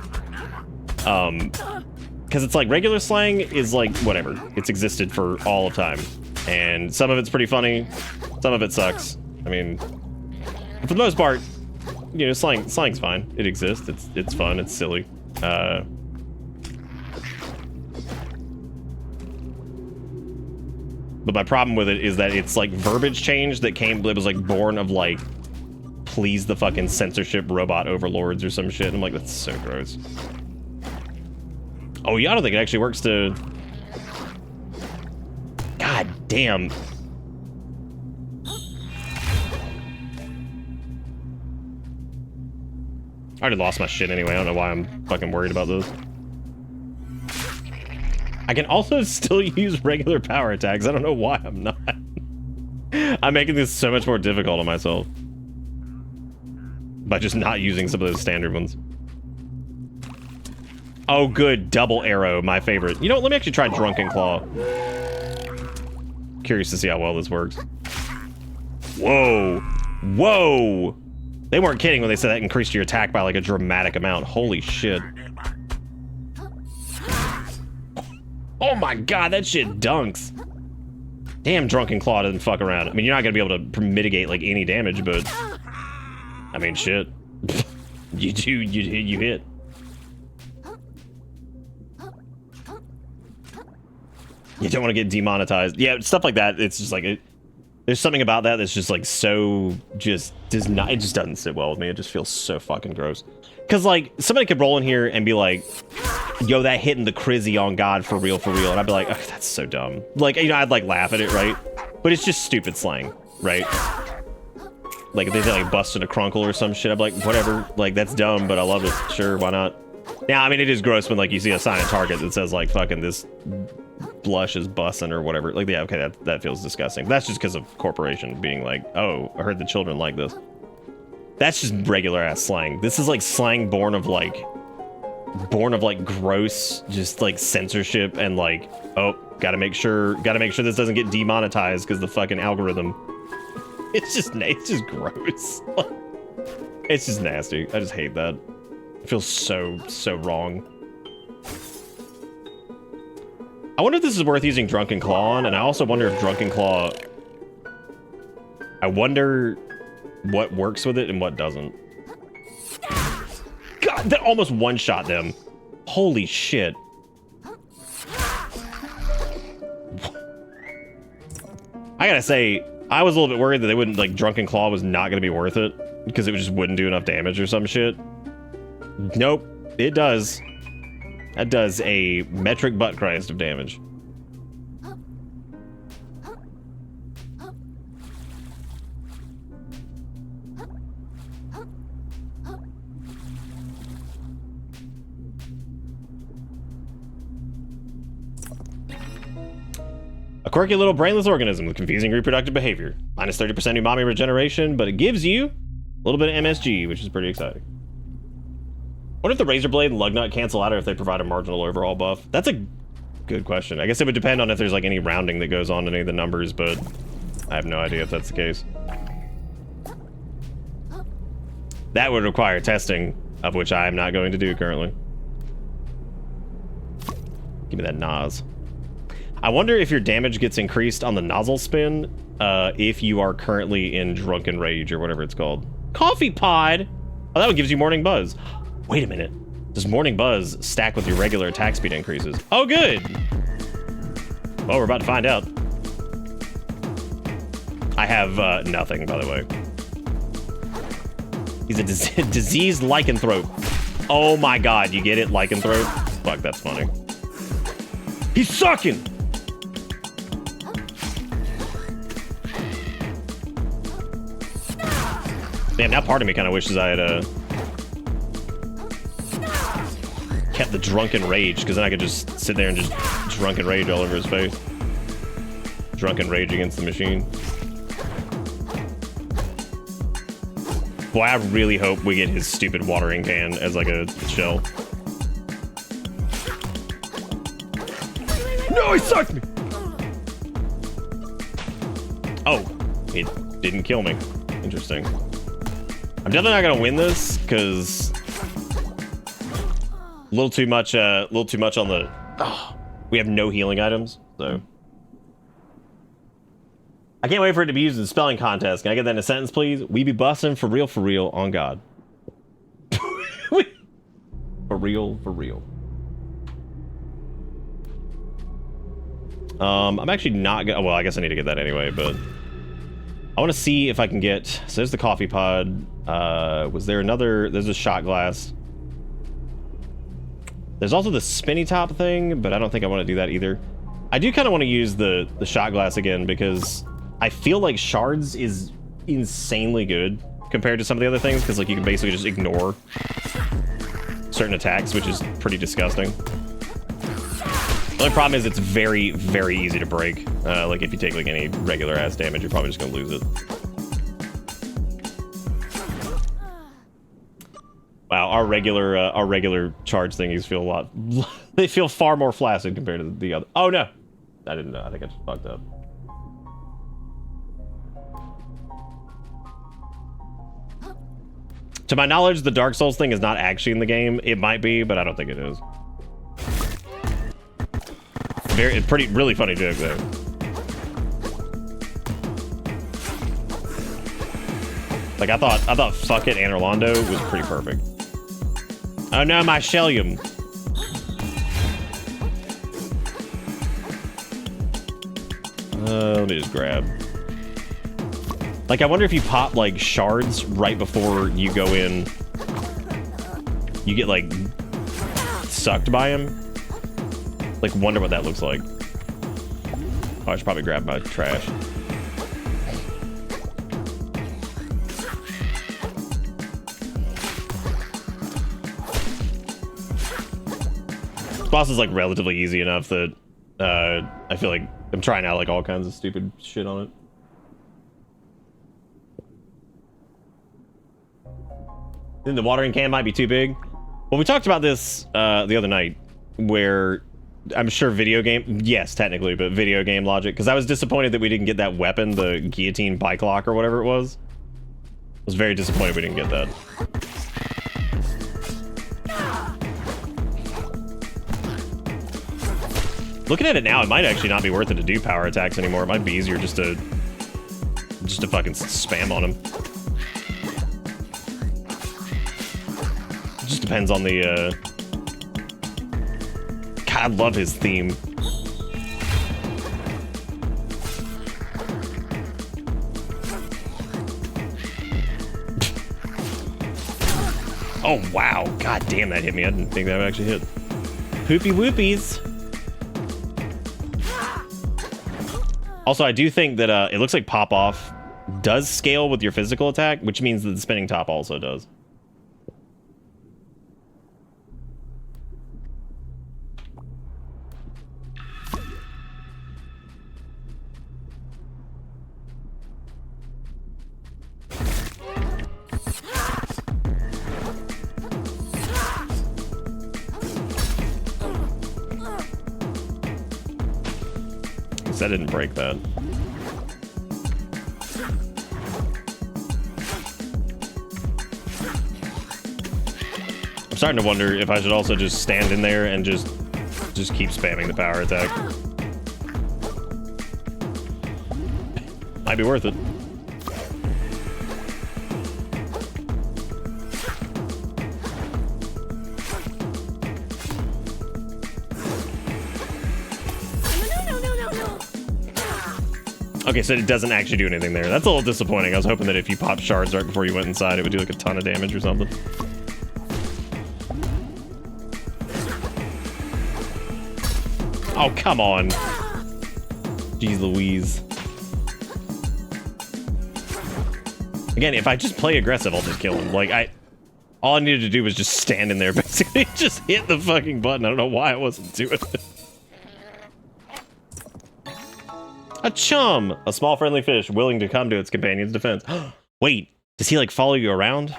Because it's like regular slang is like whatever. It's existed for all of time. And some of it's pretty funny, some of it sucks. I mean, for the most part, you know, slang's fine. It exists. It's fun. It's silly. But my problem with it is that it's like verbiage change that came. It was like born of like, please the fucking censorship robot overlords or some shit. I'm like, that's so gross. Oh yeah, I don't think it actually works to. God damn. I already lost my shit anyway. I don't know why I'm fucking worried about this. I can also still use regular power attacks. I don't know why I'm not. I'm making this so much more difficult on myself by just not using some of those standard ones. Oh, good. Double arrow, my favorite. You know what? Let me actually try Drunken Claw. Curious to see how well this works. Whoa. Whoa. They weren't kidding when they said that increased your attack by like a dramatic amount. Holy shit. Oh my god, that shit dunks. Damn, Drunken Claw doesn't fuck around. I mean, you're not gonna be able to mitigate like any damage, but I mean, shit. you hit. You don't want to get demonetized. Yeah, stuff like that. It's just like there's something about that that's just like so it just doesn't sit well with me. It just feels so fucking gross. Cause like somebody could roll in here and be like, yo, that hitting the crizzy on God for real, and I'd be like, oh, that's so dumb. Like, you know, I'd like laugh at it, right? But it's just stupid slang, right? Like if they say like busting a crunkle or some shit, I'd be like, whatever, like that's dumb, but I love it. Sure, why not? Now, I mean, it is gross when like you see a sign at Target that says like fucking this blush is bussin' or whatever. Like, yeah, okay, that feels disgusting. That's just because of corporation being like, oh, I heard the children like this. That's just regular ass slang. This is like slang born of like gross, just like censorship and like, oh, gotta make sure this doesn't get demonetized because the fucking algorithm. It's just gross. It's just nasty. I just hate that. It feels so wrong. I wonder if this is worth using Drunken Claw on, and I also wonder if Drunken Claw... I wonder what works with it and what doesn't. God, that almost one-shot them. Holy shit. I gotta say, I was a little bit worried that they wouldn't, like, Drunken Claw was not gonna be worth it, because it just wouldn't do enough damage or some shit. Nope, it does. That does a metric butt Christ of damage. A quirky little brainless organism with confusing reproductive behavior. Minus 30% umami regeneration, but it gives you a little bit of MSG, which is pretty exciting. What if the Razor Blade and Lugnut cancel out, or if they provide a marginal overall buff? That's a good question. I guess it would depend on if there's like any rounding that goes on to any of the numbers, but I have no idea if that's the case. That would require testing, of which I am not going to do currently. Give me that Nas. I wonder if your damage gets increased on the nozzle spin if you are currently in Drunken Rage or whatever it's called. Coffee Pod! Oh, that one gives you Morning Buzz. Wait a minute. Does Morning Buzz stack with your regular attack speed increases? Oh, good! Well, we're about to find out. I have nothing, by the way. He's a diseased lycanthrope. Oh my god, you get it? Lycanthrope? Fuck, that's funny. He's sucking! Damn, now part of me kind of wishes I had kept the Drunken Rage, because then I could just sit there and just Drunken Rage all over his face. Drunken Rage against the machine. Boy, I really hope we get his stupid watering can as like a shell. No, he sucked me! Oh, it didn't kill me. Interesting. I'm definitely not gonna win this, because a little too much on the... Oh, we have no healing items, so... I can't wait for it to be used in the spelling contest. Can I get that in a sentence, please? We be bussin' for real, on God. For real. I'm actually not gonna... Well, I guess I need to get that anyway, but... I want to see if I can get... So there's the coffee pod. Was there another... There's a shot glass. There's also the spinny top thing, but I don't think I want to do that either. I do kind of want to use the shot glass again, because I feel like shards is insanely good compared to some of the other things, because like you can basically just ignore certain attacks, which is pretty disgusting. The only problem is it's very, very easy to break. Like if you take like any regular ass damage, you're probably just gonna lose it. Wow, our regular charge thingies feel a lot. They feel far more flaccid compared to the other. Oh no, I didn't know. I think I just fucked up. To my knowledge, the Dark Souls thing is not actually in the game. It might be, but I don't think it is. It's really funny joke though. Like I thought fuck it and Orlando was pretty perfect. Oh no, my Shellium. Let me just grab. Like I wonder if you pop like shards right before you go in, you get like sucked by him. Like wonder what that looks like. Oh, I should probably grab my trash. This boss is like relatively easy enough that I feel like I'm trying out like all kinds of stupid shit on it. Then the watering can might be too big. Well, we talked about this the other night, where I'm sure video game, yes, technically, but video game logic, because I was disappointed that we didn't get that weapon, the guillotine bike lock or whatever it was. I was very disappointed we didn't get that. Looking at it now, it might actually not be worth it to do power attacks anymore. It might be easier just to fucking spam on him. It just depends on the God, I love his theme. Oh wow, god damn, that hit me. I didn't think that would actually hit. Poopy whoopies. Also, I do think that it looks like Pop Off does scale with your physical attack, which means that the spinning top also does. I didn't break that. I'm starting to wonder if I should also just stand in there and just keep spamming the power attack. Might be worth it. Okay, so it doesn't actually do anything there. That's a little disappointing. I was hoping that if you popped shards right before you went inside, it would do like a ton of damage or something. Oh, come on. Jeez Louise. Again, if I just play aggressive, I'll just kill him. Like, all I needed to do was just stand in there, basically. Just hit the fucking button. I don't know why I wasn't doing it. A chum! A small friendly fish willing to come to its companion's defense. Wait, does he like follow you around?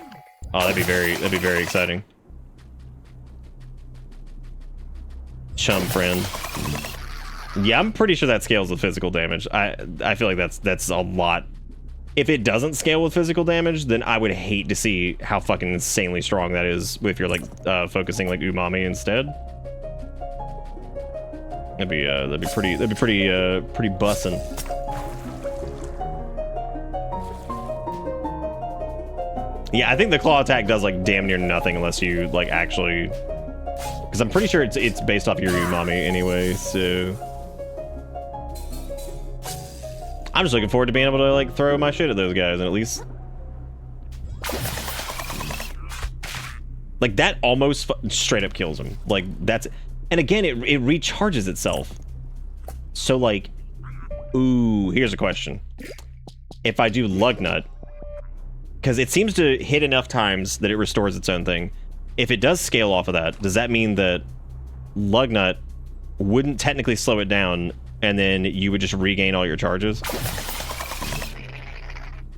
Oh, that'd be very exciting. Chum friend. Yeah, I'm pretty sure that scales with physical damage. I feel like that's a lot. If it doesn't scale with physical damage, then I would hate to see how fucking insanely strong that is if you're like focusing like umami instead. That'd be pretty bussin'. Yeah, I think the claw attack does like damn near nothing unless you like actually, because I'm pretty sure it's based off your umami anyway. So I'm just looking forward to being able to like throw my shit at those guys and at least like that almost straight up kills him. Like that's. And again, it recharges itself. So like, ooh, here's a question. If I do Lug Nut, because it seems to hit enough times that it restores its own thing. If it does scale off of that, does that mean that Lug Nut wouldn't technically slow it down and then you would just regain all your charges?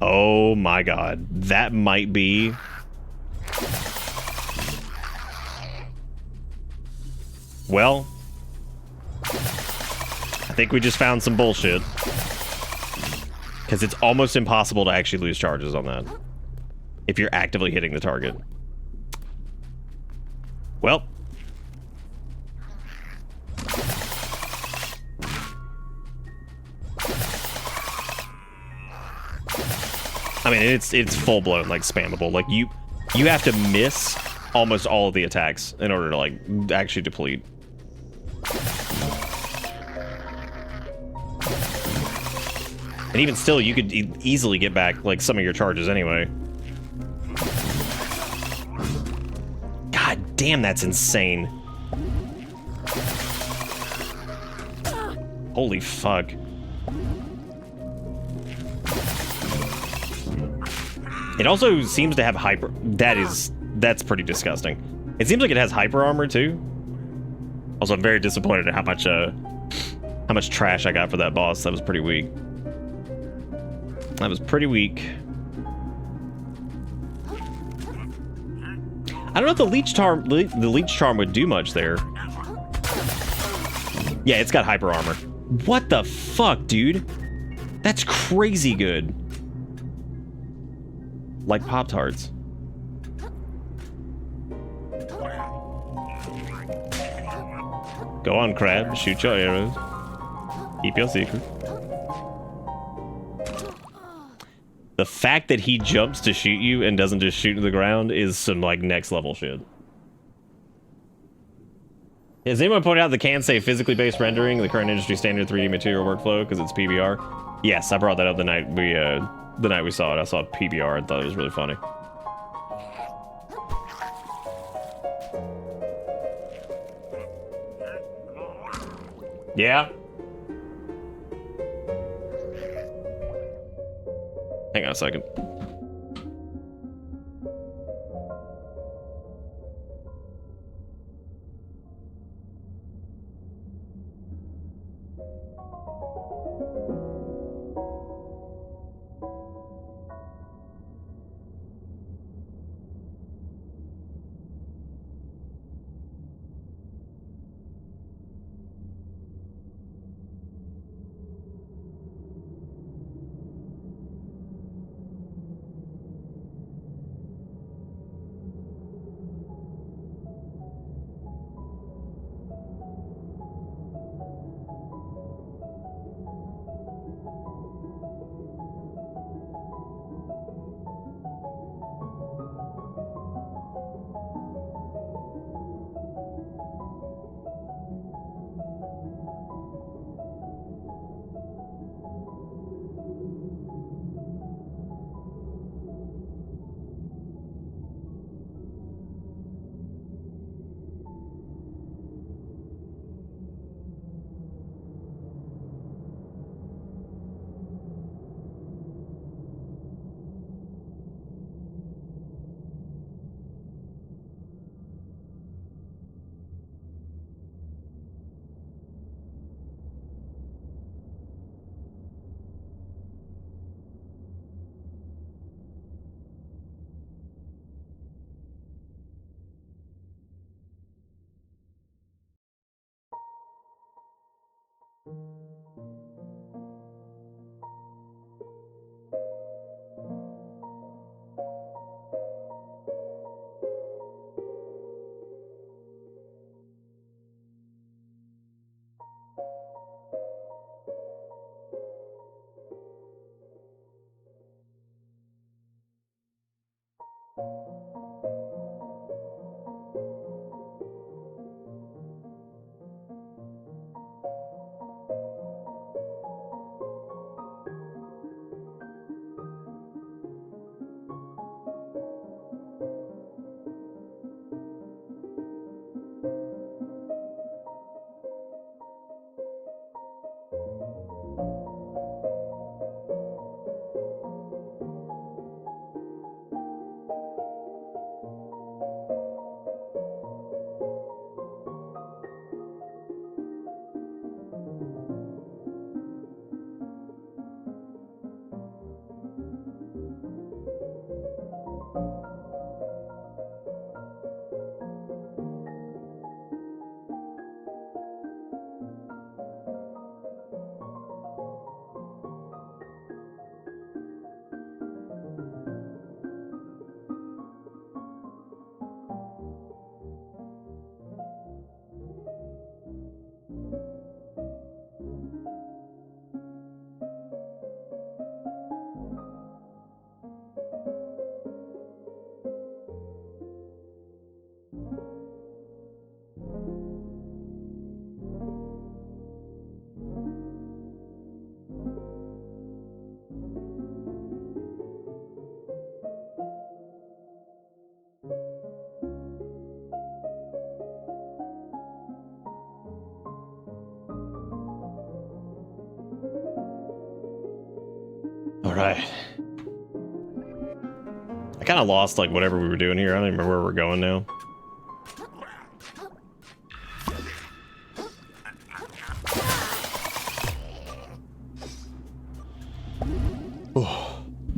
Oh my god, that might be... Well, I think we just found some bullshit. Because it's almost impossible to actually lose charges on that. If you're actively hitting the target. Well. I mean, it's full blown like spammable. Like you have to miss almost all of the attacks in order to like actually deplete. And even still, you could easily get back like some of your charges anyway. God damn, that's insane. Holy fuck. It also seems to have hyper... That's pretty disgusting. It seems like it has hyper armor too. Also, I'm very disappointed at how much trash I got for that boss. That was pretty weak. That was pretty weak. I don't know if the leech charm would do much there. Yeah, it's got hyper armor. What the fuck, dude? That's crazy good. Like Pop-Tarts. Go on, Crab. Shoot your arrows. Keep your secret. The fact that he jumps to shoot you and doesn't just shoot to the ground is some, like, next level shit. Has anyone pointed out the can say physically based rendering, the current industry standard 3D material workflow, because it's PBR? Yes, I brought that up the night we saw it. I saw PBR and thought it was really funny. Yeah. Hang on a second. right. I kind of lost like whatever we were doing here. I don't even remember where we're going now.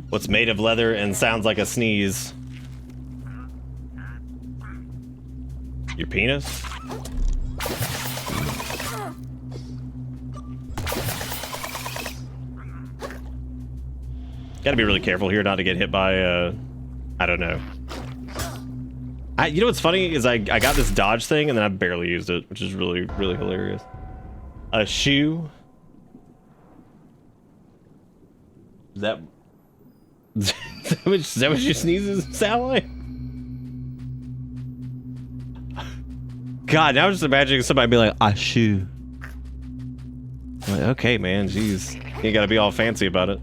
What's made of leather and sounds like a sneeze? Your penis? Gotta be really careful here not to get hit by, I don't know. You know what's funny is I got this dodge thing and then I barely used it, which is really, really hilarious. A shoe. Is that is that what your sneezes sound like? God, now I'm just imagining somebody be like, a shoe. I'm like, okay, man, jeez. You gotta be all fancy about it.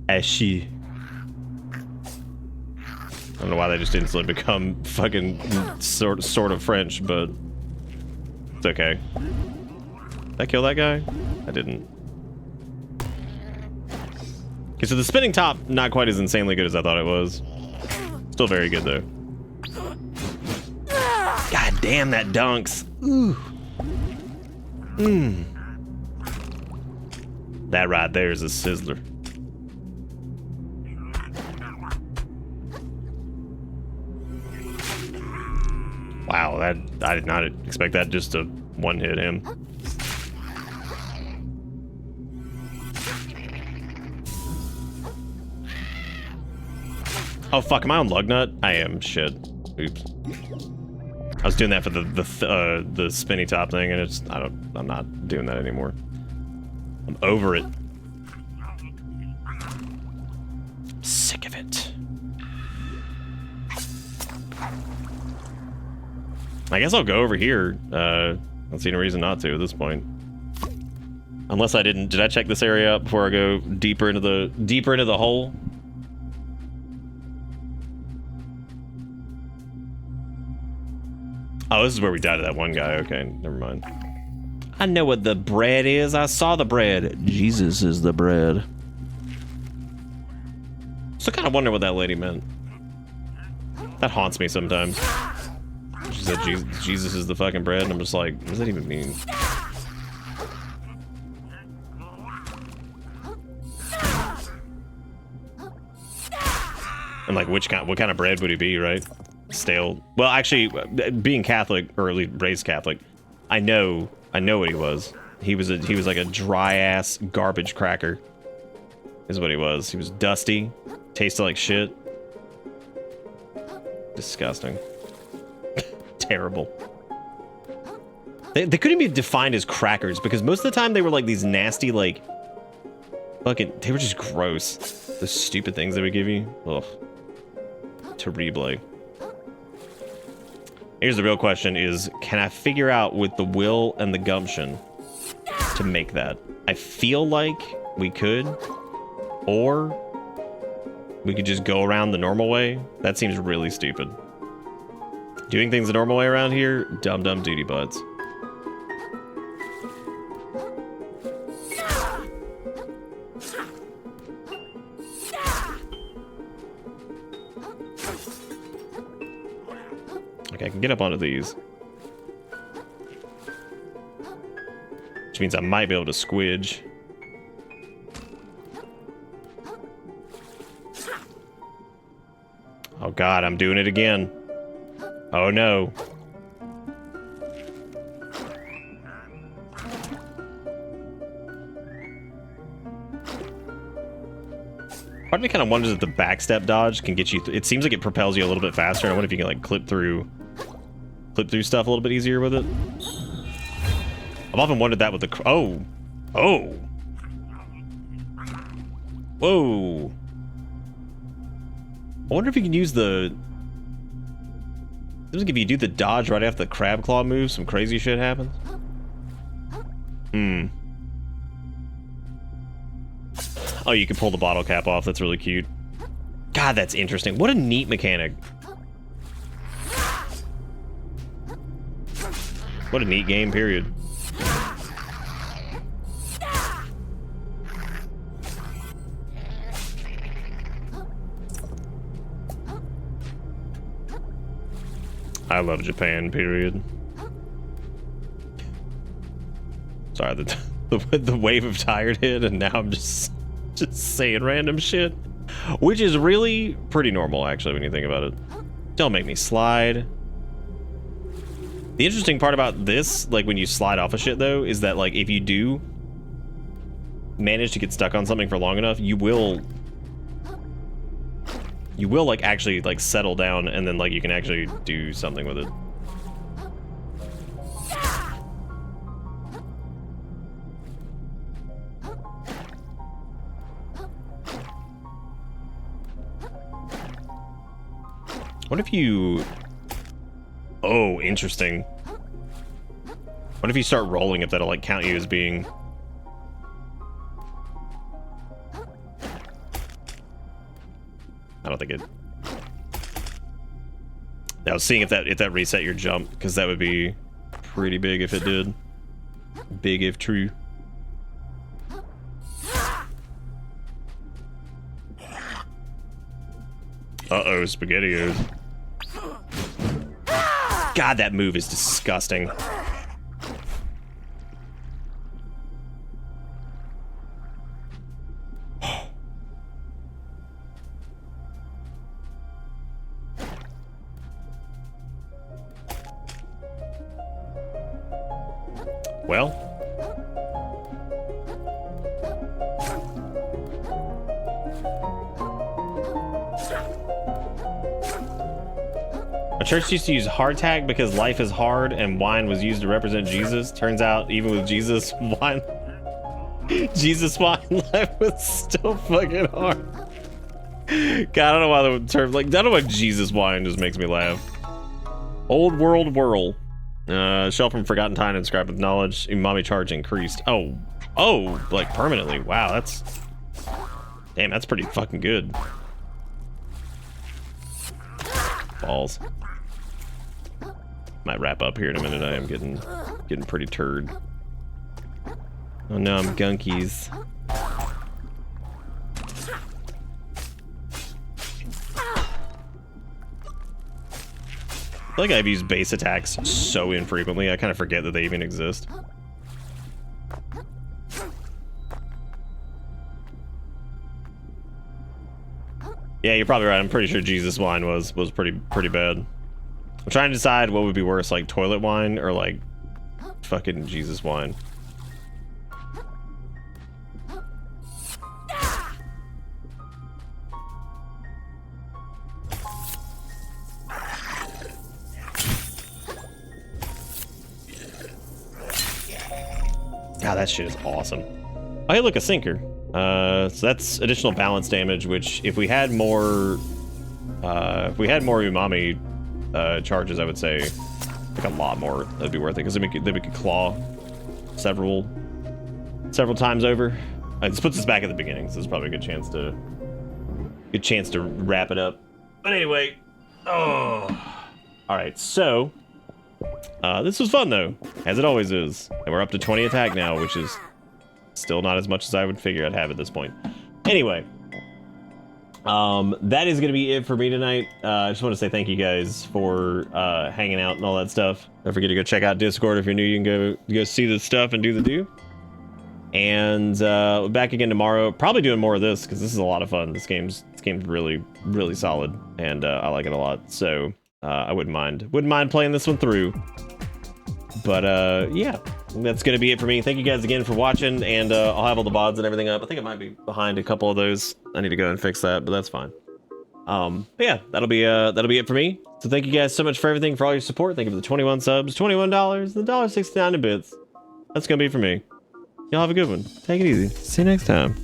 A shoe. I don't know why they just instantly become fucking sort of French, but it's okay. Did I kill that guy? I didn't. Okay, so the spinning top, not quite as insanely good as I thought it was. Still very good, though. God damn, that dunks. Ooh. Mmm. That right there is a sizzler. Wow, that I did not expect that just to one-hit him. Oh fuck, am I on lug nut? I am. Shit. Oops. I was doing that for the spinny top thing, and it's I'm not doing that anymore. I'm over it. I'm sick of it. I guess I'll go over here. I don't see any reason not to at this point. Unless I didn't. Did I check this area out before I go deeper into the hole? Oh, this is where we died to that one guy. Okay, never mind. I know what the bread is. I saw the bread. Jesus is the bread. So I kind of wonder what that lady meant. That haunts me sometimes. She said Jesus is the fucking bread, and I'm just like, what does that even mean? And like, what kind of bread would he be, right? Stale. Well, actually, being Catholic, or at least raised Catholic, I know what he was. He was like a dry ass garbage cracker. Is what he was. He was dusty, tasted like shit. Disgusting. Terrible. They couldn't be defined as crackers because most of the time they were like these nasty, like fucking. They were just gross. The stupid things they would give you. Ugh. Terrible. Here's the real question is, can I figure out with the will and the gumption to make that? I feel like we could, or we could just go around the normal way. That seems really stupid. Doing things the normal way around here, dumb duty butts. Okay, I can get up onto these. Which means I might be able to squidge. Oh god, I'm doing it again. Oh no. Part of me kind of wonders if the backstep dodge can get you. It seems like it propels you a little bit faster. I wonder if you can like clip through stuff a little bit easier with it. I've often wondered that with the. Oh. Whoa. I wonder if you can use the. Doesn't if you do the dodge right after the crab claw move, some crazy shit happens. Oh, you can pull the bottle cap off. That's really cute. God, that's interesting. What a neat mechanic. What a neat game, period. I love Japan, period. Sorry, the wave of tired hit, and now I'm just saying random shit. Which is really pretty normal, actually, when you think about it. Don't make me slide. The interesting part about this, like when you slide off of shit though, is that like if you do manage to get stuck on something for long enough, you will like actually like settle down, and then like you can actually do something with it. What if you... Oh, interesting. What if you start rolling, if that'll like count you as being... I don't think it... I was seeing if that reset your jump, because that would be pretty big if it did. Big if true. Uh-oh, SpaghettiOs. God, that move is disgusting. Well. A church used to use hardtack because life is hard and wine was used to represent Jesus. Turns out, even with Jesus wine, Jesus wine, life was still fucking hard. God, I don't know why the term, like, I don't know why Jesus wine just makes me laugh. Old world whirl. Shell from Forgotten Time inscribed with knowledge. Umami charge increased. Oh, like permanently. Wow, that's... Damn, that's pretty fucking good. Balls. Might wrap up here in a minute. I am getting pretty turd. Oh no, I'm gunkies. I feel like I've used base attacks so infrequently, I kind of forget that they even exist. Yeah, you're probably right. I'm pretty sure Jesus wine was pretty bad. I'm trying to decide what would be worse, like toilet wine or like fucking Jesus wine. God, that shit is awesome. Oh, hey, look, a sinker. So that's additional balance damage, which if we had more umami charges, I would say like a lot more. That'd be worth it, because then we could claw several times over. This puts us back at the beginning, so there's probably a good chance to wrap it up. But anyway, all right, so this was fun though, as it always is, and we're up to 20 attack now, which is still not as much as I would figure I'd have at this point. Anyway, that is gonna be it for me tonight. I just want to say thank you guys for hanging out and all that stuff. Don't forget to go check out Discord if you're new. You can go see the stuff and do the do. And back again tomorrow, probably doing more of this because this is a lot of fun. This game's really solid, and I like it a lot. So I wouldn't mind playing this one through. But yeah, that's gonna be it for me. Thank you guys again for watching, and I'll have all the VoDs and everything up. I think it might be behind a couple of those. I need to go and fix that, but that's fine. But yeah, that'll be it for me. So thank you guys so much for everything, for all your support. Thank you for the 21 subs, $21, the $1.69 in bits. That's gonna be it for me. Y'all have a good one. Take it easy. See you next time.